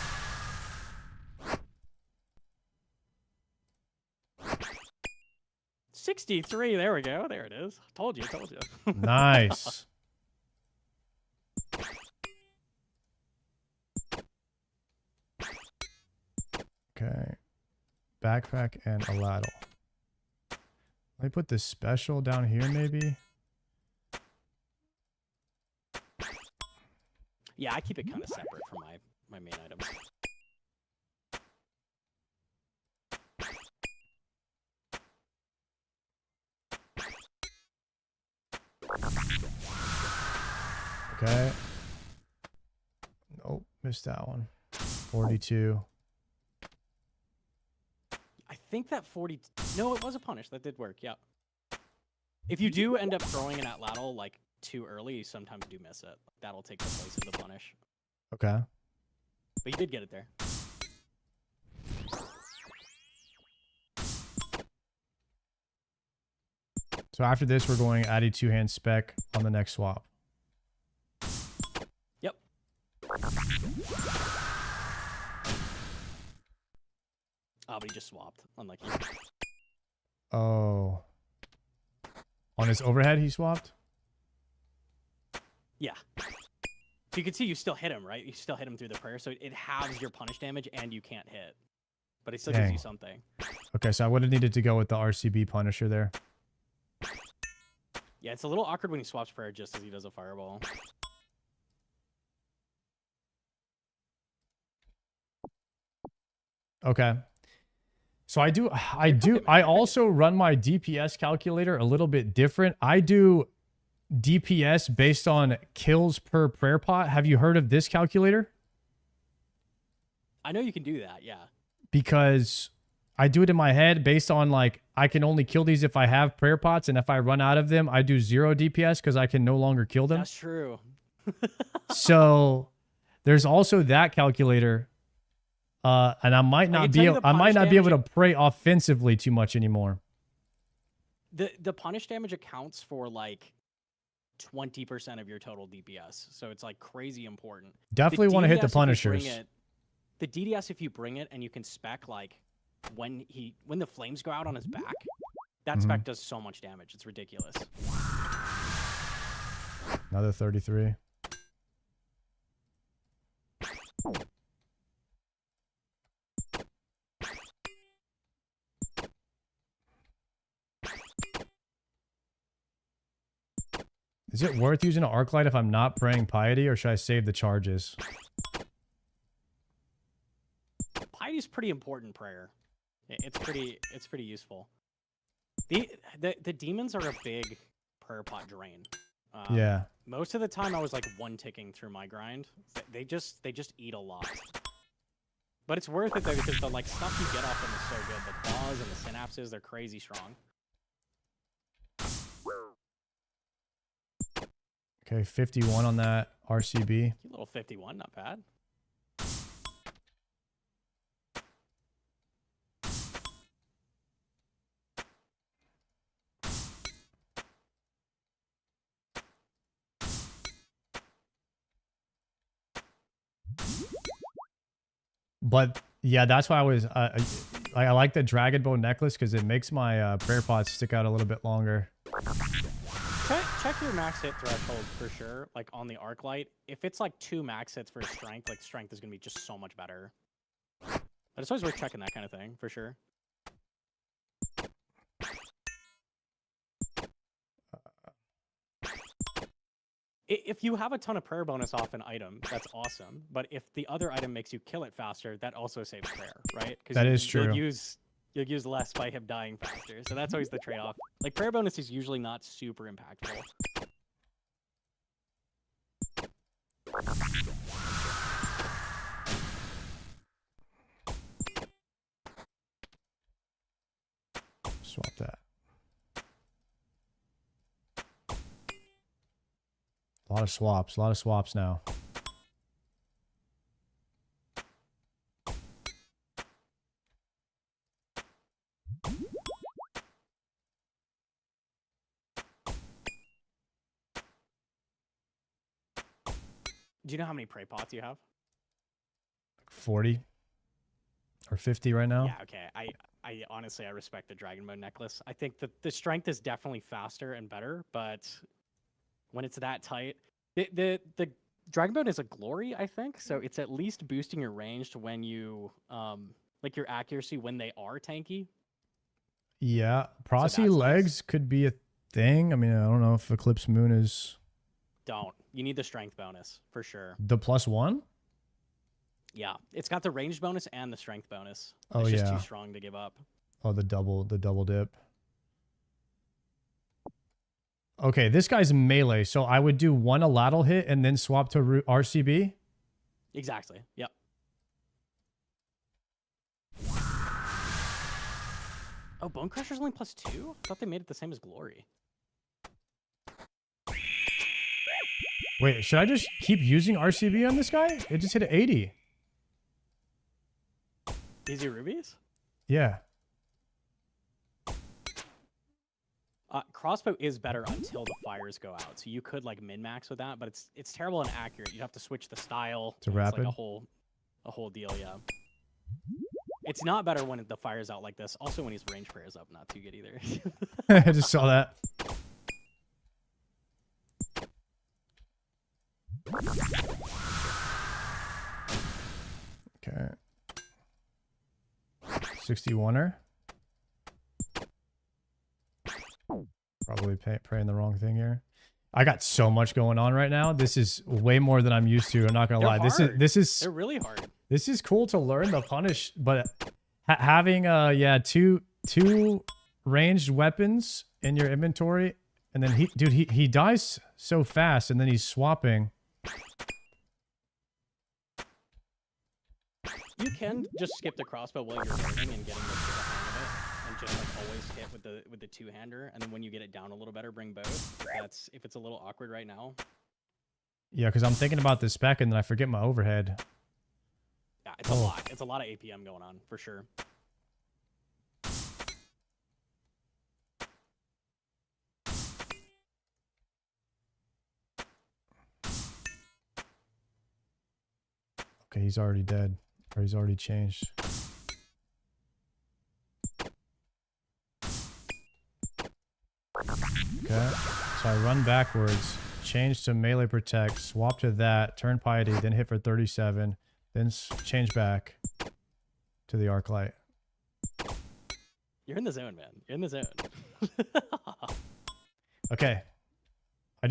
$63. There we go. There it is. Told you. Nice. Okay. Backpack and a ladle. Let me put this special down here, maybe. Yeah, I keep it kind of separate from my main items. Okay. Nope, missed that one. 42. I think that 40... No, it was a punish. That did work, yeah. If you do end up throwing an atlatl like too early, you sometimes do miss it. That'll take the place of the punish. Okay. But you did get it there. So after this, we're going Addy 2-hand spec on the next swap. Yep. Oh, but he just swapped. Unlucky. Oh. On his overhead, he swapped? Yeah. So you can see you still hit him, right? You still hit him through the prayer, so it halves your punish damage and you can't hit. But it still gives Dang. you something. Okay, so I would have needed to go with the RCB Punisher there. Yeah, it's a little awkward when he swaps prayer just as he does a fireball. Okay. So I also run my DPS calculator a little bit different. I do DPS based on kills per prayer pot. Have you heard of this calculator? I know you can do that, yeah. Because I do it in my head based on like, I can only kill these if I have prayer pots, and if I run out of them, I do 0 DPS because I can no longer kill them. That's true. So there's also that calculator. And I might not be able to pray offensively too much anymore. The punish damage accounts for like 20% of your total DPS, so it's like crazy important. Definitely want to hit the punishers. The DDS, if you bring it and you can spec like when the flames go out on his back, that spec does so much damage. It's ridiculous. Another 33. Is it worth using an arc light if I'm not praying piety, or should I save the charges? Piety is pretty important prayer. It's pretty useful. The demons are a big prayer pot drain. Yeah. Most of the time I was like one ticking through my grind. They just eat a lot. But it's worth it though, because the like stuff you get off them is so good. The claws and the synapses, they're crazy strong. Okay, 51 on that RCB. Cute little 51, not bad. But yeah, that's why I was I like the dragon bone necklace because it makes my prayer pots stick out a little bit longer. Check your max hit threshold for sure, like on the arc light. If it's like 2 max hits for strength, like strength is gonna be just so much better. But it's always worth checking that kind of thing for sure. If you have a ton of prayer bonus off an item, that's awesome. But if the other item makes you kill it faster, that also saves prayer, right? That is true. You'll use less by him dying faster. So that's always the trade-off. Like, prayer bonus is usually not super impactful. Swap that. A lot of swaps now. Do you know how many prey pots you have? 40 or 50 right now. Yeah, okay. I honestly, I respect the Dragon Bone necklace. I think that the strength is definitely faster and better, but when it's that tight, the Dragon Bone is a glory, I think. So it's at least boosting your range to when you, like your accuracy when they are tanky. Yeah, Prosy legs could be a thing. I mean, I don't know if Eclipse Moon is. Don't. You need the strength bonus for sure. The +1? Yeah, it's got the range bonus and the strength bonus. Oh, it's just yeah. too strong to give up. Oh, the double dip. Okay, this guy's melee, so I would do 1 Aladdle hit and then swap to RCB? Exactly, yep. Oh, Bone Crusher's only +2? I thought they made it the same as Glory. Wait, should I just keep using RCB on this guy? It just hit an 80. Easy rubies? Yeah. Crossbow is better until the fires go out, so you could like min-max with that, but it's terrible and accurate. You have to switch the style. To and rapid? It's like a whole deal, yeah. It's not better when the fire's out like this. Also, when his range prayer is up, not too good either. I just saw that. Okay. 61er. Probably praying the wrong thing here. I got so much going on right now. This is way more than I'm used to. I'm not gonna lie. Hard. This is They're really hard. This is cool to learn the punish, but having two ranged weapons in your inventory, and then he dies so fast, and then he's swapping. You can just skip the crossbow while you're learning and getting the hang of it, and just like always hit with the two-hander, and then when you get it down a little better, bring both. If it's a little awkward right now. Yeah, because I'm thinking about the spec, and then I forget my overhead. Yeah, it's a lot. It's a lot of APM going on for sure. Okay, he's already dead. Or he's already changed. Okay, so I run backwards, change to melee protect, swap to that, turn piety, then hit for 37, then change back to the arc light. You're in the zone, man. You're in the zone. Okay. I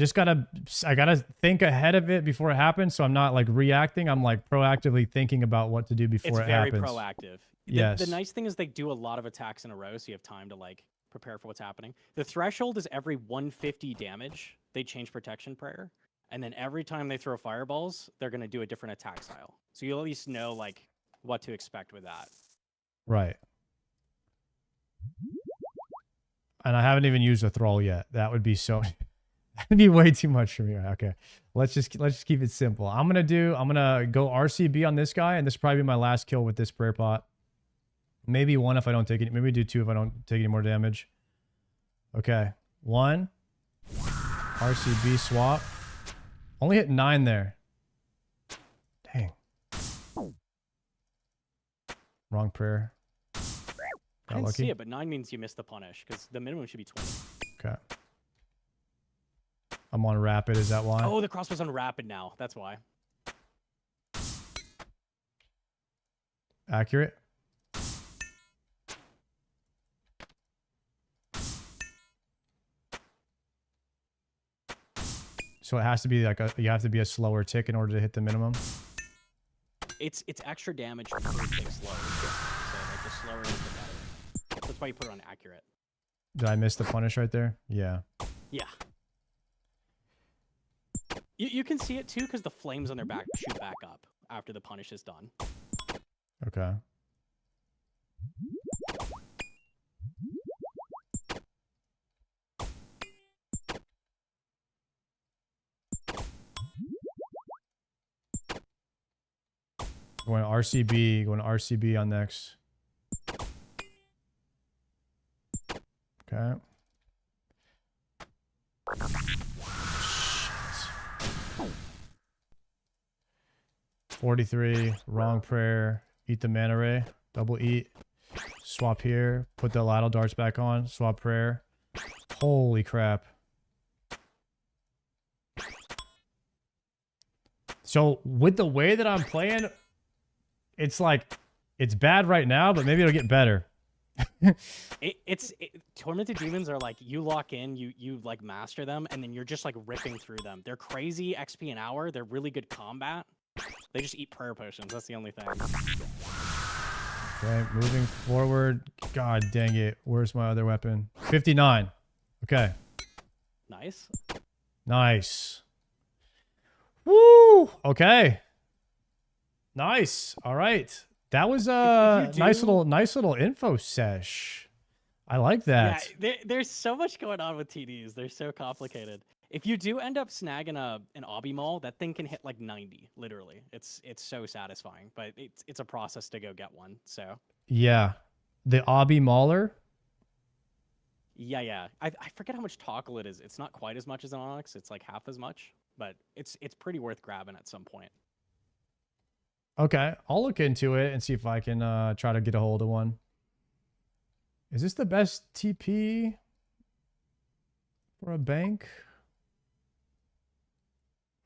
gotta think ahead of it before it happens, so I'm not like reacting. I'm like proactively thinking about what to do before it happens. It's very proactive. Yes. The nice thing is they do a lot of attacks in a row, so you have time to like prepare for what's happening. The threshold is every 150 damage. They change protection prayer, and then every time they throw fireballs, they're gonna do a different attack style. So you'll at least know like what to expect with that. Right. And I haven't even used a thrall yet. That would be so. That'd be way too much for me. Okay, let's just keep it simple. I'm gonna go RCB on this guy, and this will probably be my last kill with this prayer pot. Maybe one if I don't take it. Maybe do two if I don't take any more damage. Okay, 1. RCB swap. Only hit 9 there. Dang. Wrong prayer. I didn't see it, but 9 means you missed the punish because the minimum should be 20. Okay. I'm on rapid. Is that why? Oh, the crossbow's on rapid now. That's why. Accurate. So it has to be like you have to be a slower tick in order to hit the minimum. It's extra damage per tick slow. So like the slower it is, the better. That's why you put it on accurate. Did I miss the punish right there? Yeah. Yeah. You can see it too because the flames on their back shoot back up after the punish is done. Okay. Going RCB on next. Okay. 43, wrong prayer, eat the mana ray, double eat, swap here, put the ladle darts back on, swap prayer. Holy crap. So with the way that I'm playing, it's like, it's bad right now, but maybe it'll get better. Tormented demons are like, you lock in, you like master them, and then you're just like ripping through them. They're crazy XP an hour. They're really good combat. They just eat prayer potions. That's the only thing. Okay, moving forward. God dang it. Where's my other weapon? 59. Okay. Nice. Nice. Woo! Okay. Nice. All right. That was a nice little info sesh. I like that. Yeah, there's so much going on with TDs. They're so complicated. If you do end up snagging an obby maul, that thing can hit like 90, literally. It's so satisfying, but it's a process to go get one. So yeah, the obby mauler. Yeah. I forget how much toggle it is. It's not quite as much as an Onyx. It's like half as much, but it's pretty worth grabbing at some point. Okay, I'll look into it and see if I can try to get a hold of one. Is this the best TP for a bank?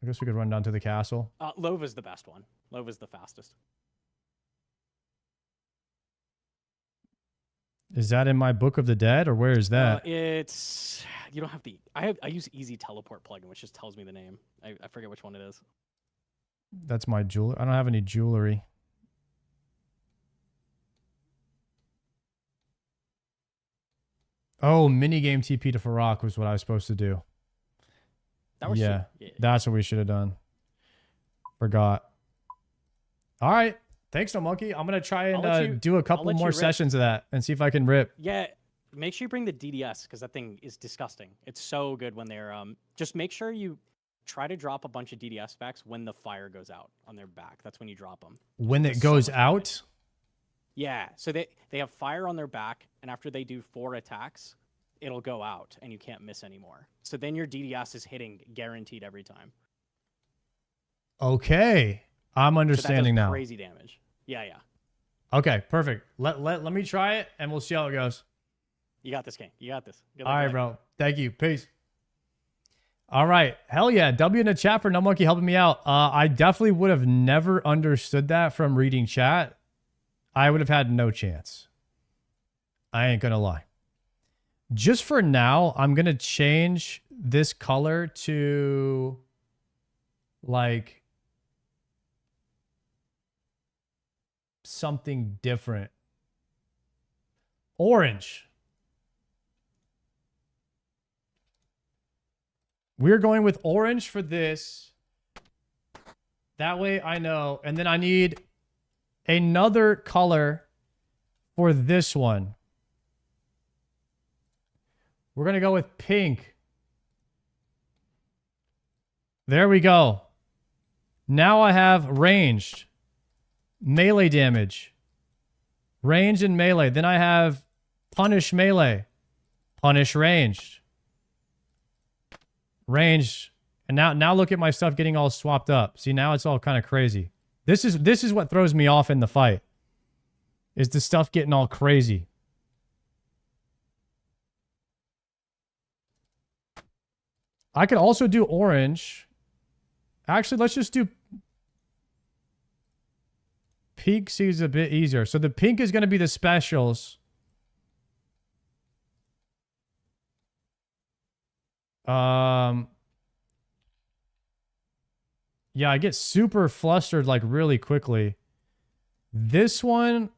I guess we could run down to the castle. Lova's the best one. Lova's the fastest. Is that in my Book of the Dead, or where is that? It's you don't have the. I use Easy Teleport plugin, which just tells me the name. I forget which one it is. That's my jewelry. I don't have any jewelry. Oh, minigame TP to Farak was what I was supposed to do. That was yeah, that's what we should have done. Forgot. All right. Thanks, No Monkey. I'm going to try and do a couple more sessions of that and see if I can rip. Yeah, make sure you bring the DDS because that thing is disgusting. It's so good when they're... Just make sure you try to drop a bunch of DDS specs when the fire goes out on their back. That's when you drop them. When it goes out? Yeah, so they have fire on their back, and after they do 4 attacks, it'll go out, and you can't miss anymore. So then your DDS is hitting guaranteed every time. Okay. I'm understanding now. Crazy damage. Yeah. Okay, perfect. Let me try it, and we'll see how it goes. You got this, King. You got this. All right, bro. Thank you. Peace. All right. Hell yeah. W in the chat for No Monkey helping me out. I definitely would have never understood that from reading chat. I would have had no chance. I ain't going to lie. Just for now, I'm going to change this color to like something different. Orange. We're going with orange for this. That way I know. And then I need another color for this one. We're going to go with pink. There we go. Now I have ranged. Melee damage. Range and melee. Then I have punish melee. Punish ranged. Ranged. And now look at my stuff getting all swapped up. See, now it's all kind of crazy. This is what throws me off in the fight. Is the stuff getting all crazy. I could also do orange. Actually, let's just do pink. Seems a bit easier. So the pink is going to be the specials. Yeah, I get super flustered like really quickly. This one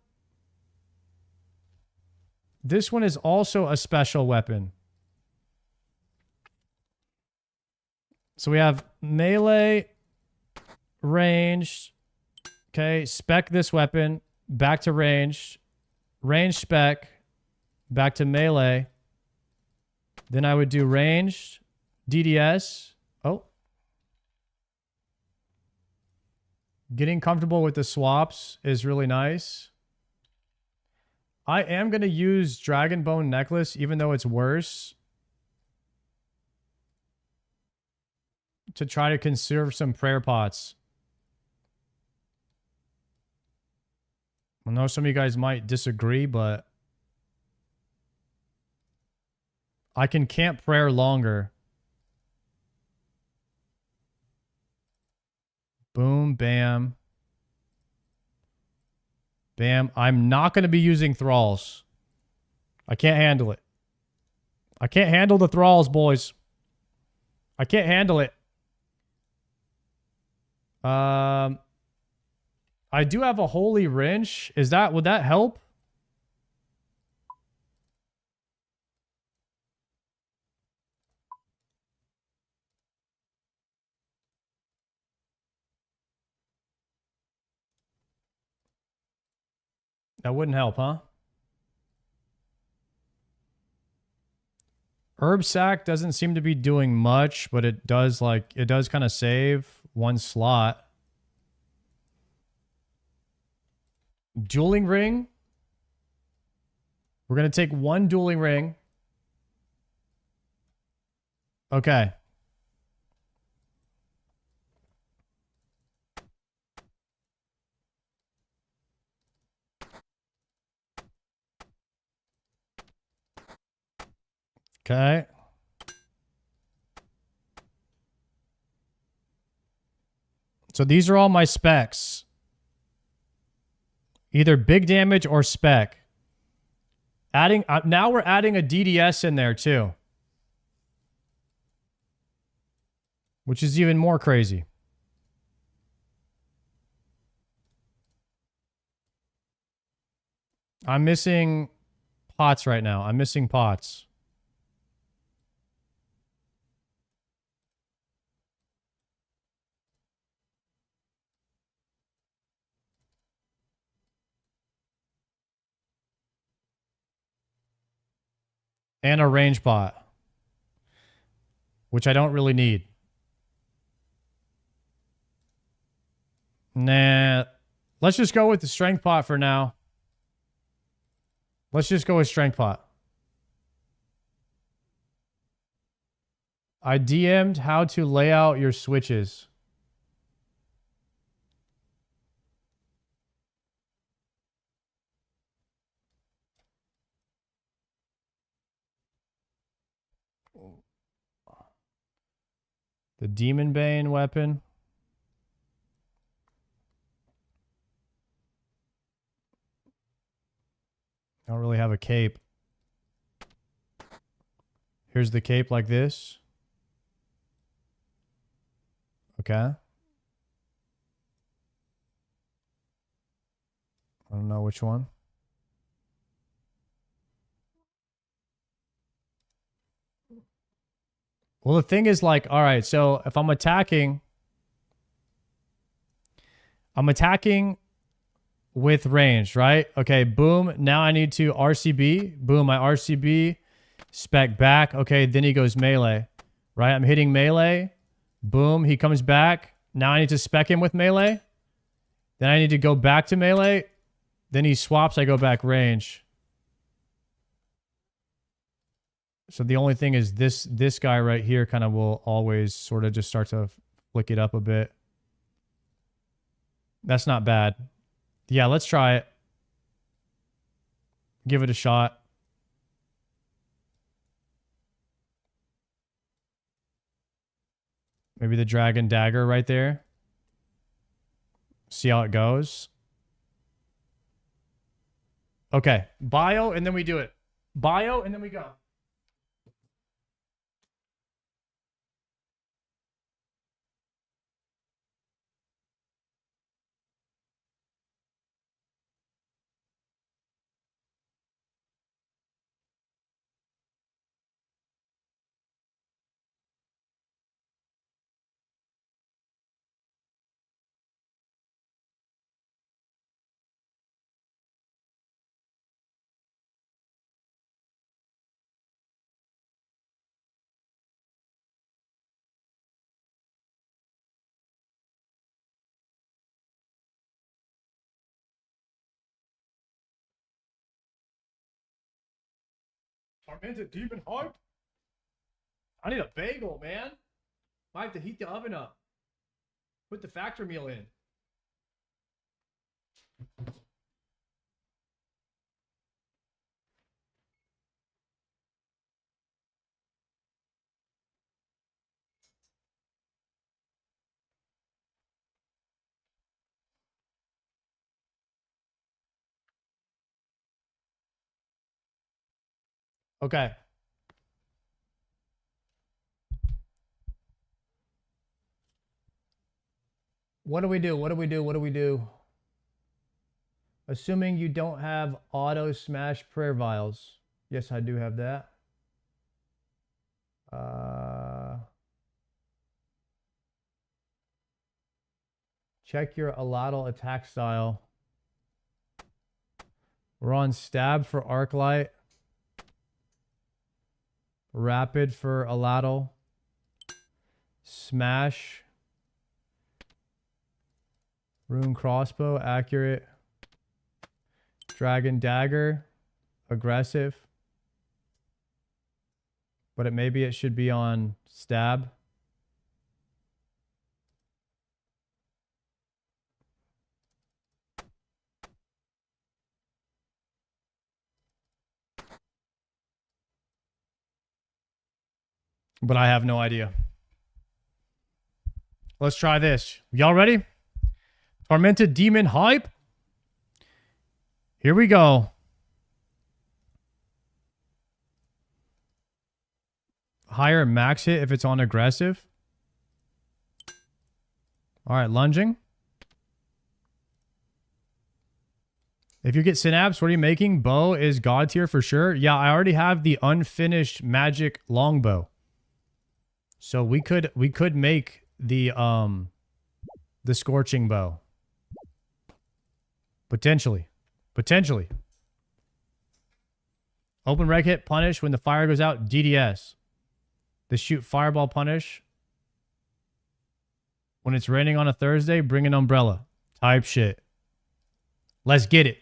is also a special weapon. So we have melee, ranged. Okay, spec this weapon, back to ranged, ranged spec, back to melee. Then I would do ranged, DDS. Oh. Getting comfortable with the swaps is really nice. I am going to use Dragon Bone Necklace, even though it's worse, to try to conserve some prayer pots. I know some of you guys might disagree, but I can camp prayer longer. Boom, bam. Bam. I'm not going to be using thralls. I can't handle it. I can't handle the thralls, boys. I can't handle it. I do have a holy wrench. Would that help? That wouldn't help, huh? Herb sack doesn't seem to be doing much, but it does kind of save one slot. Dueling ring. We're going to take one dueling ring. Okay. Okay. So these are all my specs. Either big damage or spec. Adding now we're adding a DDS in there too. Which is even more crazy. I'm missing pots right now. I'm missing pots. And a range pot. Which I don't really need. Nah. Let's just go with the strength pot for now. Let's just go with strength pot. I DM'd how to lay out your switches. The Demon Bane weapon. I don't really have a cape. Here's the cape like this. Okay. I don't know which one. Well, the thing is like, all right, so if I'm attacking with range, right? Okay, boom. Now I need to RCB. Boom, my RCB. Spec back. Okay, then he goes melee, right? I'm hitting melee. Boom, he comes back. Now I need to spec him with melee. Then I need to go back to melee. Then he swaps, I go back range. So the only thing is this guy right here kind of will always sort of just start to flick it up a bit. That's not bad. Yeah, let's try it. Give it a shot. Maybe the dragon dagger right there. See how it goes. Okay. Bio, and then we do it. Bio, and then we go. Tormented demon heart? I need a bagel, man. I have to heat the oven up. Put the factor meal in. Okay. What do we do? What do we do? What do we do? Assuming you don't have auto smash prayer vials. Yes, I do have that. Check your Aladdle attack style. We're on stab for Arclight. Rapid for Aladdle. Smash. Rune crossbow, accurate. Dragon dagger, aggressive. But maybe it should be on stab. But I have no idea. Let's try this. Y'all ready? Tormented Demon hype. Here we go. Higher max hit if it's on aggressive. All right, lunging. If you get synapse, what are you making? Bow is god tier for sure. Yeah, I already have the unfinished magic longbow. So we could make the scorching bow. Potentially. Open reg hit punish when the fire goes out. DDS. The shoot fireball punish. When it's raining on a Thursday, bring an umbrella. Type shit. Let's get it.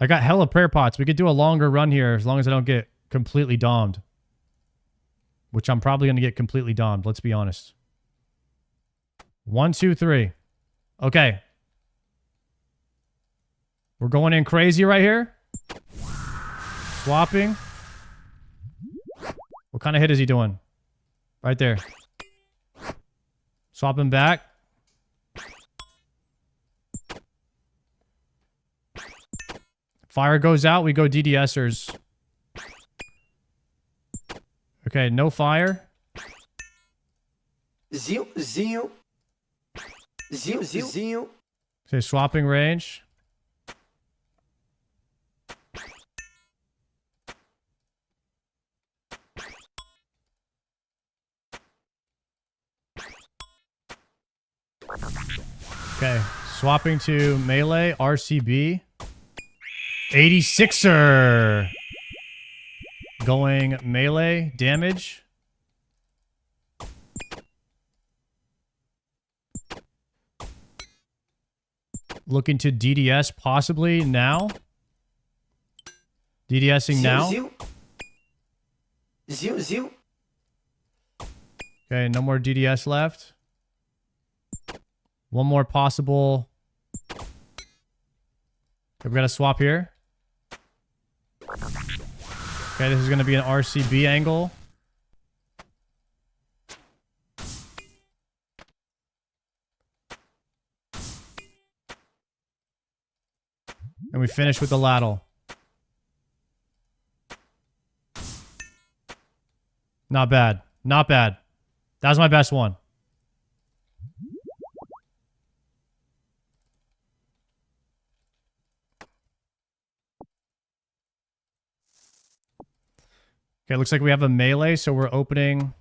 I got hella prayer pots. We could do a longer run here as long as I don't get completely domed. Which I'm probably going to get completely domed. Let's be honest. 1, 2, 3. Okay. We're going in crazy right here. Swapping. What kind of hit is he doing? Right there. Swapping back. Fire goes out. We go DDSers. Okay, no fire. Zinho. Okay, swapping range. Okay, swapping to melee, RCB. 86er. Going melee damage. Looking to DDS possibly now. DDSing now. Okay, no more DDS left. One more possible. Okay, we got to swap here. Okay, this is going to be an RCB angle. And we finish with the ladle. Not bad. Not bad. That was my best one. Okay, looks like we have a melee, so we're opening.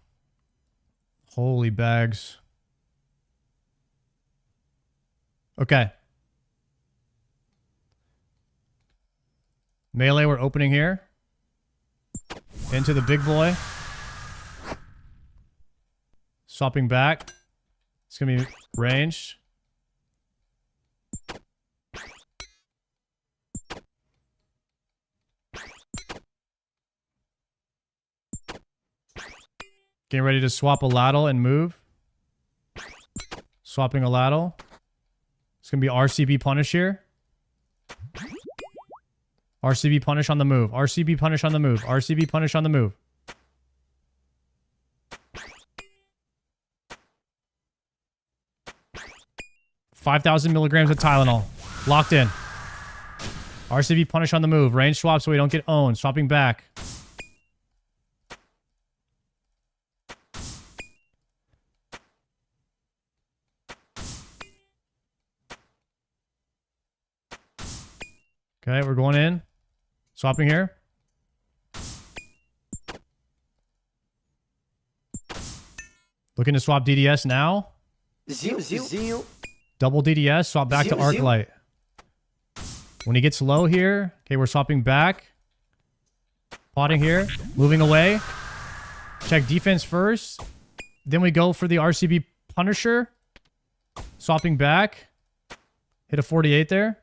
Holy bags. Okay. Melee, we're opening here. Into the big boy. Swapping back. It's going to be ranged. Getting ready to swap a ladle and move. Swapping a ladle. It's going to be RCB punish here. RCB punish on the move. RCB punish on the move. RCB punish on the move. $5,000 milligrams of Tylenol. Locked in. RCB punish on the move. Range swap so we don't get owned. Swapping back. Okay, we're going in. Swapping here. Looking to swap DDS now. Double DDS, swap back to Arc Light. When he gets low here, okay, we're swapping back. Potting here, moving away. Check defense first. Then we go for the RCB Punisher. Swapping back. Hit a 48 there.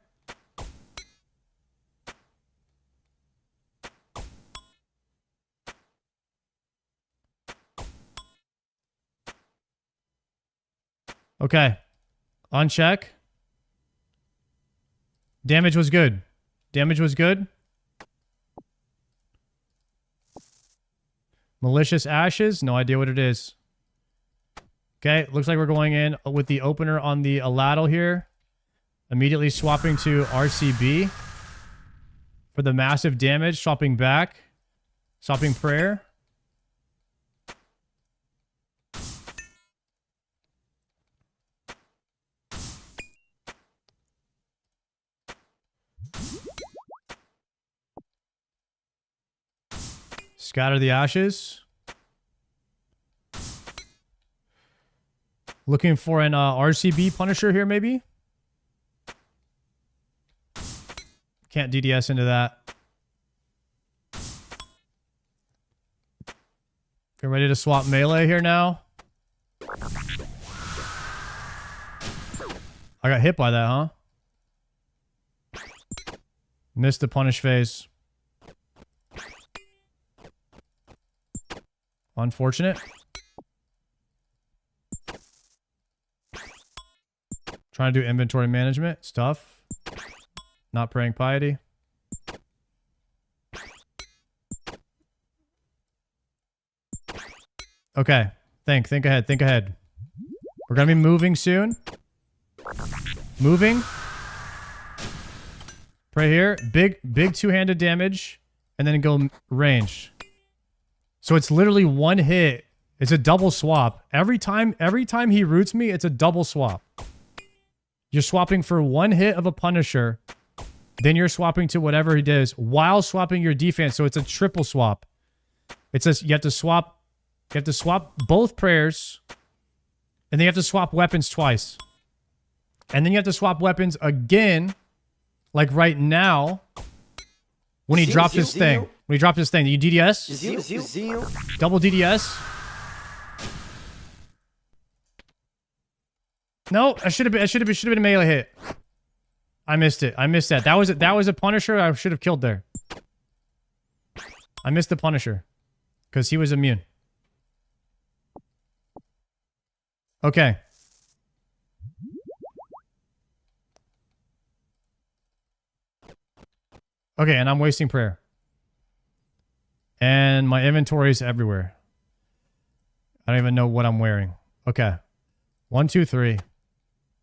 Okay. On check. Damage was good. Damage was good. Malicious Ashes. No idea what it is. Okay. Looks like we're going in with the opener on the Aladal here. Immediately swapping to RCB. For the massive damage. Swapping back. Swapping prayer. Scatter the ashes. Looking for an RCB Punisher here, maybe? Can't DDS into that. Get ready to swap melee here now. I got hit by that, huh? Missed the punish phase. Unfortunate. Trying to do inventory management stuff. Not praying piety. Okay. Think ahead. Think ahead. We're gonna be moving soon. Moving. Pray here. Big two-handed damage. And then go range. So it's literally one hit. It's a double swap. Every time he roots me, it's a double swap. You're swapping for one hit of a Punisher. Then you're swapping to whatever he does while swapping your defense. So it's a triple swap. It says you have to swap both prayers. And then you have to swap weapons twice. And then you have to swap weapons again. Like right now. When he dropped his thing. When he dropped his thing. You DDS? Double DDS? No, I should have been a melee hit. I missed it. I missed that. That was a Punisher I should have killed there. I missed the Punisher. Because he was immune. Okay. Okay, and I'm wasting prayer. And my inventory is everywhere. I don't even know what I'm wearing. Okay. 1, 2, 3.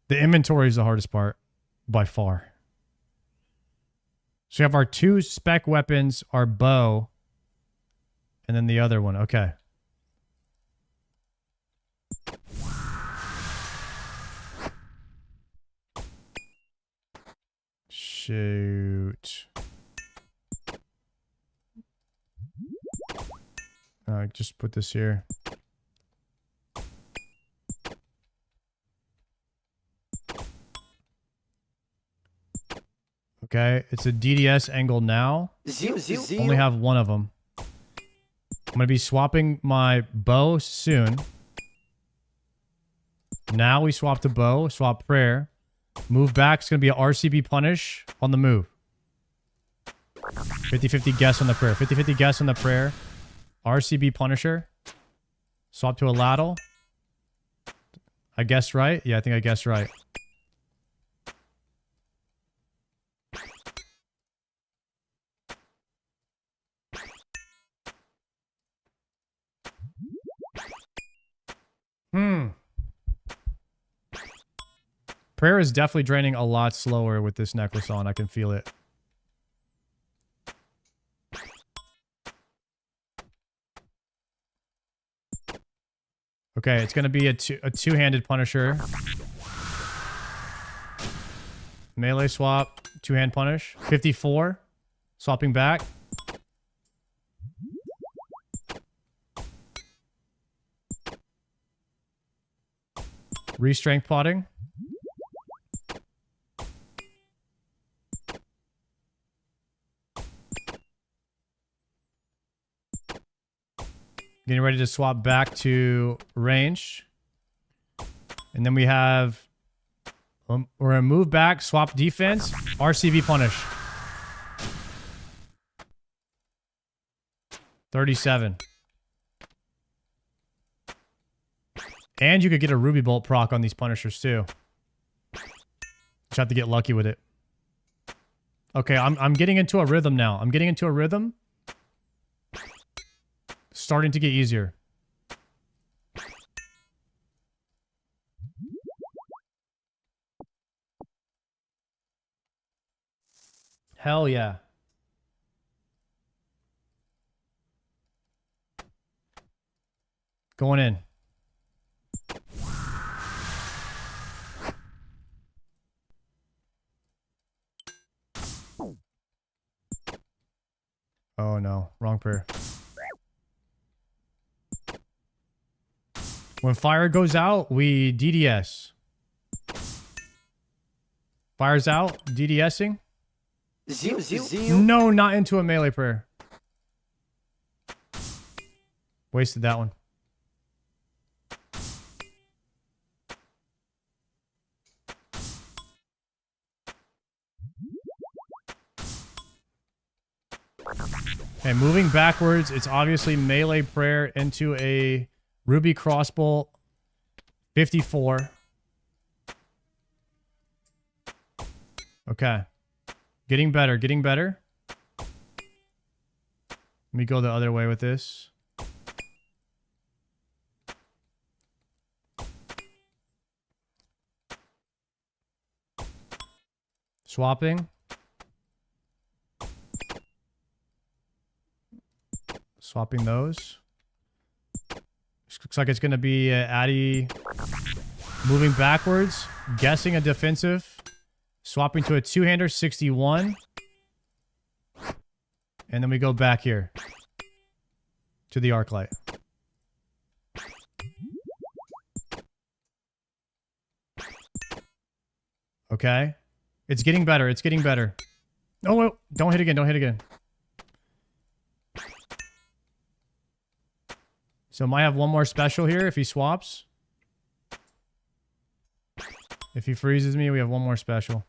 The inventory is the hardest part. By far. So we have our 2 spec weapons, our bow. And then the other one. Okay. Shoot. Just put this here. Okay, it's a DDS angle now. Only have one of them. I'm going to be swapping my bow soon. Now we swap the bow, swap prayer. Move back, it's going to be an RCB punish on the move. 50-50 guess on the prayer. 50-50 guess on the prayer. RCB Punisher. Swap to a Ladle. I guessed right? Yeah, I think I guessed right. Prayer is definitely draining a lot slower with this necklace on. I can feel it. Okay, it's going to be a two-handed Punisher. Melee swap, two-hand punish. 54. Swapping back. Re-strength potting. Getting ready to swap back to range. And then we have... we're going to move back, swap defense, RCB punish. 37. And you could get a Ruby Bolt proc on these Punishers too. Just have to get lucky with it. Okay, I'm getting into a rhythm now. I'm getting into a rhythm. Starting to get easier. Hell yeah. Going in. Oh no, wrong prayer. When fire goes out, we DDS. Fire's out, DDSing. No, not into a melee prayer. Wasted that one. Okay, moving backwards, it's obviously melee prayer into a Ruby crossbow 54. Okay. Getting better, getting better. Let me go the other way with this. Swapping. Swapping those. This looks like it's going to be Addy moving backwards, guessing a defensive, swapping to a two-hander, 61. And then we go back here to the arc light. Okay. It's getting better. It's getting better. Oh, don't hit again. Don't hit again. So might have one more special here if he swaps. If he freezes me, we have one more special.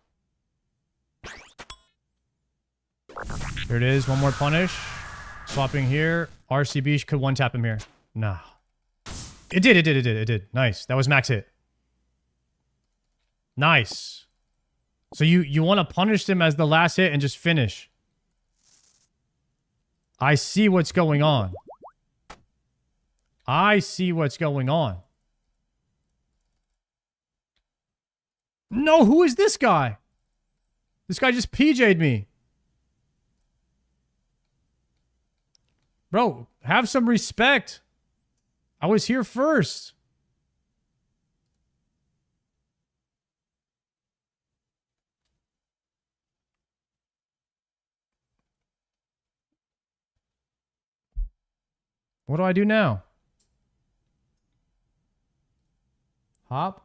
Here it is. One more punish. Swapping here. RCB could one-tap him here. Nah. It did. Nice. That was max hit. Nice. So you want to punish them as the last hit and just finish. I see what's going on. I see what's going on. No, who is this guy? This guy just PJ'd me. Bro, have some respect. I was here first. What do I do now? Hop.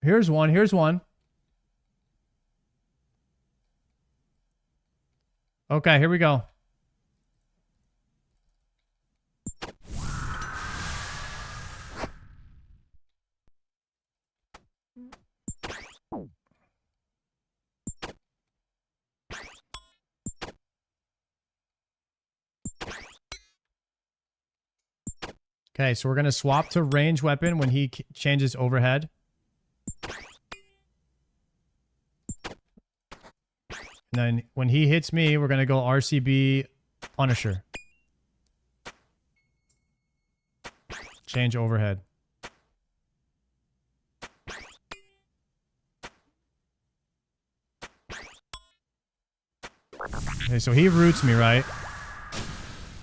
Here's one. Here's one. Okay, here we go. Okay, so we're going to swap to range weapon when he changes overhead. And then when he hits me, we're going to go RCB Punisher. Change overhead. Okay, so he roots me, right?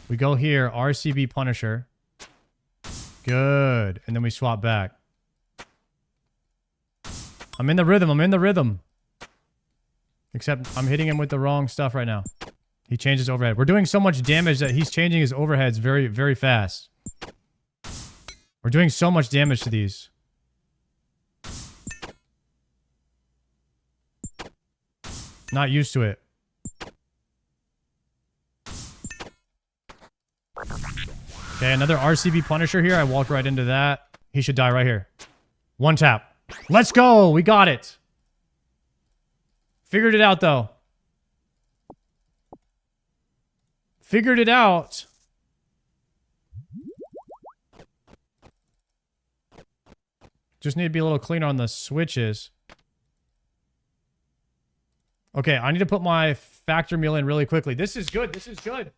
We go here, RCB Punisher. Good. And then we swap back. I'm in the rhythm. I'm in the rhythm. Except I'm hitting him with the wrong stuff right now. He changes overhead. We're doing so much damage that he's changing his overheads very, very fast. We're doing so much damage to these. Not used to it. Okay, another RCB Punisher here. I walked right into that. He should die right here. One tap. Let's go. We got it. Figured it out, though. Figured it out. Just need to be a little cleaner on the switches. Okay, I need to put my factor meal in really quickly. This is good. This is good.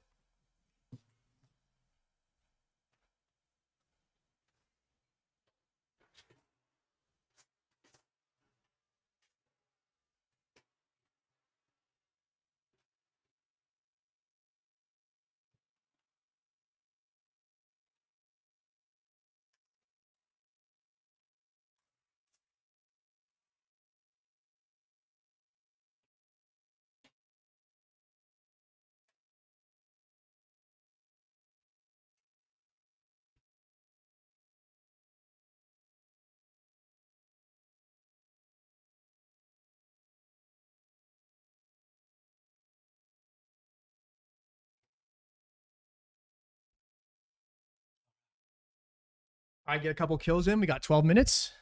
I get a couple kills in. We got 12 minutes.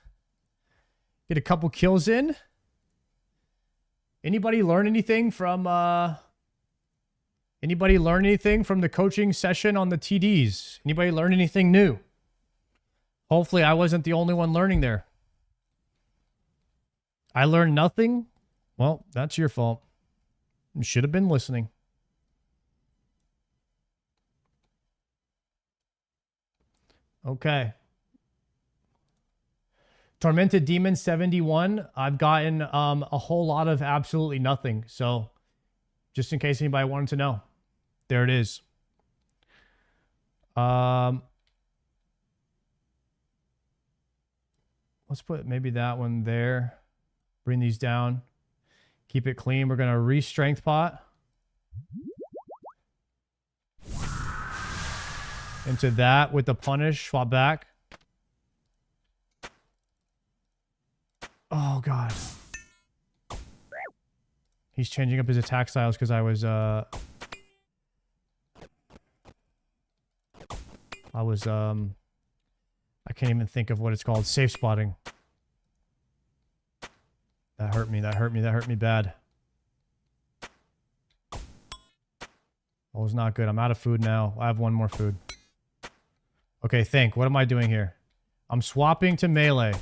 Get a couple kills in. Anybody learn anything from the coaching session on the TDs? Anybody learn anything new? Hopefully I wasn't the only one learning there. I learned nothing. Well, that's your fault. You should have been listening. Okay. Tormented Demon 71. I've gotten a whole lot of absolutely nothing. So just in case anybody wanted to know, there it is. Let's put maybe that one there. Bring these down. Keep it clean. We're going to re-strength pot. Into that with the punish. Swap back. Oh, God. He's changing up his attack styles because I can't even think of what it's called. Safe spotting. That hurt me. That hurt me. That hurt me bad. That was not good. I'm out of food now. I have one more food. Okay, think. What am I doing here? I'm swapping to melee.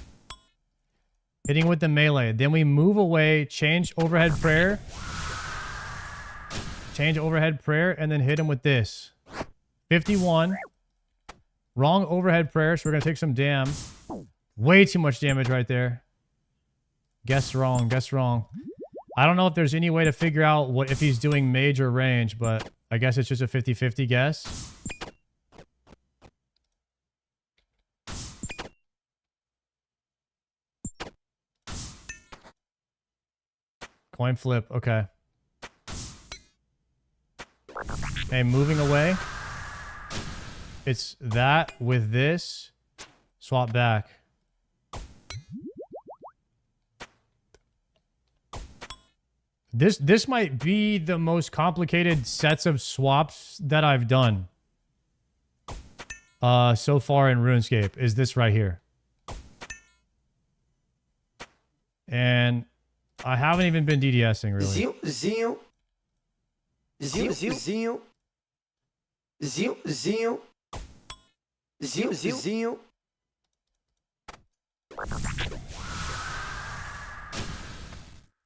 Hitting with the melee. Then we move away, change overhead prayer. Change overhead prayer, and then hit him with this. 51. Wrong overhead prayer, so we're going to take some damn. Way too much damage right there. Guess wrong. Guess wrong. I don't know if there's any way to figure out what if he's doing mage or range, but I guess it's just a 50-50 guess. Coin flip, okay. Okay, moving away. It's that with this. Swap back. This might be the most complicated sets of swaps that I've done. So far in RuneScape is this right here. And I haven't even been DDSing really.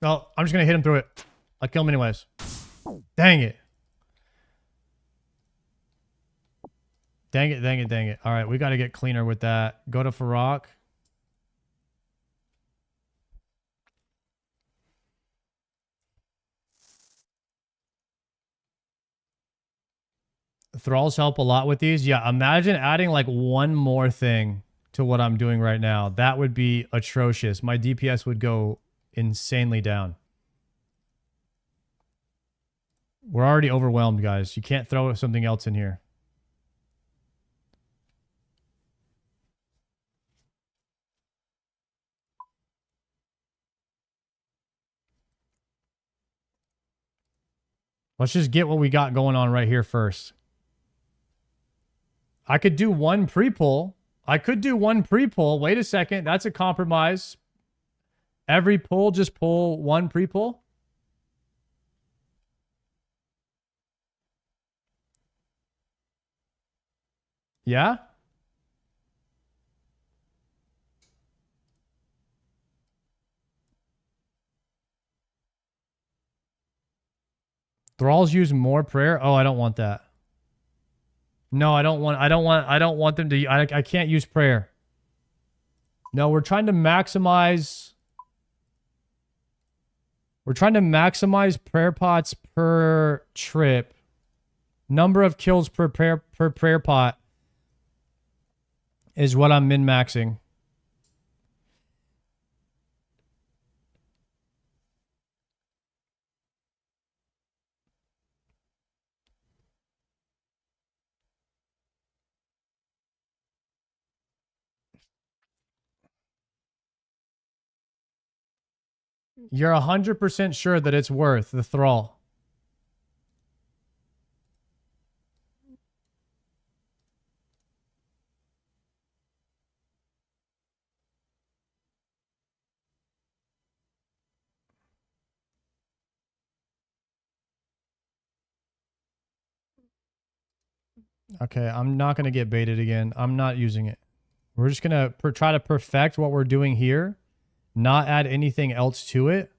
No, I'm just gonna hit him through it. I'll kill him anyways. Dang it. Dang it, dang it, dang it. Alright, we gotta get cleaner with that. Go to Farok. Thralls help a lot with these. Yeah, imagine adding like one more thing to what I'm doing right now. That would be atrocious. My DPS would go insanely down. We're already overwhelmed, guys. You can't throw something else in here. Let's just get what we got going on right here first. I could do one pre-pull. I could do one pre-pull. Wait a second. That's a compromise. Every pull, just pull one pre-pull. Yeah? Thralls use more prayer? Oh, I don't want that. No, I don't want them to. I can't use prayer. No, we're trying to maximize. We're trying to maximize prayer pots per trip. Number of kills per prayer pot is what I'm min-maxing. You're 100% sure that it's worth the thrall. Okay, I'm not going to get baited again. I'm not using it. We're just going to try to perfect what we're doing here, not add anything else to it.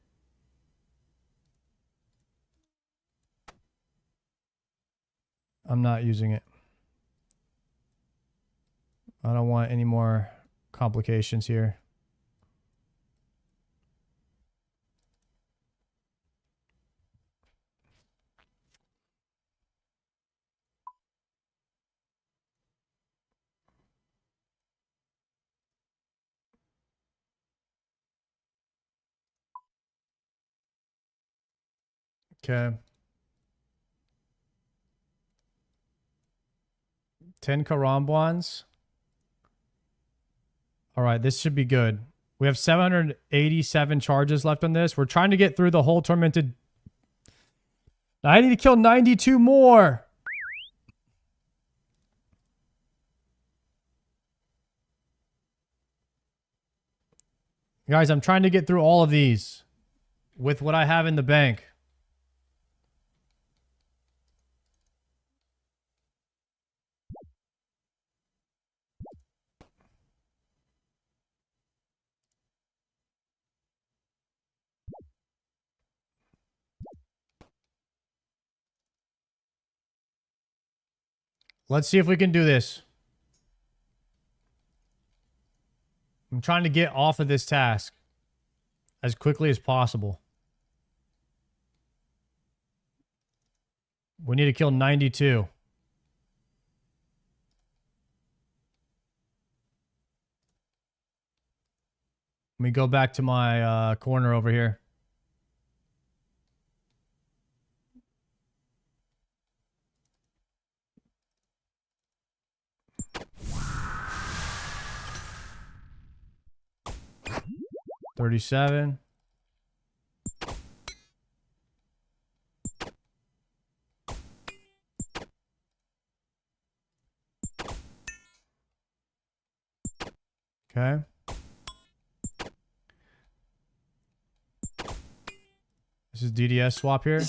I'm not using it. I don't want any more complications here. Okay. 10 Karambwans. All right, this should be good. We have 787 charges left on this. We're trying to get through the whole tormented. I need to kill 92 more. Guys, I'm trying to get through all of these with what I have in the bank. Let's see if we can do this. I'm trying to get off of this task as quickly as possible. We need to kill 92. Let me go back to my corner over here. $37. Okay. This is DDS swap here.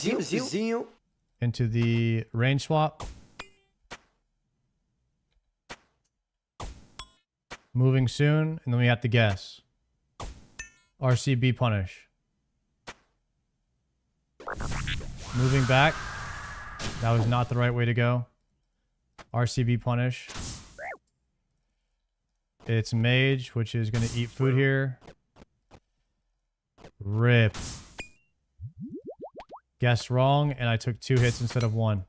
Into the range swap. Moving soon, and then we have to guess. RCB punish. Moving back. That was not the right way to go. RCB punish. It's mage, which is going to eat food here. Rip. Guessed wrong, and I took 2 hits instead of 1.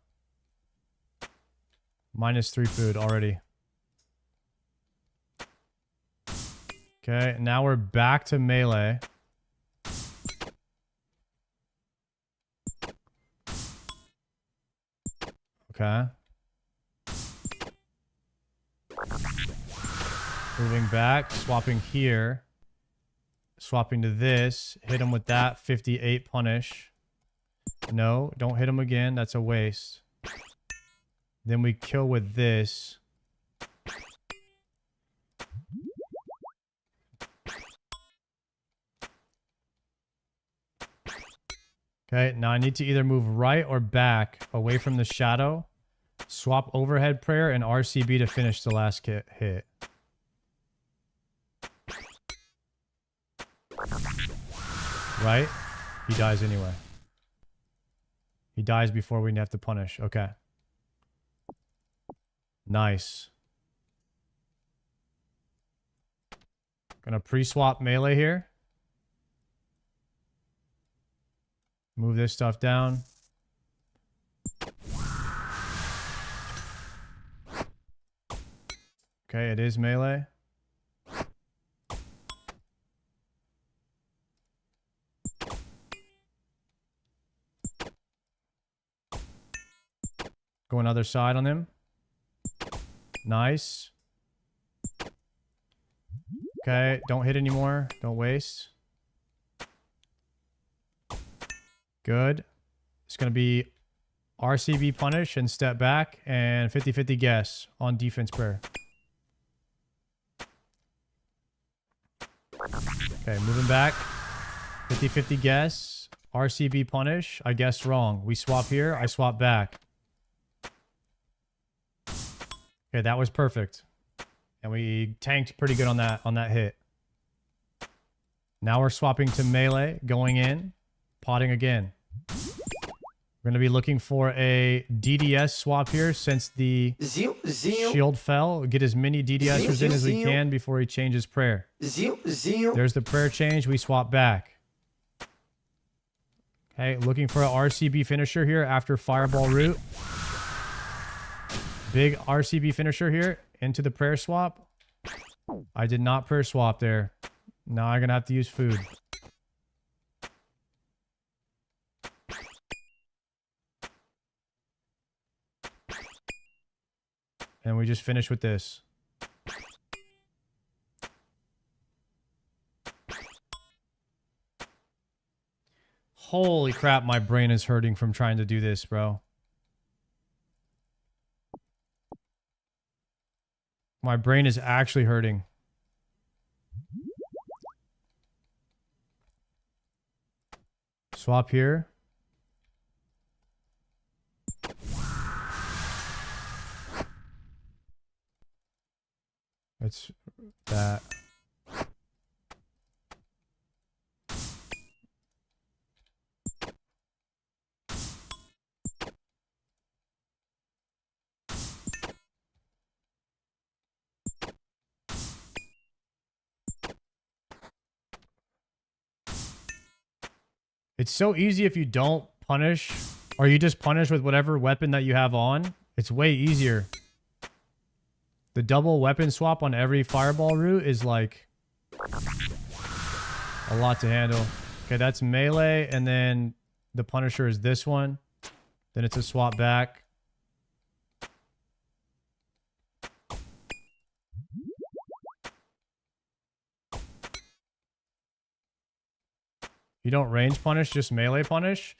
-3 food already. Okay, now we're back to melee. Okay. Moving back, swapping here. Swapping to this. Hit him with that 58 punish. No, don't hit him again. That's a waste. Then we kill with this. Okay, now I need to either move right or back away from the shadow Swap overhead prayer and RCB to finish the last hit. Right? He dies anyway. He dies before we have to punish. Okay. Nice. Gonna pre-swap melee here. Move this stuff down. Okay, it is melee. Go another side on him. Nice. Okay, don't hit anymore. Don't waste. Good. It's going to be RCB punish and step back and 50-50 guess on defense prayer. Okay, moving back. 50-50 guess. RCB punish. I guessed wrong. We swap here. I swap back. Okay, that was perfect. And we tanked pretty good on that hit. Now we're swapping to melee, going in, potting again. We're going to be looking for a DDS swap here since the shield fell. Get as many DDSers in as we can before he changes prayer. There's the prayer change. We swap back. Okay, looking for a RCB finisher here after Fireball Root. Big RCB finisher here into the prayer swap. I did not prayer swap there. Now I'm going to have to use food. And we just finish with this. Holy crap, my brain is hurting from trying to do this, bro. My brain is actually hurting. Swap here. It's that. It's so easy if you don't punish, or you just punish with whatever weapon that you have on. It's way easier. The double weapon swap on every fireball route is like a lot to handle. Okay, that's melee, and then the punisher is this one. Then it's a swap back. You don't range punish, just melee punish?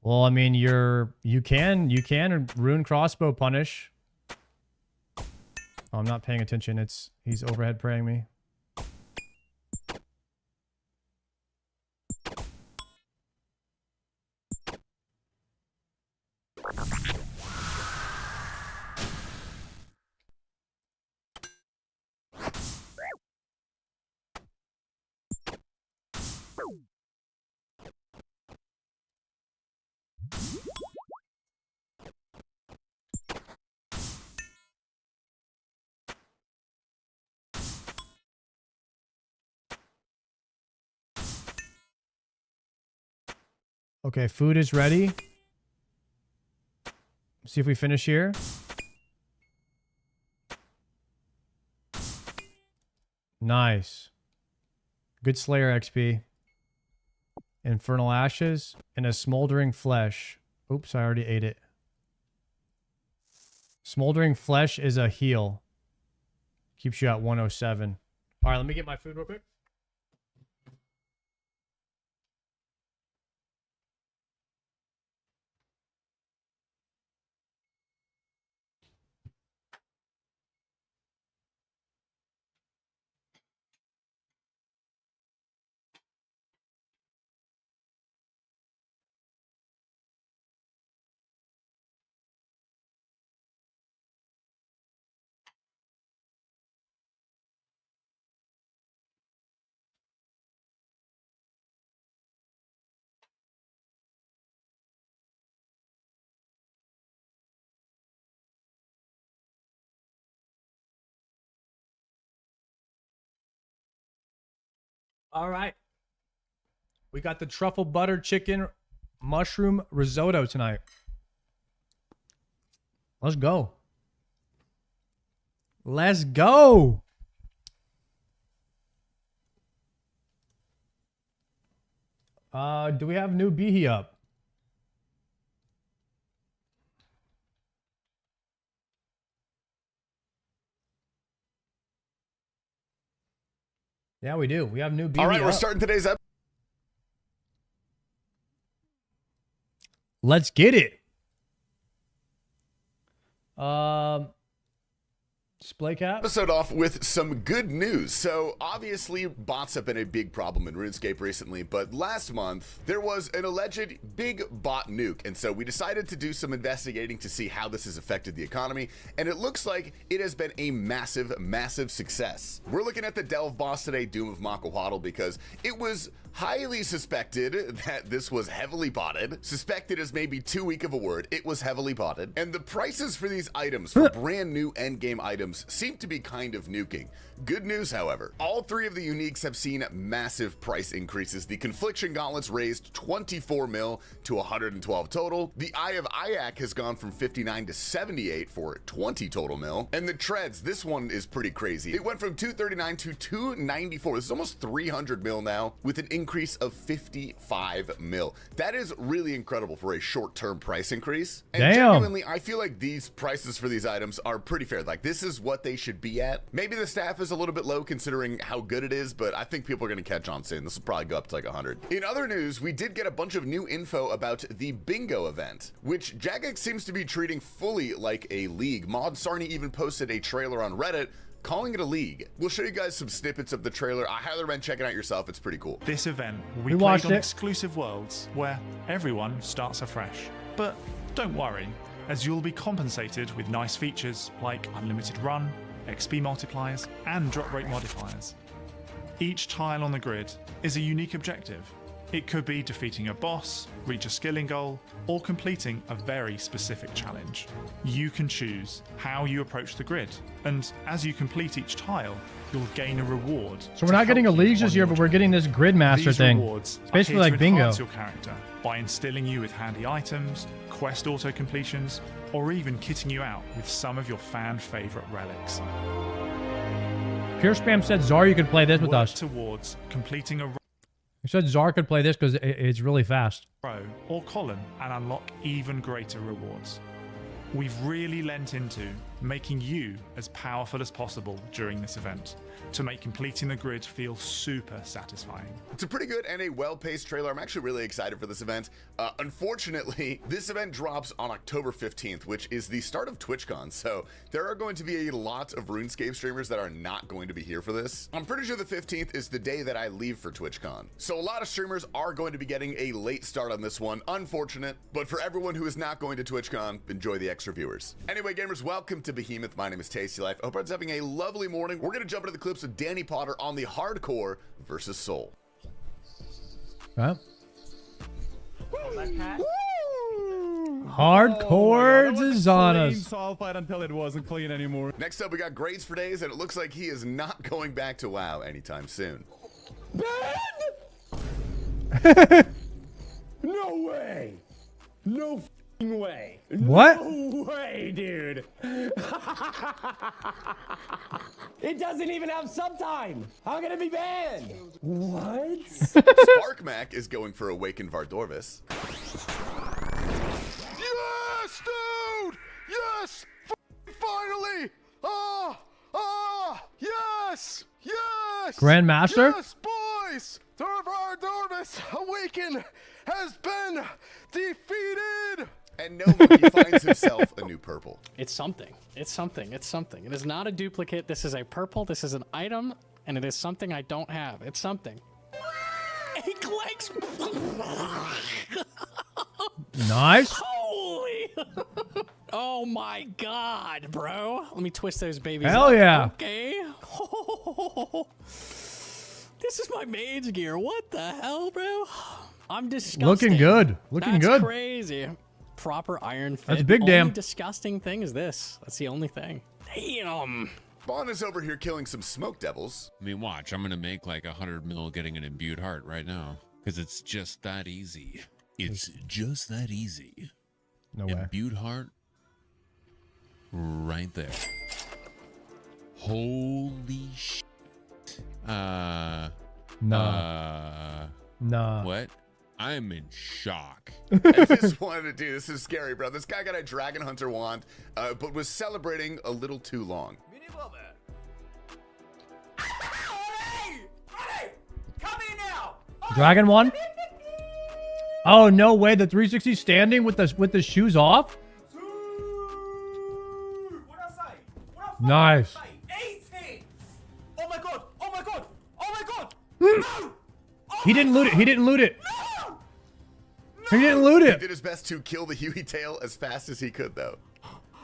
Well, I mean, you can rune crossbow punish. Oh, I'm not paying attention. He's overhead praying me. Okay, food is ready. See if we finish here. Nice. Good Slayer XP. Infernal Ashes and a Smoldering Flesh. Oops, I already ate it. Smoldering Flesh is a heal. Keeps you at 107. All right, let me get my food real quick. All right. We got the truffle butter chicken mushroom risotto tonight. Let's go. Let's go. Do we have new Behe up? Yeah, we do. We have new Behe All right, we're up. starting today's episode. Let's get it. Display cap. Episode off with some good news. So obviously bots have been a big problem in RuneScape recently, but last month there was an alleged big bot nuke, and so we decided to do some investigating to see how this has affected the economy, and it looks like it has been a massive success. We're looking at the Delve boss today, Doom of Makahuatl, because it was highly suspected that this was heavily botted. Suspected is maybe too weak of a word. It was heavily botted. And the prices for these items, for brand new endgame items, seem to be kind of nuking. Good news, however. All three of the uniques have seen massive price increases. The Confliction Gauntlets raised 24 mil to 112 total. The Eye of Ayak has gone from 59 to 78 for 20 total mil. And the Treads, this one is pretty crazy. It went from 239 to 294. This is almost 300 mil now, with an increase of 55 mil. That is really incredible for a short-term price increase. And genuinely, I feel like these prices for these items are pretty fair. Like, this is what they should be at. Maybe the staff is a little bit low considering how good it is, but I think people are going to catch on soon. This will probably go up to like 100. In other news, we did get a bunch of new info about the bingo event, which Jagex seems to be treating fully like a league. Mod Sarni even posted a trailer on Reddit calling it a league. We'll show you guys some snippets of the trailer. I highly recommend checking it out yourself. It's pretty cool. This event will be played on exclusive worlds where everyone starts afresh. But don't worry, as you'll be compensated with nice features like unlimited run, XP multipliers, and drop rate modifiers. Each tile on the grid is a unique objective. It could be defeating a boss, reach a skilling goal, or completing a very specific challenge. You can choose how you approach the grid, and as you complete each tile, you'll gain a reward. So we're not getting a league this year, but we're getting this grid master thing. It's basically like bingo. Your character by instilling you with handy items, quest auto completions, or even kitting you out with some of your fan favorite relics. Pure Spam said Czar, you could play this with us. Towards completing a He said Czar could play this because it's really fast. row or column and unlock even greater rewards. We've really lent into making you as powerful as possible during this event to make completing the grid feel super satisfying. It's a pretty good and a well-paced trailer. I'm actually really excited for this event. Unfortunately, this event drops on October 15th, which is the start of TwitchCon, so there are going to be a lot of RuneScape streamers that are not going to be here for this. I'm pretty sure the 15th is the day that I leave for TwitchCon, so a lot of streamers are going to be getting a late start on this one. Unfortunate, but for everyone who is not going to TwitchCon, enjoy the extra viewers. Anyway, gamers, welcome to Behemoth. My name is Tasty Life. I hope everyone's having a lovely morning. We're going to jump into the clips of Danny Potter on the hardcore versus Soul. Hardcore is on us. So I'll fight until it wasn't clean anymore. Next up, we got Grades for Days, and it looks like he is not going back to WoW anytime soon. No way! No f***ing way! What? No way, dude! It doesn't even have subtime! How can it be banned? What? Sparkmac is going for Awakened Vardorvis. Yes, dude! Yes! Finally! Yes! Yes! Grandmaster? Yes, boys! Vardorvis Awaken has been defeated! And nobody finds himself a new purple. It's something. It's something. It's something. It is not a duplicate. This is a purple. This is an item, and it is something I don't have. It's something. 8 legs. Nice. Holy. Oh my god, bro. Let me twist those babies Hell up. yeah. Okay. This is my mage gear. What the hell, bro? I'm disgusting. Looking good. Looking That's good. crazy. Proper iron fit. That's big The damn. only disgusting thing is this. That's the only thing. Damn. Spawn is over here killing some smoke devils. I mean, watch. I'm gonna make like 100 mil getting an imbued heart right now because it's just that easy. It's just that easy. No way. Imbued heart, right there. Holy shit. Nah. What? I'm in shock. I just wanted to do this. Is scary, bro. This guy got a Dragon Hunter wand, but was celebrating a little too long. Dragon one? Oh no way! The 360 standing with the shoes off. Nice. Oh my god! Oh my god! Oh my god! No! He didn't loot it. He didn't loot it. He didn't loot it. He did his best to kill the Huey tail as fast as he could, though.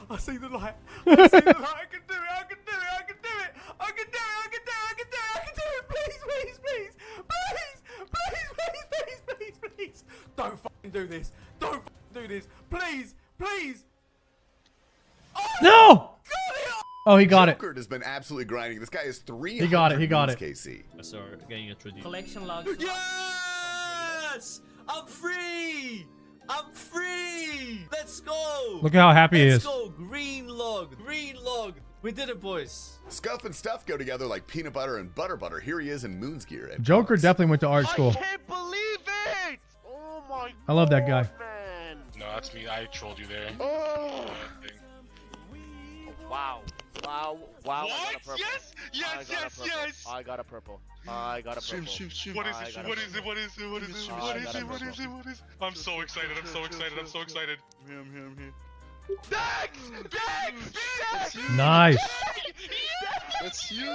I see the light. I see the light. I can do it. I can do it. I can do it. I can do it. I can do it. I can do it. I can do it. Please, please, please, please, please, please, please, please, please. Don't fucking do this. Don't fucking do this. Please, please. Oh, No. Oh, he got it. Joker has been absolutely grinding. This guy is 300. He got it. He got it. KC. Sorry, getting introduced. Collection logs. Yes! I'm free! I'm free! Let's go! Look at how happy he is. Let's go! Green log! Green log! We did it, boys! Scuff and stuff go together like peanut butter and butter. Here he is in Moon's gear. Joker definitely went to art school. I can't believe it! Oh my I love that guy. man. No, that's me. I trolled you there. Oh. Wow. Wow. Wow. What? I got a purple. Yes! Yes, yes, yes! I got a purple. I got a purple. What is it? What is it? What is it? What is it? What is it? What is it? What is it? I'm so excited. I'm so excited. I'm so excited. I'm here. Dex! Dex! Dex! Nice. That's you.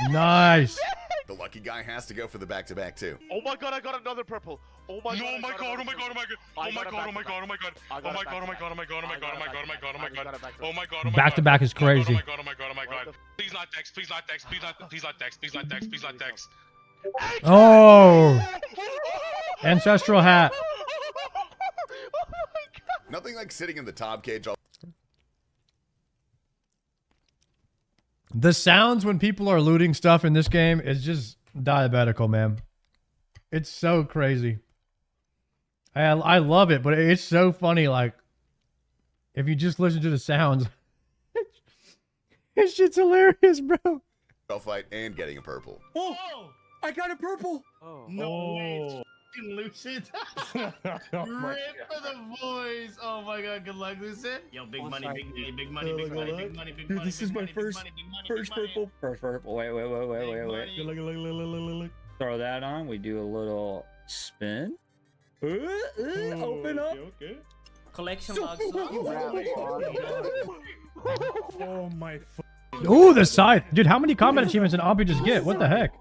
Nice. The lucky guy has to go for the back-to-back, too. Oh my god, I got another purple. Oh my god. Oh my god. Oh my god. Oh my god. Oh my god. Oh my god. Oh my god. Oh my god. Oh my god. Oh my god. Oh my god. Oh my god. Oh my god. Oh my god. Oh my god. Back to back is crazy. Oh my god. Oh my god. Oh my god. Please not Dex. Please not Dex. Please not Dex. Please not Dex. Please not Dex. Please not Dex. Oh. Ancestral hat. Nothing like sitting in the top cage. The sounds when people are looting stuff in this game is just diabetical, man. It's so crazy. I love it, but it's so funny. Like, if you just listen to the sounds, it's shit's hilarious, bro. Fight and getting a purple. Oh! I got a purple. Oh. No way. Lucid. Rip for the boys. Oh my god, good luck, Lucid. Yo, big money, big money, big money, big money, big money, big money. Dude, this is my first purple. First purple. Wait. Look. Throw that on. We do a little spin. Open up. Okay. Collection logs. Oh my. Ooh, the scythe. Dude, how many combat achievements did Obby just get? What the heck?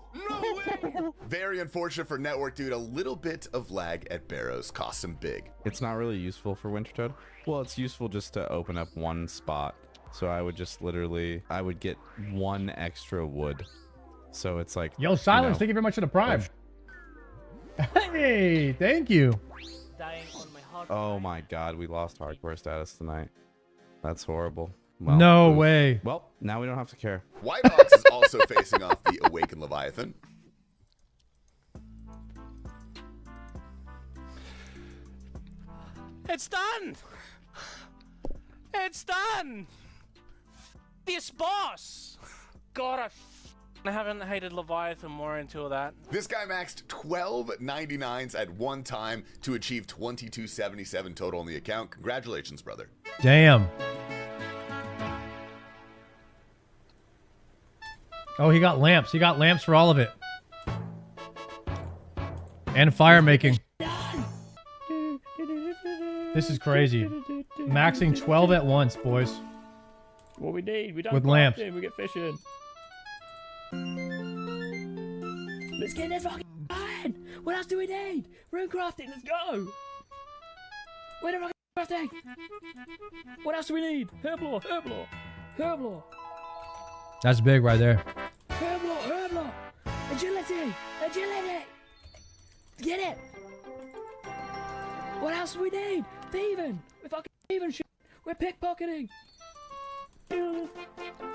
Very unfortunate for Network Dude. A little bit of lag at Barrows cost him big. It's not really useful for Wintertoad. Well, it's useful just to open up one spot. So I would just literally, I would get one extra wood. So it's like, Yo, Silence, thank you very much for the prime. Hey, thank you. Oh my god, we lost hardcore status tonight. That's horrible. Well, No way. Well, now we don't have to care. White Ox is also facing off the Awakened Leviathan. It's done. It's done. This boss. God, I haven't hated Leviathan more until that. This guy maxed 1299s at one time to achieve 2277 total on the account. Congratulations, brother. Damn. Oh, he got lamps. He got lamps for all of it. And fire making. This is crazy. Maxing 12 at once, boys. What we need, we don't With lamps. We get fishing. Let's get it fucking going. What else do we need? Rune crafting, let's go. Where the fucking crafting? What else do we need? Herblore. That's big right there. Herblore. Agility. Get it. What else do we need? Thieving. We're fucking thieving shit. We're pickpocketing.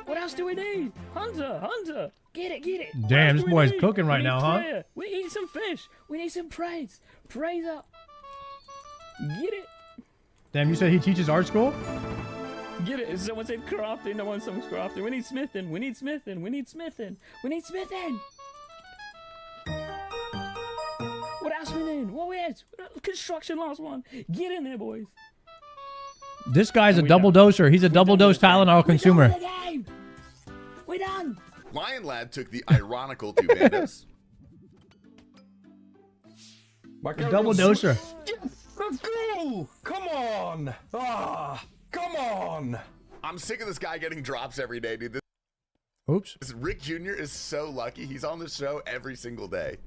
What else do we need? Hunter, Hunter, get it, get it. What Damn, else this do we boy's need? cooking right We need now, huh? prayer. We need some fish. We need some praise. Praise up. Get it. Damn, you said he teaches art school? Get it. Someone said crafting. No one said crafting. We need smithing. We need smithing. We need smithing. We need smithing. What else we need? What we had? Construction last one. Get in there, boys. This guy's a double doser. He's a double dose Tylenol consumer. We done. Lion Lad took the ironical two bandos. Double doser. Let's go! Come on! Come on! I'm sick of this guy getting drops every day, dude. Oops. This Rick Jr. is so lucky. He's on the show every single day.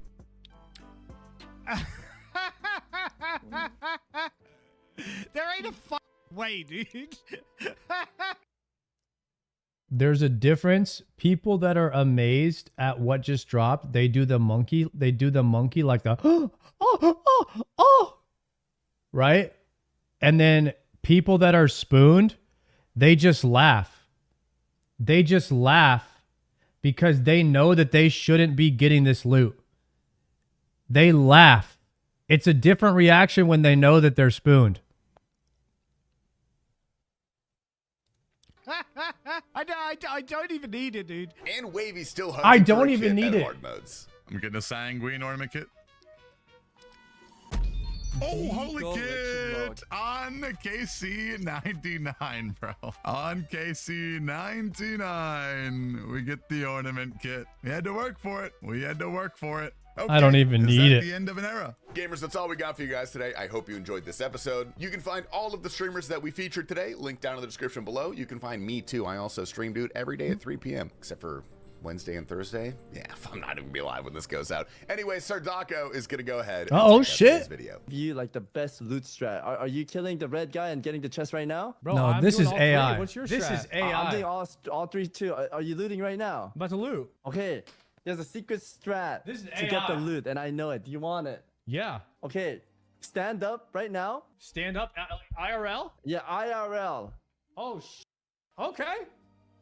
There ain't a way, dude. There's a difference. People that are amazed at what just dropped, they do the monkey. They do the monkey like the right? And then people that are spooned, they just laugh. They just laugh because they know that they shouldn't be getting this loot. They laugh. It's a different reaction when they know that they're spooned. I don't even need it, dude. And Wavy still I don't even need it. Hard modes. I'm getting a sanguine ornament kit. Oh, holy kit! On KC 99, bro. On KC 99, we get the ornament kit. We had to work for it. We had to work for it. Okay. I don't even need it. The end of an era. Gamers, that's all we got for you guys today. I hope you enjoyed this episode. You can find all of the streamers that we featured today linked down in the description below. You can find me too. I also stream, dude, every day at 3 p.m. except for Wednesday and Thursday. Yeah, I'm not even gonna be live when this goes out. Anyway, Sardako is gonna go ahead. And oh check out shit! this video. You like the best loot strat. Are you killing the red guy and getting the chest right now? Bro, no, this is AI. What's your This strat? is AI. I'm doing all three too. Are you looting right now? I'm about to loot. Okay. There's a secret strat This is to get the AI. loot, and I know it. Do you want it? Yeah. Okay. Stand up right now. Stand up, IRL? Yeah, IRL. Oh, okay.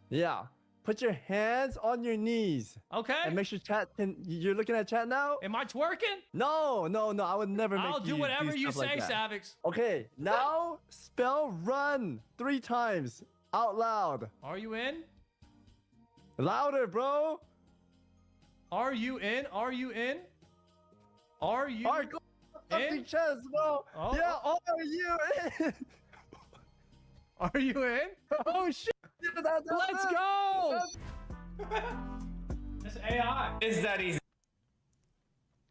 Yeah. Put your hands on your knees. Okay. And make sure chat can. You're looking at chat now? Am I twerking? No. I would never make I'll do whatever you stuff say, like that. Savix. Okay. Now spell run 3 times out loud. Are you in? Louder, bro. Are you in? Are you in? Are you in? Chest, bro. Oh. Yeah, are you in? Are you in? Oh shit! Let's go! It's AI. Is that easy?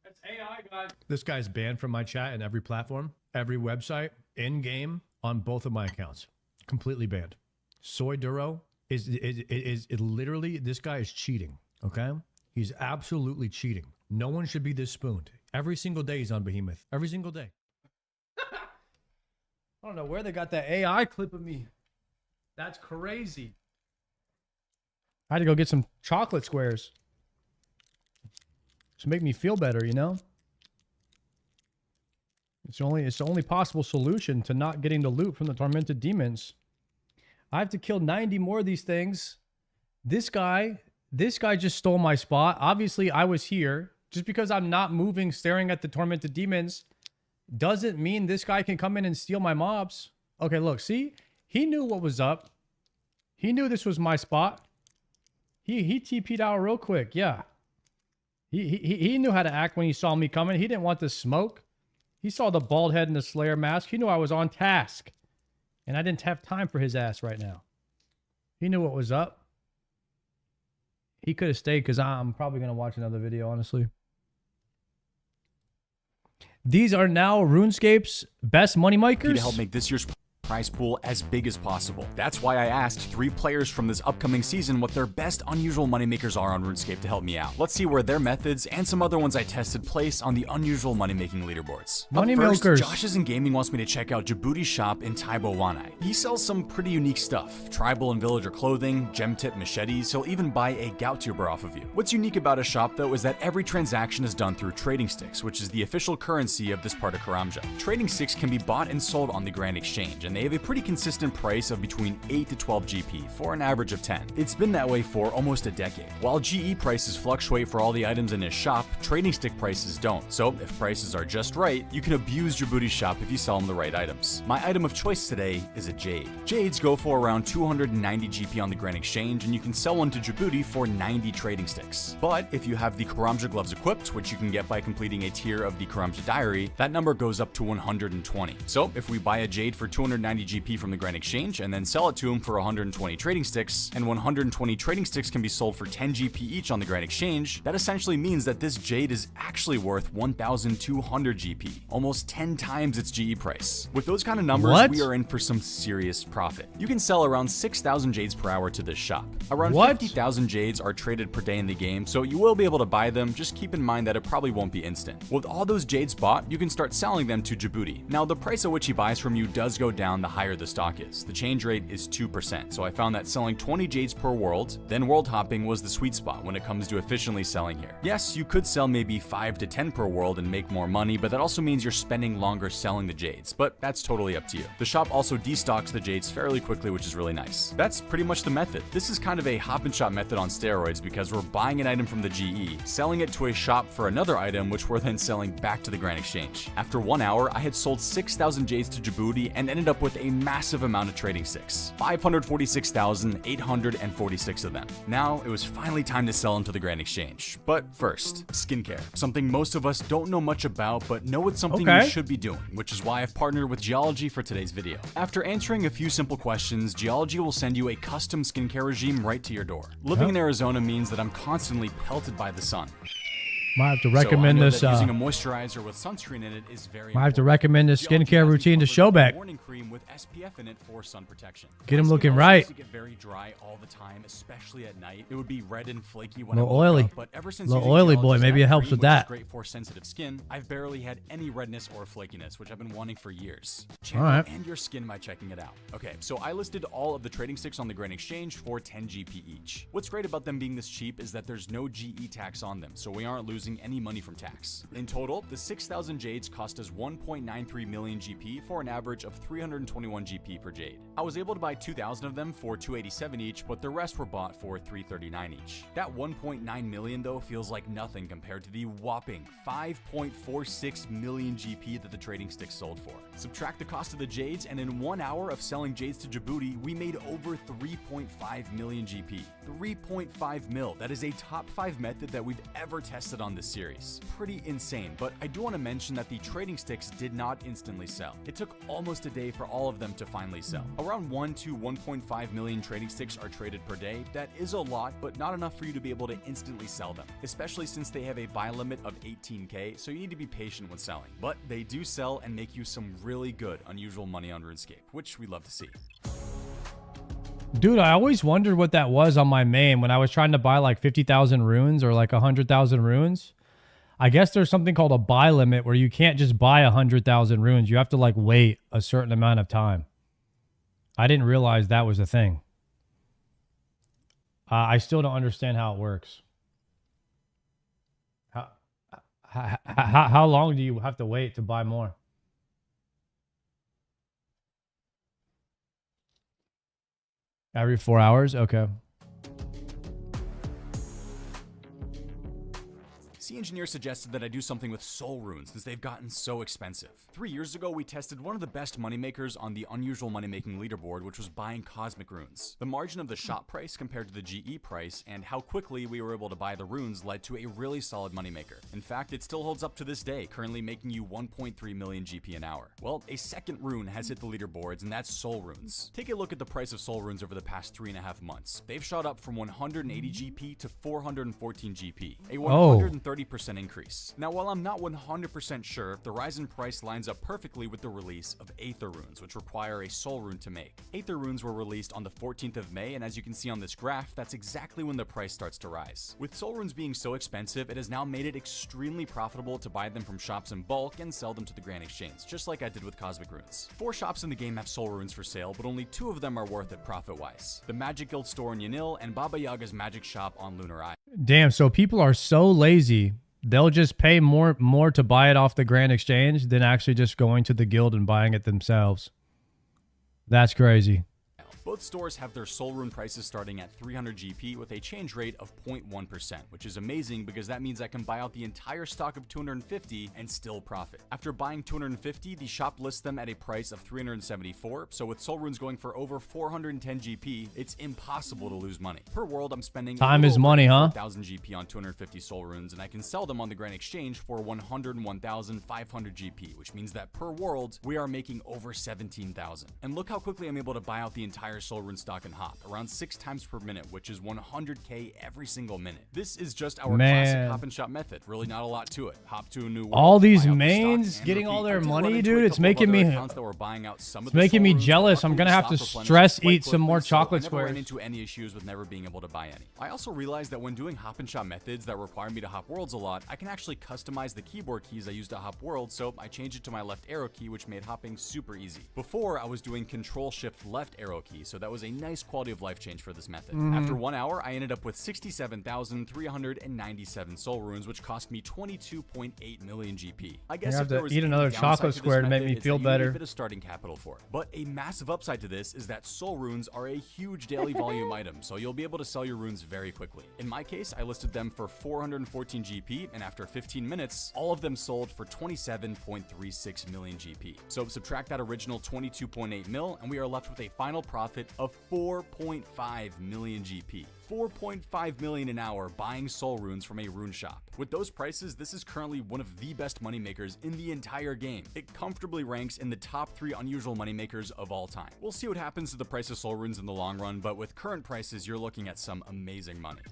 It's AI, guys. This guy's banned from my chat and every platform, every website, in game, on both of my accounts. Completely banned. Soy Duro is literally, this guy is cheating. Okay. He's absolutely cheating. No one should be this spooned. Every single day he's on Behemoth. Every single day. I don't know where they got that AI clip of me. That's crazy. I had to go get some chocolate squares to make me feel better, you know? It's the only possible solution to not getting the loot from the tormented demons. I have to kill 90 more of these things. This guy just stole my spot. Obviously, I was here. Just because I'm not moving, staring at the tormented demons, doesn't mean this guy can come in and steal my mobs. Okay, look, see? He knew what was up. He knew this was my spot. He TP'd out real quick, yeah. He knew how to act when he saw me coming. He didn't want the smoke. He saw the bald head and the Slayer mask. He knew I was on task. And I didn't have time for his ass right now. He knew what was up. He could have stayed because I'm probably going to watch another video, honestly. These are now RuneScape's best money makers. To help make this year's prize pool as big as possible. That's why I asked 3 players from this upcoming season what their best unusual moneymakers are on RuneScape to help me out. Let's see where their methods and some other ones I tested place on the unusual money-making leaderboards. Money Up first, milkers. Josh is in gaming wants me to check out Djibouti's shop in Taibo Wanai. He sells some pretty unique stuff. Tribal and villager clothing, gem-tip machetes, he'll even buy a gout tuber off of you. What's unique about his shop though is that every transaction is done through trading sticks, which is the official currency of this part of Karamja. Trading sticks can be bought and sold on the Grand Exchange, and they have a pretty consistent price of between 8 to 12 GP for an average of 10. It's been that way for almost a decade. While GE prices fluctuate for all the items in his shop, trading stick prices don't. So if prices are just right, you can abuse Djibouti's shop if you sell him the right items. My item of choice today is a Jade. Jades go for around 290 GP on the Grand Exchange, and you can sell one to Djibouti for 90 trading sticks. But if you have the Karamja gloves equipped, which you can get by completing a tier of the Karamja diary, that number goes up to 120. So if we buy a Jade for 290 GP from the Grand Exchange and then sell it to him for 120 trading sticks, and 120 trading sticks can be sold for 10 GP each on the Grand Exchange, that essentially means that this Jade is actually worth 1,200 GP, almost 10 times its GE price. With those kind of numbers, we are in for some serious profit. You can sell around 6,000 Jades per hour to this shop. Around 50,000 Jades are traded per day in the game, so you will be able to buy them, just keep in mind that it probably won't be instant. With all those Jades bought, you can start selling them to Djibouti. Now, the price at which he buys from you does go down the higher the stock is. The change rate is 2%, so I found that selling 20 Jades per world, then world hopping was the sweet spot when it comes to efficiently selling here. Yes, you could sell maybe 5 to 10 per world and make more money, but that also means you're spending longer selling the Jades, but that's totally up to you. The shop also destocks the Jades fairly quickly, which is really nice. That's pretty much the method. This is kind of a hop and shop method on steroids because we're buying an item from the GE, selling it to a shop for another item, which we're then selling back to the Grand Exchange. After 1 hour, I had sold 6,000 Jades to Djibouti and ended up with a massive amount of trading sticks. 546,846 of them. Now, it was finally time to sell them to the Grand Exchange. But first, skincare. Something most of us don't know much about, but know it's something you should be doing, which is why I've partnered with Geology for today's video. After answering a few simple questions, Geology will send you a custom skincare regime right to your door. Living in Arizona means that I'm constantly pelted by the sun. Might have to recommend this. Using a moisturizer with sunscreen in it is very might have to recommend this skincare routine to Showback. Morning cream with SPF in it for sun protection. Get him looking right. Get very dry all the time, especially at night. It would be red and flaky when oily. Up, but ever since little oily boy, maybe it helps with that. Great for sensitive skin. I've barely had any redness or flakiness, which I've been wanting for years. All right. And your skin by checking it out. Okay, so I listed all of the trading sticks on the Grand Exchange for 10 GP each. What's great about them being this cheap is that there's no GE tax on them, so we aren't losing any money from tax. In total, the 6,000 Jades cost us 1.93 million GP for an average of 321 GP per Jade. I was able to buy 2,000 of them for 287 each, but the rest were bought for 339 each. That 1.9 million though feels like nothing compared to the whopping 5.46 million GP that the trading sticks sold for. Subtract the cost of the Jades, and in 1 hour of selling Jades to Djibouti, we made over 3.5 million GP. 3.5 mil. That is a top 5 method that we've ever tested on this series. Pretty insane, but I do want to mention that the trading sticks did not instantly sell. It took almost a day for all of them to finally sell. Around 1 to 1.5 million trading sticks are traded per day. That is a lot, but not enough for you to be able to instantly sell them, especially since they have a buy limit of 18k, so you need to be patient when selling. But they do sell and make you some really good, unusual money on RuneScape, which we love to see. Dude, I always wondered what that was on my main when I was trying to buy like 50,000 runes or like 100,000 runes. I guess there's something called a buy limit where you can't just buy 100,000 runes. You have to like wait a certain amount of time. I didn't realize that was a thing. I still don't understand how it works. How long do you have to wait to buy more? Every 4 hours? Okay. Sea Engineer suggested that I do something with soul runes since they've gotten so expensive. 3 years ago, we tested one of the best moneymakers on the unusual money-making leaderboard, which was buying cosmic runes. The margin of the shop price compared to the GE price and how quickly we were able to buy the runes led to a really solid moneymaker. In fact, it still holds up to this day, currently making you 1.3 million GP an hour. Well, a second rune has hit the leaderboards, and that's soul runes. Take a look at the price of soul runes over the past 3.5 months. They've shot up from 180 GP to 414 GP, a 130% increase. Now, while I'm not 100% sure, the rise in price lines up perfectly with the release of Aether runes, which require a soul rune to make. Aether runes were released on the 14th of May, and as you can see on this graph, that's exactly when the price starts to rise. With soul runes being so expensive, it has now made it extremely profitable to buy them from shops in bulk and sell them to the Grand Exchange, just like I did with cosmic runes. 4 shops in the game have soul runes for sale, but only 2 of them are worth it profit-wise. The Magic Guild store in Yanil and Baba Yaga's magic shop on Lunar Isle. Damn, so people are so lazy. They'll just pay more to buy it off the Grand Exchange than actually just going to the guild and buying it themselves. That's crazy. Both stores have their soul rune prices starting at 300 GP with a change rate of 0.1%, which is amazing because that means I can buy out the entire stock of 250 and still profit. After buying 250, the shop lists them at a price of 374, so with soul runes going for over 410 GP, it's impossible to lose money. Per world, I'm spending Time is money, huh? 1,000 GP on 250 soul runes, and I can sell them on the Grand Exchange for 101,500 GP, which means that per world, we are making over 17,000. And look how quickly I'm able to buy out the entire soul rune stock and hop, around 6 times per minute, which is 100k every single minute. This is just our classic hop and shop method. Really not a lot to it. Hop to a new world, All these buy out the mains stock, and getting repeat. all their I did run money, into a dude. It's couple of making other me accounts that were buying out some of it's the making soul me runes, jealous. but I'm gonna have to stock replenished stress quite eat some more quickly, so chocolate I never ran squares. into any issues with never being able to buy any. I also realized that when doing hop and shop methods that require me to hop worlds a lot, I can actually customize the keyboard keys I use to hop worlds, so I changed it to my left arrow key, which made hopping super easy. Before, I was doing control shift left arrow key, so that was a nice quality of life change for this method. After 1 hour, I ended up with 67,397 soul runes, which cost me 22.8 million GP. I guess have if there to was eat any another downside chocolate to this square to make method, me it's feel that you need better. a bit of starting capital for it. But a massive upside to this is that soul runes are a huge daily volume item, so you'll be able to sell your runes very quickly. In my case, I listed them for 414 GP, and after 15 minutes, all of them sold for 27.36 million GP. So subtract that original 22.8 mil, and we are left with a final profit of 4.5 million GP. 4.5 million an hour buying soul runes from a rune shop. With those prices, this is currently one of the best moneymakers in the entire game. It comfortably ranks in the top 3 unusual moneymakers of all time. We'll see what happens to the price of soul runes in the long run, but with current prices, you're looking at some amazing money.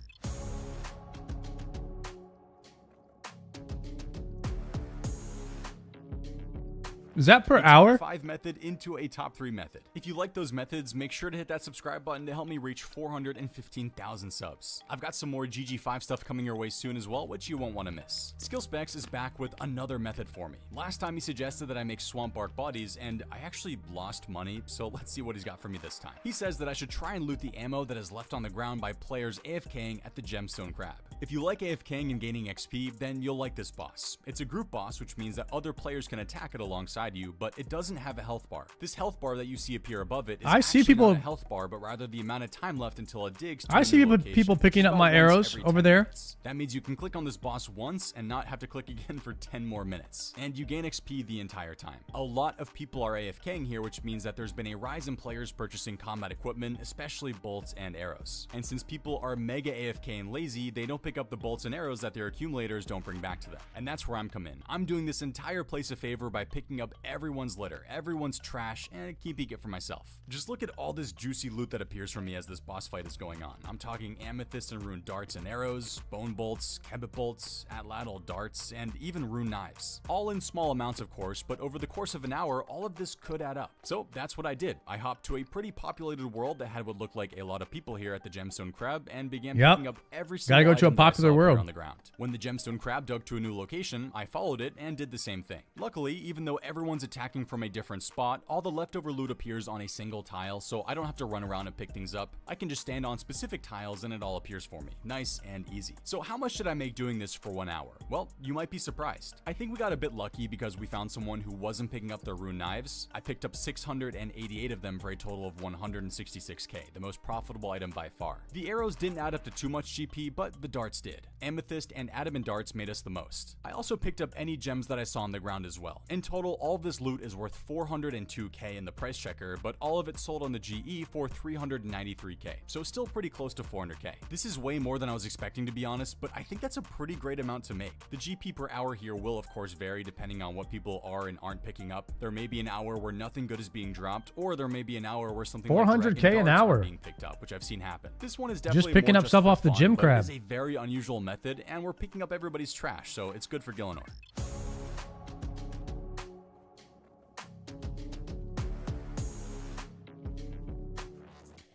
Is that per a hour? Top 5 method into a top 3 method. If you like those methods, make sure to hit that subscribe button to help me reach 415,000 subs. I've got some more GG5 stuff coming your way soon as well, which you won't want to miss. Skillspecs is back with another method for me. Last time he suggested that I make swamp bark bodies, and I actually lost money, so let's see what he's got for me this time. He says that I should try and loot the ammo that is left on the ground by players AFKing at the gemstone crab. If you like AFKing and gaining XP, then you'll like this boss. It's a group boss, which means that other players can attack it alongside you, but it doesn't have a health bar. This health bar that you see appear above it is actually not a health bar, but rather the amount of time left until it digs to a new location, people picking up my arrows over there. That means you can click on this boss once and not have to click again for 10 more minutes. And you gain XP the entire time. A lot of people are AFKing here, which means that there's been a rise in players purchasing combat equipment, especially bolts and arrows. And since people are mega AFK and lazy, they don't pick up the bolts and arrows that their accumulators don't bring back to them. And that's where I'm come in. I'm doing this entire place a favor by picking up everyone's litter, everyone's trash, and keeping it for myself. Just look at all this juicy loot that appears from me as this boss fight is going on. I'm talking amethyst and rune darts and arrows, bone bolts, kebit bolts, atlatl darts, and even rune knives. All in small amounts, of course, but over the course of an hour, all of this could add up. So that's what I did. I hopped to a pretty populated world that had what looked like a lot of people here at the gemstone crab and began picking up every single Gotta go to a item that I popular saw world on the ground. When the gemstone crab dug to a new location, I followed it and did the same thing. Luckily, even though everyone's attacking from a different spot, all the leftover loot appears on a single tile, so I don't have to run around and pick things up. I can just stand on specific tiles and it all appears for me. Nice and easy. So how much did I make doing this for 1 hour? Well, you might be surprised. I think we got a bit lucky because we found someone who wasn't picking up their rune knives. I picked up 688 of them for a total of 166k, the most profitable item by far. The arrows didn't add up to too much GP, but the darts did. Amethyst and adamant darts made us the most. I also picked up any gems that I saw on the ground as well. In total, all of this loot is worth 402k in the price checker, but all of it sold on the GE for 393k, so still pretty close to 400k. This is way more than I was expecting, to be honest, but I think that's a pretty great amount to make. The GP per hour here will of course vary depending on what people are and aren't picking up. There may be an hour where nothing good is being dropped, or there may be an hour where something 400k like an hour being picked up, which I've seen happen. This one is definitely just picking more up stuff for off the fun, gym but crab. It is a very unusual method, and we're picking up everybody's trash, so it's good for Gillinor.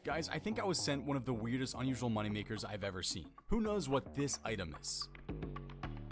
Guys, I think I was sent one of the weirdest unusual moneymakers I've ever seen. Who knows what this item is?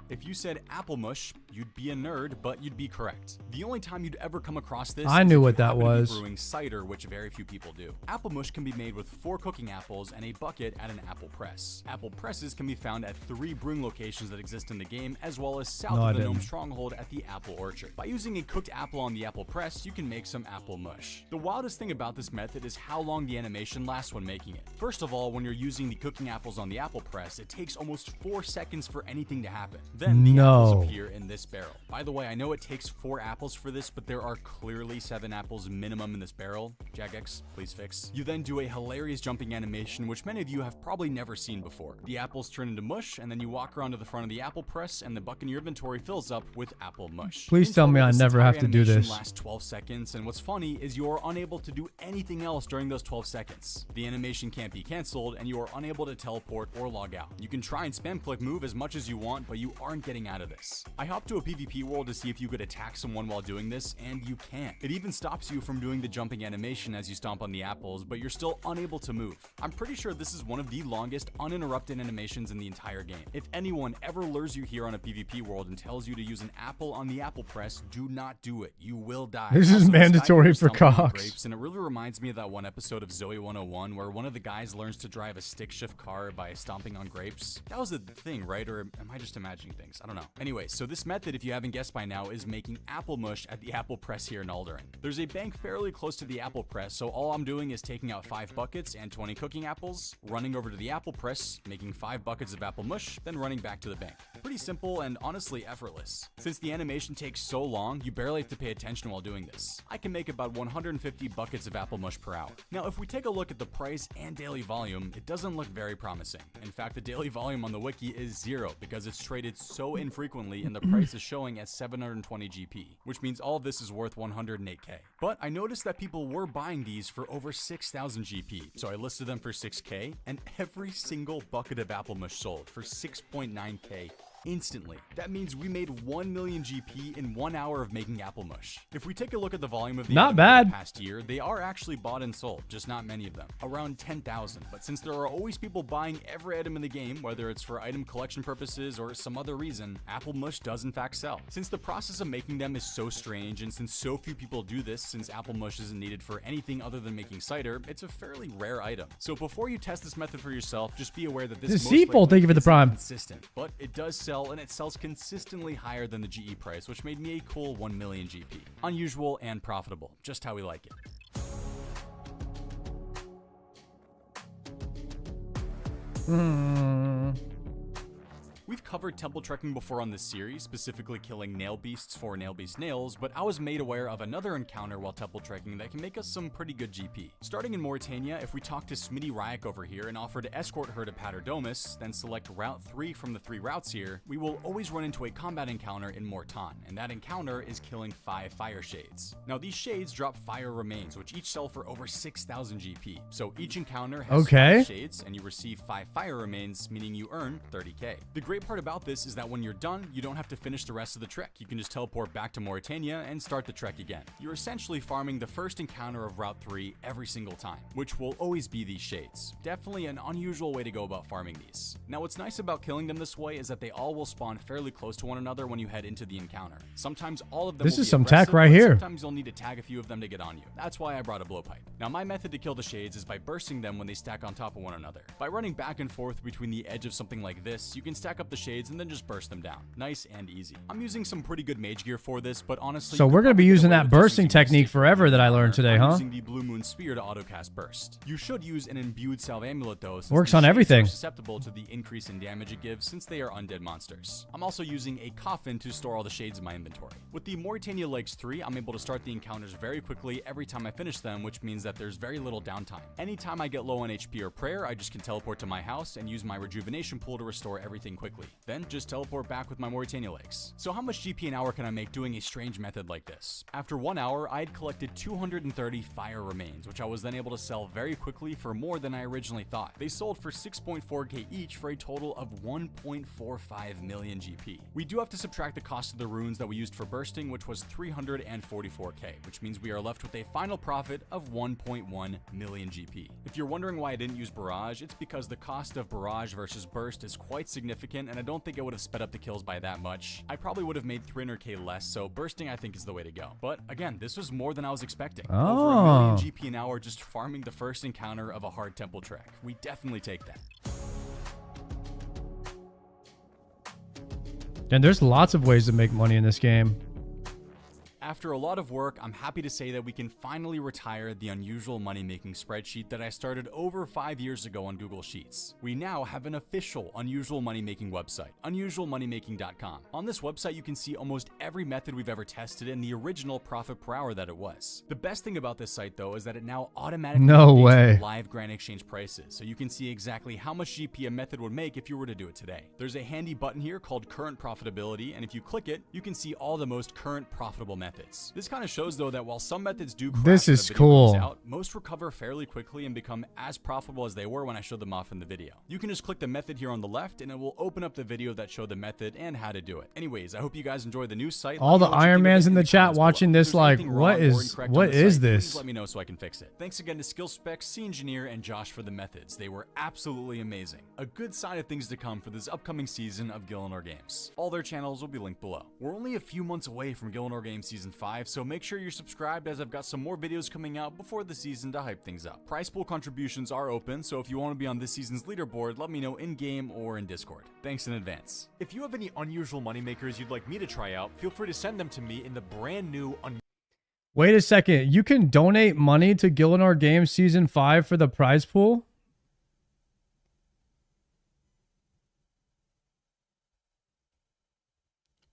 If you said apple mush, You'd be a nerd, but you'd be correct. The only time you'd ever come across this I is knew if what you that happen to be was. brewing cider, which very few people do. Apple mush can be made with 4 cooking apples and a bucket at an apple press. Apple presses can be found at 3 brewing locations that exist in the game, as well as south No, I of the Gnome didn't. Stronghold at the Apple Orchard. By using a cooked apple on the apple press, you can make some apple mush. The wildest thing about this method is how long the animation lasts when making it. First of all, when you're using the cooking apples on the apple press, it takes almost 4 seconds for anything to happen. Then the apples appear in this barrel. By the way, I know it takes 4 apples for this, but there are clearly 7 apples minimum in this barrel. Jagex, please fix. You then do a hilarious jumping animation, which many of you have probably never seen before. The apples turn into mush, and then you walk around to the front of the apple press, and the bucket in your inventory fills up with apple mush. Please tell me I This never entire have to do animation this. lasts 12 seconds, and what's funny is you are unable to do anything else during those 12 seconds. The animation can't be cancelled, and you are unable to teleport or log out. You can try and spam click move as much as you want, but you aren't getting out of this. I hopped to a PvP world to see if you could attack someone while doing this, and you can't. It even stops you from doing the jumping animation as you stomp on the apples, but you're still unable to move. I'm pretty sure this is one of the longest uninterrupted animations in the entire game. If anyone ever lures you here on a PvP world and tells you to use an apple on the apple press, do not do it. You will die. This is Also, guy mandatory here is for stomping on cocks. grapes, and it really reminds me of that one episode of Zoe 101 where one of the guys learns to drive a stick shift car by stomping on grapes. That was a thing, right? Or am I just imagining things? I don't know. Anyway, so this method, if you haven't guessed by now, is making apple mush at the apple press here in Aldurin. There's a bank fairly close to the apple press, so all I'm doing is taking out 5 buckets and 20 cooking apples, running over to the apple press, making 5 buckets of apple mush, then running back to the bank. Pretty simple and honestly effortless. Since the animation takes so long, you barely have to pay attention while doing this. I can make about 150 buckets of apple mush per hour. Now, if we take a look at the price and daily volume, it doesn't look very promising. In fact, the daily volume on the wiki is 0 because it's traded so infrequently and the price is showing at 720 GP, which means all of this is worth 108k. But I noticed that people were buying these for over 6,000 GP, so I listed them for 6k, and every single bucket of apple mush sold for 6.9k instantly. That means we made 1 million GP in 1 hour of making apple mush. If we take a look at the volume of the Not items bad. over the past year, they are actually bought and sold, just not many of them. Around 10,000. But since there are always people buying every item in the game, whether it's for item collection purposes or some other reason, apple mush does in fact sell. Since the process of making them is so strange, and since so few people do this, since apple mush isn't needed for anything other than making cider, it's a fairly rare item. So before you test this method for yourself, just be aware that this most Deceitful, likely thank you for the isn't prime. consistent, but it does sell, and it sells consistently higher than the GE price, which made me a cool 1 million GP. Unusual and profitable, just how we like it. We've covered temple trekking before on this series, specifically killing nail beasts for nail beast nails, but I was made aware of another encounter while temple trekking that can make us some pretty good GP. Starting in Mauritania, if we talk to Smitty Ryak over here and offer to escort her to Paterdomus, then select Route 3 from the 3 routes here, we will always run into a combat encounter in Mortan, and that encounter is killing 5 fire shades. Now these shades drop fire remains, which each sell for over 6,000 GP, so each encounter has 5 shades, and you receive 5 fire remains, meaning you earn 30k. The great part about this is that when you're done, you don't have to finish the rest of the trek. You can just teleport back to Mauritania and start the trek again. You're essentially farming the first encounter of Route 3 every single time, which will always be these shades. Definitely an unusual way to go about farming these. Now what's nice about killing them this way is that they all will spawn fairly close to one another when you head into the encounter. Sometimes all of them This will is be some tech aggressive, right but here. Sometimes you'll need to tag a few of them to get on you. That's why I brought a blowpipe. Now my method to kill the shades is by bursting them when they stack on top of one another. By running back and forth between the edge of something like this, you can stack up the shades and then just burst them down. Nice and easy. I'm using some pretty good mage gear for this, but honestly, So we're going to be using that bursting technique forever that I learned today, I'm huh? using the Blue Moon Spear to autocast burst. You should use an imbued salve amulet though, since Works the on shades everything. are susceptible to the increase in damage it gives since they are undead monsters. I'm also using a coffin to store all the shades in my inventory. With the Mauritania Legs 3, I'm able to start the encounters very quickly every time I finish them, which means that there's very little downtime. Anytime I get low on HP or prayer, I just can teleport to my house and use my rejuvenation pool to restore everything quickly. Then just teleport back with my Mauritania Legs. So how much GP an hour can I make doing a strange method like this? After 1 hour, I had collected 230 fire remains, which I was then able to sell very quickly for more than I originally thought. They sold for 6.4k each for a total of 1.45 million GP. We do have to subtract the cost of the runes that we used for bursting, which was 344k, which means we are left with a final profit of 1.1 million GP. If you're wondering why I didn't use barrage, it's because the cost of barrage versus burst is quite significant, and I don't think I would have sped up the kills by that much. I probably would have made 300k less, so bursting I think is the way to go. But again, this was more than I was expecting. Over a million GP an hour just farming the first encounter of a hard temple trek. We definitely take that. And there's lots of ways to make money in this game. After a lot of work, I'm happy to say that we can finally retire the unusual money-making spreadsheet that I started over 5 years ago on Google Sheets. We now have an official unusual money-making website, unusualmoneymaking.com. On this website, you can see almost every method we've ever tested and the original profit per hour that it was. The best thing about this site, though, is that it now automatically updates with live Grand Exchange prices, so you can see exactly how much GP a method would make if you were to do it today. There's a handy button here called Current Profitability, and if you click it, you can see all the most current profitable methods. This kind of shows, though, that while some methods do crash this is when the video comes cool. out, most recover fairly quickly and become as profitable as they were when I showed them off in the video. You can just click the method here on the left and it will open up the video that showed the method and how to do it. Anyways, I hope you guys enjoy the new site. All the Iron Mans in the chat watching this like, what is Please this? let me know so I can fix it. Thanks again to SkillSpec, C-Engineer, and Josh for the methods. They were absolutely amazing. A good sign of things to come for this upcoming season of Gillinor Games. All their channels will be linked below. We're only a few months away from Gillinor Games Season 5, so make sure you're subscribed as I've got some more videos coming out before the season to hype things up. Prize pool contributions are open, so if you want to be on this season's leaderboard, let me know in-game or in Discord. Thanks in advance. If you have any unusual moneymakers you'd like me to try out, feel free to send them to me in the brand new Wait a second. You can donate money to Gillinor Games Season 5 for the prize pool?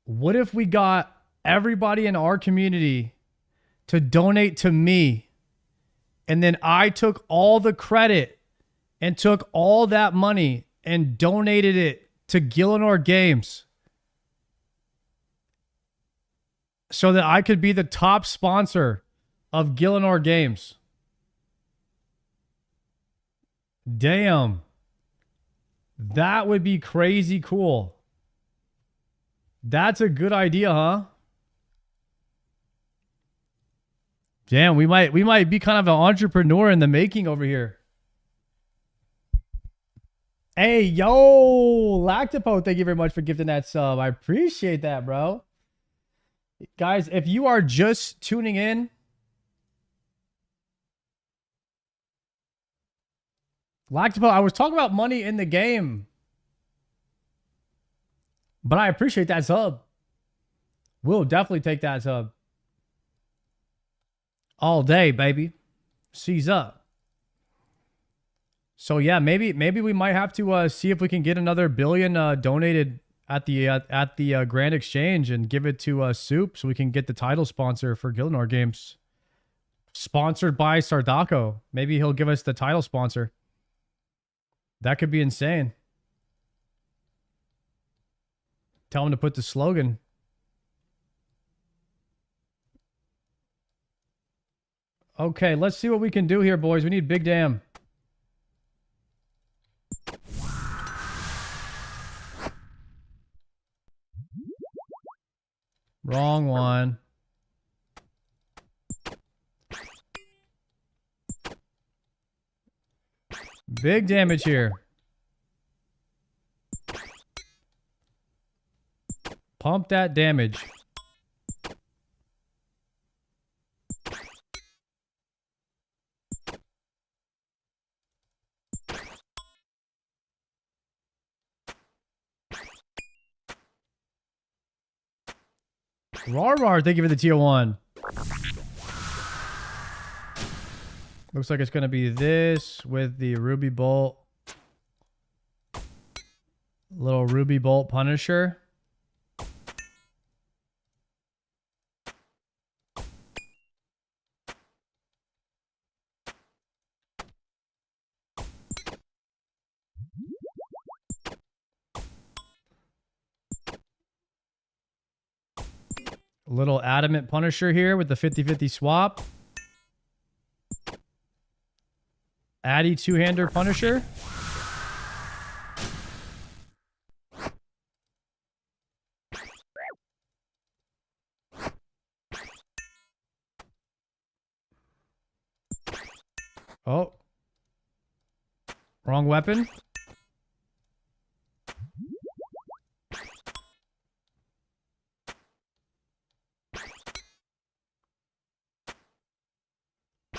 What if we got everybody in our community to donate to me, and then I took all the credit and took all that money and donated it to Gillinor Games so that I could be the top sponsor of Gillinor Games? Damn. That would be crazy cool. That's a good idea, huh? Damn, we might be kind of an entrepreneur in the making over here. Hey, yo, Lactopo, thank you very much for gifting that sub. I appreciate that, bro. Guys, if you are just tuning in, Lactopo, I was talking about money in the game, but I appreciate that sub. We'll definitely take that sub. All day, baby. Seize up. So yeah, maybe we might have to see if we can get another billion donated at the Grand Exchange and give it to Soup so we can get the title sponsor for Gillinor Games. Sponsored by Sardako. Maybe he'll give us the title sponsor. That could be insane. Tell him to put the slogan. Okay, let's see what we can do here, boys. We need Big Dam. Wrong one. Big damage here. Pump that damage. Rar, thank you for the tier 1. Looks like it's going to be this with the Ruby Bolt. Little Ruby Bolt Punisher. Little Adamant Punisher here with the 50-50 swap. Addy two-hander Punisher. Oh. Wrong weapon.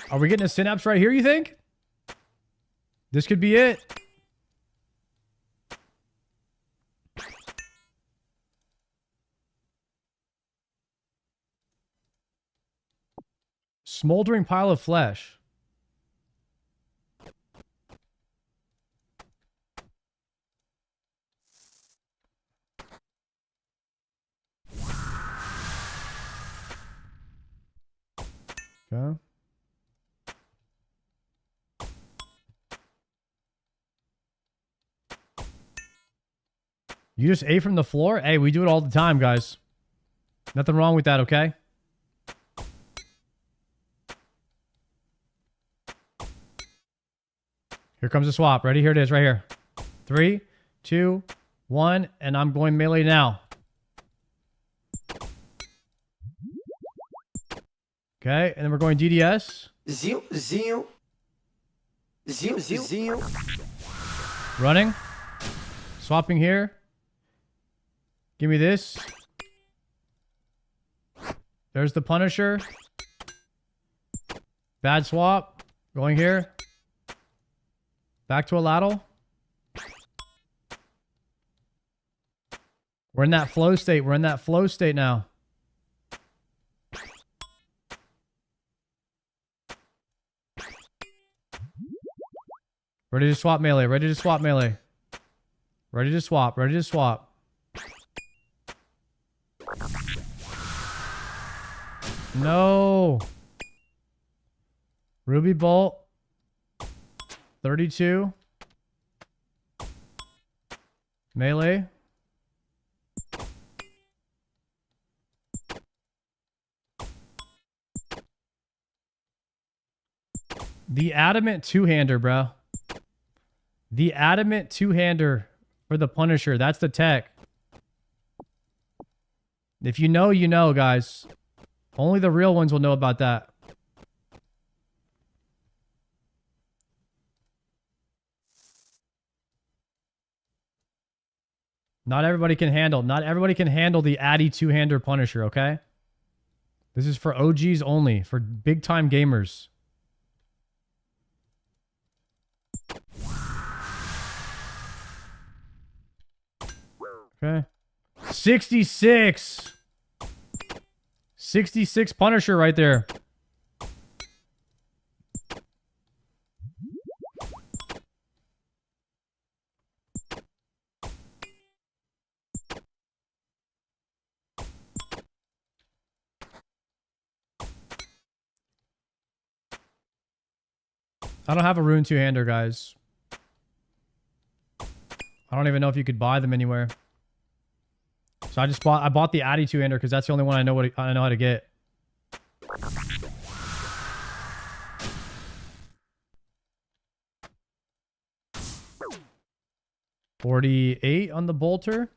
Are we getting a synapse right here, you think? This could be it. Smoldering pile of flesh. Okay. You just ate from the floor? Hey, we do it all the time, guys. Nothing wrong with that, okay? Here comes the swap. Ready? Here it is, right here. 3, 2, 1, and I'm going melee now. Okay, and then we're going DDS. Zio, zio. Zio, zio, zio. Running. Swapping here. Give me this. There's the Punisher. Bad swap. Going here. Back to a ladle. We're in that flow state. We're in that flow state now. Ready to swap melee. Ready to swap melee. Ready to swap. Ready to swap. No. Ruby Bolt. 32. Melee. The adamant two-hander, bro. The adamant two-hander for the Punisher. That's the tech. If you know, you know, guys. Only the real ones will know about that. Not everybody can handle the Addy two-hander Punisher, okay? This is for OGs only, for big-time gamers. Okay. 66. 66 Punisher right there. I don't have a rune two-hander, guys. I don't even know if you could buy them anywhere. So I bought the Addy two-hander because that's the only one I know how to get. $48 on the bolter.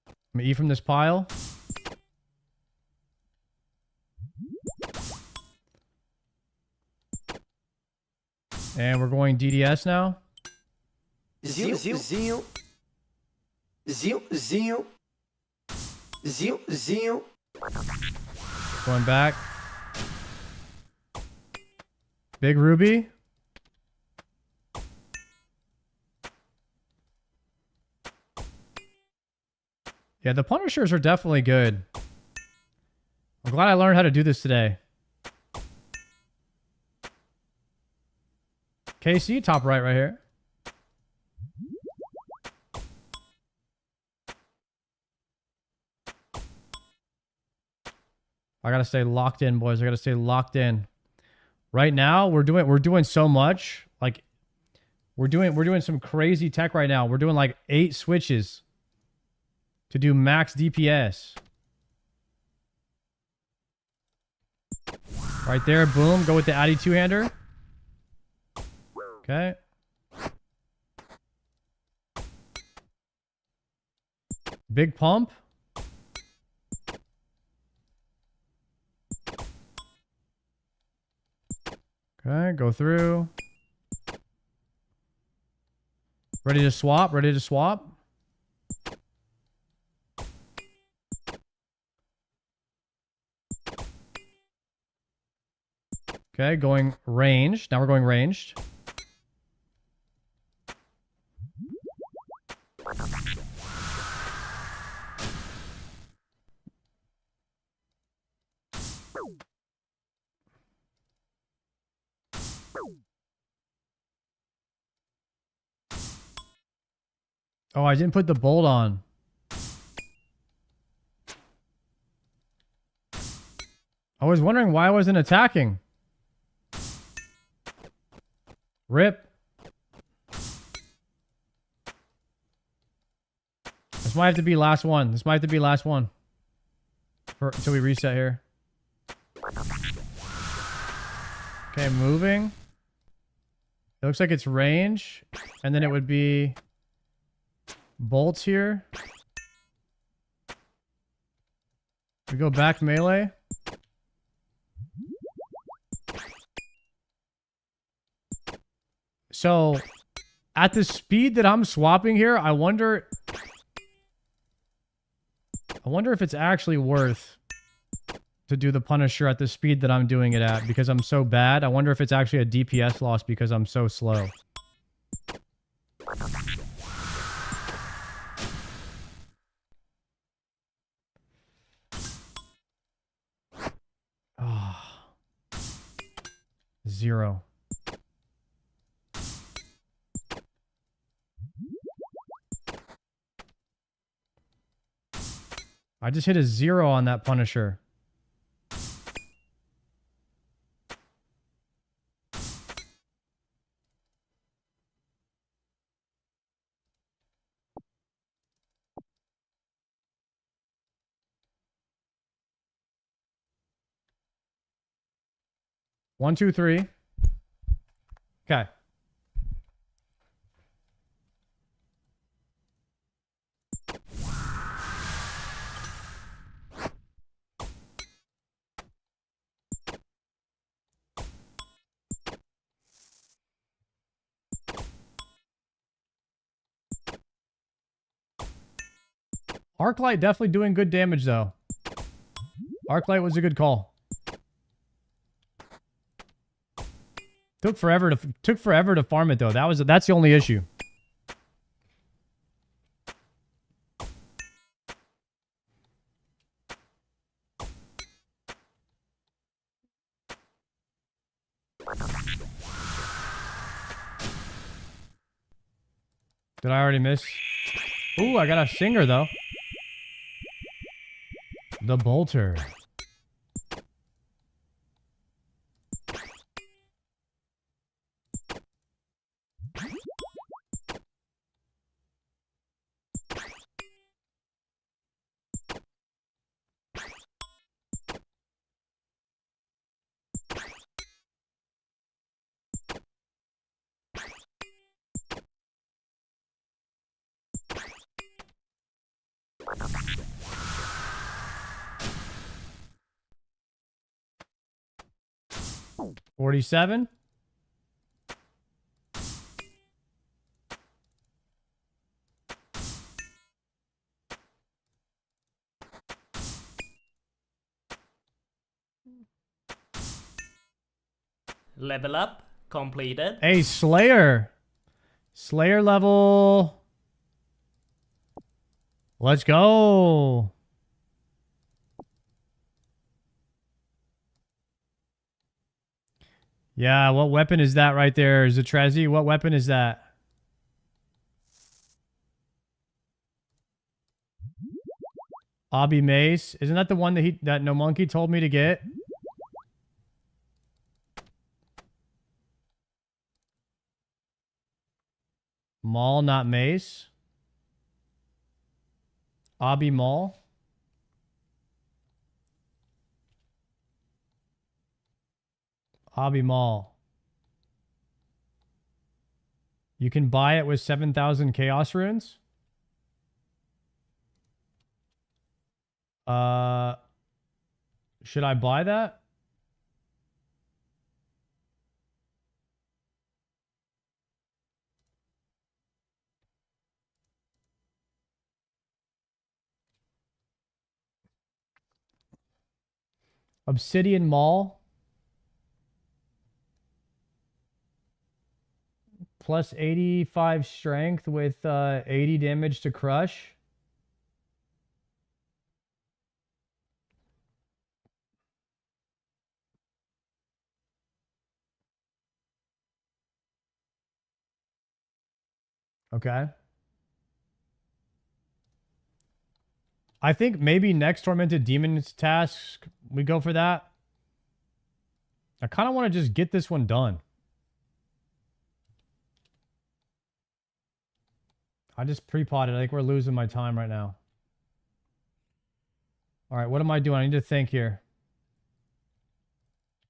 I'm gonna eat from this pile. And we're going DDS now. Zio, zio, zio. Zio, zio. Zio, zio. Going back. Big Ruby. Yeah, the Punishers are definitely good. I'm glad I learned how to do this today. KC, top right here. I gotta stay locked in, boys. I gotta stay locked in. Right now, we're doing so much. Like, we're doing some crazy tech right now. We're doing like 8 switches to do max DPS. Right there, boom. Go with the Addy two-hander. Okay. Big pump. Okay, go through. Ready to swap, ready to swap. Okay, going ranged. Now we're going ranged. Oh, I didn't put the bolt on. I was wondering why I wasn't attacking. Rip. This might have to be last one. This might have to be last one. Until we reset here. Okay, moving. It looks like it's range. And then it would be bolts here. We go back melee. So, at the speed that I'm swapping here, I wonder if it's actually worth to do the Punisher at the speed that I'm doing it at because I'm so bad. I wonder if it's actually a DPS loss because I'm so slow. Oh. 0. I just hit a 0 on that Punisher. One, two, three. Okay. Arclight definitely doing good damage though. Arclight was a good call. Took forever to farm it though. That's the only issue. Did I already miss? Ooh, I got a singer though. The Bolter. $47. Level up completed. Hey, Slayer. Slayer level. Let's go. Yeah, what weapon is that right there? Zatrezi, what weapon is that? Obby Mace. Isn't that the one that No Monkey told me to get? Maul, not Mace. Obby Maul. Obby Maul. You can buy it with 7,000 Chaos Runes. Should I buy that? Obsidian Maul. plus 85 strength with 80 damage to crush. Okay. I think maybe next Tormented Demons task, we go for that. I kind of want to just get this one done. I just pre-potted. I think we're losing my time right now. All right, what am I doing? I need to think here.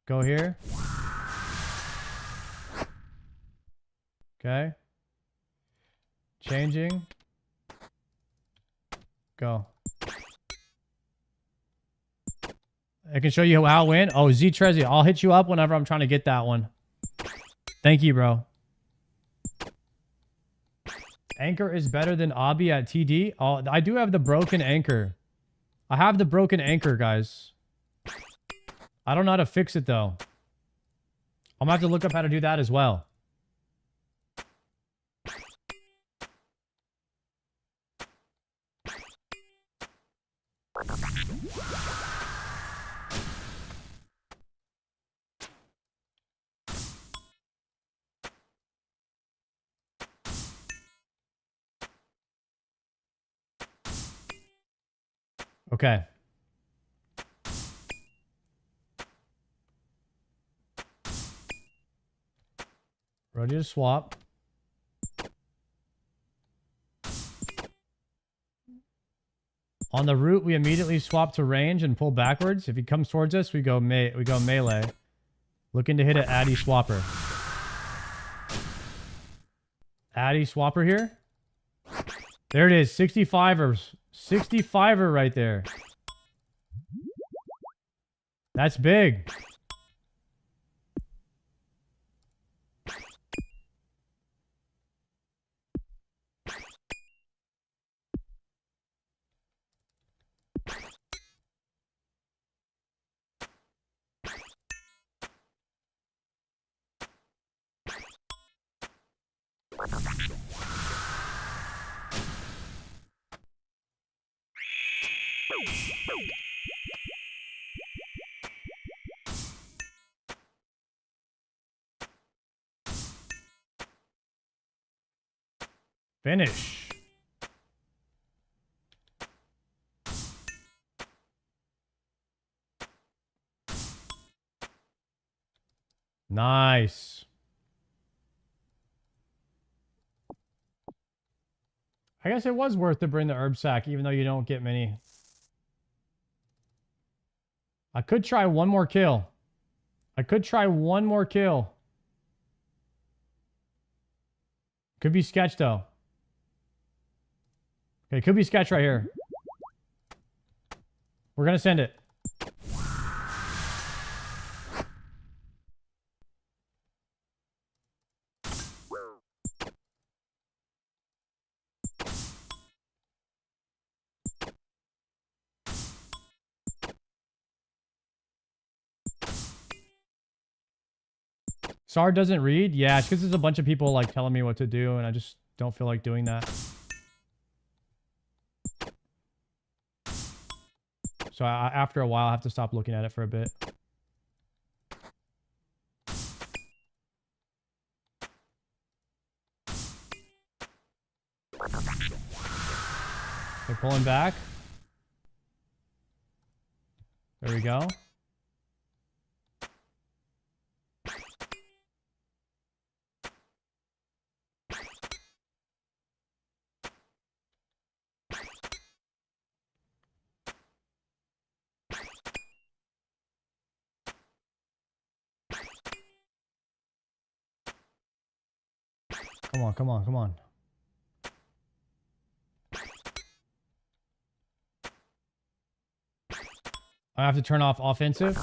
Go here. Okay. Changing. Go. I can show you how it went. Oh, Z Trezzy, I'll hit you up whenever I'm trying to get that one. Thank you, bro. Anchor is better than Obby at TD. Oh, I do have the broken anchor. I have the broken anchor, guys. I don't know how to fix it, though. I'm going to have to look up how to do that as well. Okay. Ready to swap. On the route, we immediately swap to range and pull backwards. If he comes towards us, we go melee. Looking to hit an Addy Swapper. Addy Swapper here. There it is. 65ers. 65er right there. That's big. Finish. Nice. I guess it was worth to bring the herb sack, even though you don't get many. I could try one more kill. Could be sketch, though. Okay, could be sketch right here. We're gonna send it. SAR doesn't read? Yeah, it's because there's a bunch of people like telling me what to do, and I just don't feel like doing that. So after a while, I have to stop looking at it for a bit. Okay, pulling back. There we go. Come on, come on, come on. I have to turn off offensive.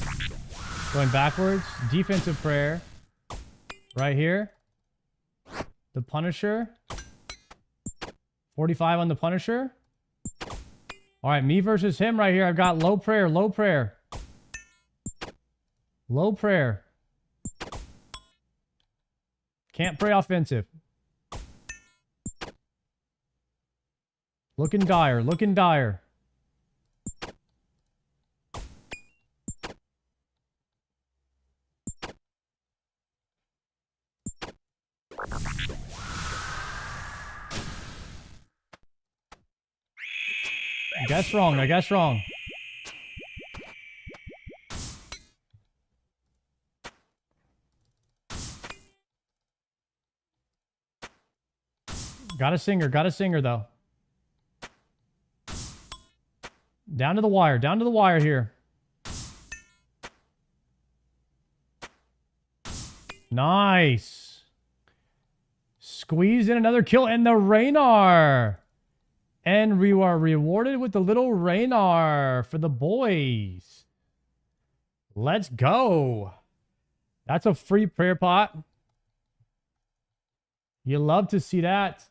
Going backwards. Defensive prayer. Right here. The Punisher. 45 on the Punisher. All right, me versus him right here. I've got low prayer, low prayer. Low prayer. Can't pray offensive. Looking dire, looking dire. I guess wrong, I guess wrong. Got a singer though. Down to the wire here. Nice. Squeeze in another kill and the Raynar. And we are rewarded with the little Raynar for the boys. Let's go. That's a free prayer pot. You love to see that.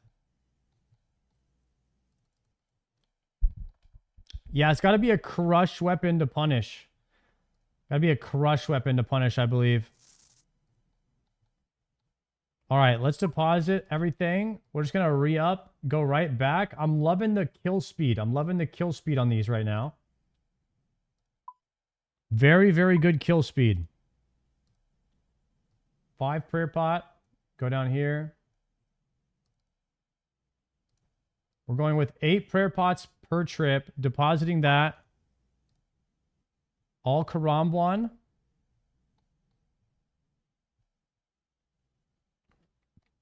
Yeah, it's got to be a crush weapon to punish. Got to be a crush weapon to punish, I believe. All right, let's deposit everything. We're just going to re-up, go right back. I'm loving the kill speed. I'm loving the kill speed on these right now. Very, very good kill speed. 5 prayer pot. Go down here. We're going with 8 prayer pots per trip, depositing that. All Karambwan.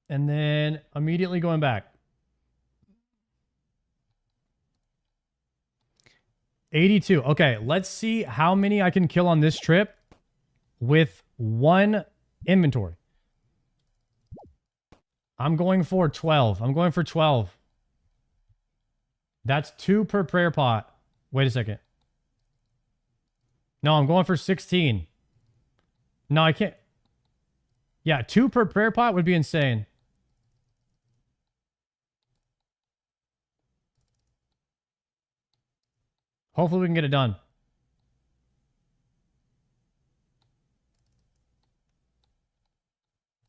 And then immediately going back. 82. Okay, let's see how many I can kill on this trip with 1 inventory. I'm going for 12. I'm going for 12. That's 2 per prayer pot. Wait a second. No, I'm going for 16. No, I can't. Yeah, 2 per prayer pot would be insane. Hopefully we can get it done.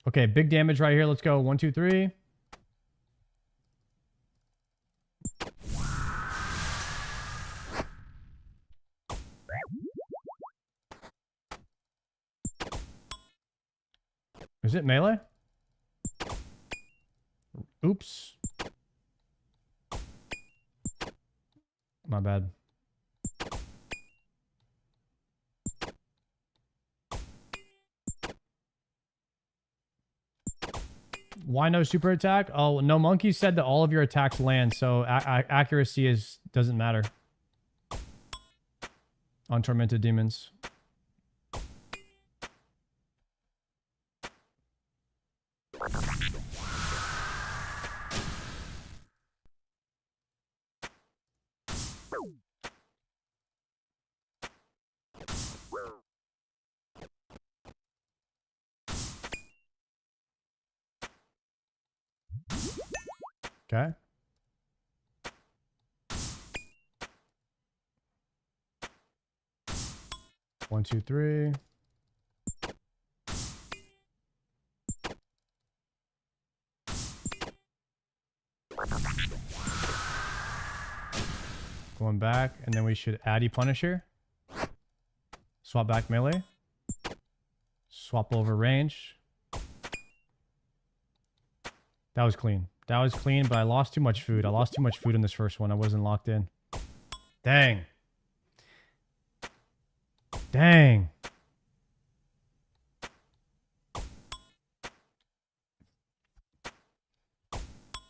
Okay, big damage right here. Let's go. 1, 2, 3. Is it melee? Oops. My bad. Why no super attack? Oh, no, Monkey said that all of your attacks land, so accuracy doesn't matter on Tormented Demons. Okay. One, two, three. Going back, and then we should Addy Punisher. Swap back melee. Swap over range. That was clean. That was clean, but I lost too much food. I lost too much food in this first one. I wasn't locked in. Dang. Dang.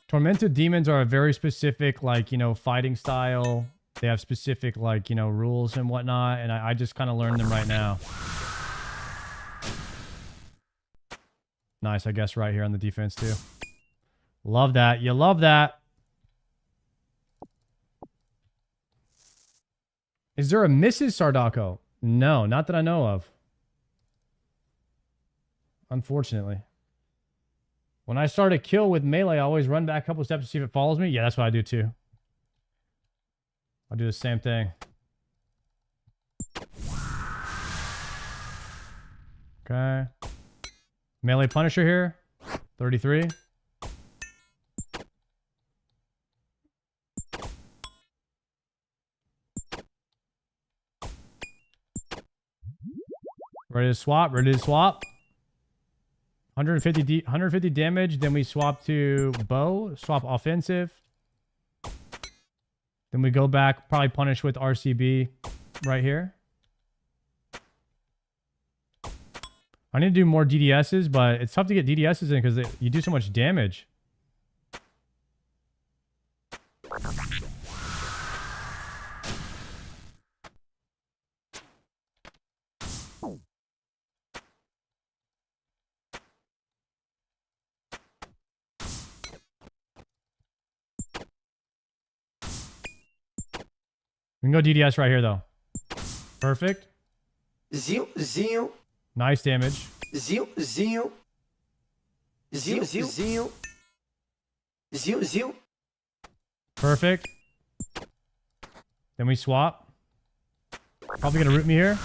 Tormented Demons are a very specific, like, you know, fighting style. They have specific, like, you know, rules and whatnot, and I just kind of learned them right now. Nice, I guess, right here on the defense, too. Love that. You love that. Is there a Mrs. Sardako? No, not that I know of. Unfortunately. When I start a kill with melee, I always run back a couple steps to see if it follows me. Yeah, that's what I do too. I'll do the same thing. Okay. Melee Punisher here. 33. Ready to swap. Ready to swap. 150 damage. Then we swap to bow. Swap offensive. Then we go back. Probably punish with RCB right here. I need to do more DDSs, but it's tough to get DDSs in because you do so much damage. We can go DDS right here, though. Perfect. Zio, zio. Nice damage. Zio, zio. Zio, zio. Zio, zio, zio. Perfect. Then we swap. Probably gonna root me here.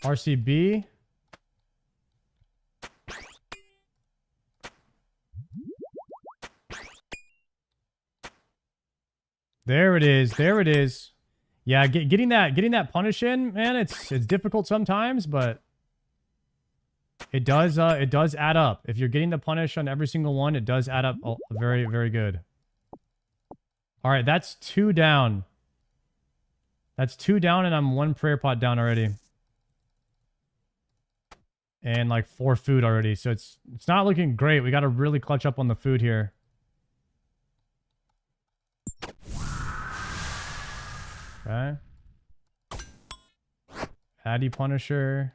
RCB. There it is. There it is. Yeah, getting that punish in, man, it's difficult sometimes, but it does add up. If you're getting the punish on every single one, it does add up very, very good. All right, that's 2 down. That's 2 down, and I'm 1 prayer pot down already. And like 4 food already, so it's not looking great. We got to really clutch up on the food here. Okay. Addy Punisher.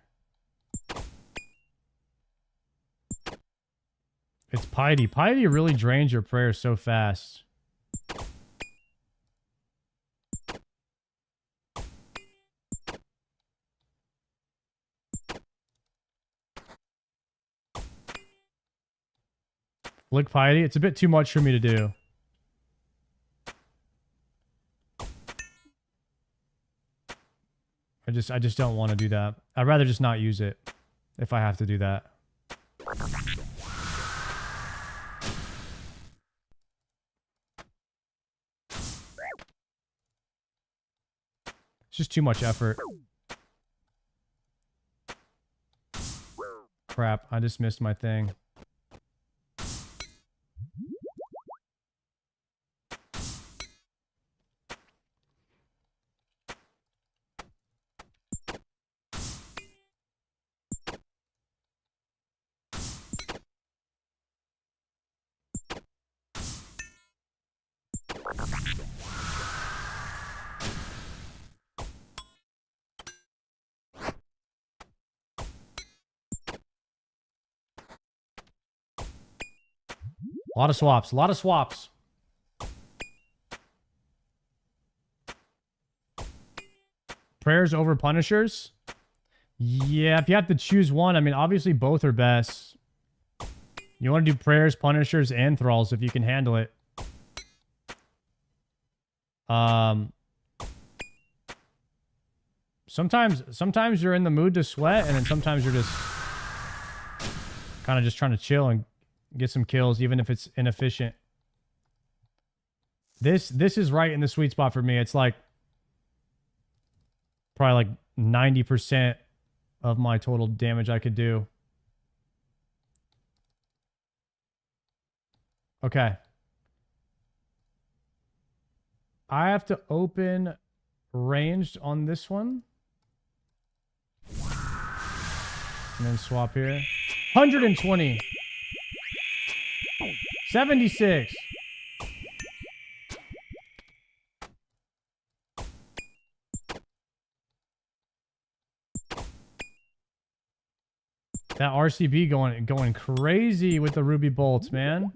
It's Piety. Piety really drains your prayers so fast. Flick Piety. It's a bit too much for me to do. I just don't want to do that. I'd rather just not use it if I have to do that. It's just too much effort. Crap, I just missed my thing. A lot of swaps. A lot of swaps. Prayers over punishers? Yeah, if you have to choose one, I mean, obviously both are best. You want to do prayers, punishers, and thralls if you can handle it. Sometimes you're in the mood to sweat, and then sometimes you're just kind of just trying to chill and get some kills, even if it's inefficient. This is right in the sweet spot for me. It's like probably like 90% of my total damage I could do. Okay. I have to open ranged on this one. And then swap here. 120. 76. That RCB going crazy with the ruby bolts, man.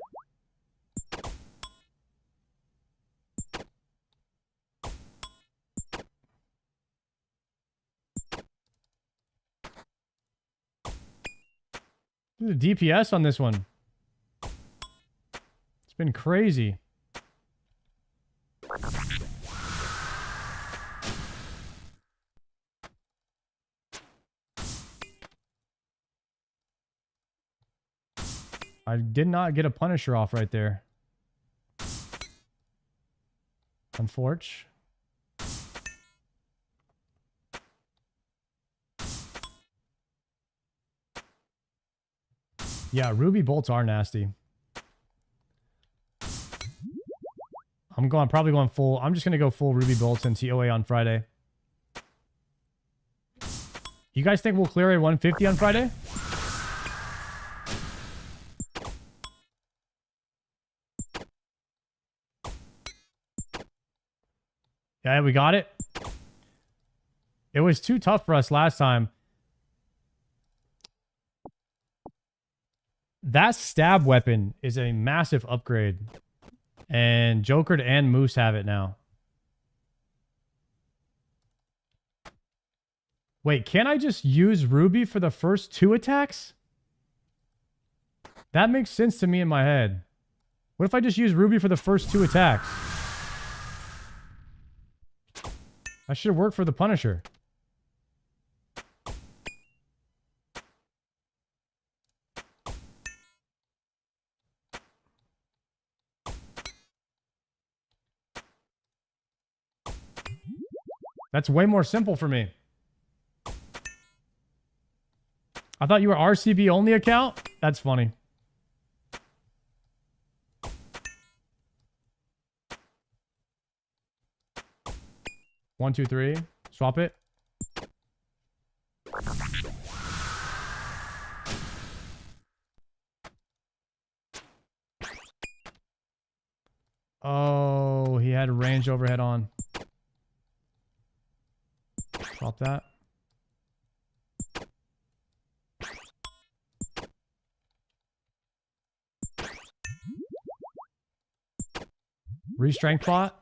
The DPS on this one. It's been crazy. I did not get a Punisher off right there. Unfortunate. Yeah, ruby bolts are nasty. Probably going full. I'm just gonna go full ruby bolts and TOA on Friday. You guys think we'll clear a 150 on Friday? Yeah, we got it. It was too tough for us last time. That stab weapon is a massive upgrade. And Jokered and Moose have it now. Wait, can't I just use Ruby for the first 2 attacks? That makes sense to me in my head. What if I just use Ruby for the first 2 attacks? That should work for the Punisher. That's way more simple for me. I thought you were RCB only account? That's funny. One, two, three. Swap it. Oh, he had range overhead on. Swap that. Restrength plot.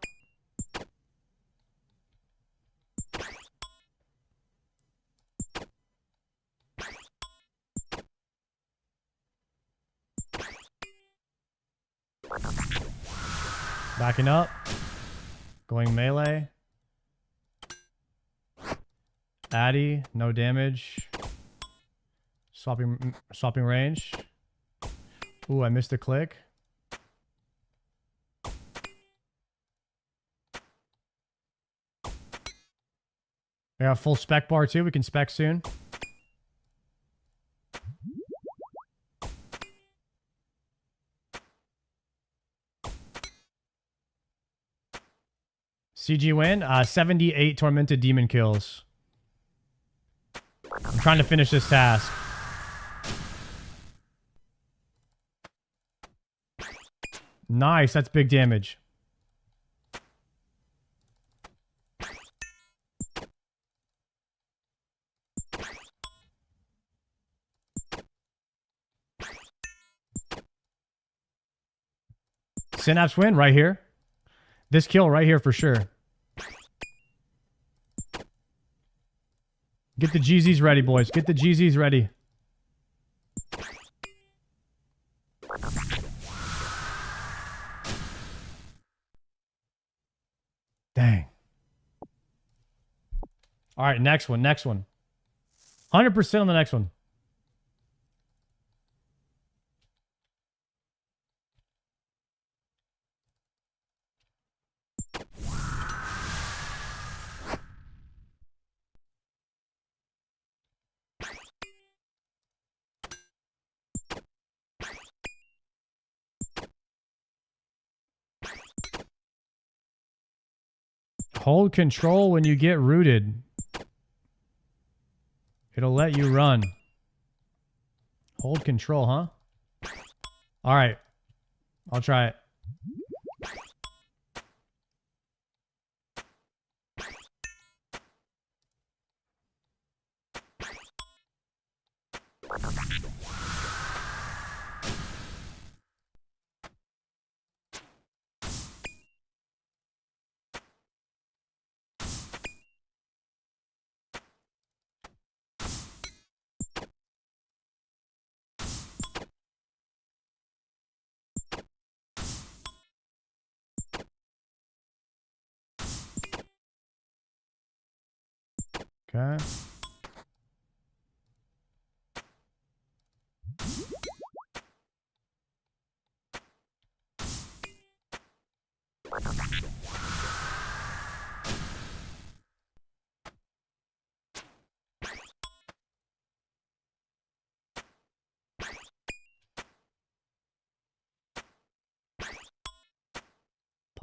Backing up. Going melee. Addy, no damage. Swapping range. Ooh, I missed a click. We have full spec bar too. We can spec soon. CG win. 78 tormented demon kills. I'm trying to finish this task. Nice. That's big damage. Synapse win right here. This kill right here for sure. Get the GZs ready, boys. Get the GZs ready. Dang. All right, next one. 100% on the next one. Hold control when you get rooted. It'll let you run. Hold control, huh? All right. I'll try it. Okay.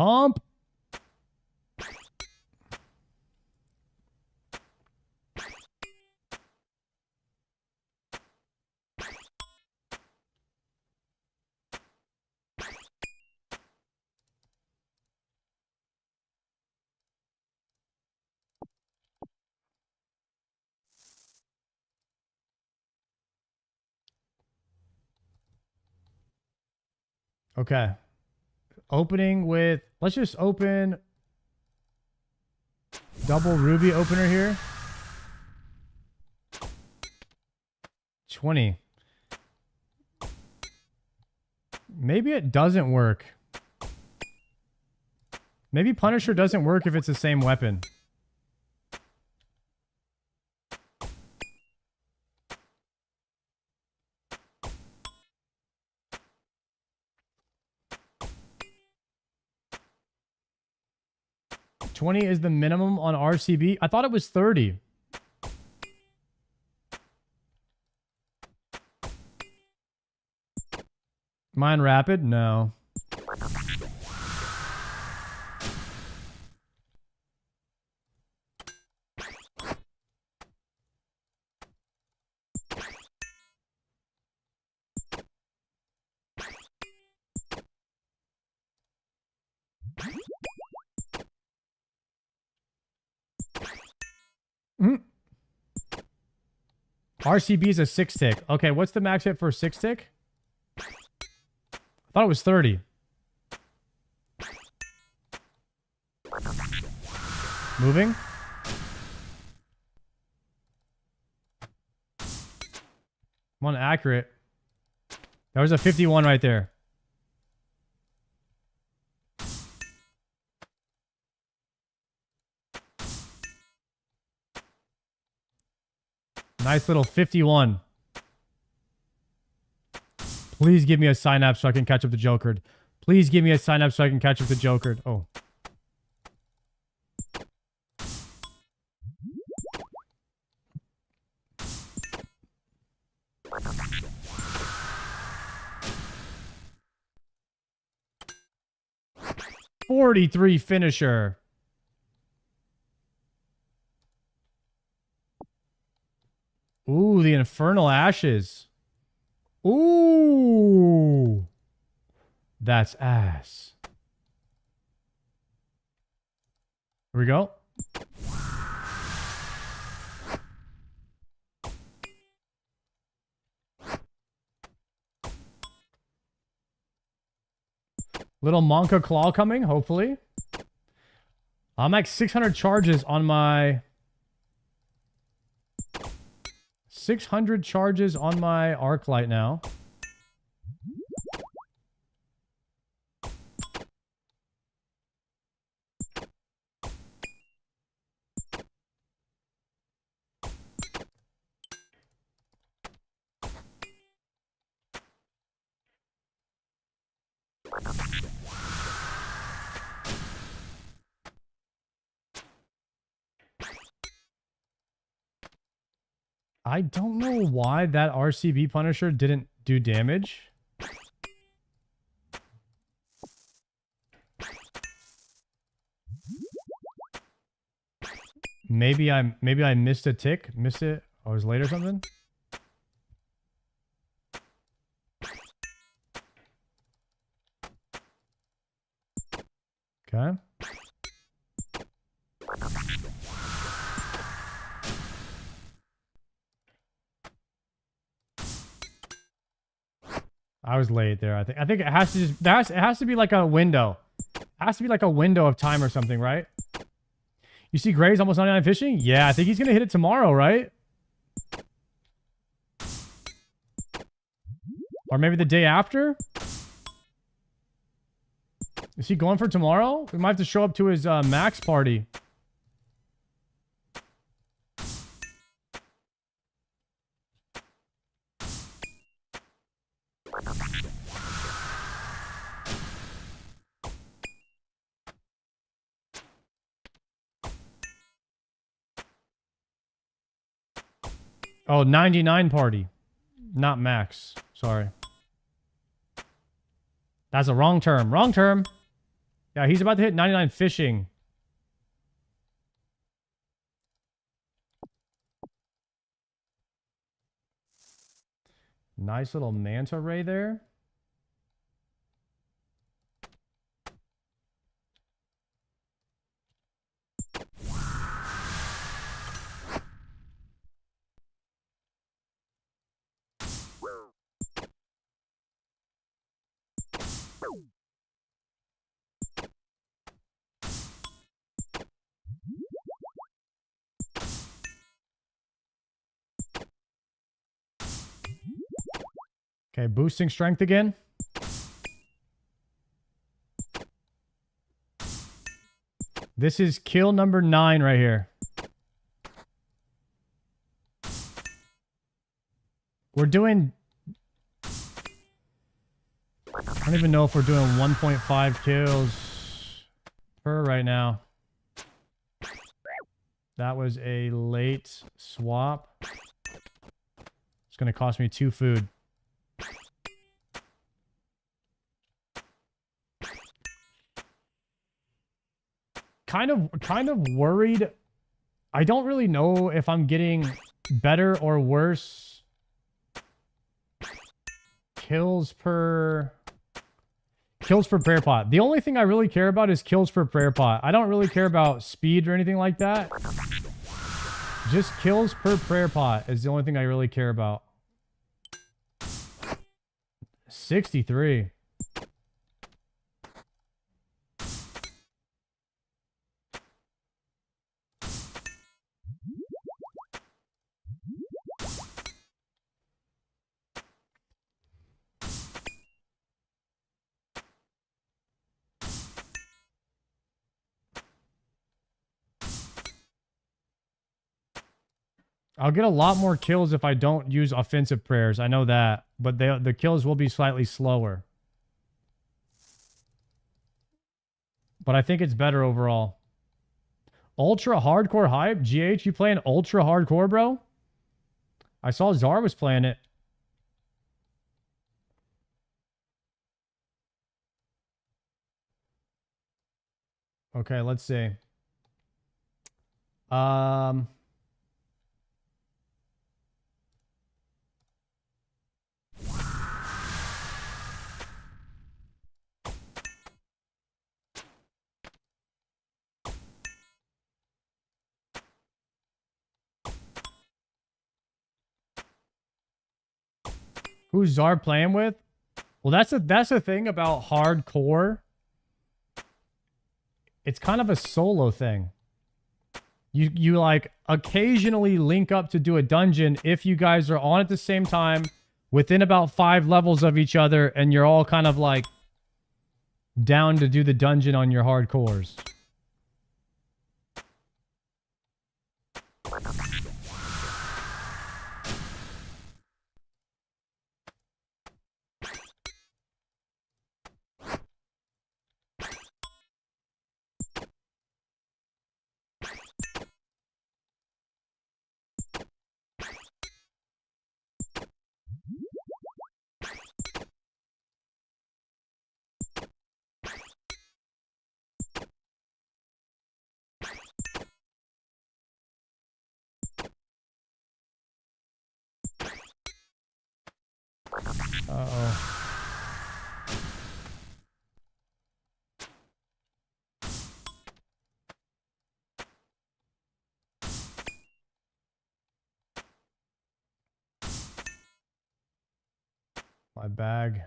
Pump. Okay. Opening with, let's just open double ruby opener here. 20. Maybe it doesn't work. Maybe Punisher doesn't work if it's the same weapon. $20 is the minimum on RCB. I thought it was 30. Mine rapid? No. RCB is a 6-tick. Okay, what's the max hit for a 6-tick? I thought it was 30. Moving. I'm on accurate. There was a 51 right there. Nice little 51. Please give me a synapse so I can catch up the Joker. Please give me a synapse so I can catch up the Joker. Oh. $43 finisher. Ooh, the Infernal Ashes. Ooh. That's ass. Here we go. Little Monka Claw coming, hopefully. I'm like 600 charges on my... 600 charges on my arc light now. I don't know why that RCB Punisher didn't do damage. Maybe I missed a tick. Missed it. I was late or something. Okay. I was late there. I think it has to just it has to be like a window. It has to be like a window of time or something, right? You see Gray's almost 99 fishing? Yeah, I think he's gonna hit it tomorrow, right? Or maybe the day after? Is he going for tomorrow? We might have to show up to his max party. Oh, 99 party. Not max. Sorry. That's a wrong term. Wrong term. Yeah, he's about to hit 99 fishing. Nice little manta ray there. Okay, boosting strength again. This is kill number 9 right here. We're doing... I don't even know if we're doing 1.5 kills per right now. That was a late swap. It's going to cost me 2 food. Kind of worried. I don't really know if I'm getting better or worse kills per prayer pot. The only thing I really care about is kills per prayer pot. I don't really care about speed or anything like that. Just kills per prayer pot is the only thing I really care about. 63. I'll get a lot more kills if I don't use offensive prayers. I know that. But the kills will be slightly slower. But I think it's better overall. Ultra hardcore hype? GH, you playing ultra hardcore, bro? I saw Czar was playing it. Okay, let's see. Who's Czar playing with? Well, that's the thing about hardcore. It's kind of a solo thing. You like occasionally link up to do a dungeon if you guys are on at the same time within about 5 levels of each other and you're all kind of like down to do the dungeon on your hardcores. Uh-oh. My bag.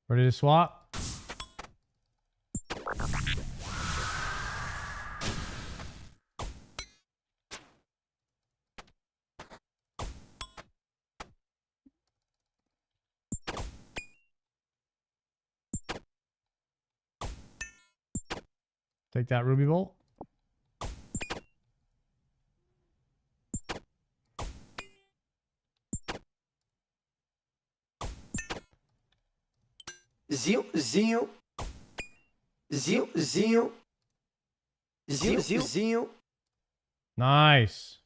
Ready to swap? Take that ruby bolt. Zinho. Zinho. Nice.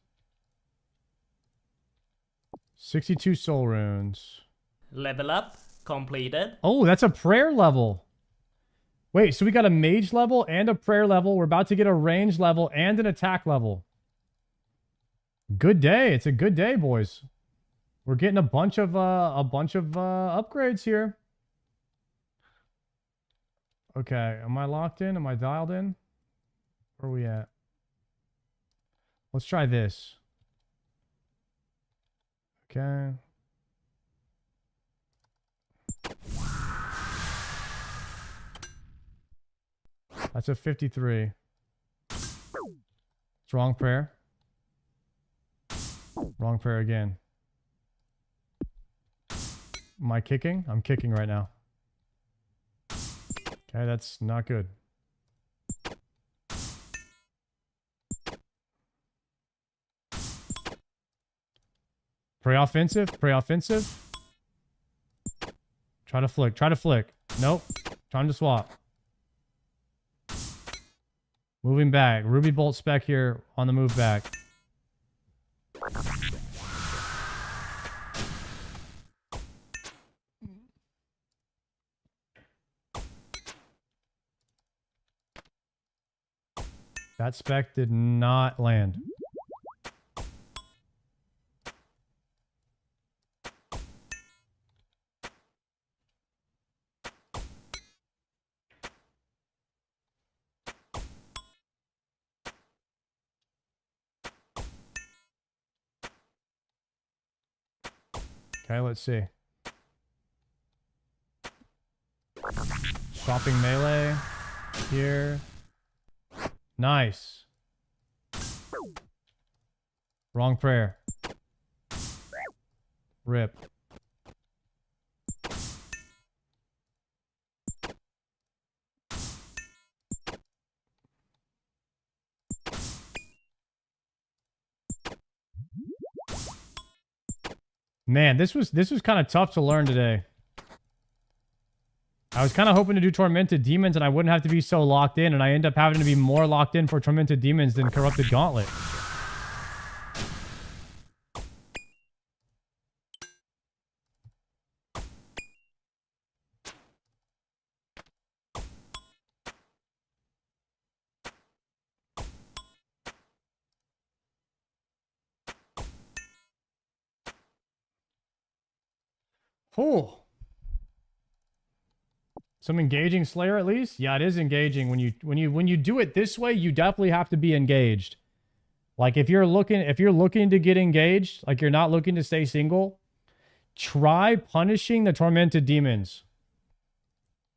62 soul runes. Level up completed. Oh, that's a prayer level. Wait, so we got a mage level and a prayer level. We're about to get a range level and an attack level. Good day. It's a good day, boys. We're getting a bunch of upgrades here. Okay, am I locked in? Am I dialed in? Where are we at? Let's try this. Okay. That's a 53. It's wrong prayer. Wrong prayer again. Am I kicking? I'm kicking right now. Okay, that's not good. Pray offensive. Pray offensive. Try to flick. Try to flick. Nope. Trying to swap. Moving back. Ruby Bolt spec here on the move back. That spec did not land. Okay, let's see. Swapping melee here. Nice. Wrong prayer. Rip. Man, this was kind of tough to learn today. I was kind of hoping to do Tormented Demons and I wouldn't have to be so locked in, and I end up having to be more locked in for Tormented Demons than Corrupted Gauntlet. Oh. Some engaging Slayer at least? Yeah, it is engaging. When you do it this way, you definitely have to be engaged. Like if you're looking to get engaged, like you're not looking to stay single, try punishing the Tormented Demons.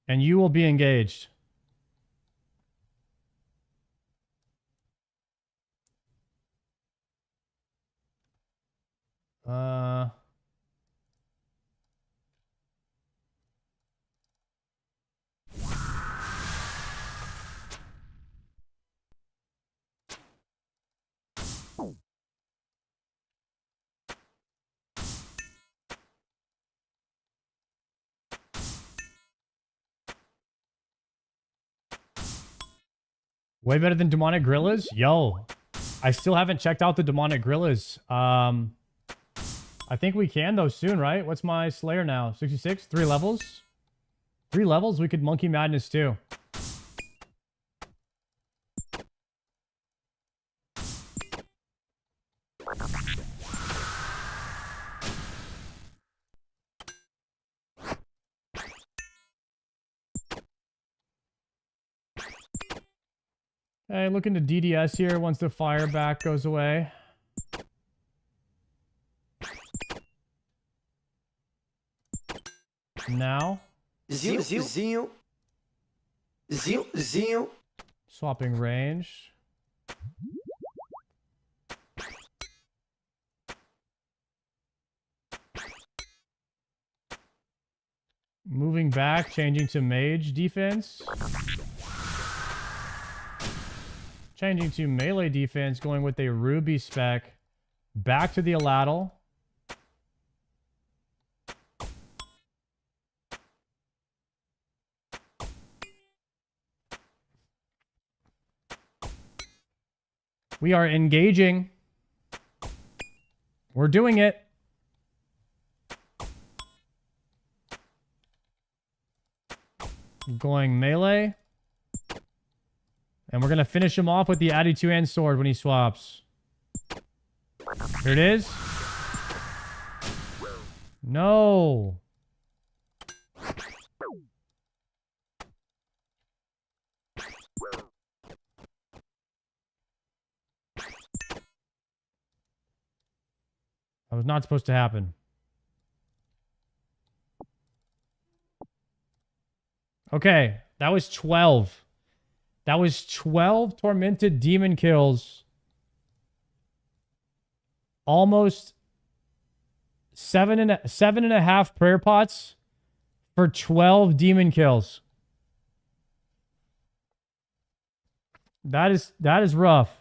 And you will be engaged. Way better than Demonic Gorillas? Yo, I still haven't checked out the Demonic Gorillas. I think we can though soon, right? What's my Slayer now? 66? 3 levels? 3 levels? We could Monkey Madness too. Hey, look into DDS here once the fire back goes away. Now. Zinho. Swapping range. Moving back, changing to mage defense. Changing to melee defense, going with a Ruby spec. Back to the Aladal. We are engaging. We're doing it. Going melee. And we're going to finish him off with the Addy 2-hand sword when he swaps. Here it is. No. That was not supposed to happen. Okay, that was 12. That was 12 tormented demon kills. Almost 7.5 prayer pots for 12 demon kills. That is rough.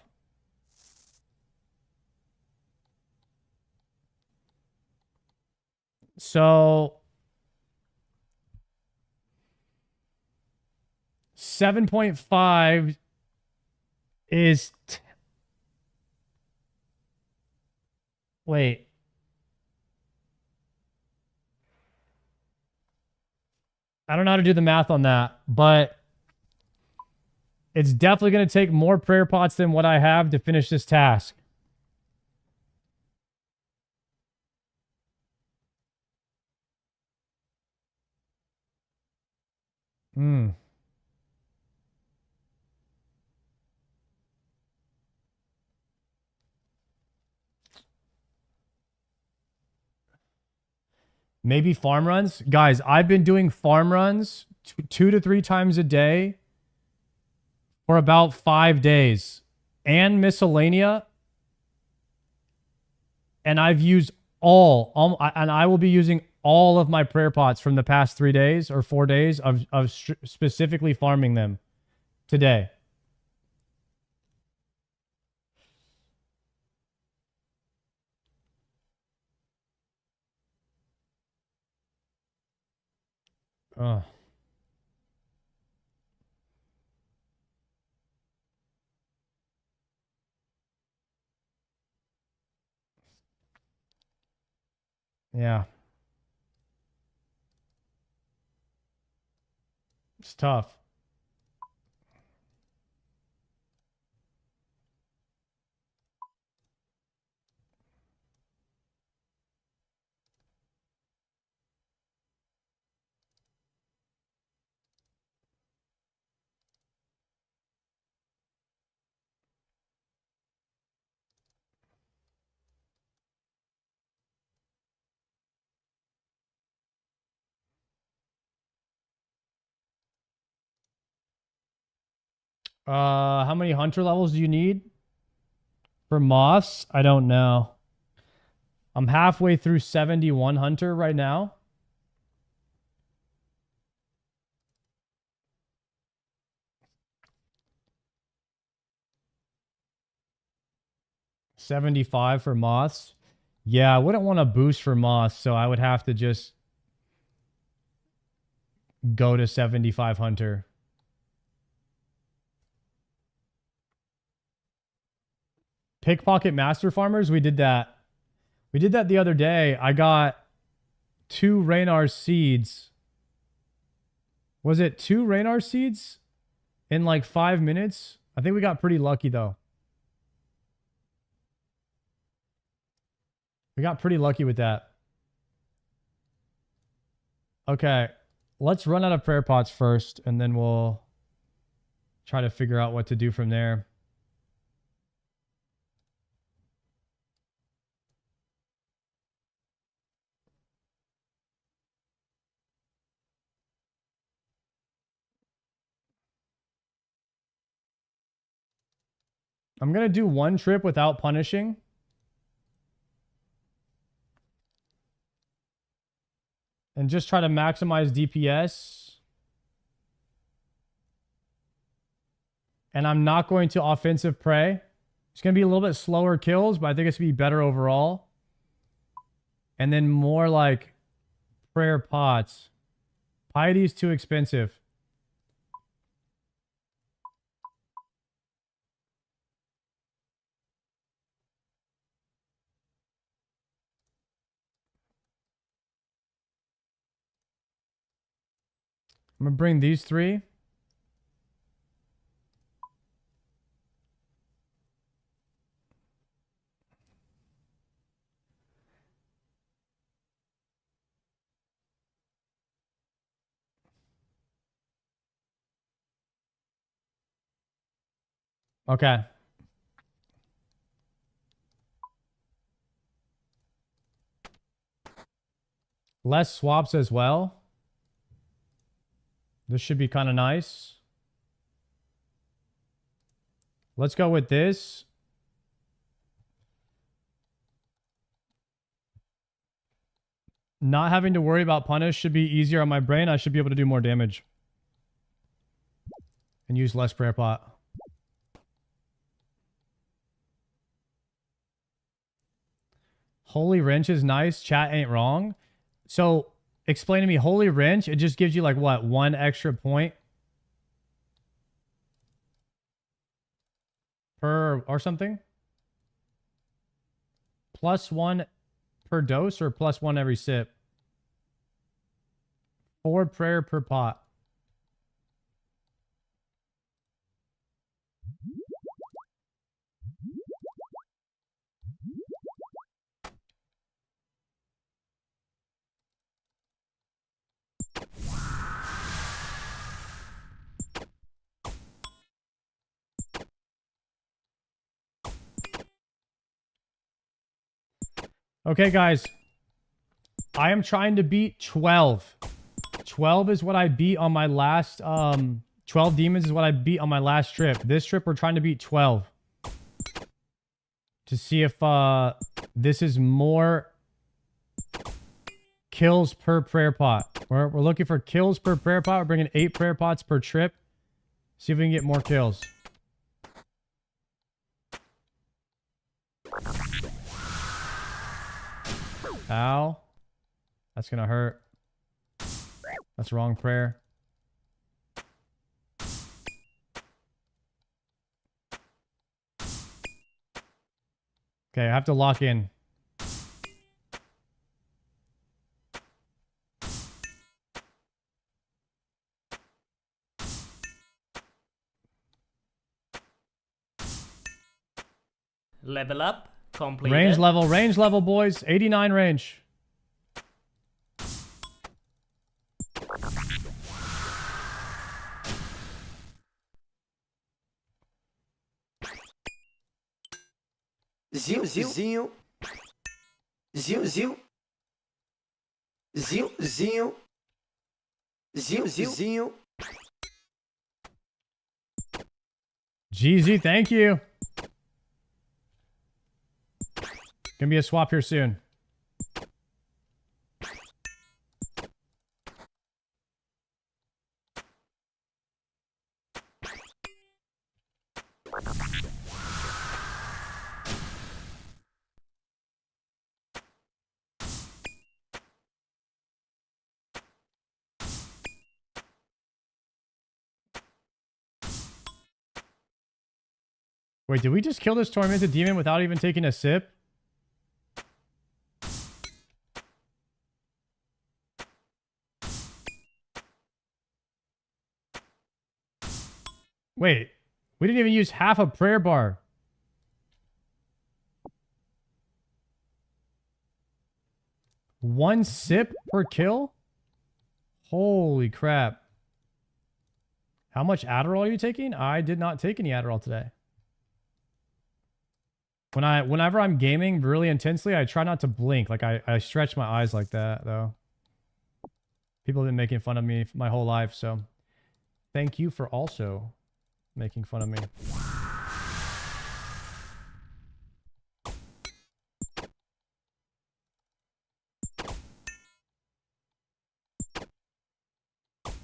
So 7.5 is wait. I don't know how to do the math on that, but it's definitely going to take more prayer pots than what I have to finish this task. Maybe farm runs. Guys, I've been doing farm runs 2 to 3 times a day for about 5 days. And miscellanea. And I've used and I will be using all of my prayer pots from the past 3 days or 4 days of specifically farming them today. Oh. Yeah. It's tough. How many hunter levels do you need? For moths? I don't know. I'm halfway through 71 hunter right now. $75 for moths. Yeah, I wouldn't want to boost for moths, so I would have to just go to 75 hunter. Pickpocket master farmers, we did that. We did that the other day. I got 2 Raynar seeds. Was it 2 Raynar seeds in like 5 minutes? I think we got pretty lucky though. We got pretty lucky with that. Okay, let's run out of prayer pots first, and then we'll try to figure out what to do from there. I'm going to do 1 trip without punishing. And just try to maximize DPS. And I'm not going to offensive prey. It's going to be a little bit slower kills, but I think it's going to be better overall. And then more like prayer pots. Piety is too expensive. I'm gonna bring these 3. Okay. Less swaps as well. This should be kind of nice. Let's go with this. Not having to worry about punish should be easier on my brain. I should be able to do more damage. And use less prayer pot. Holy Wrench is nice. Chat ain't wrong. So, explain to me, Holy Wrench, it just gives you like what? 1 extra point? Per or something? +1 per dose or +1 every sip? 4 prayer per pot. Okay, guys. I am trying to beat 12. 12 is what I beat on my last 12 demons is what I beat on my last trip. This trip we're trying to beat 12. To see if this is more kills per prayer pot. We're looking for kills per prayer pot. We're bringing 8 prayer pots per trip. See if we can get more kills. Ow. That's gonna hurt. That's wrong prayer. Okay, I have to lock in. Level up. Completed. Range level, boys. 89 range. Zil, zil, zil. Zil, zil. Zil, zil. Zil, zil, zil. GZ, thank you. Gonna be a swap here soon. Wait, did we just kill this tormented demon without even taking a sip? Wait, we didn't even use half a prayer bar. One sip per kill? Holy crap. How much Adderall are you taking? I did not take any Adderall today. Whenever I'm gaming really intensely, I try not to blink. Like I stretch my eyes like that though. People have been making fun of me my whole life, so thank you for also making fun of me.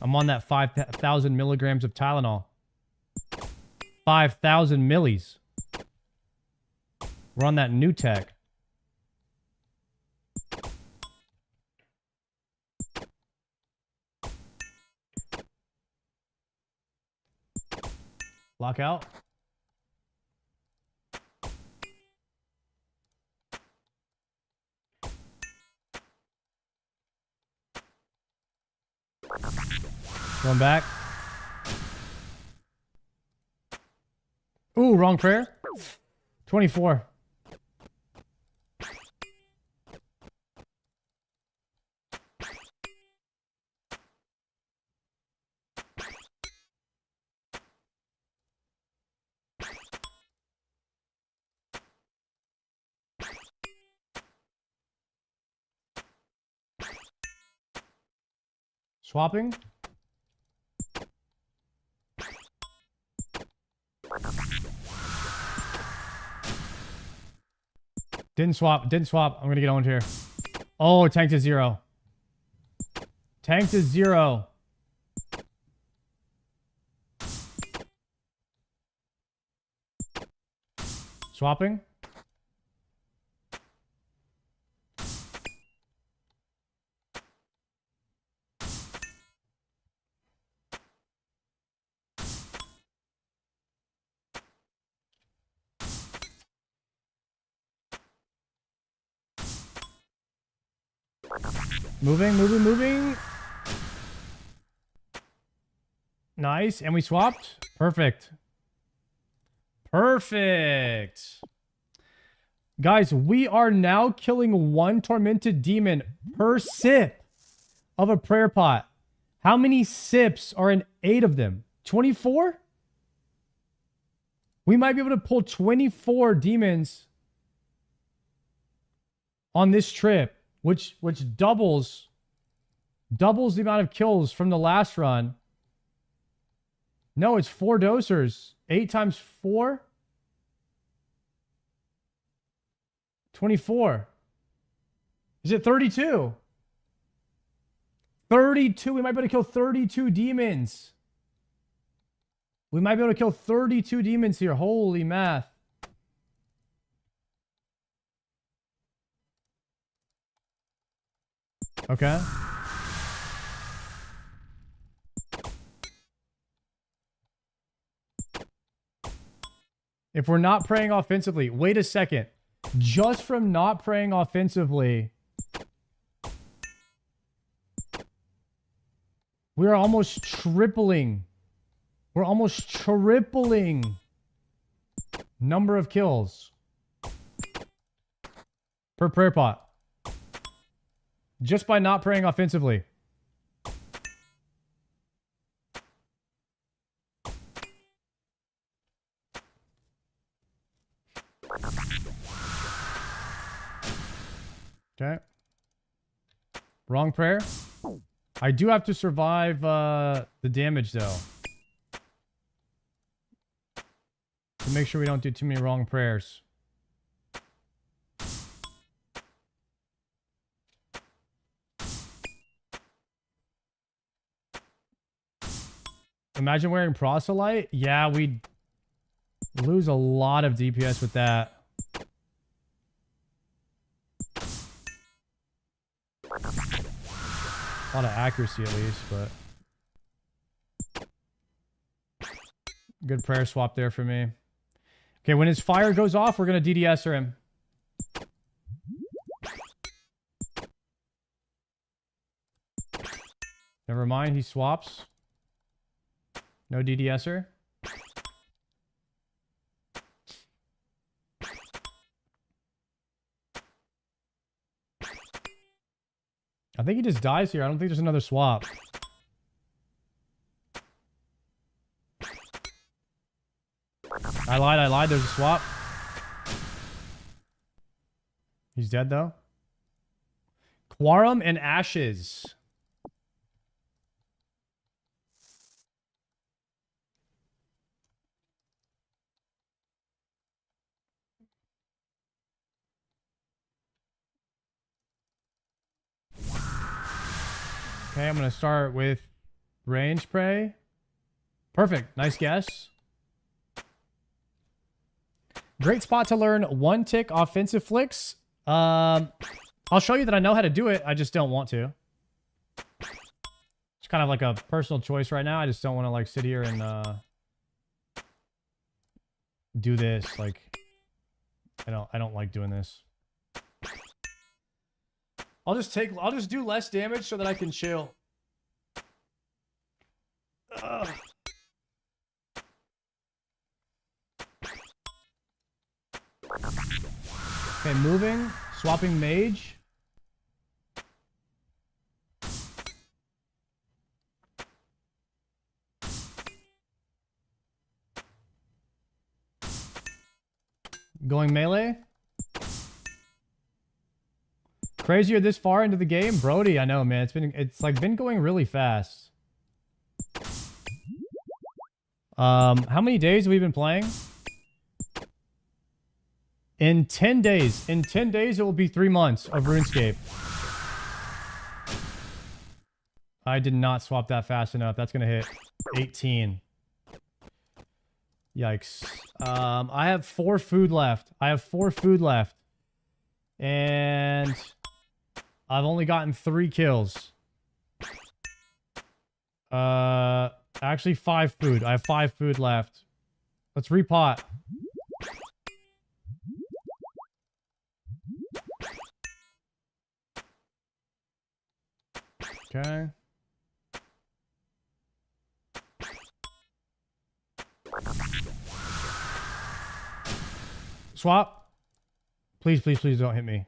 I'm on that 5,000 milligrams of Tylenol. 5,000 millis. We're on that new tech. Lockout. Going back. Ooh, wrong prayer. 24. Swapping. Didn't swap. Didn't swap. I'm going to get owned here. Oh, tank to 0. Tank to 0. Swapping. Moving, moving, moving. Nice. And we swapped. Perfect. Perfect. Guys, we are now killing 1 tormented demon per sip of a prayer pot. How many sips are in 8 of them? 24? We might be able to pull 24 demons on this trip, which doubles the amount of kills from the last run. No, it's 4 dosers. 8 times 4? 24. Is it 32? 32. We might be able to kill 32 demons. We might be able to kill 32 demons here. Holy math. Okay. If we're not praying offensively, wait a second. Just from not praying offensively, we're almost tripling. We're almost tripling number of kills per prayer pot. Just by not praying offensively. Okay. Wrong prayer. I do have to survive the damage, though. To make sure we don't do too many wrong prayers. Imagine wearing proselyte. Yeah, we'd lose a lot of DPS with that. A lot of accuracy at least, but good prayer swap there for me. Okay, when his fire goes off, we're going to DDSer him. Never mind, he swaps. No DDSer. I think he just dies here. I don't think there's another swap. I lied. There's a swap. He's dead, though. Quarum and Ashes. Okay, I'm going to start with range prey. Perfect. Nice guess. Great spot to learn 1-tick offensive flicks. I'll show you that I know how to do it. I just don't want to. It's kind of like a personal choice right now. I just don't want to like sit here and do this. Like, I don't like doing this. I'll just do less damage so that I can chill. Okay, moving. Swapping mage. Going melee. Crazier this far into the game, Brody. I know, man. It's like been going really fast. How many days have we been playing? In 10 days. In 10 days, it will be 3 months of RuneScape. I did not swap that fast enough. That's gonna hit 18. Yikes. I have 4 food left. And I've only gotten 3 kills. Actually 5 food. I have 5 food left. Let's repot. Okay. Swap. Please, please, please don't hit me.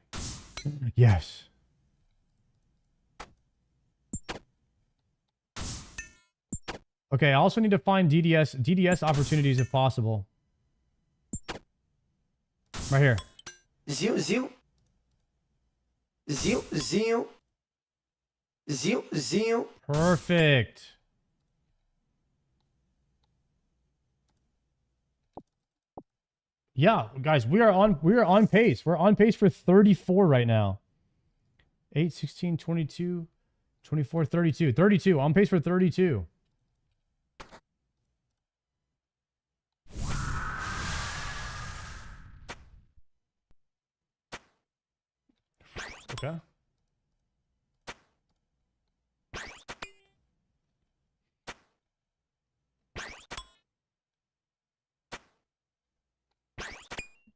Yes. Okay, I also need to find DDS opportunities if possible. Right here. Zio, zio. Zio, zio. Zio, zio. Perfect. Yeah, guys, we are on pace. We're on pace for 34 right now. 8, 16, 22, 24, 32. 32. On pace for 32. Okay.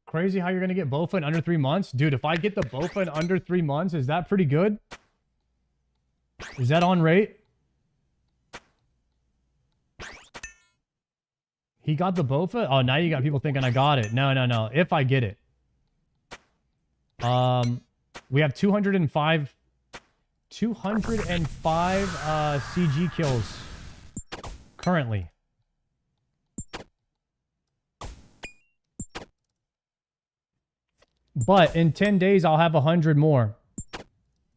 Crazy how you're going to get Bofa in under 3 months. Dude, if I get the Bofa in under 3 months, is that pretty good? Is that on rate? He got the Bofa? Oh, now you got people thinking I got it. No, no, no. If I get it. We have 205 CG kills currently. But in 10 days, I'll have 100 more.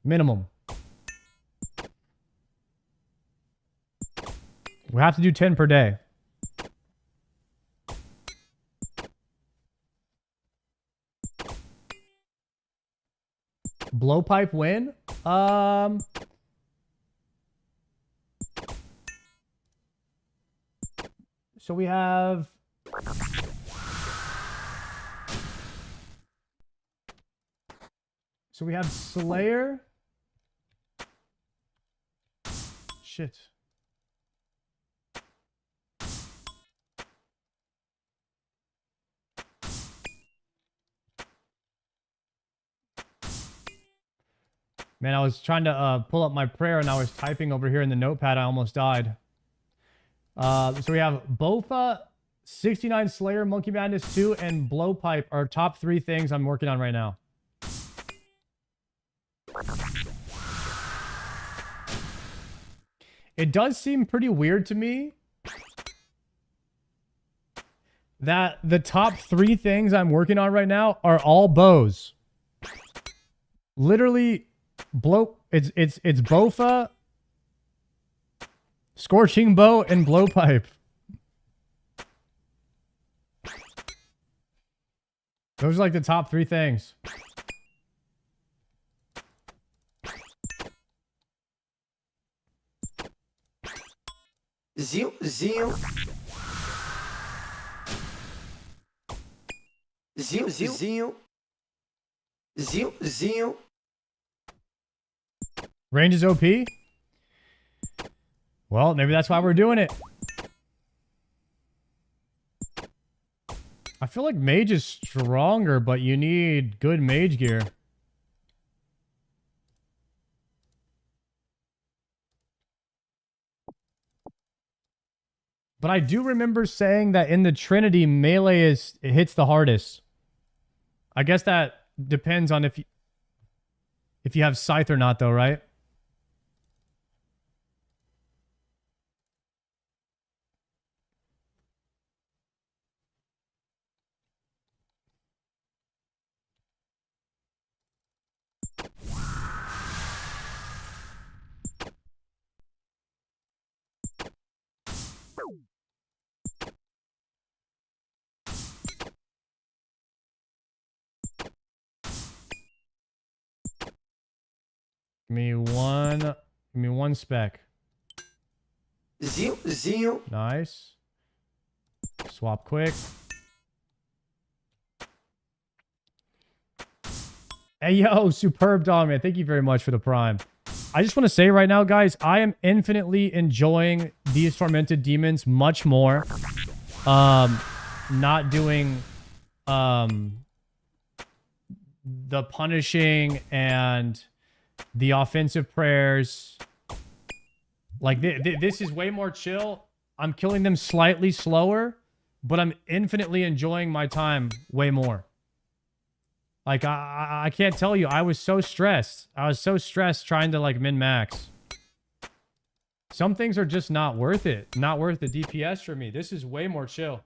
Minimum. We have to do 10 per day. Blowpipe win? So we have... So we have Slayer. Shit. Man, I was trying to pull up my prayer and I was typing over here in the notepad. I almost died. So we have Bofa, 69 Slayer, Monkey Madness 2, and Blowpipe are top 3 things I'm working on right now. It does seem pretty weird to me that the top 3 things I'm working on right now are all bows. Literally, it's Bofa, Scorching Bow, and Blowpipe. Those are like the top 3 things. Zio, zio. Zio, zio, zio. Zio, zio. Range is OP? Well, maybe that's why we're doing it. I feel like mage is stronger, but you need good mage gear. But I do remember saying that in the Trinity, melee it hits the hardest. I guess that depends on if you have Scythe or not, though, right? Give me one spec. Zinho. Nice. Swap quick. Hey, yo, superb dog, man. Thank you very much for the prime. I just want to say right now, guys, I am infinitely enjoying these Tormented Demons much more. Not doing the punishing and the offensive prayers. Like, this is way more chill. I'm killing them slightly slower, but I'm infinitely enjoying my time way more. Like, I can't tell you, I was so stressed. I was so stressed trying to, like, min-max. Some things are just not worth it. Not worth the DPS for me. This is way more chill.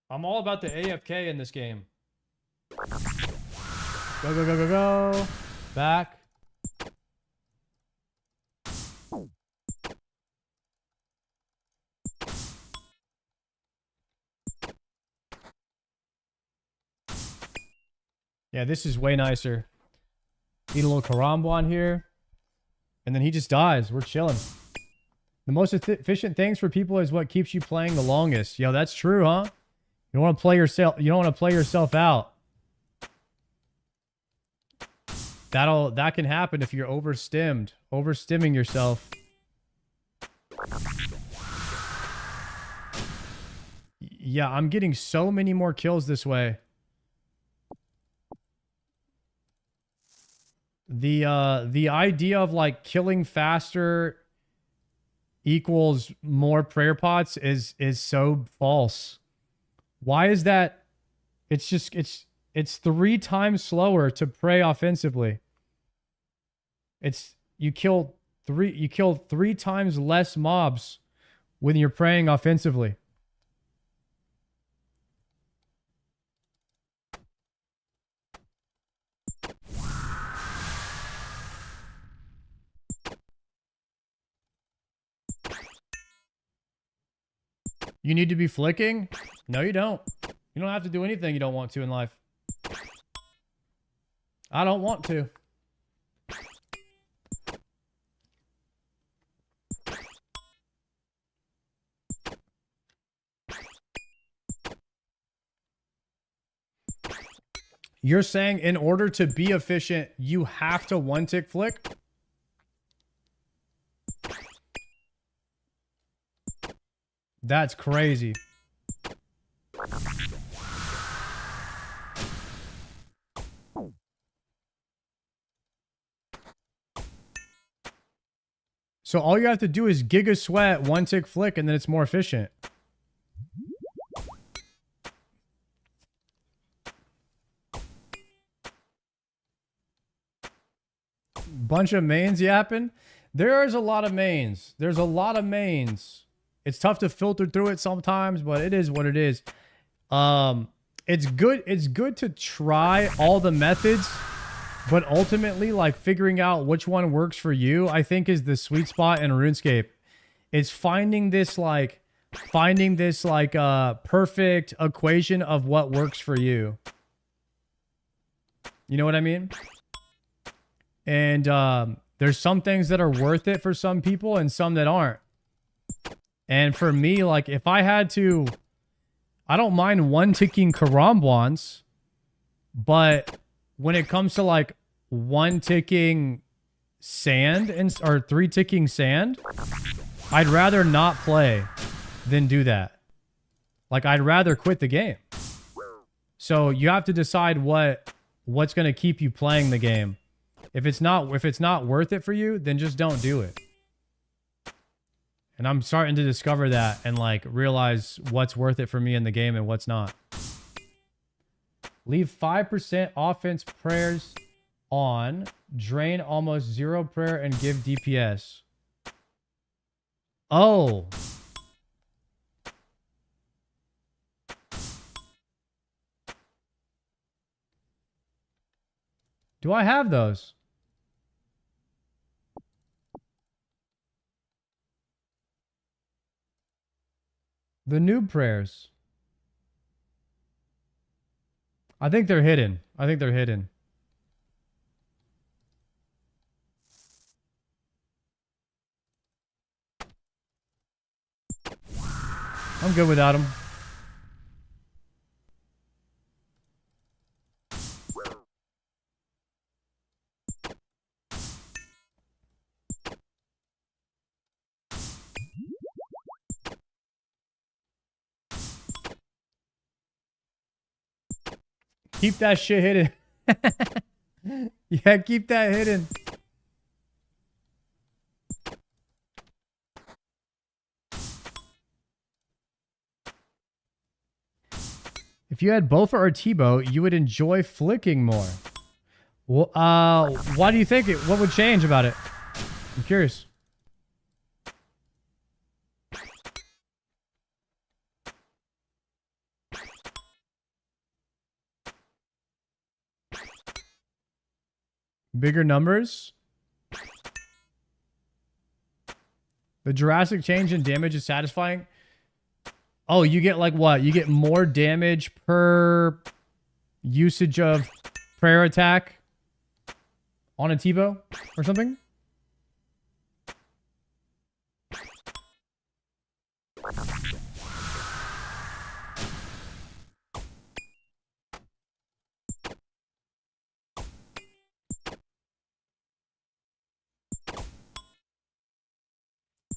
I'm all about the AFK in this game. Go, go, go, go, go. Back. Yeah, this is way nicer. Eat a little Karambo on here. And then he just dies. We're chilling. The most efficient things for people is what keeps you playing the longest. Yo, that's true, huh? You don't want to play yourself. You don't want to play yourself out. That can happen if you're overstimmed. Overstimming yourself. Yeah, I'm getting so many more kills this way. The idea of like killing faster equals more prayer pots is so false. Why is that? It's just it's 3 times slower to pray offensively. You kill 3 times less mobs when you're praying offensively. You need to be flicking? No, you don't. You don't have to do anything you don't want to in life. I don't want to. You're saying in order to be efficient, you have to one-tick flick? That's crazy. So all you have to do is Giga Sweat, one-tick flick, and then it's more efficient. Bunch of mains yapping. There's a lot of mains. There's a lot of mains. It's tough to filter through it sometimes, but it is what it is. It's good to try all the methods, but ultimately, like, figuring out which one works for you, I think, is the sweet spot in RuneScape. It's finding this perfect equation of what works for you. You know what I mean? And there's some things that are worth it for some people and some that aren't. And for me, like, if I had to, I don't mind one-ticking Karambwans, but when it comes to, like, one-ticking sand or 3-ticking sand, I'd rather not play than do that. Like, I'd rather quit the game. So you have to decide what's going to keep you playing the game. If it's not worth it for you, then just don't do it. And I'm starting to discover that and like realize what's worth it for me in the game and what's not. Leave 5% offense prayers on. Drain almost 0 prayer and give DPS. Oh. Do I have those? The noob prayers. I think they're hidden. I think they're hidden. I'm good without them. Keep that shit hidden. Yeah, keep that hidden. If you had Bofa or Tebow, you would enjoy flicking more. Well, why do you think it? What would change about it? I'm curious. Bigger numbers. The Jurassic change in damage is satisfying. Oh, you get like what? You get more damage per usage of prayer attack on a Tebow or something?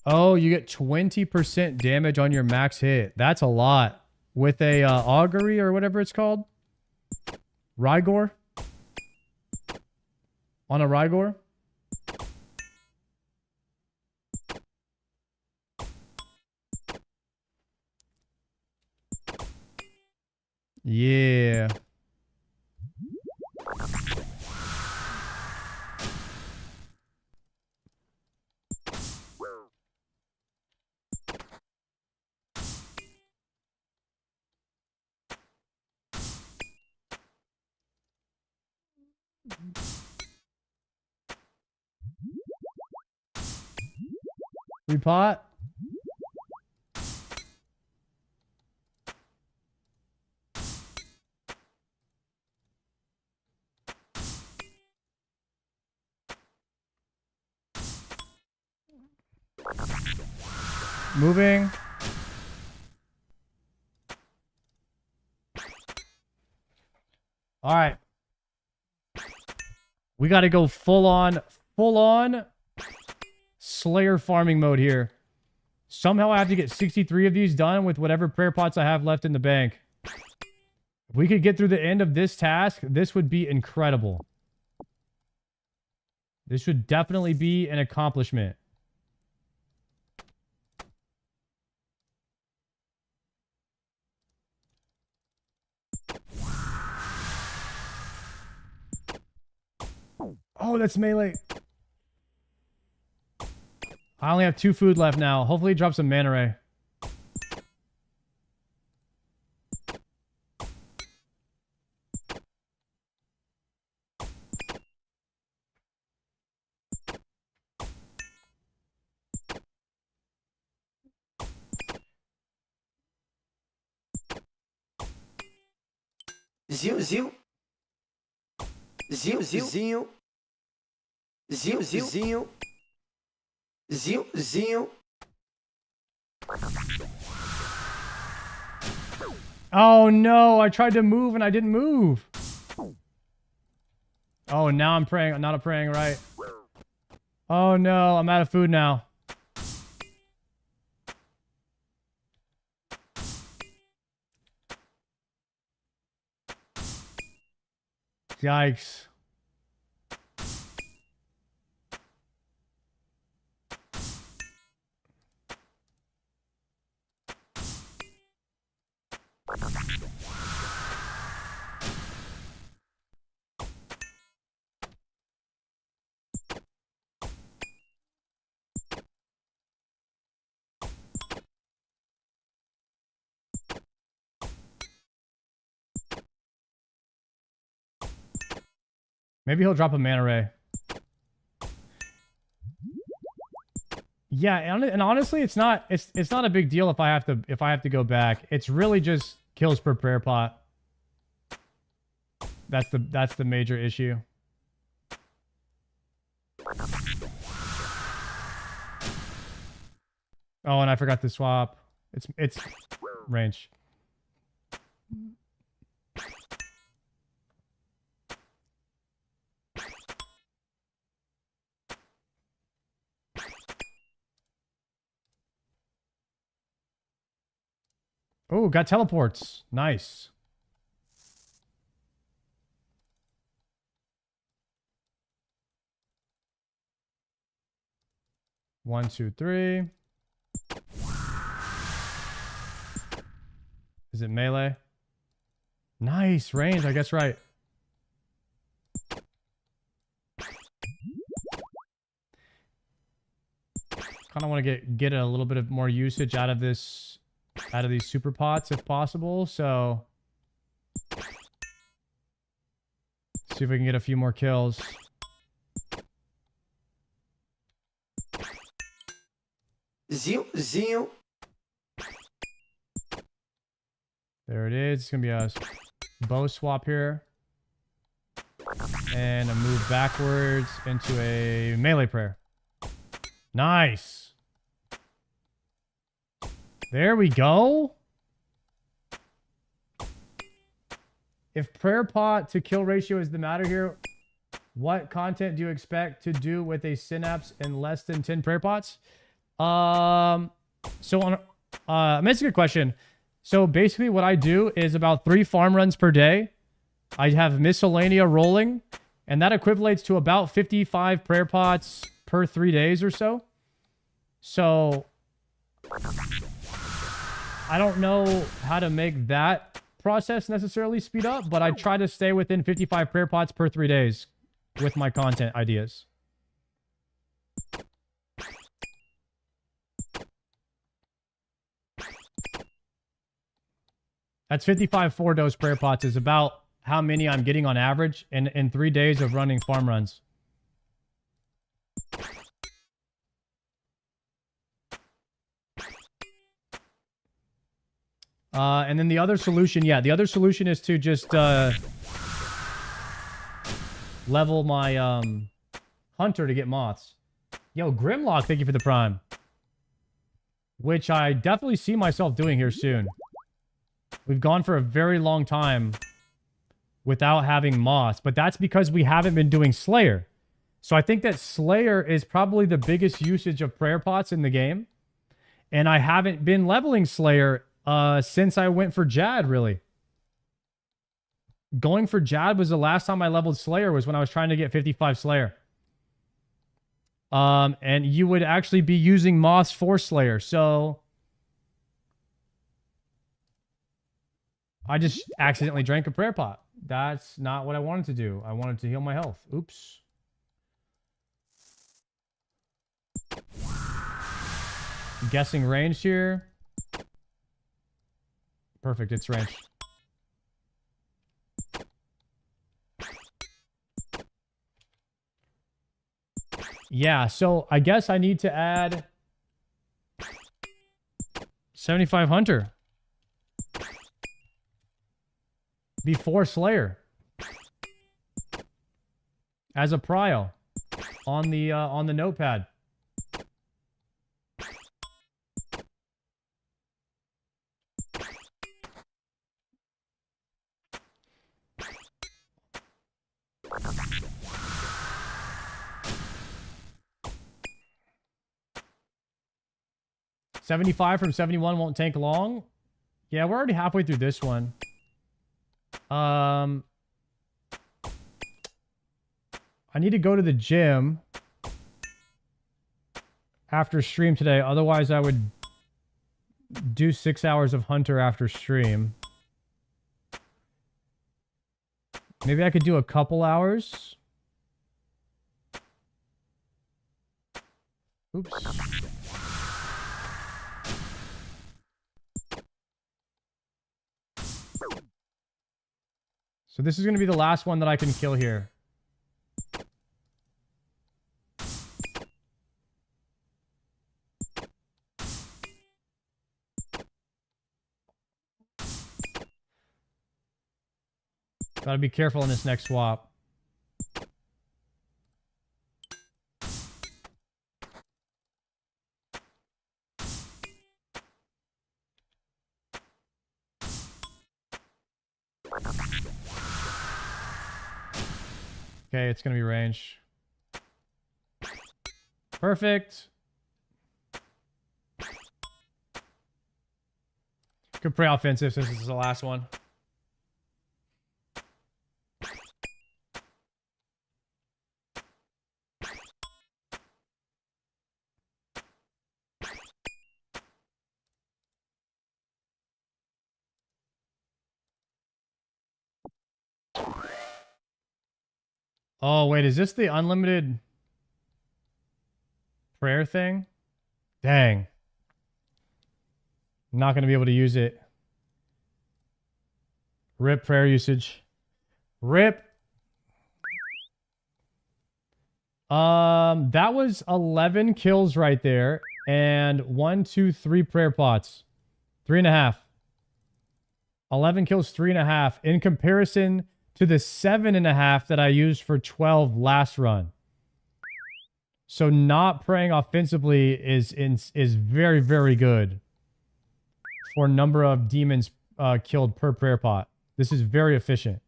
Oh, you get 20% damage on your max hit. That's a lot. With a augury or whatever it's called. Rygor. On a Rygor. Yeah. Repot. Moving. All right. We got to go full on Slayer farming mode here. Somehow I have to get 63 of these done with whatever prayer pots I have left in the bank. If we could get through the end of this task, this would be incredible. This would definitely be an accomplishment. Oh, that's melee. I only have 2 food left now. Hopefully drop some mana ray. Zinho. Zinho. Oh no, I tried to move and I didn't move. Oh, now I'm praying. I'm not praying right. Oh no, I'm out of food now. Yikes. Maybe he'll drop a mana ray. Yeah, and honestly, it's not a big deal if I have to go back. It's really just kills per prayer pot. That's the major issue. Oh, and I forgot to swap. It's range. Oh, got teleports. Nice. One, two, three. Is it melee? Nice range, I guess right. Kind of want to get a little bit of more usage out of these super pots if possible. So see if we can get a few more kills. Zio. There it is. It's gonna be a bow swap here. And a move backwards into a melee prayer. Nice. There we go. If prayer pot to kill ratio is the matter here, what content do you expect to do with a synapse in less than 10 prayer pots? So on, that's a good question. So basically what I do is about 3 farm runs per day. I have miscellanea rolling, and that equivalates to about 55 prayer pots per 3 days or so. So I don't know how to make that process necessarily speed up, but I try to stay within 55 prayer pots per 3 days with my content ideas. That's 55 4-dose prayer pots is about how many I'm getting on average in 3 days of running farm runs. And then the other solution, yeah, the other solution is to just level my hunter to get moths. Yo, Grimlock, thank you for the prime. Which I definitely see myself doing here soon. We've gone for a very long time without having moths, but that's because we haven't been doing Slayer. So I think that Slayer is probably the biggest usage of prayer pots in the game. And I haven't been leveling Slayer since I went for Jad, really. Going for Jad was the last time I leveled Slayer, was when I was trying to get 55 Slayer. And you would actually be using moths for Slayer, so I just accidentally drank a prayer pot. That's not what I wanted to do. I wanted to heal my health. Oops. Guessing range here. Perfect, it's range. Yeah, so I guess I need to add 75 Hunter before Slayer as a prio on the notepad. $75 from $71 won't take long. Yeah, we're already halfway through this one. I need to go to the gym after stream today. Otherwise, I would do 6 hours of Hunter after stream. Maybe I could do a couple hours. Oops. So this is going to be the last one that I can kill here. Gotta be careful in this next swap. Okay, it's gonna be range. Perfect. Could pray offensive since this is the last one. Oh, wait, is this the unlimited prayer thing? Dang. I'm not going to be able to use it. Rip prayer usage. Rip. That was 11 kills right there. And 1, 2, 3 prayer pots. 3.5. 11 kills, 3.5. In comparison to the 7.5 that I used for 12 last run. So not praying offensively is very, very good for number of demons killed per prayer pot. This is very efficient.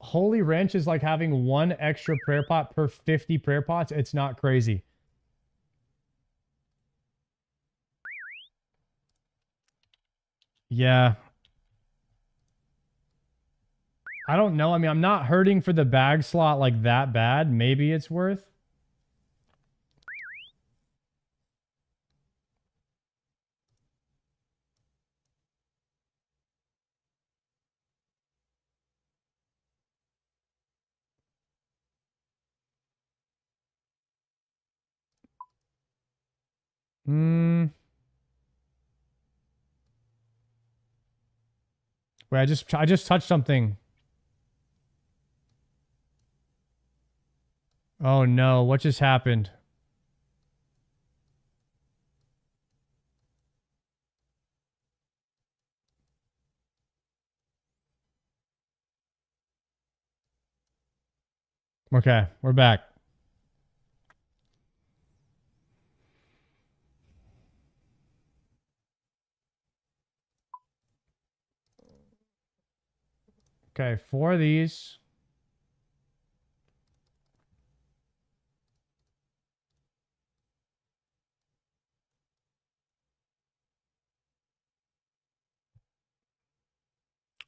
Holy Wrench is like having 1 extra prayer pot per 50 prayer pots. It's not crazy. Yeah. I don't know. I mean, I'm not hurting for the bag slot like that bad. Maybe it's worth. Wait, I just touched something. Oh no, what just happened? Okay, we're back. Okay, 4 of these.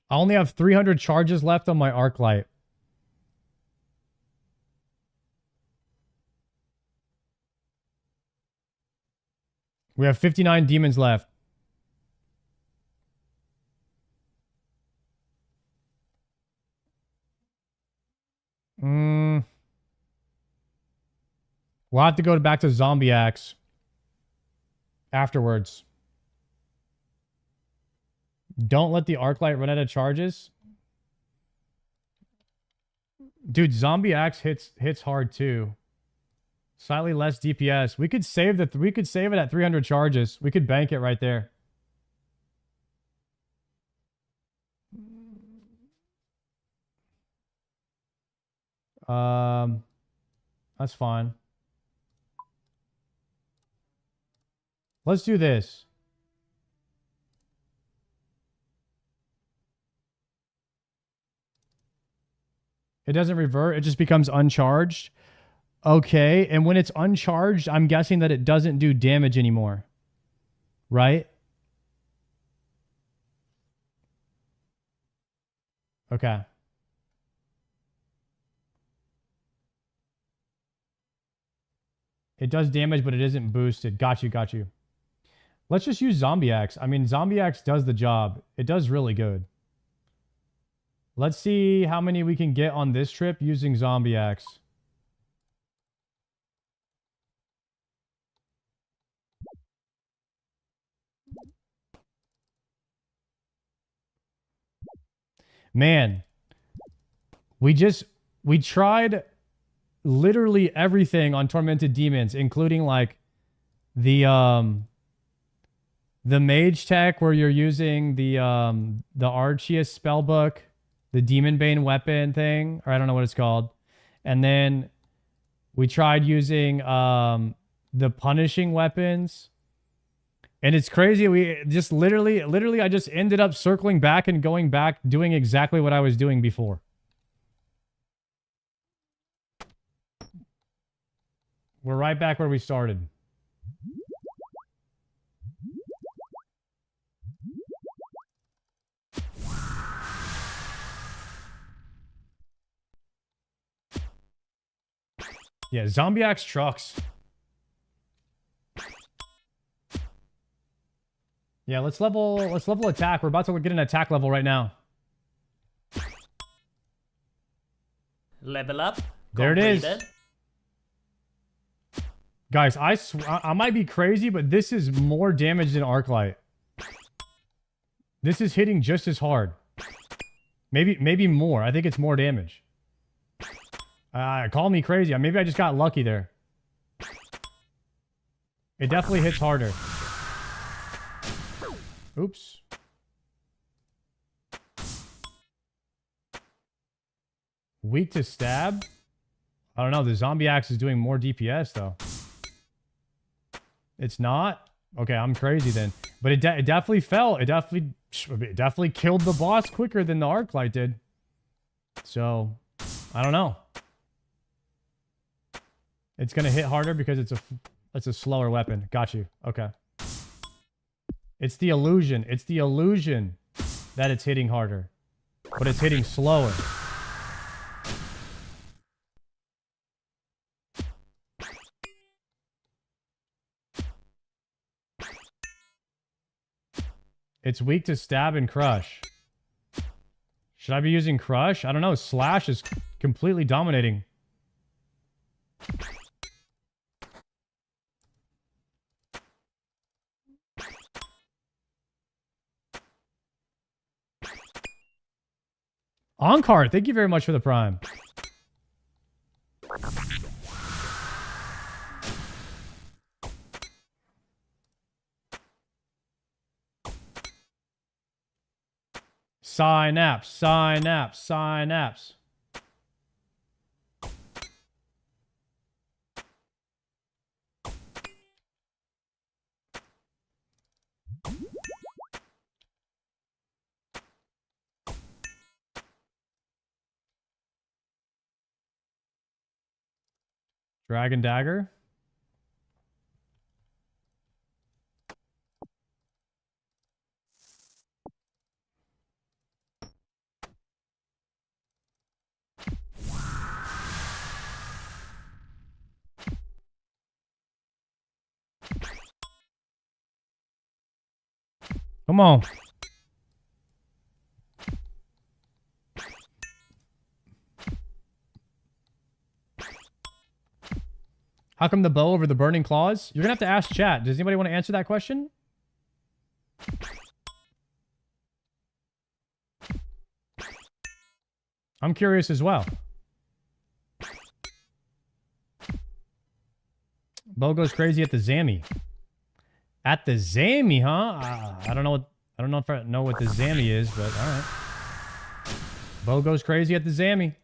I only have 300 charges left on my arc light. We have 59 demons left. We'll have to go back to Zombie Axe afterwards. Don't let the arc light run out of charges. Dude, Zombie Axe hits hard too. Slightly less DPS. We could save it at 300 charges. We could bank it right there. That's fine. Let's do this. It doesn't revert. It just becomes uncharged. Okay. And when it's uncharged, I'm guessing that it doesn't do damage anymore. Right? Okay. It does damage, but it isn't boosted. Got you, got you. Let's just use Zombie Axe. I mean, Zombie Axe does the job. It does really good. Let's see how many we can get on this trip using Zombie Axe. Man, we tried literally everything on Tormented Demons, including like the the mage tech where you're using the Arceus spellbook, the Demon Bane weapon thing, or I don't know what it's called. And then we tried using the punishing weapons. And it's crazy. We just literally, I just ended up circling back and going back, doing exactly what I was doing before. We're right back where we started. Yeah, Zombie Axe trucks. Yeah, let's level attack. We're about to get an attack level right now. Level up. There it is. Completed. Guys, I might be crazy, but this is more damage than Arclight. This is hitting just as hard. Maybe more. I think it's more damage. Call me crazy. Maybe I just got lucky there. It definitely hits harder. Oops. Weak to stab? I don't know. The zombie axe is doing more DPS, though. It's not? Okay, I'm crazy then. But it definitely fell. It definitely killed the boss quicker than the Arclight did. So, I don't know. It's going to hit harder because it's a slower weapon. Got you. Okay. It's the illusion. It's the illusion that it's hitting harder. But it's hitting slower. It's weak to stab and crush. Should I be using crush? I don't know. Slash is completely dominating. Onkar, thank you very much for the prime. Synapse, synapse, synapse. Dragon Dagger. Come on. How come the bow over the burning claws? You're gonna have to ask chat. Does anybody want to answer that question? I'm curious as well. Bow goes crazy at the Zammy. At the Zammy, huh? I don't know if I know what the Zammy is, but all right. Bow goes crazy at the Zammy.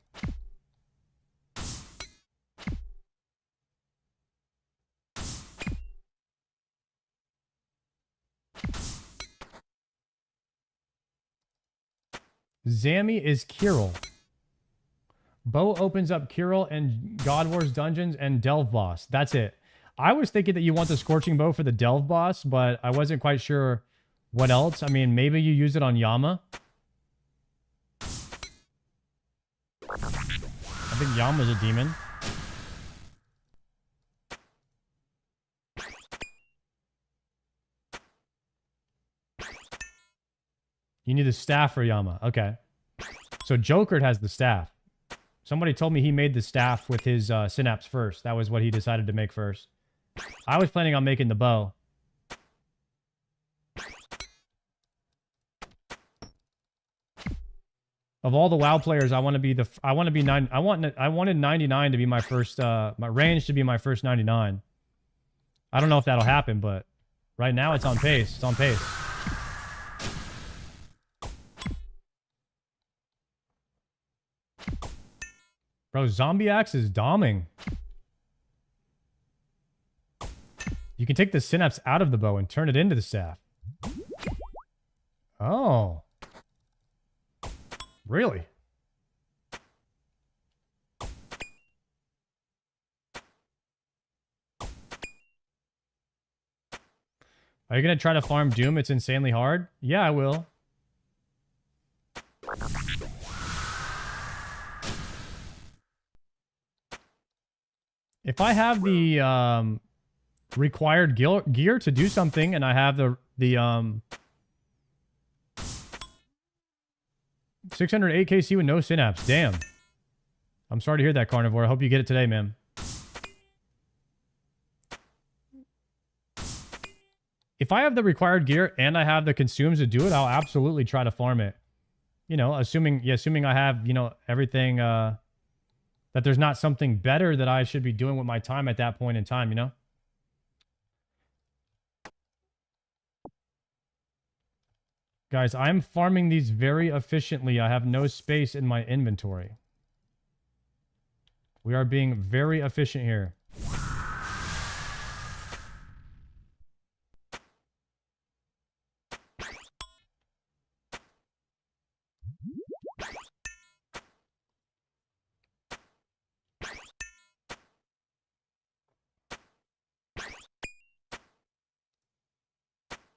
Zammy is Kirill. Bow opens up Kirill and God Wars dungeons and Delve boss. That's it. I was thinking that you want the Scorching Bow for the Delve boss, but I wasn't quite sure what else. I mean, maybe you use it on Yama. I think Yama's a demon. You need the staff for Yama. Okay. So Joker has the staff. Somebody told me he made the staff with his synapse first. That was what he decided to make first. I was planning on making the bow. Of all the WoW players, I wanted 99 to be my first my range to be my first 99. I don't know if that'll happen, but Right now, it's on pace. It's on pace. Bro, Zombie Axe is doming. You can take the synapse out of the bow and turn it into the staff. Oh. Really? Are you going to try to farm Doom? It's insanely hard. Yeah, I will. If I have the required gear to do something and I have the 608 KC with no synapse. Damn. I'm sorry to hear that, Carnivore. I hope you get it today, man. If I have the required gear and I have the consumes to do it, I'll absolutely try to farm it. You know, assuming I have, you know, everything, that there's not something better that I should be doing with my time at that point in time, you know? Guys, I'm farming these very efficiently. I have no space in my inventory. We are being very efficient here.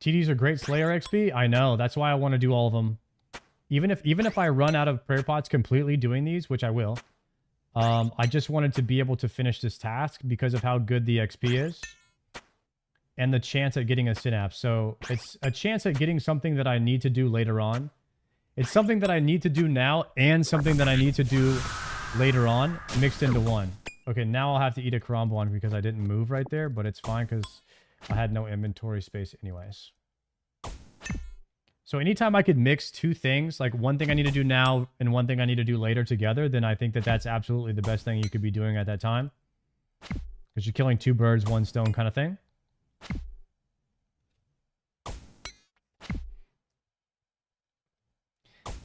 TDs are great Slayer XP. I know. That's why I want to do all of them. Even if I run out of prayer pots completely doing these, which I will, I just wanted to be able to finish this task because of how good the XP is and the chance at getting a synapse. So it's a chance at getting something that I need to do later on. It's something that I need to do now and something that I need to do later on mixed into one. Okay, now I'll have to eat a Karambwan because I didn't move right there, but it's fine because I had no inventory space anyways. So anytime I could mix two things, like one thing I need to do now and one thing I need to do later together, then I think that that's absolutely the best thing you could be doing at that time. Because you're killing two birds, one stone kind of thing.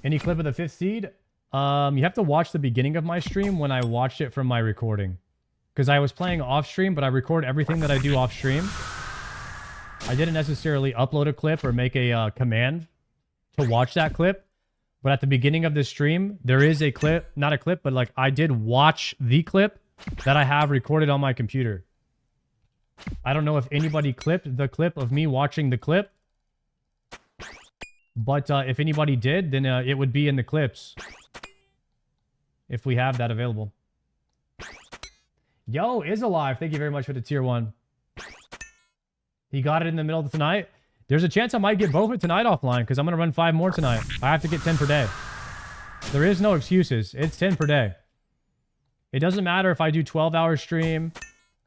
Any clip of the 5th seed? You have to watch the beginning of my stream when I watched it from my recording. Because I was playing off stream, but I record everything that I do off stream. I didn't necessarily upload a clip or make a command to watch that clip. But at the beginning of the stream, there is a clip, not a clip, but like I did watch the clip that I have recorded on my computer. I don't know if anybody clipped the clip of me watching the clip. But if anybody did, then it would be in the clips. If we have that available. Yo, is alive. Thank you very much for the tier 1. He got it in the middle of tonight. There's a chance I might get both of it tonight offline because I'm going to run 5 more tonight. I have to get 10 per day. There is no excuses. It's 10 per day. It doesn't matter if I do 12-hour stream.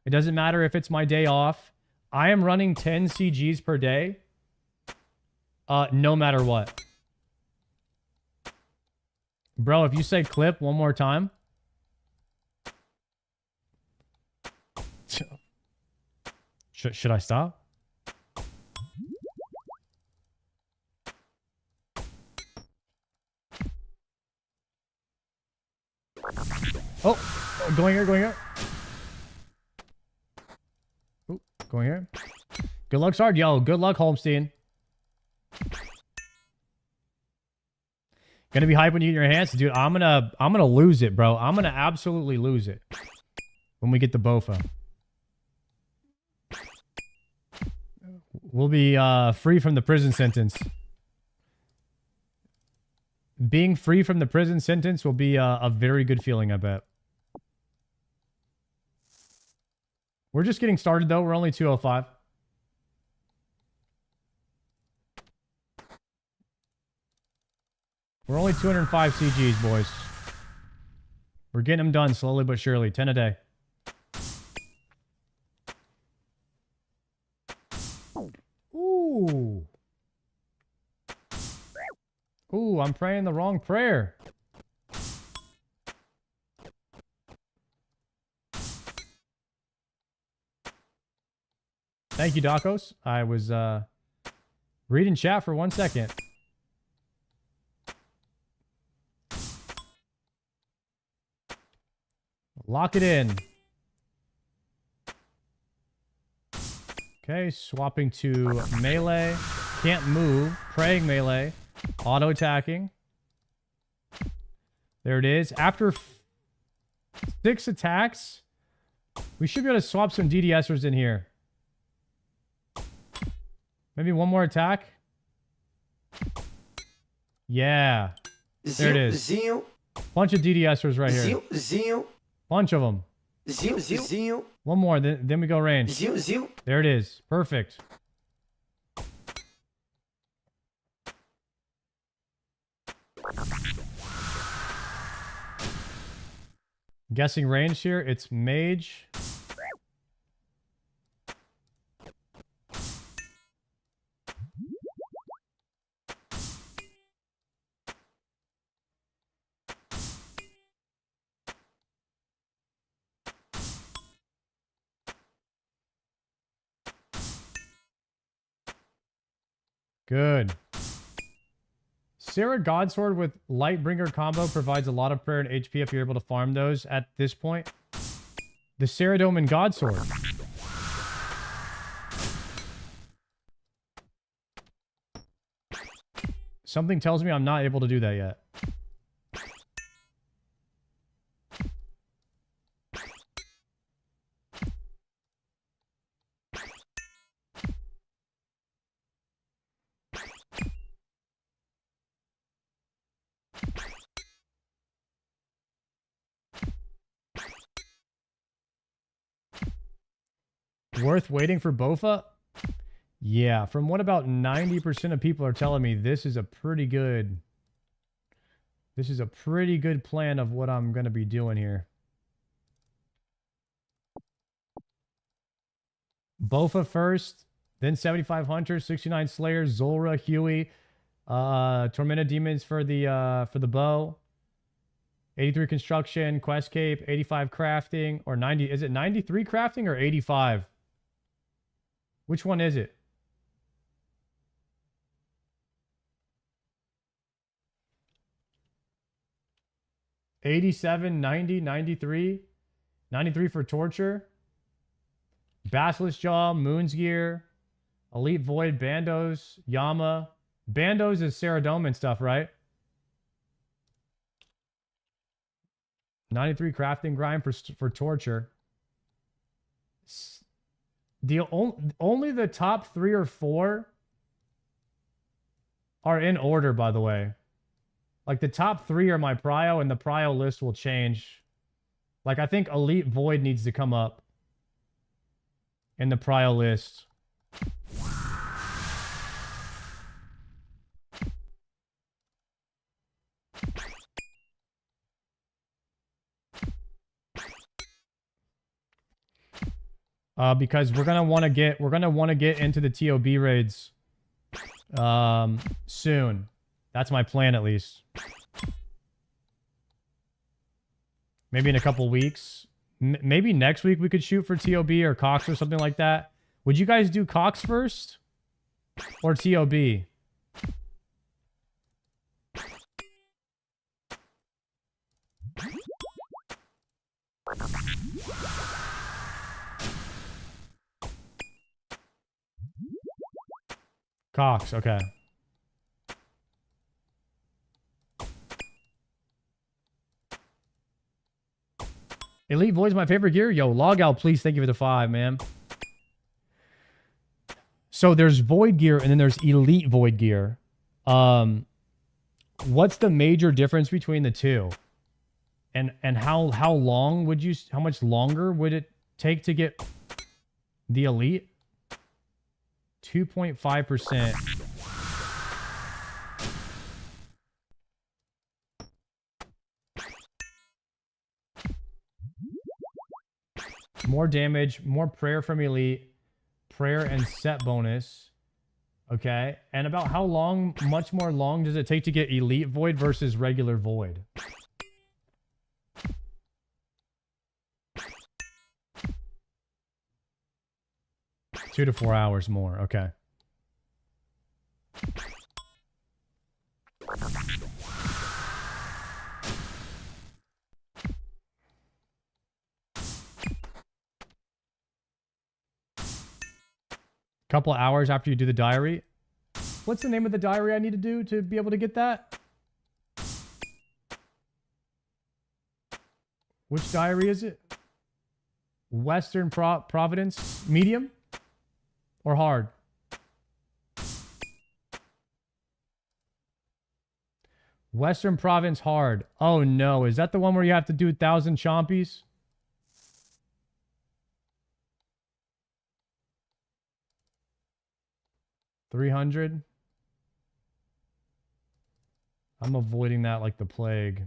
It doesn't matter if it's my day off. I am running 10 CGs per day. No matter what. Bro, if you say clip one more time. Should I stop? Oh, going here, going here. Ooh, going here. Good luck, Sard. Yo, good luck, Holmstein. Gonna be hype when you get your hands, dude. I'm gonna lose it, bro. I'm gonna absolutely lose it when we get the Bofa. We'll be free from the prison sentence. Being free from the prison sentence will be a very good feeling, I bet. We're just getting started, though. We're only 205. We're only 205 CGs, boys. We're getting them done slowly but surely. 10 a day. Ooh. Ooh, I'm praying the wrong prayer. Thank you, Dakos. I was reading chat for 1 second. Lock it in. Okay, swapping to melee. Can't move. Praying melee. Auto attacking. There it is. After 6 attacks, we should be able to swap some DDSers in here. Maybe one more attack. Yeah. There it is. Bunch of DDSers right here. Bunch of them. One more, then we go range. There it is. Perfect. Guessing range here. It's mage. Good. Sarah Godsword with Lightbringer combo provides a lot of prayer and HP if you're able to farm those at this point. The Ceradome and Godsword. Something tells me I'm not able to do that yet. Worth waiting for Bofa? Yeah, from what about 90% of people are telling me, this is a pretty good plan of what I'm going to be doing here. Bofa first, then 75 Hunters, 69 Slayers, Zulra, Huey, Tormented Demons for the bow, 83 Construction, Quest Cape, 85 Crafting, or 90, is it 93 Crafting or 85? Which one is it? $87, $90, $93, $93 for Torture, Basilisk Jaw, Moon's Gear, Elite Void, Bandos, Yama. Bandos is Ceradome and stuff, right? 93 Crafting Grind for Torture. The only the top 3 or 4 are in order, by the way. Like the top 3 are my prio, and the prio list will change. Like I think Elite Void needs to come up in the prio list. Because we're gonna want to get into the TOB raids soon. That's my plan, at least. Maybe in a couple weeks. Maybe next week we could shoot for TOB or Cox or something like that. Would you guys do Cox first or TOB? Cox, okay. Elite Void's my favorite gear. Yo, log out, please. Thank you for the 5, man. So there's Void gear and then there's Elite Void gear. What's the major difference between the two? And how much longer would it take to get the Elite? 2.5%. More damage, more prayer from Elite, prayer and set bonus. Okay. And about how long, much more long does it take to get Elite Void versus regular Void? 2 to 4 hours more. Okay. Couple hours after you do the diary. What's the name of the diary I need to do to be able to get that? Which diary is it? Western Providence medium or hard? Western Province hard. Oh no, is that the one where you have to do 1,000 chompies? $300. I'm avoiding that like the plague.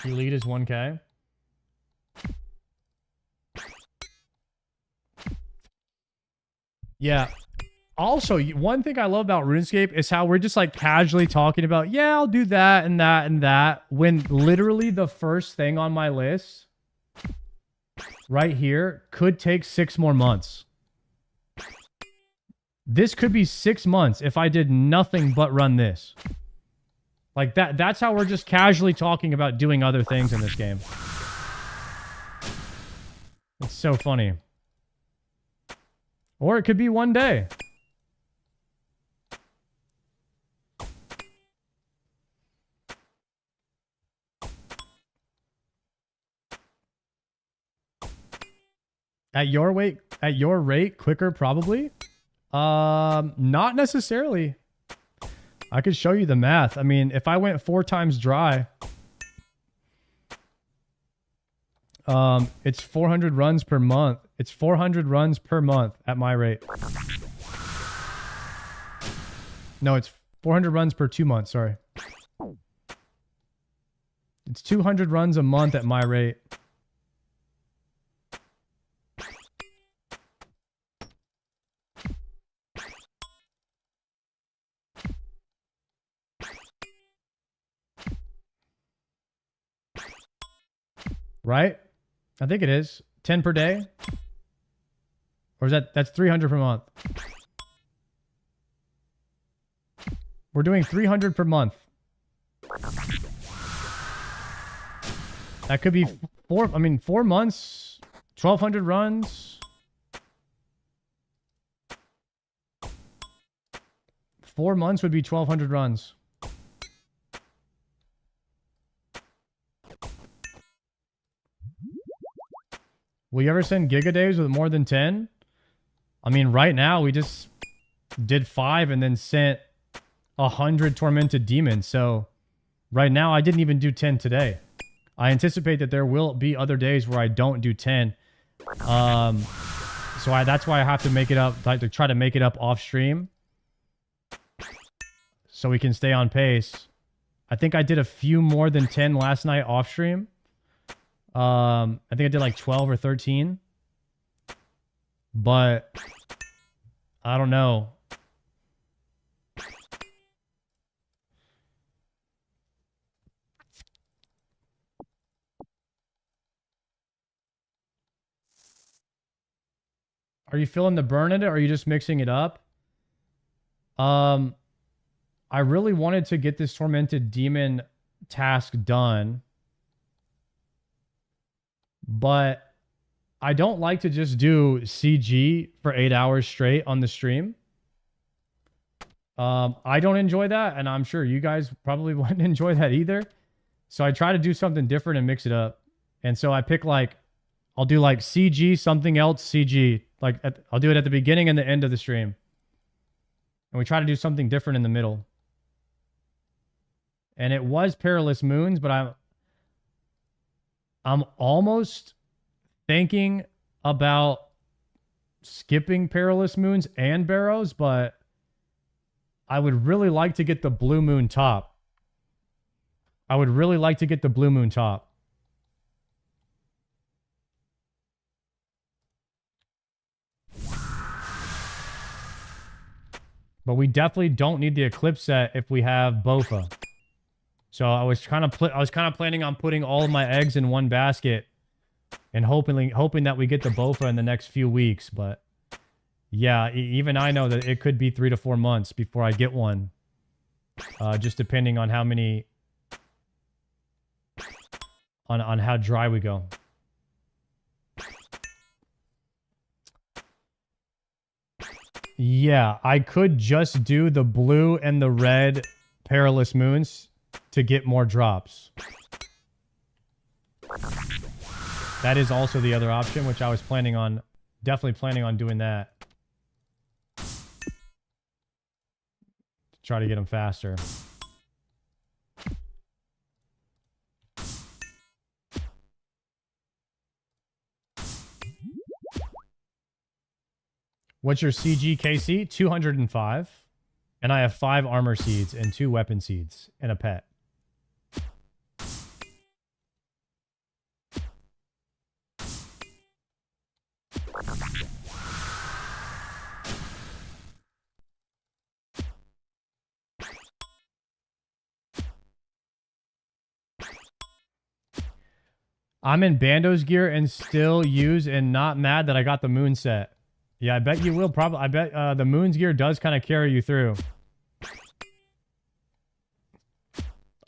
Your lead is 1K. Yeah. Also, one thing I love about RuneScape is how we're just like casually talking about, yeah, I'll do that and that and that, when literally the first thing on my list right here could take 6 more months. This could be 6 months if I did nothing but run this. Like that's how we're just casually talking about doing other things in this game. It's so funny. Or it could be one day. At your rate, quicker probably. Not necessarily. I could show you the math. I mean, if I went 4 times dry, it's 400 runs per month. It's 400 runs per month at my rate. No, it's 400 runs per 2 months. Sorry. It's 200 runs a month at my rate. Right? I think it is. 10 per day? Or is that's 300 per month? We're doing 300 per month. That could be 4 months, 1,200 runs. 4 months would be 1,200 runs. Will you ever send Giga Days with more than 10? I mean, right now we just did 5 and then sent 100 Tormented Demons. So right now I didn't even do 10 today. I anticipate that there will be other days where I don't do 10. So that's why I have to make it up, like to try to make it up off stream, so we can stay on pace. I think I did a few more than 10 last night off stream. I think I did like 12 or 13. But I don't know. Are you feeling the burn in it, or are you just mixing it up? I really wanted to get this Tormented Demon task done, but I don't like to just do CG for 8 hours straight on the stream. I don't enjoy that, and I'm sure you guys probably wouldn't enjoy that either. So I try to do something different and mix it up. And so I pick like, I'll do like CG, something else, CG. Like I'll do it at the beginning and the end of the stream. And we try to do something different in the middle. And it was Perilous Moons, but I'm almost thinking about skipping Perilous Moons and Barrows, but I would really like to get the Blue Moon top. I would really like to get the Blue Moon top. But we definitely don't need the Eclipse set if we have Bofa. So I was kind of planning on putting all of my eggs in one basket and hoping that we get the Bofa in the next few weeks. But yeah, even I know that it could be 3 to 4 months before I get one. Just depending on how many... on how dry we go. Yeah, I could just do the blue and the red Perilous Moons to get more drops. That is also the other option, which I was planning on, definitely planning on doing that. Try to get them faster. What's your CG KC? 205. And I have 5 armor seeds and 2 weapon seeds and a pet. I'm in Bando's gear and still use and not mad that I got the moon set. Yeah, I bet you will probably. I bet the moon's gear does kind of carry you through.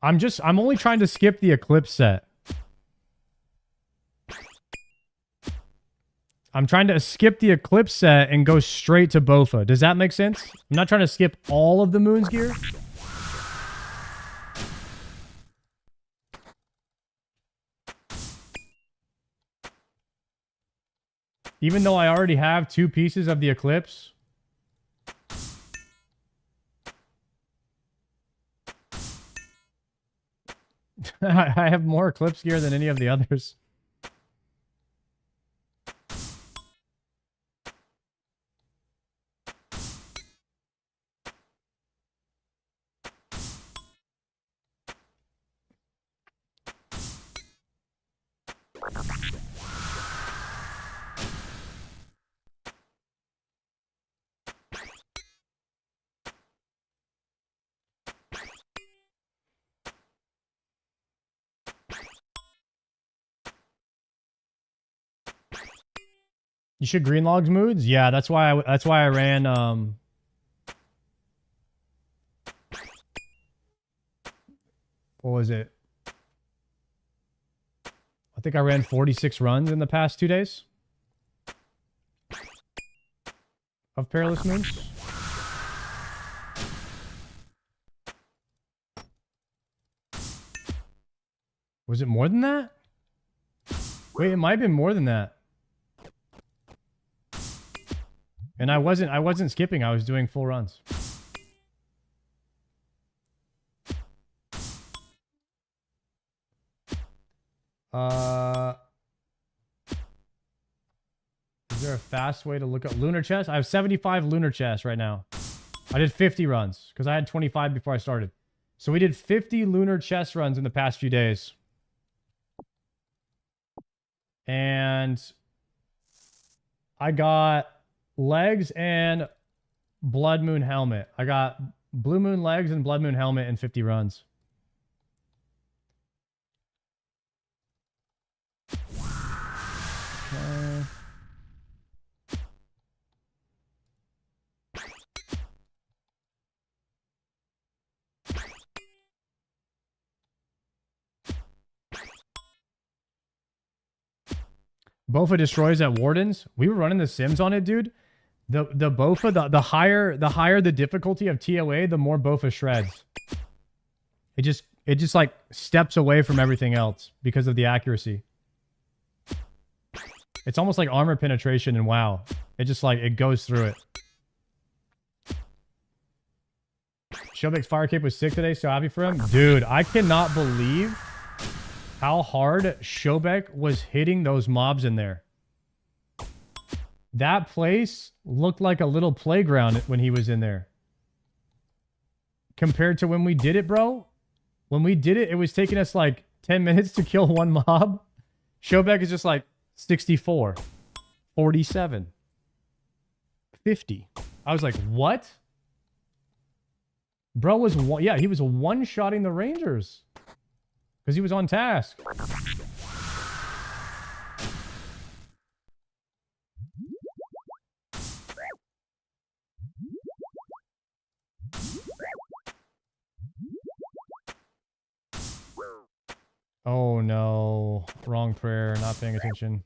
I'm only trying to skip the Eclipse set. I'm trying to skip the Eclipse set and go straight to Bofa. Does that make sense? I'm not trying to skip all of the moon's gear. Even though I already have 2 pieces of the Eclipse. I have more Eclipse gear than any of the others. You should green logs moods? Yeah, that's why I ran what was it? I think I ran 46 runs in the past 2 days of Perilous Moons. Was it more than that? Wait, it might have been more than that. And I wasn't skipping, I was doing full runs. Is there a fast way to look up lunar chest? I have 75 lunar chests right now. I did 50 runs because I had 25 before I started. So we did 50 lunar chest runs in the past few days. And I got legs and blood moon helmet. I got blue moon legs and blood moon helmet in 50 runs. Okay. Bofa destroys at Wardens. We were running the Sims on it, dude. The Bofa, the higher the difficulty of TOA, the more Bofa shreds. It just like steps away from everything else because of the accuracy. It's almost like armor penetration in WoW. It just like it goes through it. Shobek's fire cape was sick today, so happy for him. Dude, I cannot believe how hard Shobek was hitting those mobs in there. That place looked like a little playground when he was in there. Compared to when we did it, bro. When we did it, it was taking us like 10 minutes to kill one mob. Shobek is just like 64, 47, 50. I was like, what? Bro was yeah, he was one-shotting the Rangers because he was on task. Oh no, wrong prayer, not paying attention.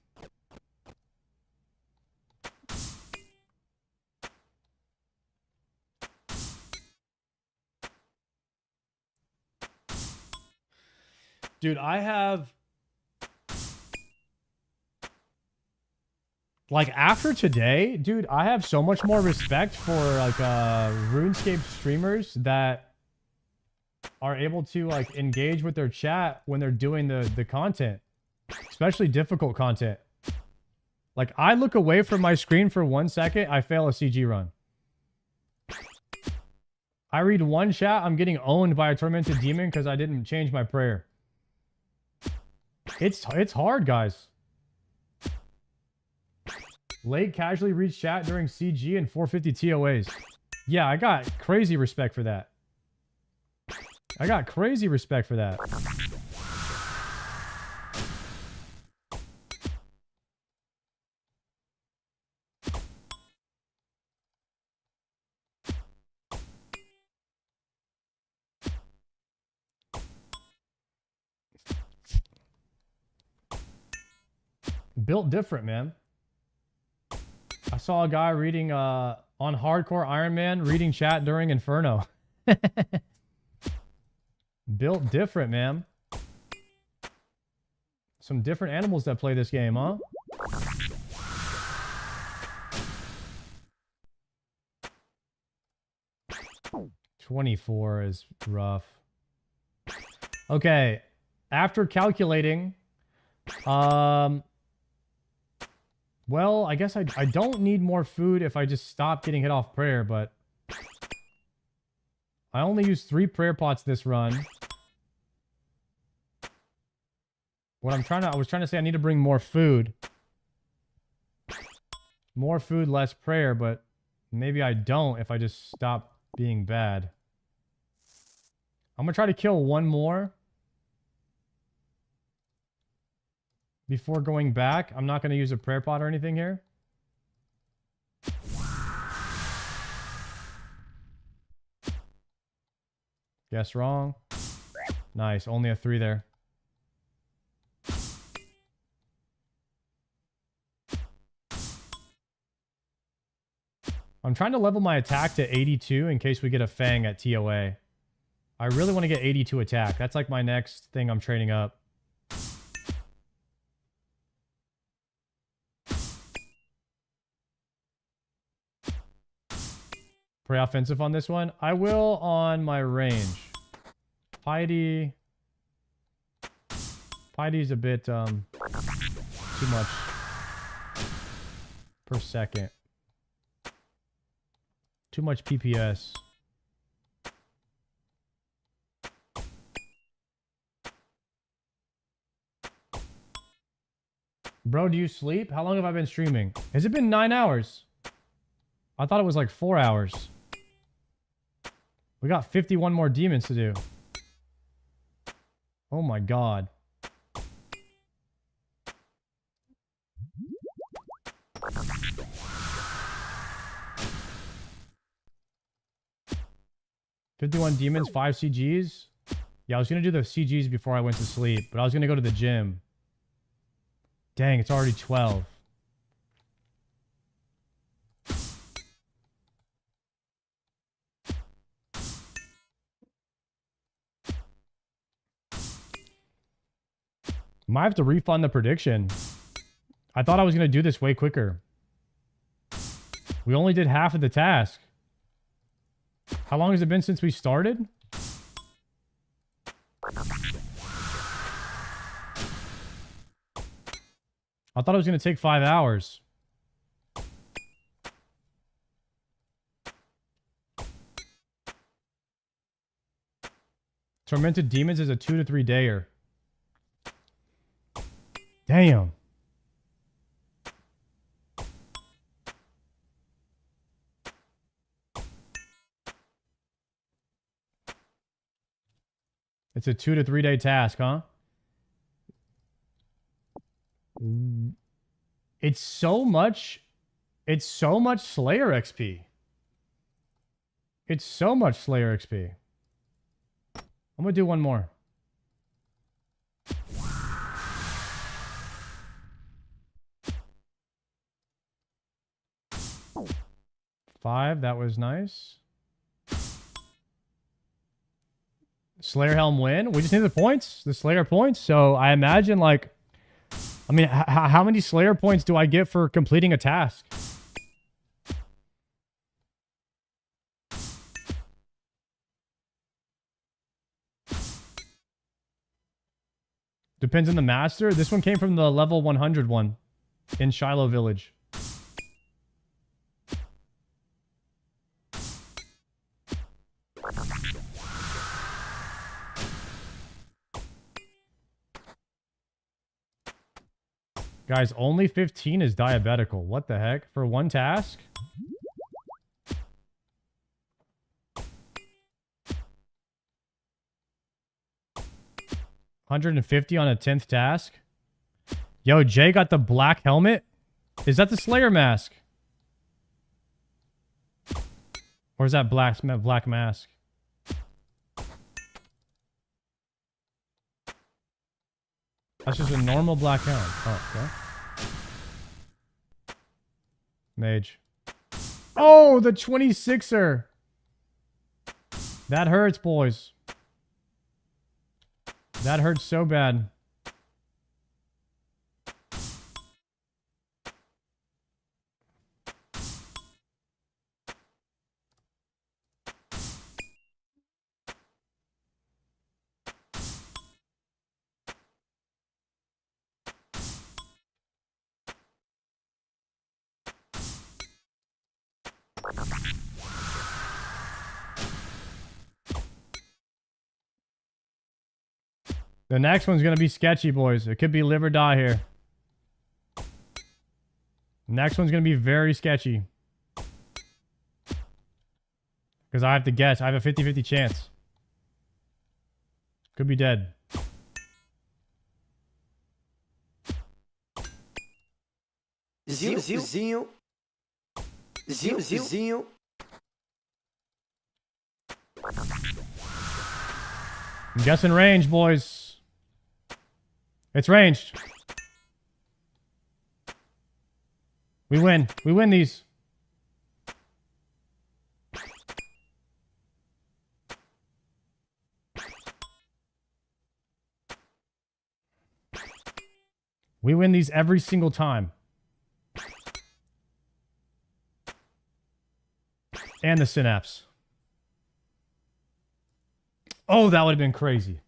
Dude, I have... Like, after today, dude, I have so much more respect for, like, RuneScape streamers that are able to, like, engage with their chat when they're doing the content. Especially difficult content. Like, I look away from my screen for 1 second, I fail a CG run. I read one chat, I'm getting owned by a tormented demon because I didn't change my prayer. It's hard, guys. Late casually reads chat during CG and 450 TOAs. Yeah, I got crazy respect for that. I got crazy respect for that. Built different, man. I saw a guy reading on Hardcore Iron Man reading chat during Inferno. Built different, man. Some different animals that play this game, huh? $24 is rough. Okay. After calculating, well, I guess I don't need more food if I just stop getting hit off prayer, but I only used 3 prayer pots this run. I was trying to say I need to bring more food. More food, less prayer, but maybe I don't if I just stop being bad. I'm gonna try to kill 1 more before going back. I'm not gonna use a prayer pot or anything here. Guess wrong. Nice, only a 3 there. I'm trying to level my attack to 82 in case we get a Fang at TOA. I really want to get 82 attack. That's like my next thing I'm training up. Pretty offensive on this one. I will on my range. Piety. Piety's a bit too much per second. Too much PPS. Bro, do you sleep? How long have I been streaming? Has it been 9 hours? I thought it was like 4 hours. We got 51 more demons to do. Oh my god. $51 demons, 5 CGs. Yeah, I was gonna do the CGs before I went to sleep, but I was gonna go to the gym. Dang, it's already 12. Might have to refund the prediction. I thought I was gonna do this way quicker. We only did half of the task. How long has it been since we started? I thought it was going to take 5 hours. Tormented Demons is a 2 to 3 dayer. Damn. It's a 2 to 3 day task, huh? It's so much Slayer XP. It's so much Slayer XP. I'm gonna do one more. Five, that was nice. Slayer Helm win. We just need the points, the Slayer points. So I imagine, like, I mean, how many Slayer points do I get for completing a task? Depends on the master. This one came from the level 100 one in Shiloh Village. Guys, only 15 is diabetical. What the heck? For one task? $150 on a 10th task? Yo, Jay got the black helmet? Is that the Slayer mask? Or is that black mask? That's just a normal black helmet. Oh, okay. Mage. Oh, the 26er. That hurts, boys. That hurts so bad. The next one's going to be sketchy, boys. It could be live or die here. Next one's going to be very sketchy. Because I have to guess. I have a 50-50 chance. Could be dead. Zinho. I'm guessing range, boys. It's ranged. We win. We win these. We win these every single time. And the synapse. Oh, that would have been crazy.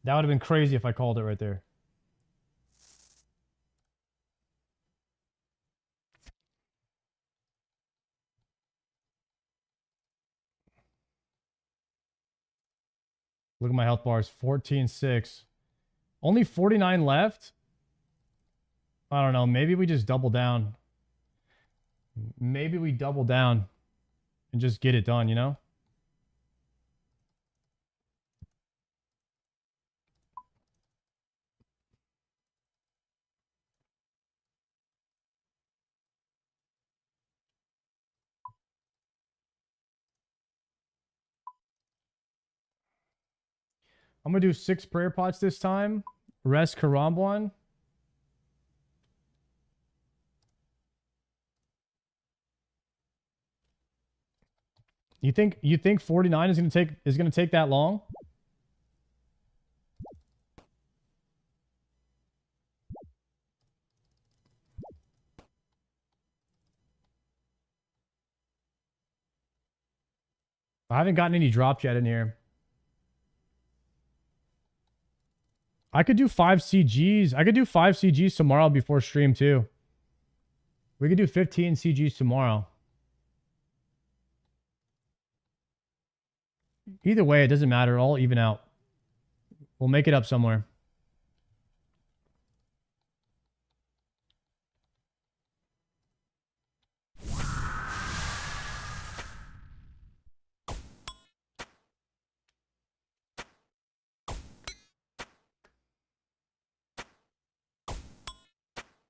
That would have been crazy if I called it right there. Look at my health bars. 14-6. Only 49 left? I don't know. Maybe we just double down. Maybe we double down and just get it done, you know? I'm going to do 6 prayer pots this time. Rest Karambwan. You think 49 is going to take that long? I haven't gotten any drops yet in here. I could do 5 CGs. I could do 5 CGs tomorrow before stream too. We could do 15 CGs tomorrow. Either way, it doesn't matter. I'll even out. We'll make it up somewhere.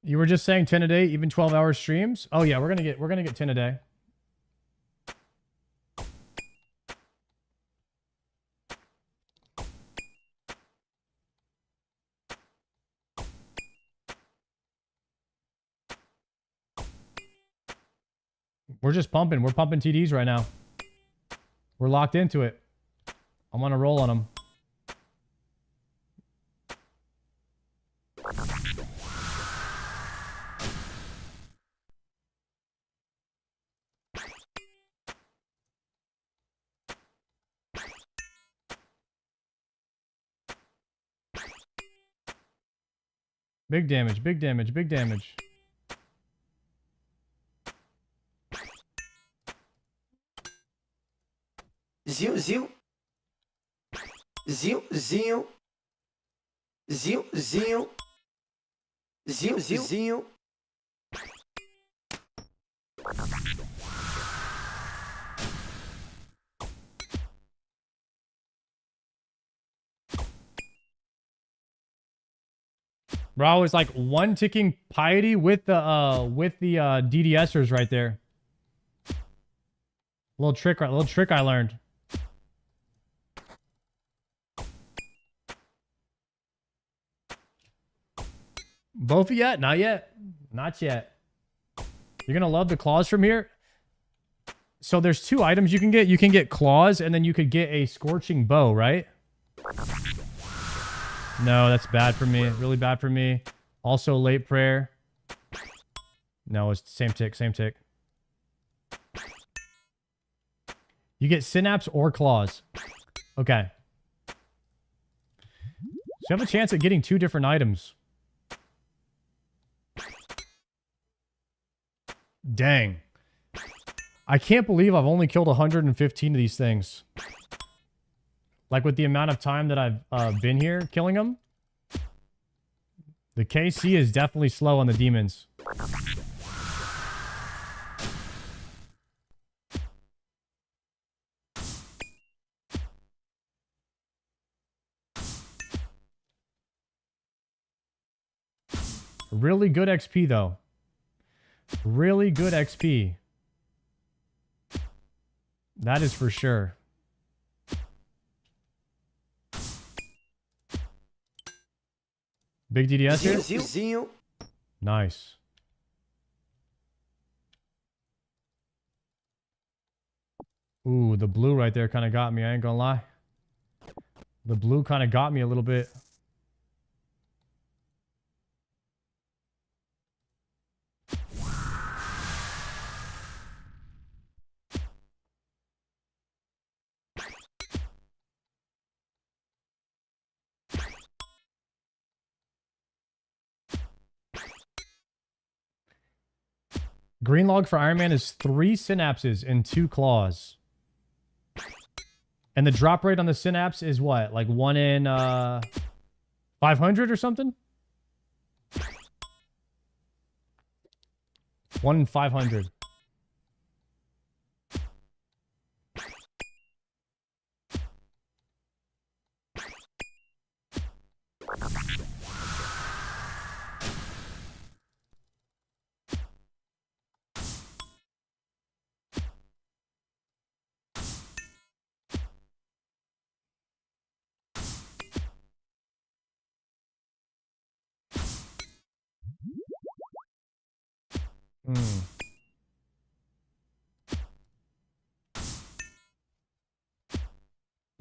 You were just saying 10 a day, even 12-hour streams? Oh yeah, we're gonna get 10 a day. We're just pumping. We're pumping TDs right now. We're locked into it. I'm on a roll on them. Big damage, big damage, big damage. Zil, zil. Zil, zil. Zil, zil. Zil, zil, zil. Bro, it's like one ticking piety with the DDSers right there. Little trick I learned. Both yet? Not yet. Not yet. You're gonna love the claws from here. So there's two items you can get. You can get claws, and then you could get a scorching bow, right? No, that's bad for me. Really bad for me. Also late prayer. No, it's same tick, same tick. You get synapse or claws. Okay. So you have a chance at getting two different items. Dang. I can't believe I've only killed 115 of these things. Like with the amount of time that I've been here killing them. The KC is definitely slow on the demons. Really good XP though. Really good XP. That is for sure. Big DDS here? Nice. Ooh, the blue right there kind of got me. I ain't gonna lie. The blue kind of got me a little bit. Green log for Iron Man is 3 synapses and 2 claws. And the drop rate on the synapse is what? Like 1 in 500 or something? 1 in 500.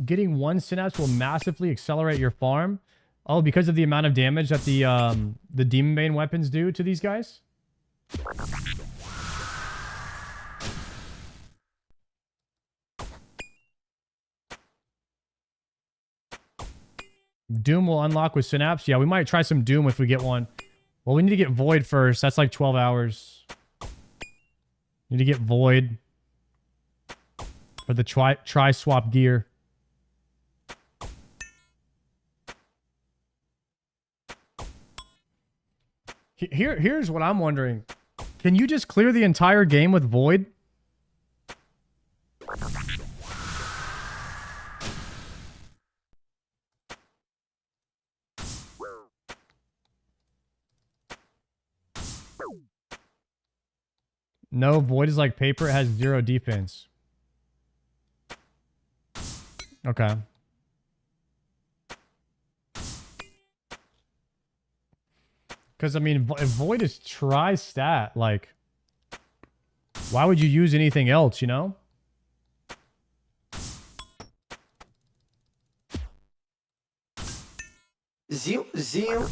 Getting 1 synapse will massively accelerate your farm. Oh, because of the amount of damage that the Demon Bane weapons do to these guys? Doom will unlock with synapse. Yeah, we might try some Doom if we get one. Well, we need to get Void first. That's like 12 hours. Need to get Void for the tri-swap gear. Here's what I'm wondering. Can you just clear the entire game with Void? No, Void is like paper. It has 0 defense. Okay. Because, I mean, if Void is tri-stat, like, why would you use anything else, you know? Zio.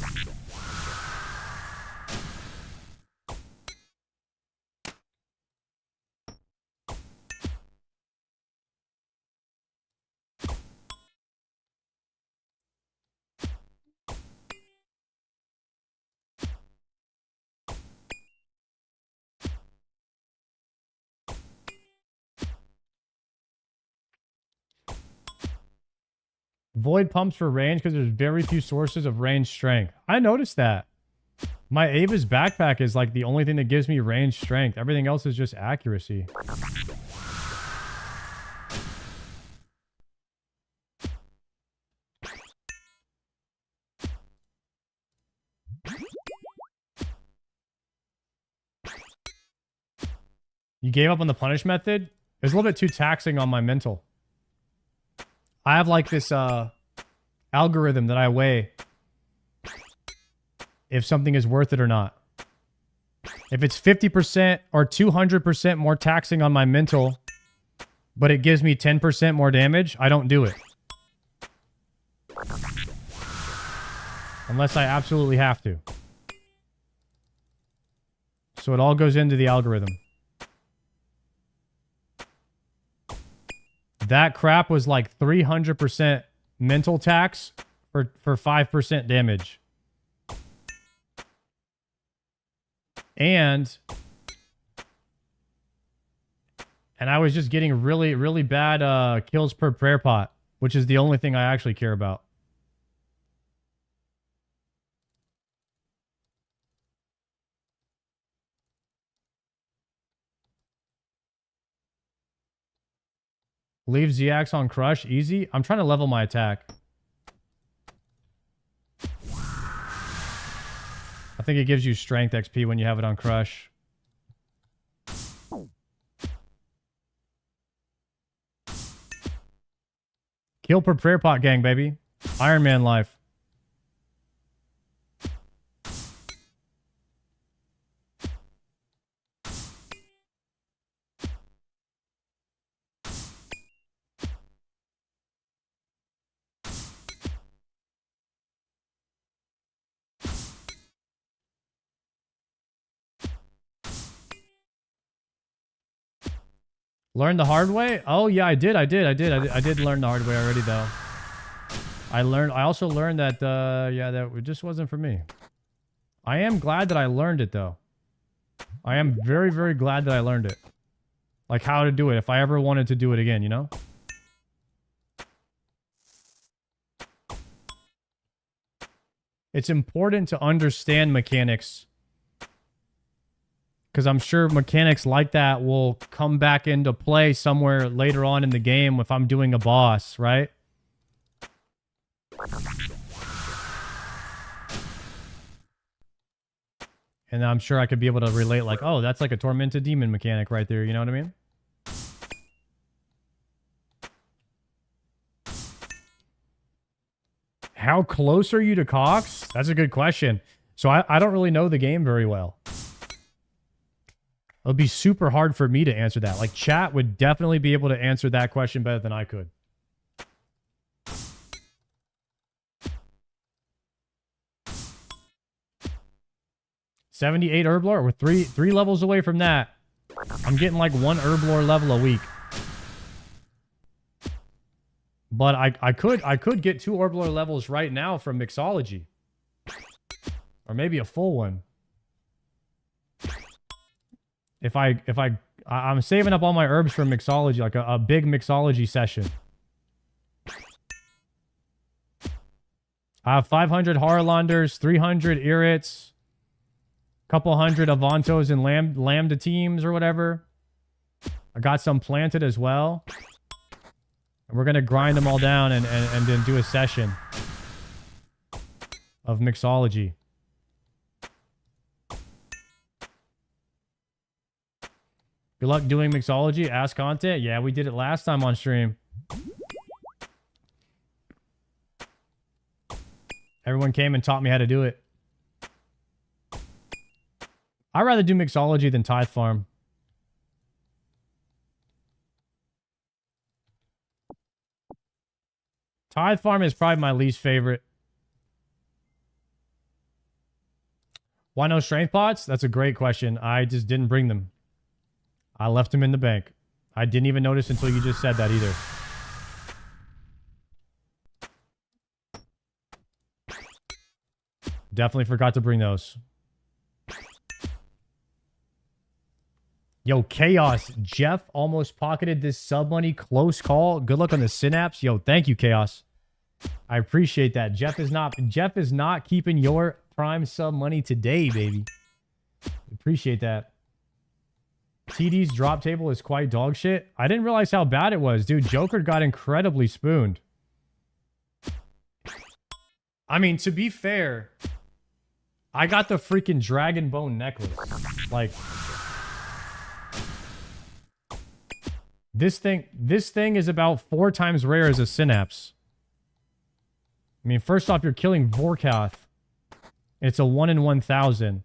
Void pumps for range because there's very few sources of range strength. I noticed that. My Ava's backpack is like the only thing that gives me range strength. Everything else is just accuracy. You gave up on the punish method? It was a little bit too taxing on my mental. I have like this algorithm that I weigh if something is worth it or not. If it's 50% or 200% more taxing on my mental, but it gives me 10% more damage, I don't do it. Unless I absolutely have to. So it all goes into the algorithm. That crap was like 300% mental tax for 5% damage. And I was just getting really, really bad kills per prayer pot, which is the only thing I actually care about. Leave ZX on Crush. Easy. I'm trying to level my attack. I think it gives you strength XP when you have it on Crush. Kill per prayer pot gang, baby. Iron Man life. Learn the hard way? Oh yeah, I did learn the hard way already though. I also learned that yeah, that it just wasn't for me. I am glad that I learned it though. I am very, very glad that I learned it. Like how to do it if I ever wanted to do it again, you know? It's important to understand mechanics. Because I'm sure mechanics like that will come back into play somewhere later on in the game if I'm doing a boss, right? And I'm sure I could be able to relate like, oh, that's like a tormented demon mechanic right there, you know what I mean? How close are you to Cox? That's a good question. So I don't really know the game very well. It'll be super hard for me to answer that. Like, chat would definitely be able to answer that question better than I could. $78 Herblore? We're three levels away from that. I'm getting like 1 Herblore level a week. But I could get 2 Herblore levels right now from Mixology. Or maybe a full one. I'm saving up all my herbs for mixology, like a big mixology session. I have 500 Harlanders, 300 Irrits, couple hundred Avantos and Lambda teams or whatever. I got some planted as well. And we're gonna grind them all down and then do a session of mixology. Good luck doing mixology. Ask content. Yeah, we did it last time on stream. Everyone came and taught me how to do it. I'd rather do mixology than Tithe Farm. Tithe Farm is probably my least favorite. Why no strength pots? That's a great question. I just didn't bring them. I left them in the bank. I didn't even notice until you just said that either. Definitely forgot to bring those. Yo, Chaos. Jeff almost pocketed this sub money. Close call. Good luck on the synapse. Yo, thank you, Chaos. I appreciate that. Jeff is not keeping your prime sub money today, baby. Appreciate that. TD's drop table is quite dog shit. I didn't realize how bad it was. Dude, Joker got incredibly spooned. I mean, to be fair, I got the freaking dragon bone necklace. Like, this thing is about 4 times rare as a synapse. I mean, first off, you're killing Vorkath. It's a 1 in 1,000.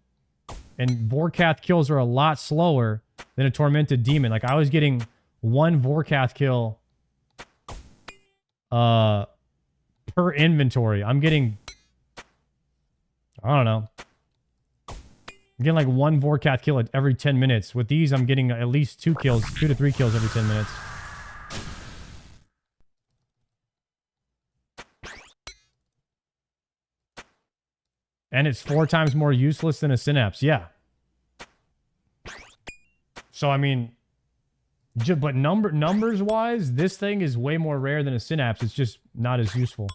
And Vorkath kills are a lot slower than a Tormented Demon. Like, I was getting 1 Vorkath kill per inventory. I'm getting, I don't know. I'm getting like 1 Vorkath kill every 10 minutes. With these, I'm getting at least 2 kills, 2 to 3 kills every 10 minutes. And it's 4 times more useless than a synapse. Yeah. So, I mean, but numbers-wise, this thing is way more rare than a synapse. It's just not as useful.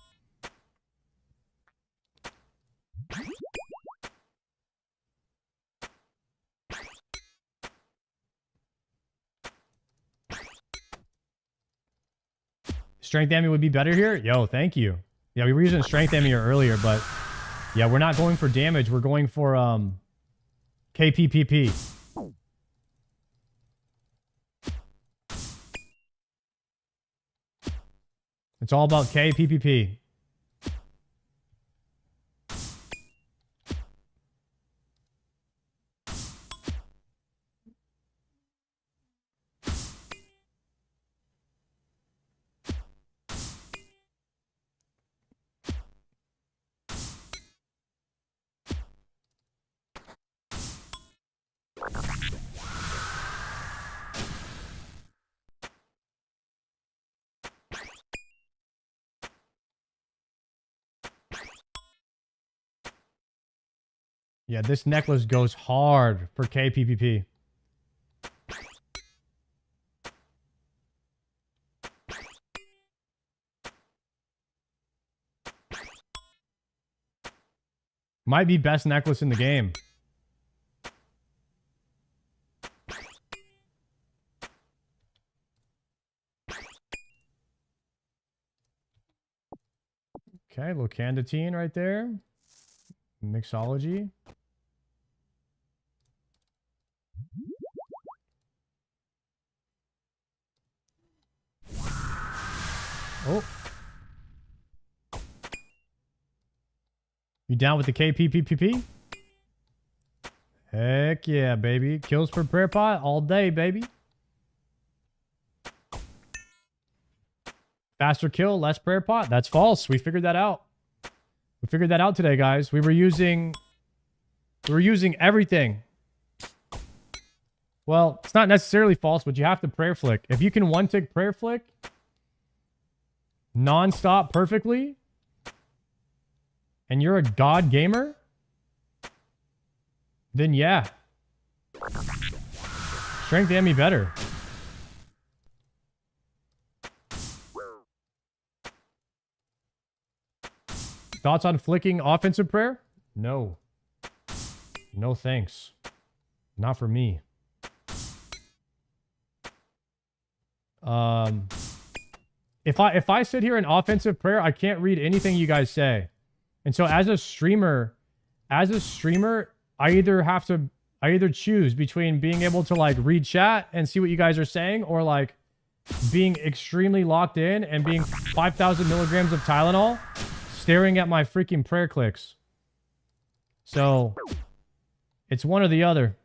Strength Ammy would be better here? Yo, thank you. Yeah, we were using Strength Ammy earlier, but yeah, we're not going for damage. We're going for KPPP. It's all about KPPP. Yeah, this necklace goes hard for KPPP. Might be best necklace in the game. Okay, Locanditine right there. Mixology. Oh. You down with the KPPPP? Heck yeah, baby. Kills per prayer pot all day, baby. Faster kill, less prayer pot. That's false. We figured that out. We figured that out today, guys. We were using everything. Well, it's not necessarily false, but you have to prayer flick. If you can one-tick prayer flick non-stop perfectly, and you're a god gamer, then yeah. Strength Ammy better. Thoughts on flicking offensive prayer? No. No thanks. Not for me. If I sit here in offensive prayer, I can't read anything you guys say. And so as a streamer, I either have to I either choose between being able to like read chat and see what you guys are saying, or like being extremely locked in and being 5,000 milligrams of Tylenol, staring at my freaking prayer clicks. So it's one or the other.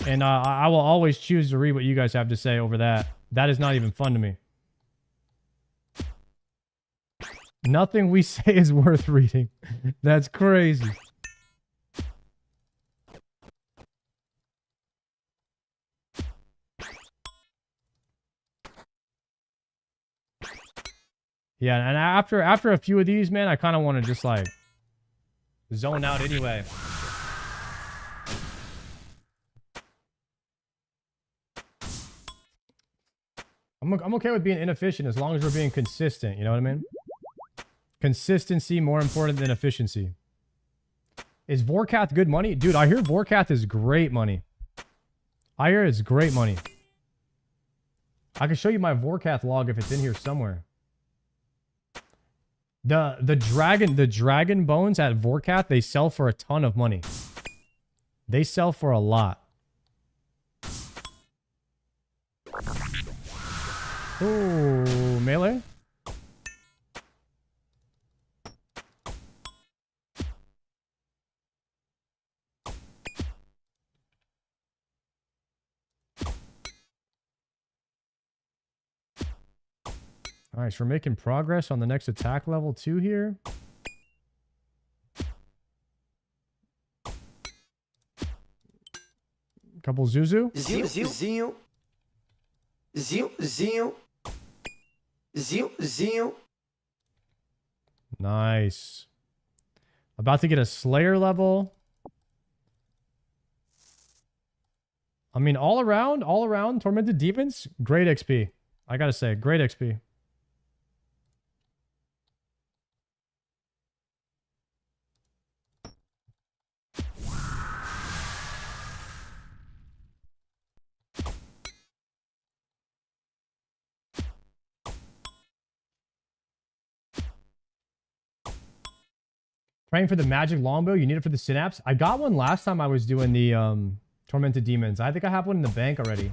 And I will always choose to read what you guys have to say over that. That is not even fun to me. Nothing we say is worth reading. That's crazy. Yeah, and after a few of these, man, I kind of want to just like zone out anyway. I'm okay with being inefficient as long as we're being consistent, you know what I mean? Consistency more important than efficiency. Is Vorkath good money? Dude, I hear Vorkath is great money. I hear it's great money. I can show you my Vorkath log if it's in here somewhere. The dragon bones at Vorkath, they sell for a ton of money. They sell for a lot. Ooh, melee? Alright, so we're making progress on the next attack level 2 here. Couple Zuzu. Nice. About to get a Slayer level. I mean, all around, Tormented Demons, great XP. I gotta say, great XP. Praying for the magic longbow. You need it for the synapse. I got one last time I was doing the Tormented Demons. I think I have one in the bank already.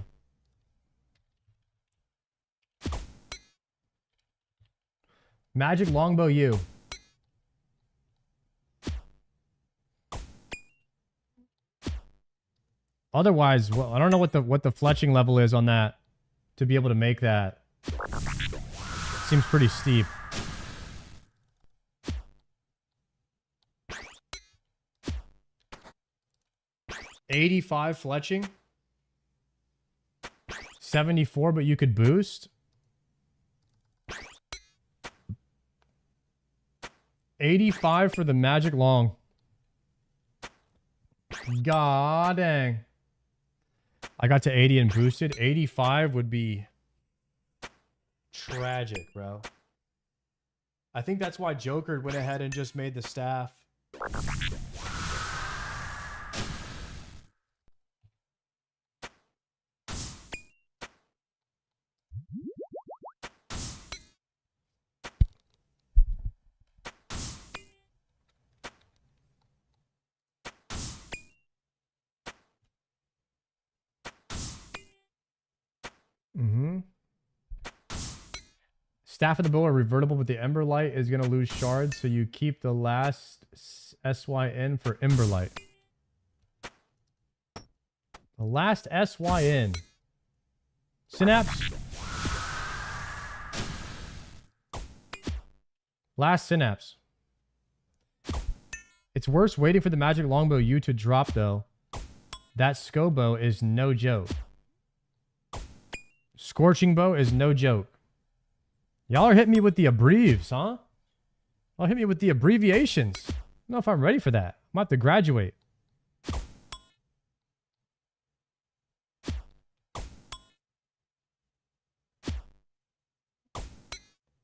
Magic longbow you. Otherwise, well, I don't know what the fletching level is on that to be able to make that. Seems pretty steep. $85 fletching. 74, but you could boost. 85 for the magic long. God dang. I got to 80 and boosted. 85 would be tragic, bro. I think that's why Joker went ahead and just made the staff. Staff of the Bow are revertible, but the Ember Light is going to lose shards, so you keep the last SYN for Ember Light. The last SYN. Synapse. Last Synapse. It's worse waiting for the Magic Longbow U to drop, though. That Scobo is no joke. Scorching Bow is no joke. Y'all are hitting me with the abbreves, huh? Y'all hit me with the abbreviations. I don't know if I'm ready for that. I'm about to graduate.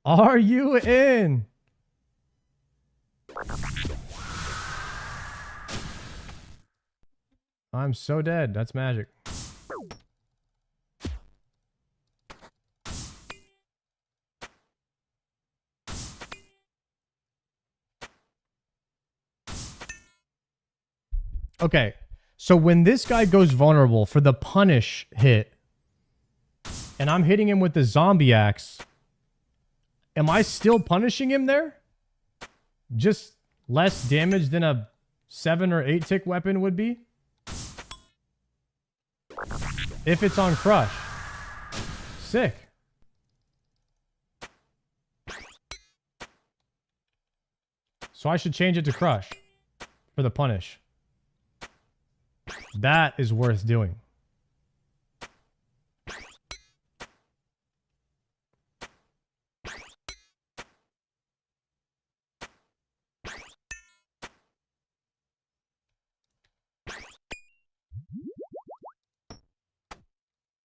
Are you in? I'm so dead. That's magic. Okay, So when this guy goes vulnerable for the punish hit, and I'm hitting him with the zombie axe, am I still punishing him there? Just less damage than a 7 or 8 tick weapon would be? If it's on crush. Sick. So I should change it to crush for the punish. That is worth doing.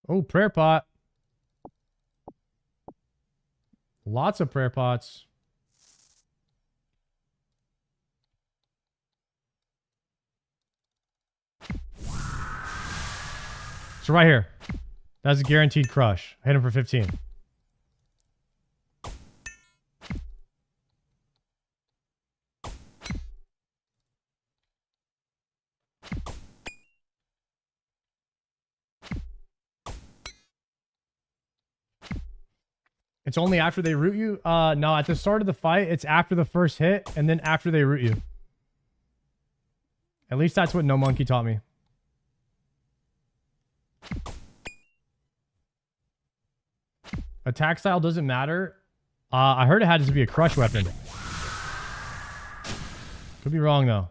Oh, prayer pot. Lots of prayer pots. So right here. That's a guaranteed crush. I hit him for 15. It's only after they root you? No, at the start of the fight, it's after the first hit, and then after they root you. At least that's what No Monkey taught me. Attack style doesn't matter. I heard it had to be a crush weapon. Could be wrong though.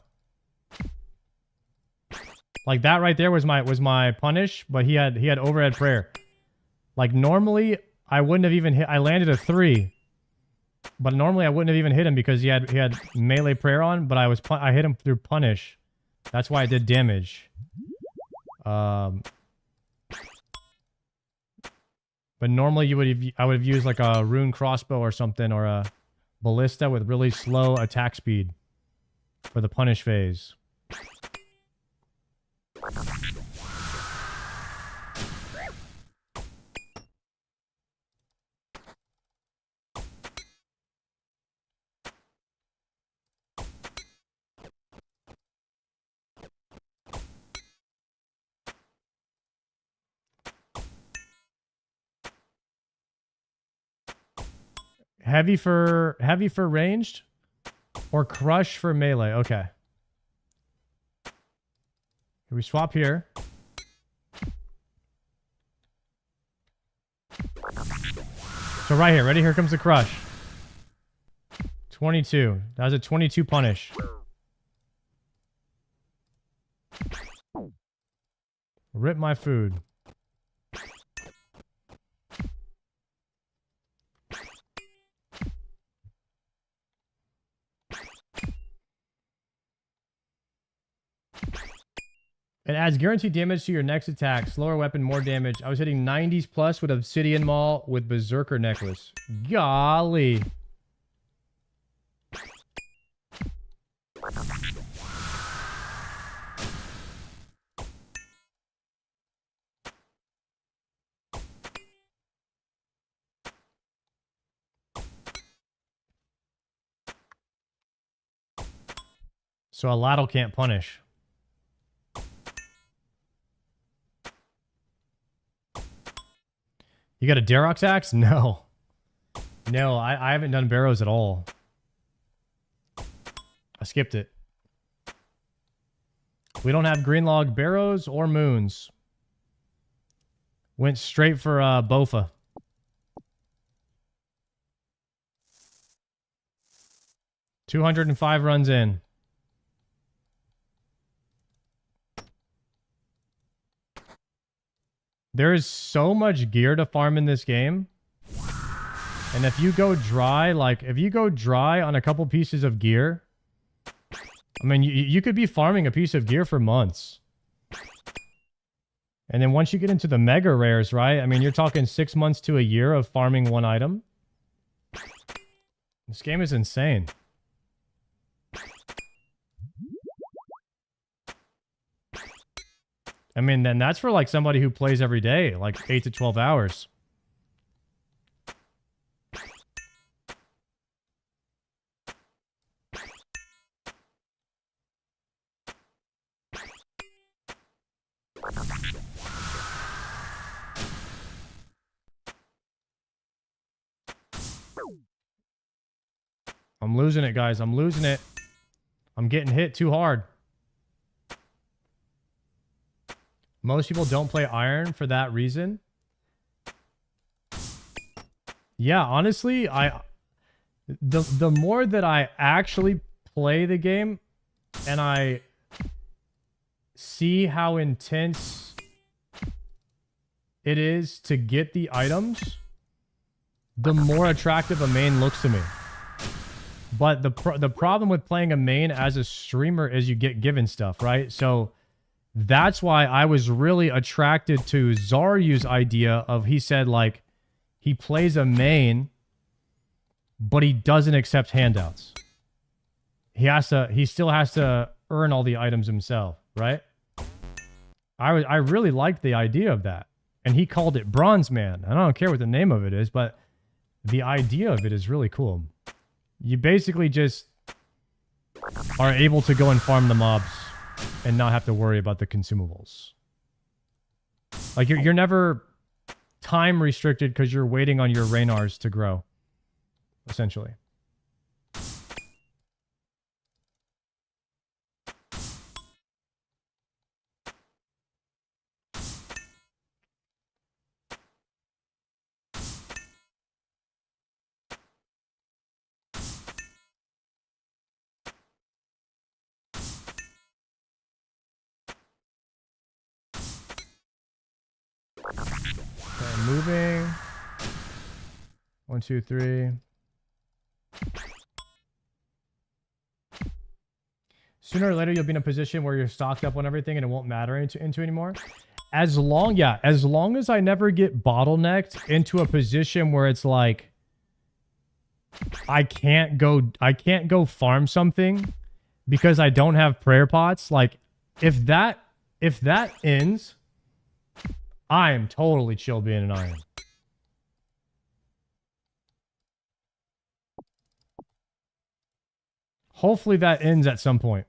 Like that right there was my punish, but he had overhead prayer. Like normally I wouldn't have even hit. I landed a 3, but normally I wouldn't have even hit him because he had melee prayer on. But I hit him through punish. That's why I did damage. But normally I would have used like a rune crossbow or something, or a ballista with really slow attack speed for the punish phase. Heavy for ranged or crush for melee. Okay. We swap here. So right here, ready? Here comes the crush. 22. That was a 22 punish. Rip my food. It adds guaranteed damage to your next attack. Slower weapon, more damage. I was hitting 90s plus with Obsidian Maul with Berserker Necklace. Golly. So a ladle can't punish. You got a Darox axe? No. No, I haven't done barrows at all. I skipped it. We don't have green log barrows or moons. Went straight for Bofa. $205 runs in. There is so much gear to farm in this game. And if you go dry, like if you go dry on a couple pieces of gear, I mean, you could be farming a piece of gear for months. And then once you get into the mega rares, right? I mean, you're talking 6 months to a year of farming one item. This game is insane. I mean, then that's for like somebody who plays every day, like 8 to 12 hours. I'm losing it, guys. I'm losing it. I'm getting hit too hard. Most people don't play Iron for that reason. Yeah, honestly, the more that I actually play the game and I see how intense it is to get the items, the more attractive a main looks to me. But the problem with playing a main as a streamer is you get given stuff, right? So that's why I was really attracted to Zaryu's idea of, he said, like, he plays a main, but he doesn't accept handouts. He still has to earn all the items himself, right? I really liked the idea of that. And he called it Bronze Man. I don't care what the name of it is, but the idea of it is really cool. You basically just are able to go and farm the mobs and not have to worry about the consumables. Like, you're never time restricted because you're waiting on your Raynars to grow, essentially. Okay, moving. 1, 2, 3. Sooner or later, you'll be in a position where you're stocked up on everything and it won't matter into anymore. As long as I never get bottlenecked into a position where it's like I can't go farm something because I don't have prayer pots. Like, if that ends, I am totally chill being an Iron. Hopefully that ends at some point.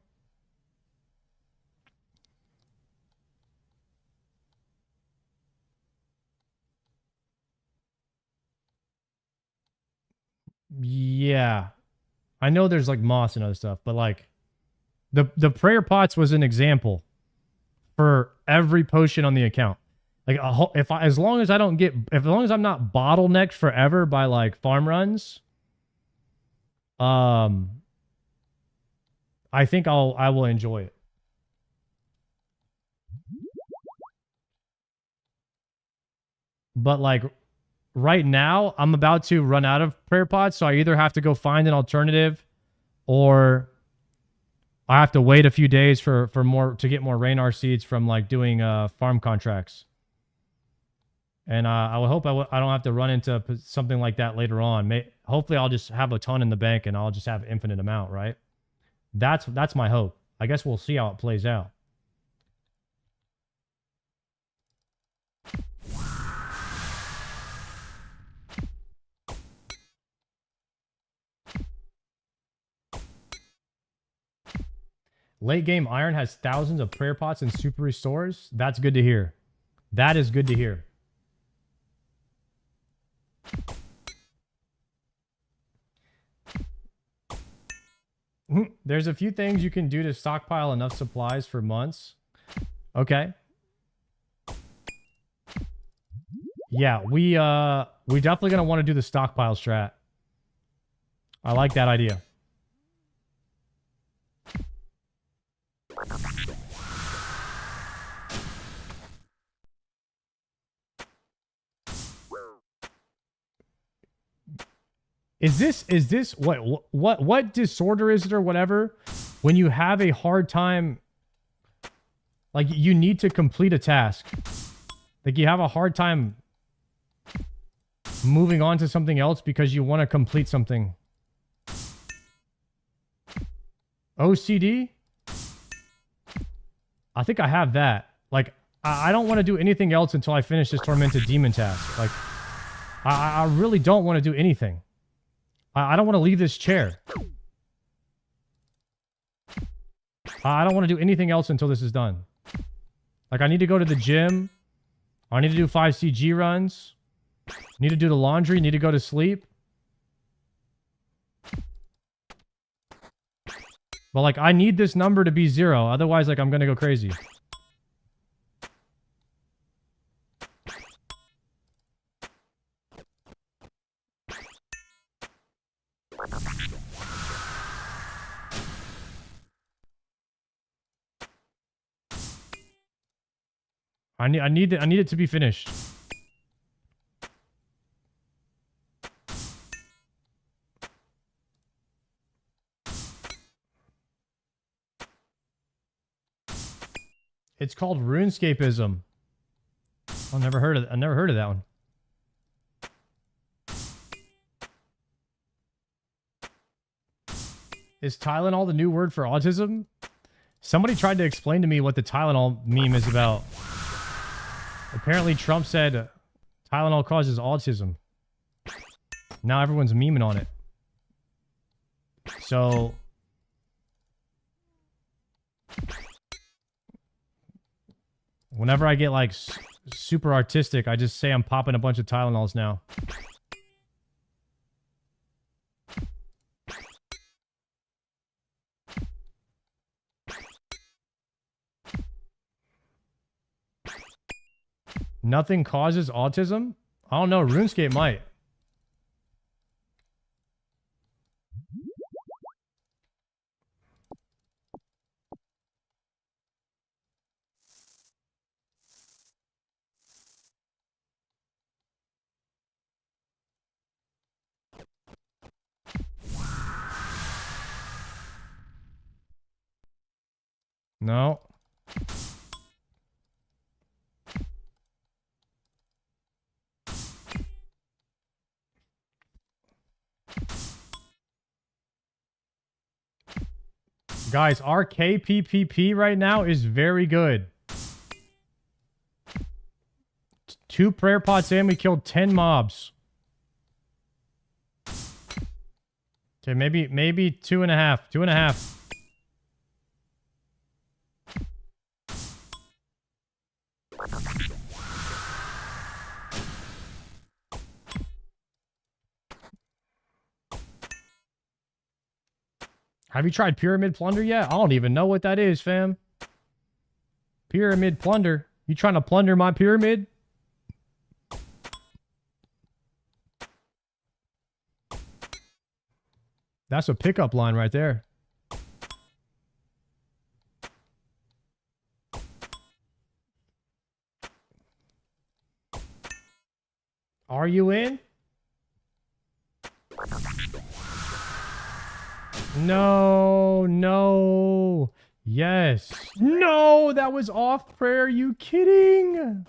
Yeah. I know there's like moss and other stuff, but like the prayer pots was an example for every potion on the account. Like, as long as I'm not bottlenecked forever by like farm runs, I think I will enjoy it. But like right now, I'm about to run out of prayer pots, so I either have to go find an alternative, or I have to wait a few days for more to get more Raynar seeds from like doing farm contracts. And I would hope I don't have to run into something like that later on. Hopefully, I'll just have a ton in the bank and I'll just have infinite amount, right? That's my hope. I guess we'll see how it plays out. Late game Iron has thousands of prayer pots and super restores. That's good to hear. That is good to hear. There's a few things you can do to stockpile enough supplies for months. Okay. Yeah, we definitely gonna want to do the stockpile strat. I like that idea. Is this what disorder is it or whatever? When you have a hard time, like you need to complete a task, like you have a hard time moving on to something else because you want to complete something. OCD? I think I have that. Like, I don't want to do anything else until I finish this tormented demon task. Like, I really don't want to do anything. I don't want to leave this chair. I don't want to do anything else until this is done. Like, I need to go to the gym. I need to do 5 CG runs. Need to do the laundry. Need to go to sleep. But like, I need this number to be 0. Otherwise, like, I'm gonna go crazy. I need it to be finished. It's called runescapeism. I never heard of that one. Is Tylenol the new word for autism? Somebody tried to explain to me what the Tylenol meme is about. Apparently Trump said Tylenol causes autism. Now everyone's memeing on it. So whenever I get like super artistic, I just say I'm popping a bunch of Tylenols now. Nothing causes autism? I don't know. RuneScape might. No. Guys, our KPPP right now is very good. 2 prayer pots in, we killed 10 mobs. Okay, maybe 2.5. 2.5. Have you tried Pyramid Plunder yet? I don't even know what that is, fam. Pyramid Plunder. You trying to plunder my pyramid? That's a pickup line right there. Are you in? No, no. Yes. No, that was off prayer. You kidding?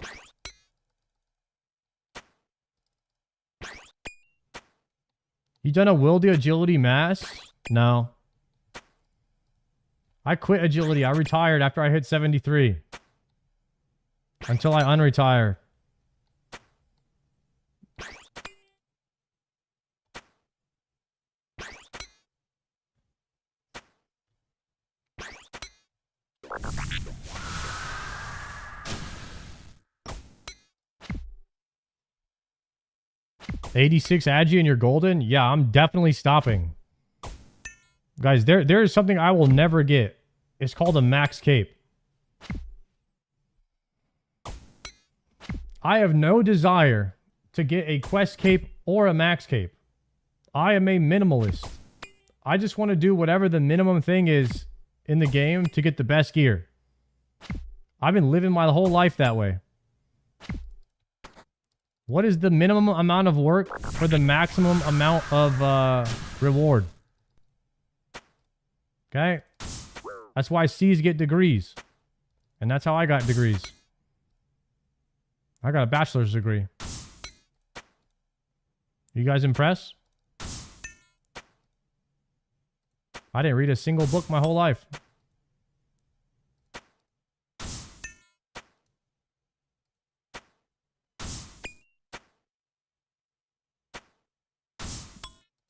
You done a will the agility mass? No. I quit agility. I retired after I hit 73. Until I unretire. $86 Agi and you're golden? Yeah, I'm definitely stopping. Guys, there is something I will never get. It's called a max cape. I have no desire to get a quest cape or a max cape. I am a minimalist. I just want to do whatever the minimum thing is in the game to get the best gear. I've been living my whole life that way. What is the minimum amount of work for the maximum amount of reward? Okay? That's why C's get degrees. And that's how I got degrees. I got a bachelor's degree. You guys impressed? I didn't read a single book my whole life.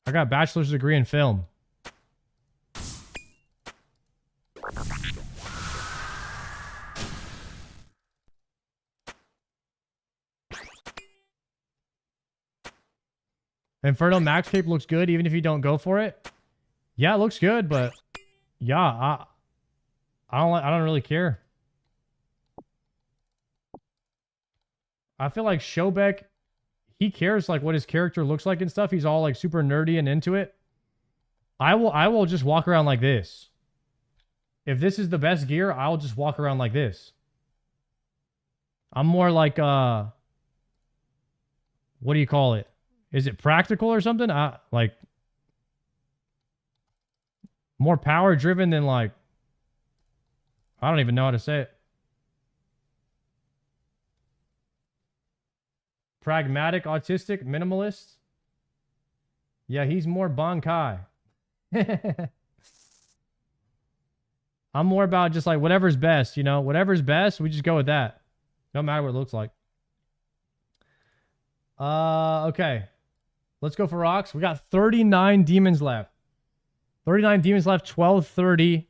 I got a bachelor's degree in film. Inferno Max Cape looks good even if you don't go for it. Yeah, it looks good, but Yeah, I don't really care. I feel like Shobek, he cares like what his character looks like and stuff. He's all like super nerdy and into it. I will just walk around like this. If this is the best gear, I'll just walk around like this. I'm more like what do you call it? Is it practical or something? Like more power driven than like I don't even know how to say it. Pragmatic, autistic, minimalist. Yeah, he's more Bankai. I'm more about just like whatever's best, you know? Whatever's best, we just go with that. No matter what it looks like. Okay. Let's go for rocks. We got 39 demons left. 39 demons left, 12:30.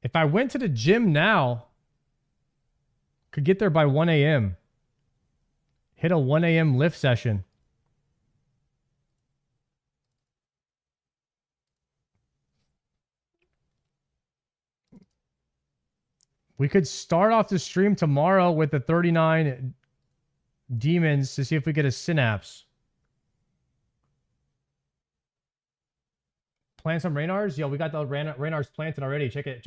If I went to the gym now, could get there by 1 a.m. Hit a 1 a.m. lift session. We could start off the stream tomorrow with the 39 demons to see if we get a synapse. Plant some Raynars? Yo, we got the Raynars planted already. Check it.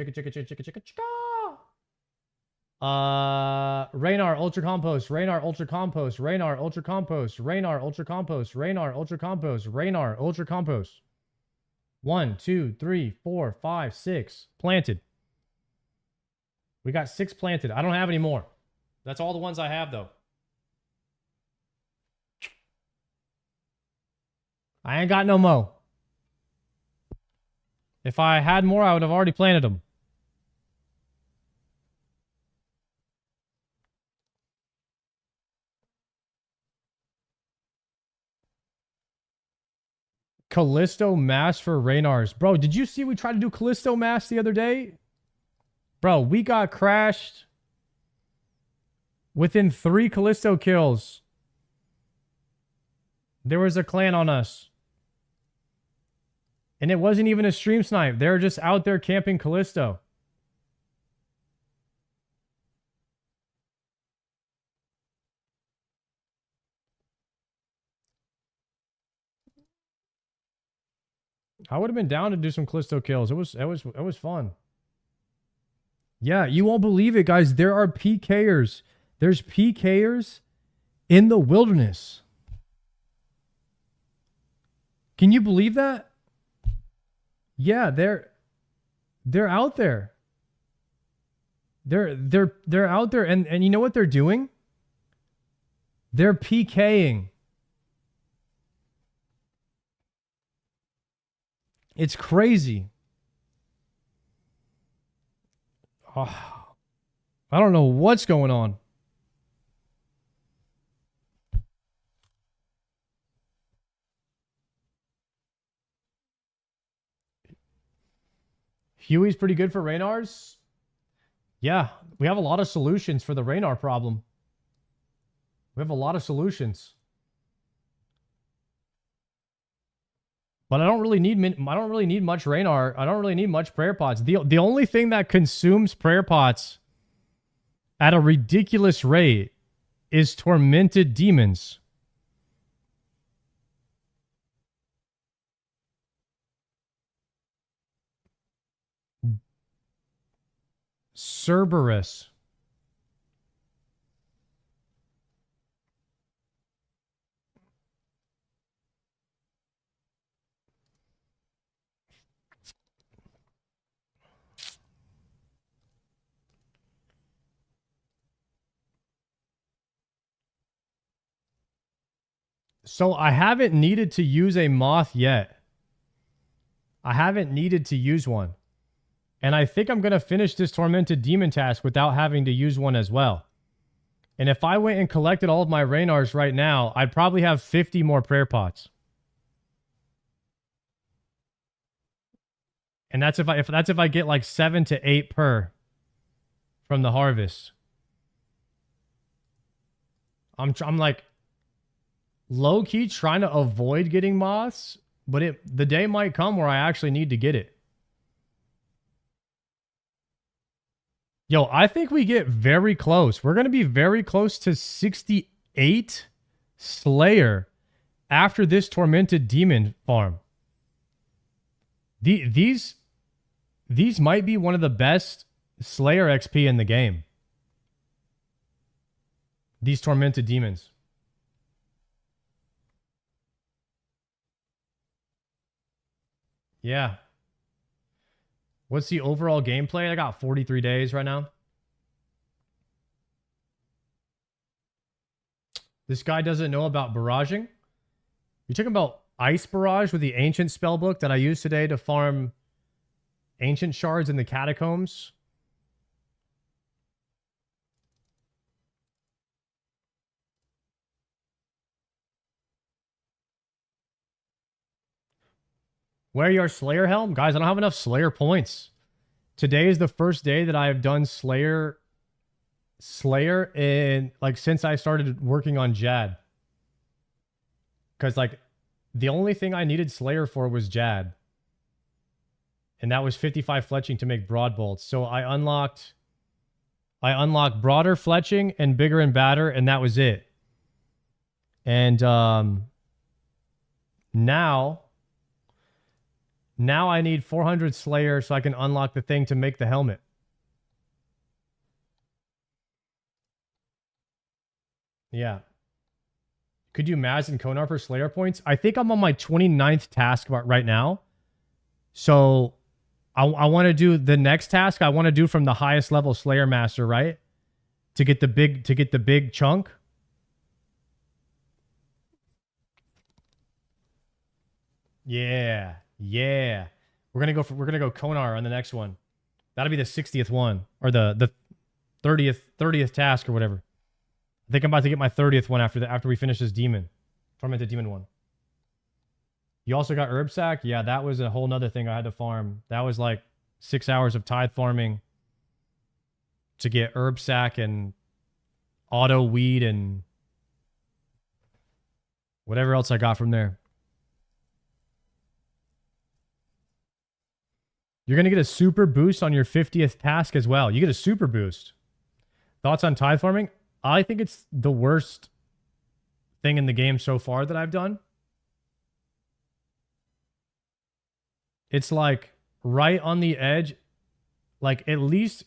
Raynar Ultra Compost, Raynar Ultra Compost, Raynar Ultra Compost, Raynar Ultra Compost, Raynar Ultra Compost, Raynar Ultra Compost. 1, 2, 3, 4, 5, 6. Planted. We got 6 planted. I don't have any more. That's all the ones I have, though. I ain't got no mo. If I had more, I would have already planted them. Callisto Mass for Raynars. Bro, did you see we tried to do Callisto Mass the other day? Bro, we got crashed within 3 Callisto kills. There was a clan on us. And it wasn't even a stream snipe. They were just out there camping Callisto. I would have been down to do some Callisto kills. It was fun. Yeah, you won't believe it, guys. There are PKers. There's PKers in the wilderness. Can you believe that? Yeah, they're out there. They're out there, and you know what they're doing? They're PKing. It's crazy. Oh, I don't know what's going on. Huey's pretty good for Raynars. Yeah, we have a lot of solutions for the Raynar problem. We have a lot of solutions. But I don't really need much Raynar. I don't really need much prayer pots. The only thing that consumes prayer pots at a ridiculous rate is tormented demons. Cerberus. So I haven't needed to use a moth yet. I haven't needed to use one. And I think I'm going to finish this tormented demon task without having to use one as well. And if I went and collected all of my Raynars right now, I'd probably have 50 more prayer pots. And that's if I get like 7 to 8 per from the harvest. I'm like low key trying to avoid getting moths But the day might come where I actually need to get it. Yo, I think we get very close. We're going to be very close to 68 Slayer after this Tormented Demon farm. These might be one of the best Slayer XP in the game. These Tormented Demons. Yeah. What's the overall gameplay? I got 43 days right now. This guy doesn't know about barraging. You're talking about Ice Barrage with the Ancient spellbook that I used today to farm Ancient Shards in the Catacombs. Wear your Slayer helm? Guys, I don't have enough Slayer points. Today is the first day that I have done Slayer in, like, since I started working on Jad. Because, like, the only thing I needed Slayer for was Jad. And that was 55 fletching to make broad bolts. So I unlocked broader fletching and bigger and badder, and that was it. And now I need 400 Slayer so I can unlock the thing to make the helmet. Yeah. Could you Maz and Konar for Slayer points? I think I'm on my 29th task right now. So I want to do the next task. I want to do from the highest level Slayer Master, right? To get the big chunk. Yeah. Yeah. We're going to go Konar on the next one. That'll be the 60th one or the 30th task or whatever. I think I'm about to get my 30th one after we finish this demon. Tormented Demon one. You also got Herb Sack? Yeah, that was a whole nother thing I had to farm. That was like 6 hours of tithe farming to get Herb Sack and Auto Weed and whatever else I got from there. You're going to get a super boost on your 50th task as well. You get a super boost. Thoughts on tithe farming? I think it's the worst thing in the game so far that I've done. It's like right on the edge. Like at least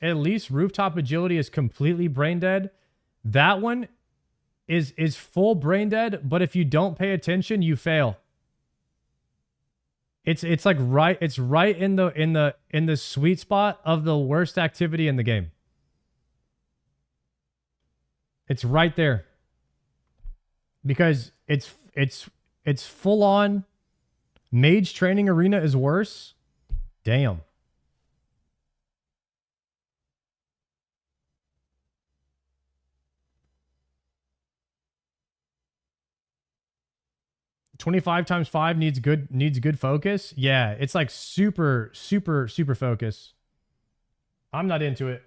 Rooftop Agility is completely brain dead. That one is full brain dead, but if you don't pay attention, you fail. It's like right in the sweet spot of the worst activity in the game. It's right there. Because it's full on Mage Training Arena is worse. Damn. $25 times 5 needs good focus. Yeah, it's like super focus. I'm not into it.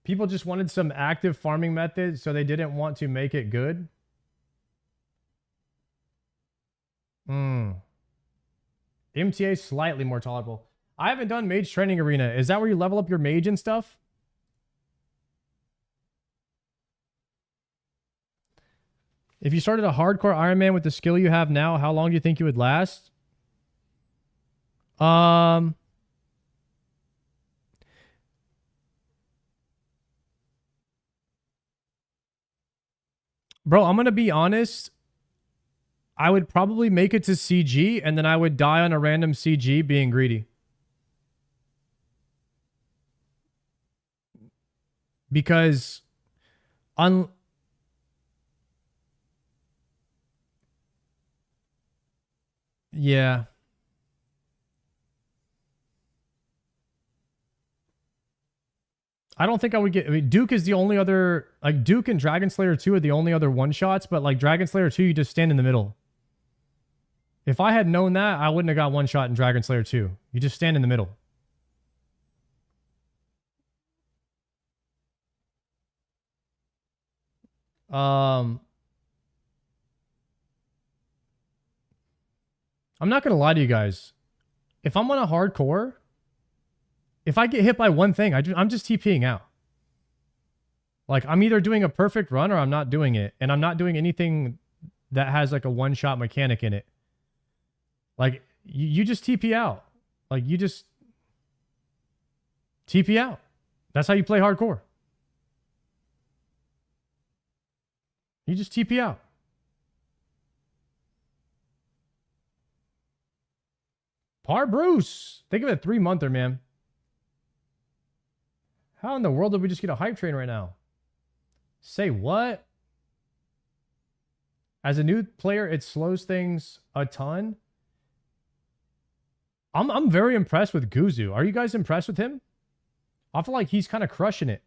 People just wanted some active farming methods, so they didn't want to make it good. MTA slightly more tolerable. I haven't done Mage Training Arena. Is that where you level up your mage and stuff? If you started a hardcore Iron Man with the skill you have now, how long do you think you would last? Bro, I'm going to be honest. I would probably make it to CG, and then I would die on a random CG being greedy. Because yeah. I don't think I would get... I mean, Duke is the only other... Like, Duke and Dragon Slayer 2 are the only other one-shots, but, like, Dragon Slayer 2, you just stand in the middle. If I had known that, I wouldn't have got one shot in Dragon Slayer 2. You just stand in the middle. I'm not going to lie to you guys. If I'm on a hardcore, if I get hit by one thing, I'm just TPing out. Like, I'm either doing a perfect run or I'm not doing it. And I'm not doing anything that has like a one-shot mechanic in it. Like, you just TP out. Like, you just TP out. That's how you play hardcore. You just TP out. Par Bruce. Think of it, 3-monther, man. How in the world did we just get a hype train right now? Say what? As a new player, it slows things a ton. I'm very impressed with Guzu. Are you guys impressed with him? I feel like he's kind of crushing it.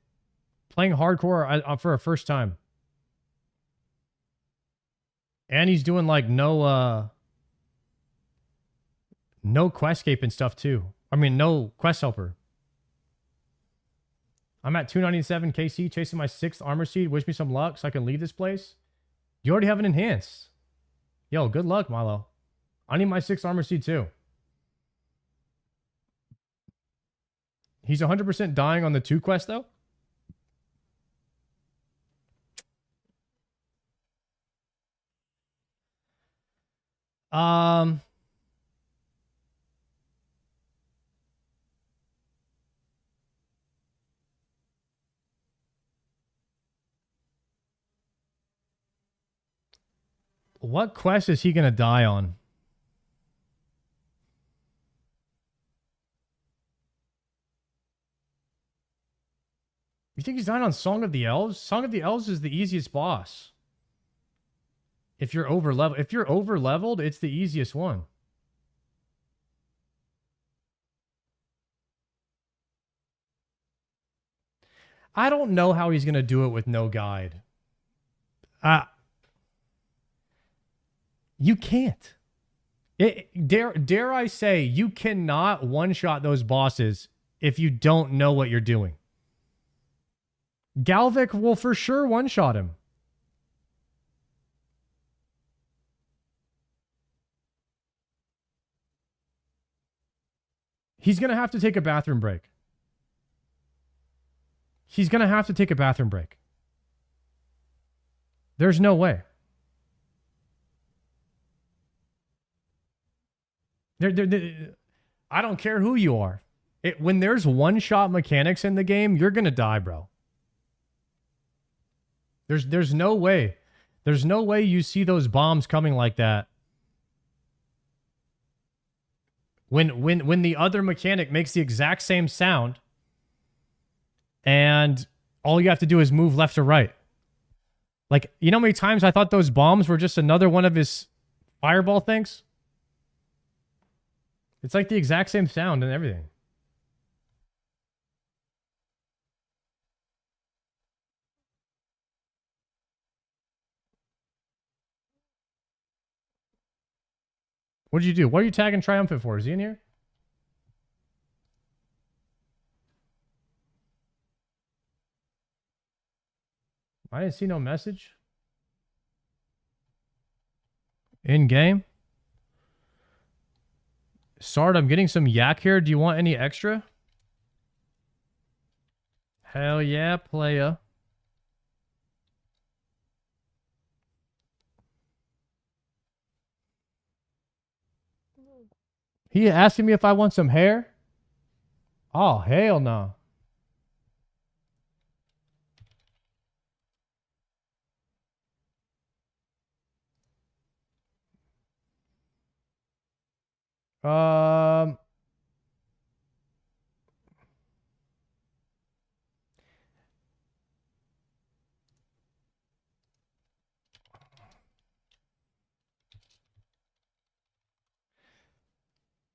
Playing hardcore for a first time. And he's doing like no questscape and stuff too. I mean, no quest helper. I'm at 297 KC chasing my 6th armor seed. Wish me some luck so I can leave this place. You already have an enhance. Yo, good luck, Milo. I need my 6th armor seed too. He's 100% dying on the 2 quest though. What quest is he going to die on? You think he's dying on Song of the Elves? Song of the Elves is the easiest boss. If you're over leveled, it's the easiest one. I don't know how he's going to do it with no guide. You can't. Dare I say, you cannot one-shot those bosses if you don't know what you're doing. Galvik will for sure one-shot him. He's going to have to take a bathroom break. He's going to have to take a bathroom break. There's no way. I don't care who you are. When there's one-shot mechanics in the game, you're going to die, bro. There's no way. There's no way you see those bombs coming like that. When the other mechanic makes the exact same sound and all you have to do is move left or right. Like, you know how many times I thought those bombs were just another one of his fireball things? It's like the exact same sound and everything. What did you do? What are you tagging Triumphant for? Is he in here? I didn't see no message. In game. Sard, I'm getting some yak here. Do you want any extra? Hell yeah, playa. He asking me if I want some hair? Oh, hell no.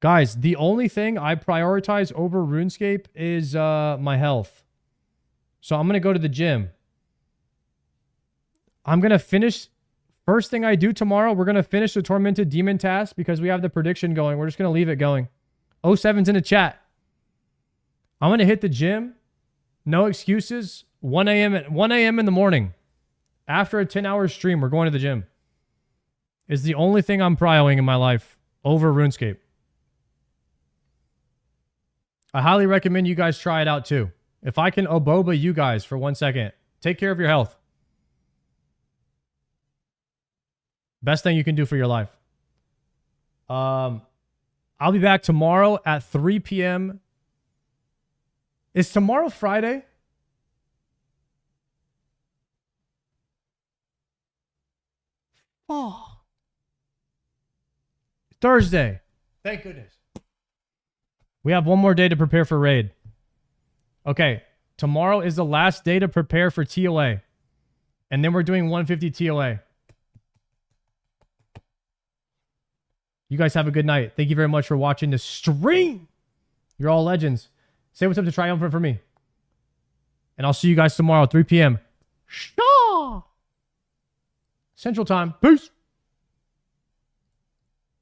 Guys, the only thing I prioritize over RuneScape is my health. So I'm going to go to the gym. I'm going to finish... First thing I do tomorrow, we're going to finish the Tormented Demon task because we have the prediction going. We're just going to leave it going. 07's in the chat. I'm going to hit the gym. No excuses. 1 a.m. in the morning. After a 10-hour stream, we're going to the gym. It's the only thing I'm prioing in my life over RuneScape. I highly recommend you guys try it out too. If I can oboba you guys for 1 second, take care of your health. Best thing you can do for your life. I'll be back tomorrow at 3 p.m. Is tomorrow Friday? Oh. Thursday. Thank goodness. We have one more day to prepare for raid. Okay. Tomorrow is the last day to prepare for TOA. And then we're doing 150 TOA. You guys have a good night. Thank you very much for watching the stream. You're all legends. Say what's up to Triumphant for me. And I'll see you guys tomorrow, 3 p.m. Shaw! Central Time. Peace.